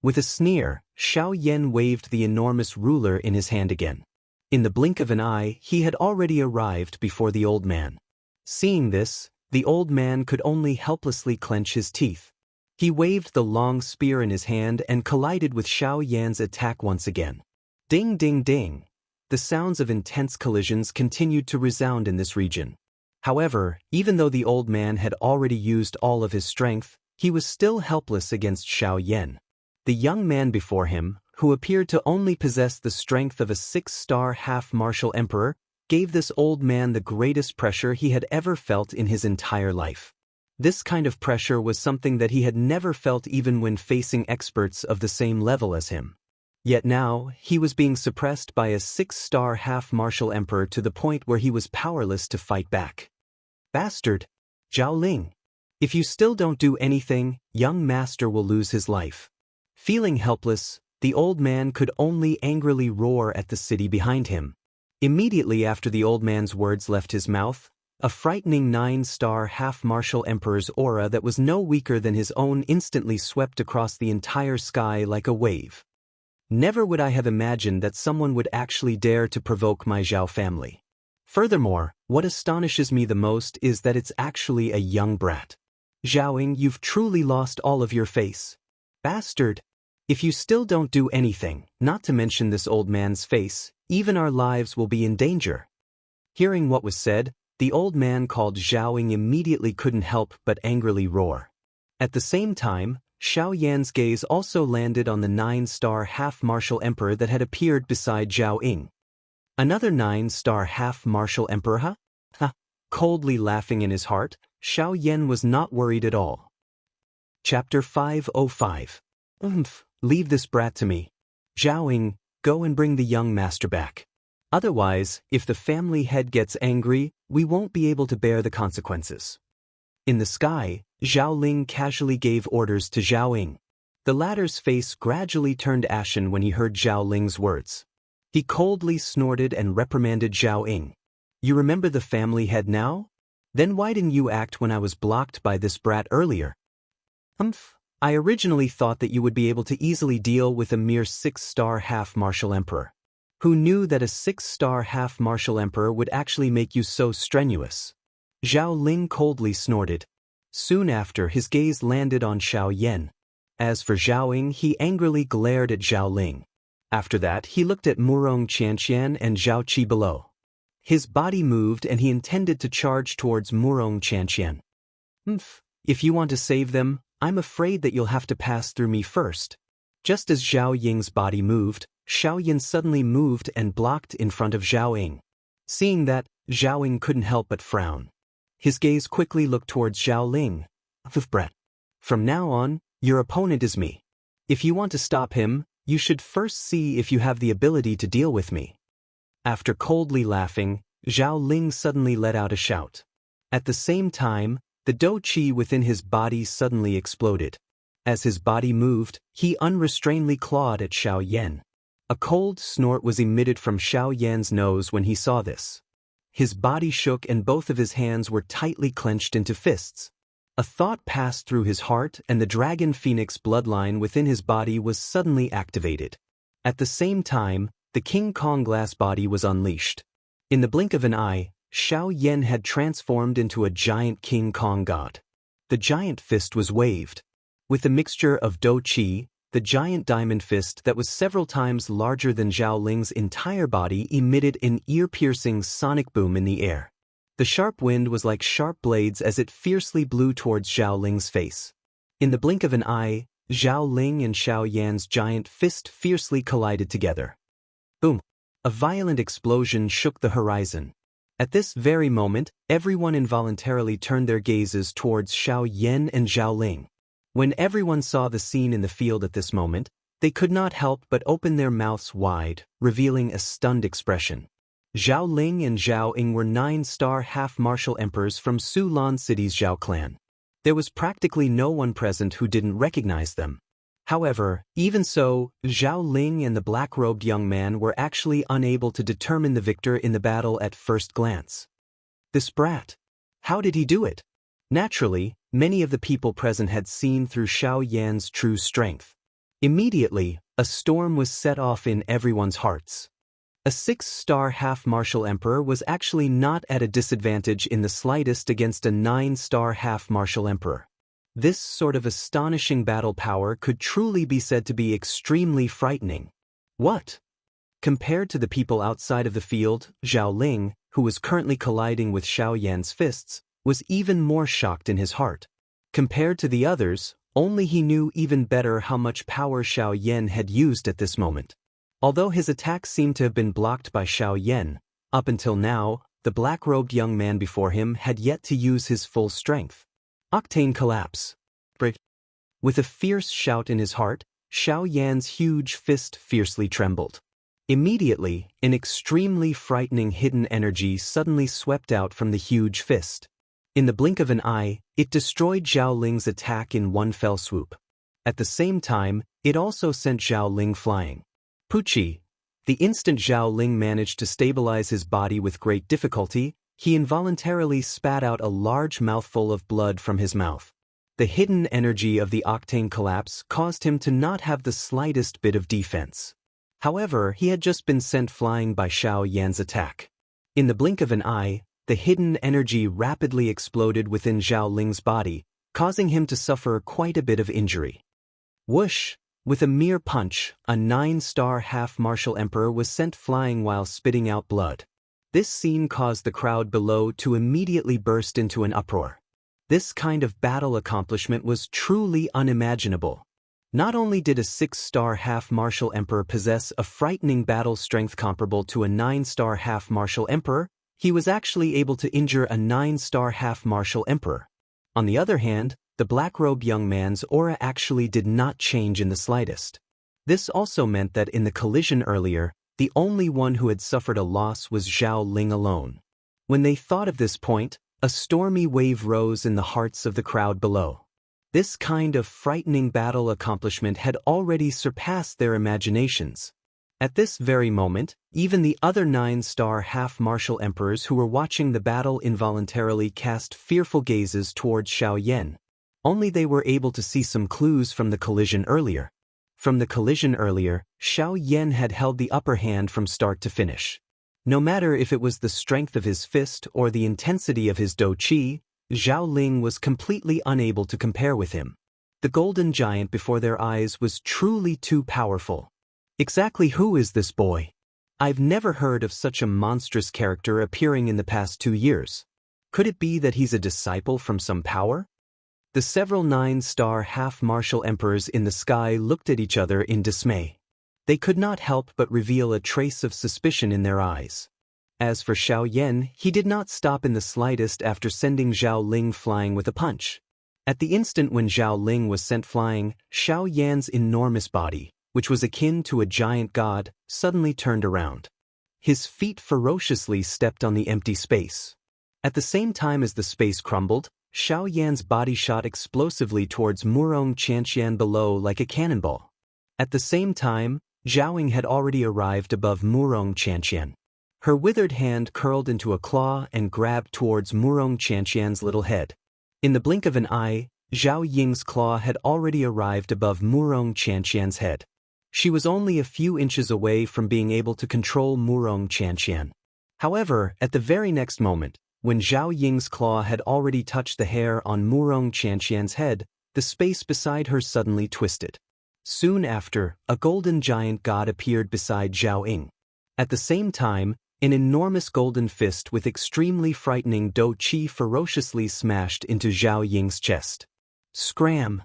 With a sneer, Xiao Yan waved the enormous ruler in his hand again. In the blink of an eye, he had already arrived before the old man. Seeing this, the old man could only helplessly clench his teeth. He waved the long spear in his hand and collided with Xiao Yan's attack once again. Ding ding ding! The sounds of intense collisions continued to resound in this region. However, even though the old man had already used all of his strength, he was still helpless against Xiao Yan. The young man before him, who appeared to only possess the strength of a 6-star half-martial emperor, gave this old man the greatest pressure he had ever felt in his entire life. This kind of pressure was something that he had never felt even when facing experts of the same level as him. Yet now, he was being suppressed by a 6-star half-martial emperor to the point where he was powerless to fight back. "Bastard! Zhao Ling! If you still don't do anything, young master will lose his life." Feeling helpless, the old man could only angrily roar at the city behind him. Immediately after the old man's words left his mouth, a frightening 9-star half-martial emperor's aura that was no weaker than his own instantly swept across the entire sky like a wave. Never would I have imagined that someone would actually dare to provoke my Zhao family. Furthermore, what astonishes me the most is that it's actually a young brat. "Zhaoing, you've truly lost all of your face. Bastard! If you still don't do anything, not to mention this old man's face, even our lives will be in danger." Hearing what was said, the old man called Zhaoing immediately couldn't help but angrily roar. At the same time, Xiao Yan's gaze also landed on the 9-star half-martial emperor that had appeared beside Zhao Ying. "Another 9-star half-martial emperor, huh? Ha!" Coldly laughing in his heart, Xiao Yan was not worried at all. Chapter 505. Leave this brat to me. Zhao Ying, go and bring the young master back. Otherwise, if the family head gets angry, we won't be able to bear the consequences." In the sky, Zhao Ling casually gave orders to Zhao Ying. The latter's face gradually turned ashen when he heard Zhao Ling's words. He coldly snorted and reprimanded Zhao Ying. "You remember the family head now? Then why didn't you act when I was blocked by this brat earlier?" I originally thought that you would be able to easily deal with a mere 6-star half-martial emperor. Who knew that a 6-star half-martial emperor would actually make you so strenuous?" Zhao Ling coldly snorted. Soon after, his gaze landed on Xiao Yan. As for Zhao Ying, he angrily glared at Zhao Ling. After that, he looked at Wuxia and Xianxia and Zhao Qi below. His body moved and he intended to charge towards Wuxia and Xianxia. If you want to save them, I'm afraid that you'll have to pass through me first." Just as Zhao Ying's body moved, Xiao Yan suddenly moved and blocked in front of Zhao Ying. Seeing that, Zhao Ying couldn't help but frown. His gaze quickly looked towards Zhao Ling. "Brat. From now on, your opponent is me. If you want to stop him, you should first see if you have the ability to deal with me." After coldly laughing, Zhao Ling suddenly let out a shout. At the same time, the dou qi within his body suddenly exploded. As his body moved, he unrestrainedly clawed at Xiao Yan. A cold snort was emitted from Xiao Yan's nose when he saw this. His body shook and both of his hands were tightly clenched into fists. A thought passed through his heart and the dragon phoenix bloodline within his body was suddenly activated. At the same time, the King Kong glass body was unleashed. In the blink of an eye, Xiao Yan had transformed into a giant King Kong god. The giant fist was waved. With a mixture of dou qi, the giant diamond fist that was several times larger than Zhao Ling's entire body emitted an ear-piercing sonic boom in the air. The sharp wind was like sharp blades as it fiercely blew towards Zhao Ling's face. In the blink of an eye, Zhao Ling and Xiao Yan's giant fist fiercely collided together. Boom! A violent explosion shook the horizon. At this very moment, everyone involuntarily turned their gazes towards Xiao Yan and Zhao Ling. When everyone saw the scene in the field at this moment, they could not help but open their mouths wide, revealing a stunned expression. Zhao Ling and Zhao Ying were 9-star half-martial emperors from Sulan City's Zhao clan. There was practically no one present who didn't recognize them. However, even so, Zhao Ling and the black-robed young man were actually unable to determine the victor in the battle at first glance. This brat. How did he do it? Naturally, many of the people present had seen through Xiao Yan's true strength. Immediately, a storm was set off in everyone's hearts. A 6-star half-martial emperor was actually not at a disadvantage in the slightest against a 9-star half-martial emperor. This sort of astonishing battle power could truly be said to be extremely frightening. What? Compared to the people outside of the field, Zhao Ling, who was currently colliding with Xiao Yan's fists, was even more shocked in his heart. Compared to the others, only he knew even better how much power Xiao Yan had used at this moment. Although his attack seemed to have been blocked by Xiao Yan, up until now, the black-robed young man before him had yet to use his full strength. Octane collapse. With a fierce shout in his heart, Xiao Yan's huge fist fiercely trembled. Immediately, an extremely frightening hidden energy suddenly swept out from the huge fist. In the blink of an eye, it destroyed Zhao Ling's attack in one fell swoop. At the same time, it also sent Zhao Ling flying. Pucci. The instant Zhao Ling managed to stabilize his body with great difficulty, he involuntarily spat out a large mouthful of blood from his mouth. The hidden energy of the octane collapse caused him to not have the slightest bit of defense. However, he had just been sent flying by Xiao Yan's attack. In the blink of an eye, the hidden energy rapidly exploded within Zhao Ling's body, causing him to suffer quite a bit of injury. Whoosh! With a mere punch, a 9-star half-martial emperor was sent flying while spitting out blood. This scene caused the crowd below to immediately burst into an uproar. This kind of battle accomplishment was truly unimaginable. Not only did a 6-star half-martial emperor possess a frightening battle strength comparable to a 9-star half-martial emperor, he was actually able to injure a 9-star half-martial emperor. On the other hand, the black-robed young man's aura actually did not change in the slightest. This also meant that in the collision earlier, the only one who had suffered a loss was Zhao Ling alone. When they thought of this point, a stormy wave rose in the hearts of the crowd below. This kind of frightening battle accomplishment had already surpassed their imaginations. At this very moment, even the other 9-star half-martial emperors who were watching the battle involuntarily cast fearful gazes towards Xiao Yan. Only they were able to see some clues from the collision earlier. From the collision earlier, Xiao Yan had held the upper hand from start to finish. No matter if it was the strength of his fist or the intensity of his dou qi, Zhao Ling was completely unable to compare with him. The golden giant before their eyes was truly too powerful. Exactly who is this boy? I've never heard of such a monstrous character appearing in the past 2 years. Could it be that he's a disciple from some power? The several 9-star half-martial emperors in the sky looked at each other in dismay. They could not help but reveal a trace of suspicion in their eyes. As for Xiao Yan, he did not stop in the slightest after sending Zhao Ling flying with a punch. At the instant when Zhao Ling was sent flying, Xiao Yan's enormous body, which was akin to a giant god, suddenly turned around. His feet ferociously stepped on the empty space. At the same time as the space crumbled, Xiao Yan's body shot explosively towards Wuxia and Xianxia below like a cannonball. At the same time, Zhaoying had already arrived above Wuxia and Xianxia. Her withered hand curled into a claw and grabbed towards Wuxia and Xianxia's little head. In the blink of an eye, Zhao Ying's claw had already arrived above Wuxia and Xianxia's head. She was only a few inches away from being able to control Wuxia and Xianxia. However, at the very next moment, when Zhao Ying's claw had already touched the hair on Wuxia and Xianxia's head, the space beside her suddenly twisted. Soon after, a golden giant god appeared beside Zhao Ying. At the same time, an enormous golden fist with extremely frightening Do Qi ferociously smashed into Zhao Ying's chest. Scram!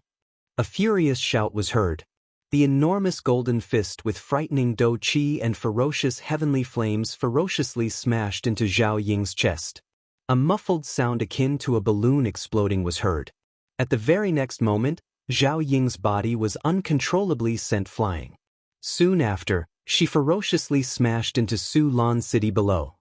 A furious shout was heard. The enormous golden fist with frightening Do Qi and ferocious heavenly flames ferociously smashed into Zhao Ying's chest. A muffled sound akin to a balloon exploding was heard. At the very next moment, Zhao Ying's body was uncontrollably sent flying. Soon after, she ferociously smashed into Su Lan City below.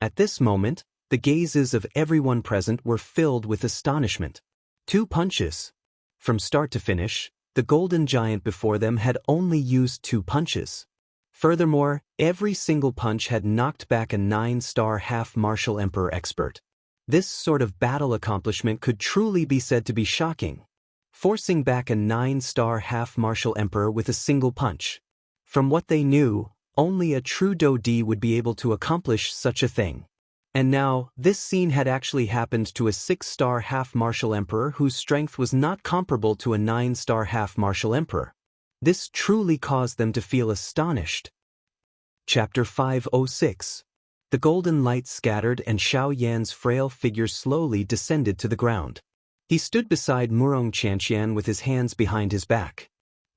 At this moment, the gazes of everyone present were filled with astonishment. 2 punches. From start to finish, the golden giant before them had only used 2 punches. Furthermore, every single punch had knocked back a 9-star half-martial emperor expert. This sort of battle accomplishment could truly be said to be shocking. Forcing back a 9-star half-martial emperor with a single punch. From what they knew, only a true Dodi would be able to accomplish such a thing. And now, this scene had actually happened to a 6-star half-martial emperor whose strength was not comparable to a 9-star half-martial emperor. This truly caused them to feel astonished. Chapter 506. The golden light scattered and Xiao Yan's frail figure slowly descended to the ground. He stood beside Wuxia and Xianxia with his hands behind his back.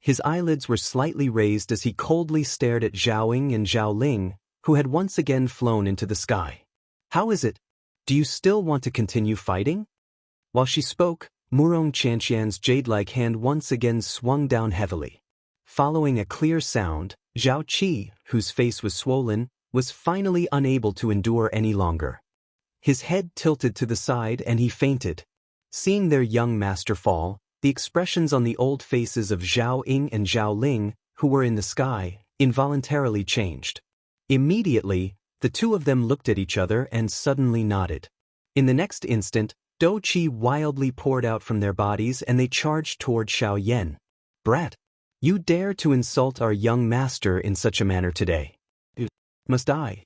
His eyelids were slightly raised as he coldly stared at Zhaoying and Zhao Ling, who had once again flown into the sky. "How is it? Do you still want to continue fighting?" While she spoke, Wuxia and Xianxia's jade-like hand once again swung down heavily. Following a clear sound, Zhao Qi, whose face was swollen, was finally unable to endure any longer. His head tilted to the side and he fainted. Seeing their young master fall, the expressions on the old faces of Zhao Ying and Zhao Ling, who were in the sky, involuntarily changed. Immediately, the two of them looked at each other and suddenly nodded. In the next instant, Do Qi wildly poured out from their bodies and they charged toward Xiao Yan. "Brat! You dare to insult our young master in such a manner today. Must I?"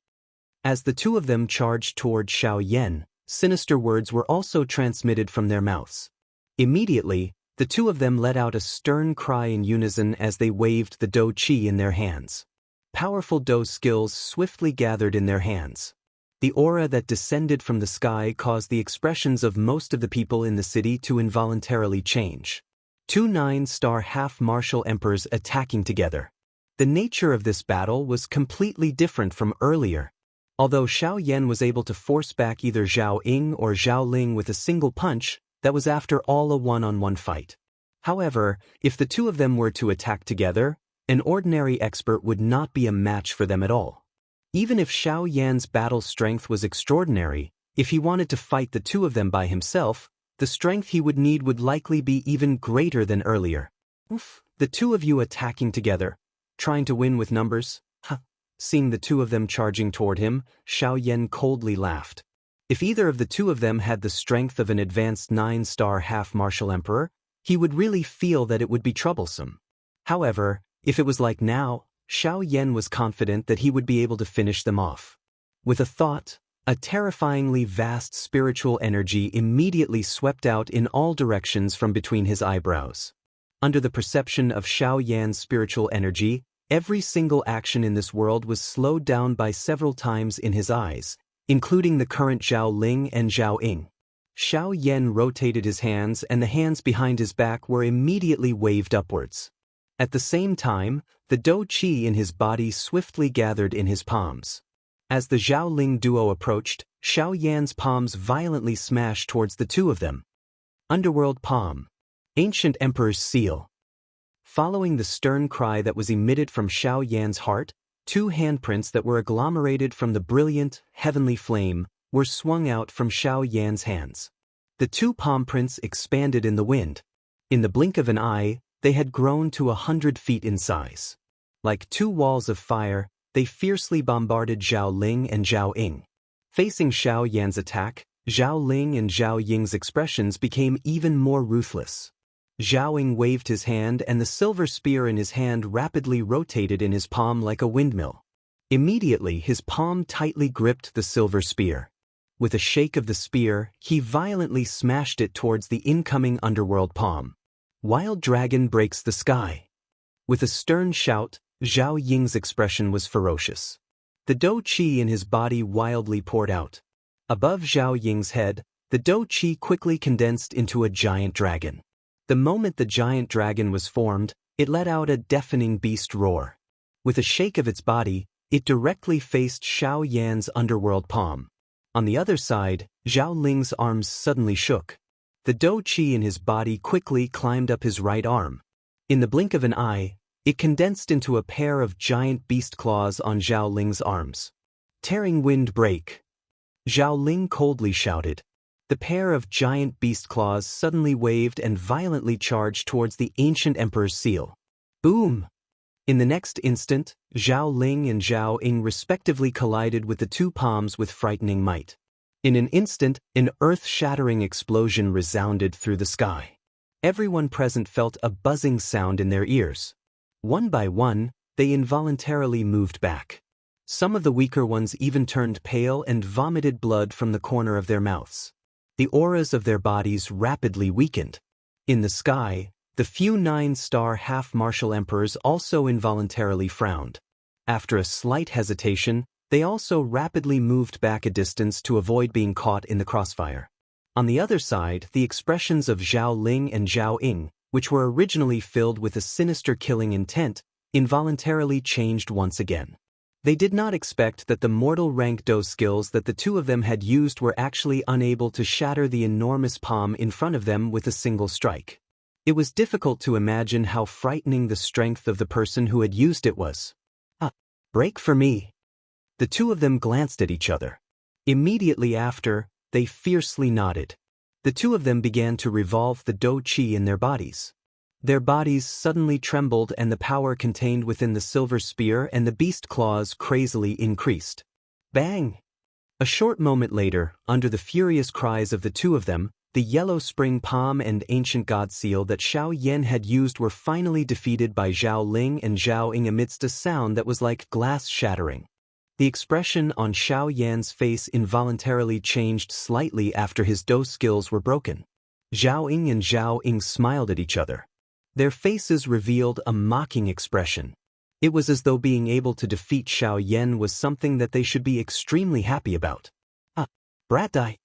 As the two of them charged toward Xiao Yan, sinister words were also transmitted from their mouths. Immediately, the two of them let out a stern cry in unison as they waved the Do Qi in their hands. Powerful Do skills swiftly gathered in their hands. The aura that descended from the sky caused the expressions of most of the people in the city to involuntarily change. 2 9-star half-martial emperors attacking together. The nature of this battle was completely different from earlier. Although Xiao Yan was able to force back either Zhao Ying or Zhao Ling with a single punch, that was after all a one-on-one fight. However, if the two of them were to attack together, an ordinary expert would not be a match for them at all. Even if Xiao Yan's battle strength was extraordinary, if he wanted to fight the two of them by himself, the strength he would need would likely be even greater than earlier. Oof, the two of you attacking together, trying to win with numbers? Huh. Seeing the two of them charging toward him, Xiao Yan coldly laughed. If either of the two of them had the strength of an advanced 9-star half-martial emperor, he would really feel that it would be troublesome. However, if it was like now, Xiao Yan was confident that he would be able to finish them off. With a thought, a terrifyingly vast spiritual energy immediately swept out in all directions from between his eyebrows. Under the perception of Xiao Yan's spiritual energy, every single action in this world was slowed down by several times in his eyes, including the current Zhao Ling and Zhao Ying. Xiao Yan rotated his hands and the hands behind his back were immediately waved upwards. At the same time, the Do Qi in his body swiftly gathered in his palms. As the Zhao Ling duo approached, Xiao Yan's palms violently smashed towards the two of them. Underworld Palm. Ancient Emperor's Seal. Following the stern cry that was emitted from Xiao Yan's heart, two handprints that were agglomerated from the brilliant, heavenly flame were swung out from Xiao Yan's hands. The two palm prints expanded in the wind. In the blink of an eye, they had grown to 100 feet in size. Like two walls of fire, they fiercely bombarded Zhao Ling and Zhao Ying. Facing Xiao Yan's attack, Zhao Ling and Zhao Ying's expressions became even more ruthless. Zhao Ying waved his hand and the silver spear in his hand rapidly rotated in his palm like a windmill. Immediately his palm tightly gripped the silver spear. With a shake of the spear, he violently smashed it towards the incoming underworld palm. Wild Dragon breaks the sky. With a stern shout, Zhao Ying's expression was ferocious. The dou qi in his body wildly poured out. Above Zhao Ying's head, the dou qi quickly condensed into a giant dragon. The moment the giant dragon was formed, it let out a deafening beast roar. With a shake of its body, it directly faced Xiao Yan's underworld palm. On the other side, Zhao Ling's arms suddenly shook. The dou qi in his body quickly climbed up his right arm. In the blink of an eye, it condensed into a pair of giant beast claws on Zhao Ling's arms. Tearing wind break. Zhao Ling coldly shouted. The pair of giant beast claws suddenly waved and violently charged towards the ancient emperor's seal. Boom! In the next instant, Zhao Ling and Zhao Ying respectively collided with the two palms with frightening might. In an instant, an earth-shattering explosion resounded through the sky. Everyone present felt a buzzing sound in their ears. One by one, they involuntarily moved back. Some of the weaker ones even turned pale and vomited blood from the corner of their mouths. The auras of their bodies rapidly weakened. In the sky, the few 9-star half-martial emperors also involuntarily frowned. After a slight hesitation, they also rapidly moved back a distance to avoid being caught in the crossfire. On the other side, the expressions of Zhao Ling and Zhao Ying, which were originally filled with a sinister killing intent, involuntarily changed once again. They did not expect that the mortal rank dou skills that the two of them had used were actually unable to shatter the enormous palm in front of them with a single strike. It was difficult to imagine how frightening the strength of the person who had used it was. Break for me. The two of them glanced at each other. Immediately after, they fiercely nodded. The two of them began to revolve the dou qi in their bodies. Their bodies suddenly trembled and the power contained within the silver spear and the beast claws crazily increased. Bang! A short moment later, under the furious cries of the two of them, the yellow spring palm and ancient god seal that Xiao Yan had used were finally defeated by Zhao Ling and Zhao Ying amidst a sound that was like glass shattering. The expression on Xiao Yan's face involuntarily changed slightly after his dou skills were broken. Zhao Ying and Zhao Ying smiled at each other. Their faces revealed a mocking expression. It was as though being able to defeat Xiao Yan was something that they should be extremely happy about. Brat die.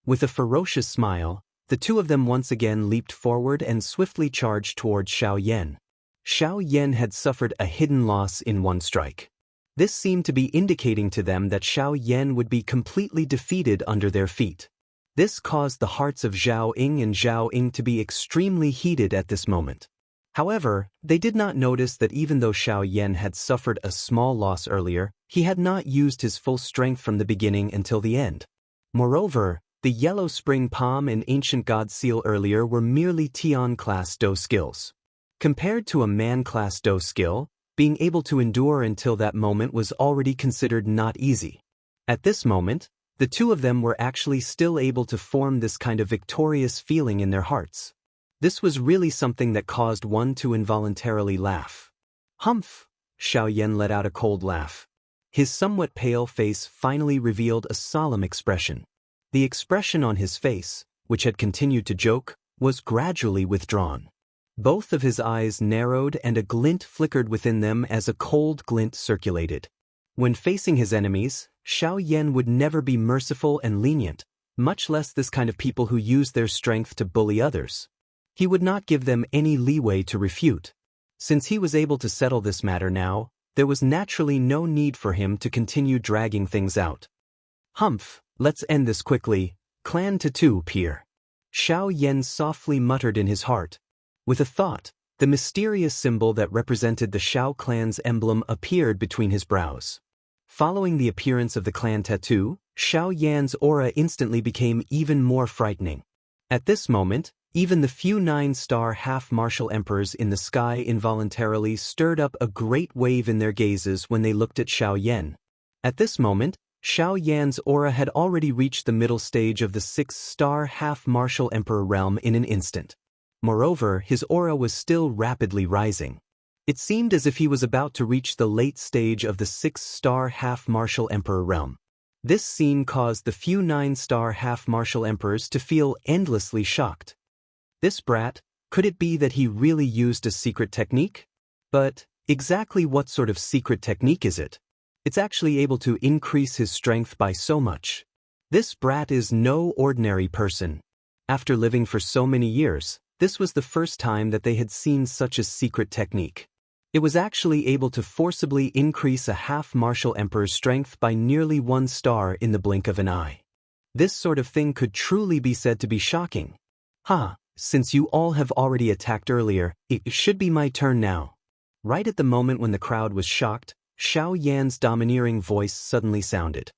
With a ferocious smile, the two of them once again leaped forward and swiftly charged towards Xiao Yan. Xiao Yan had suffered a hidden loss in one strike. This seemed to be indicating to them that Xiao Yan would be completely defeated under their feet. This caused the hearts of Zhao Ying and Zhao Ying to be extremely heated at this moment. However, they did not notice that even though Xiao Yan had suffered a small loss earlier, he had not used his full strength from the beginning until the end. Moreover, the yellow spring palm and ancient god seal earlier were merely Tian-class dou skills. Compared to a man-class dou skill, being able to endure until that moment was already considered not easy. At this moment, the two of them were actually still able to form this kind of victorious feeling in their hearts. This was really something that caused one to involuntarily laugh. Humph! Xiao Yan let out a cold laugh. His somewhat pale face finally revealed a solemn expression. The expression on his face, which had continued to joke, was gradually withdrawn. Both of his eyes narrowed and a glint flickered within them as a cold glint circulated. When facing his enemies, Xiao Yan would never be merciful and lenient, much less this kind of people who use their strength to bully others. He would not give them any leeway to refute. Since he was able to settle this matter now, there was naturally no need for him to continue dragging things out. Humph, let's end this quickly. Clan to 2 peer. Xiao Yan softly muttered in his heart. With a thought, the mysterious symbol that represented the Xiao clan's emblem appeared between his brows. Following the appearance of the clan tattoo, Xiao Yan's aura instantly became even more frightening. At this moment, even the few 9-star half-martial emperors in the sky involuntarily stirred up a great wave in their gazes when they looked at Xiao Yan. At this moment, Xiao Yan's aura had already reached the middle stage of the 6-star half-martial emperor realm in an instant. Moreover, his aura was still rapidly rising. It seemed as if he was about to reach the late stage of the 6-star half-martial emperor realm. This scene caused the few 9-star half-martial emperors to feel endlessly shocked. This brat, could it be that he really used a secret technique? But exactly what sort of secret technique is it? It's actually able to increase his strength by so much. This brat is no ordinary person. After living for so many years, this was the first time that they had seen such a secret technique. It was actually able to forcibly increase a half-martial emperor's strength by nearly 1 star in the blink of an eye. This sort of thing could truly be said to be shocking. Since you all have already attacked earlier, it should be my turn now. Right at the moment when the crowd was shocked, Xiao Yan's domineering voice suddenly sounded.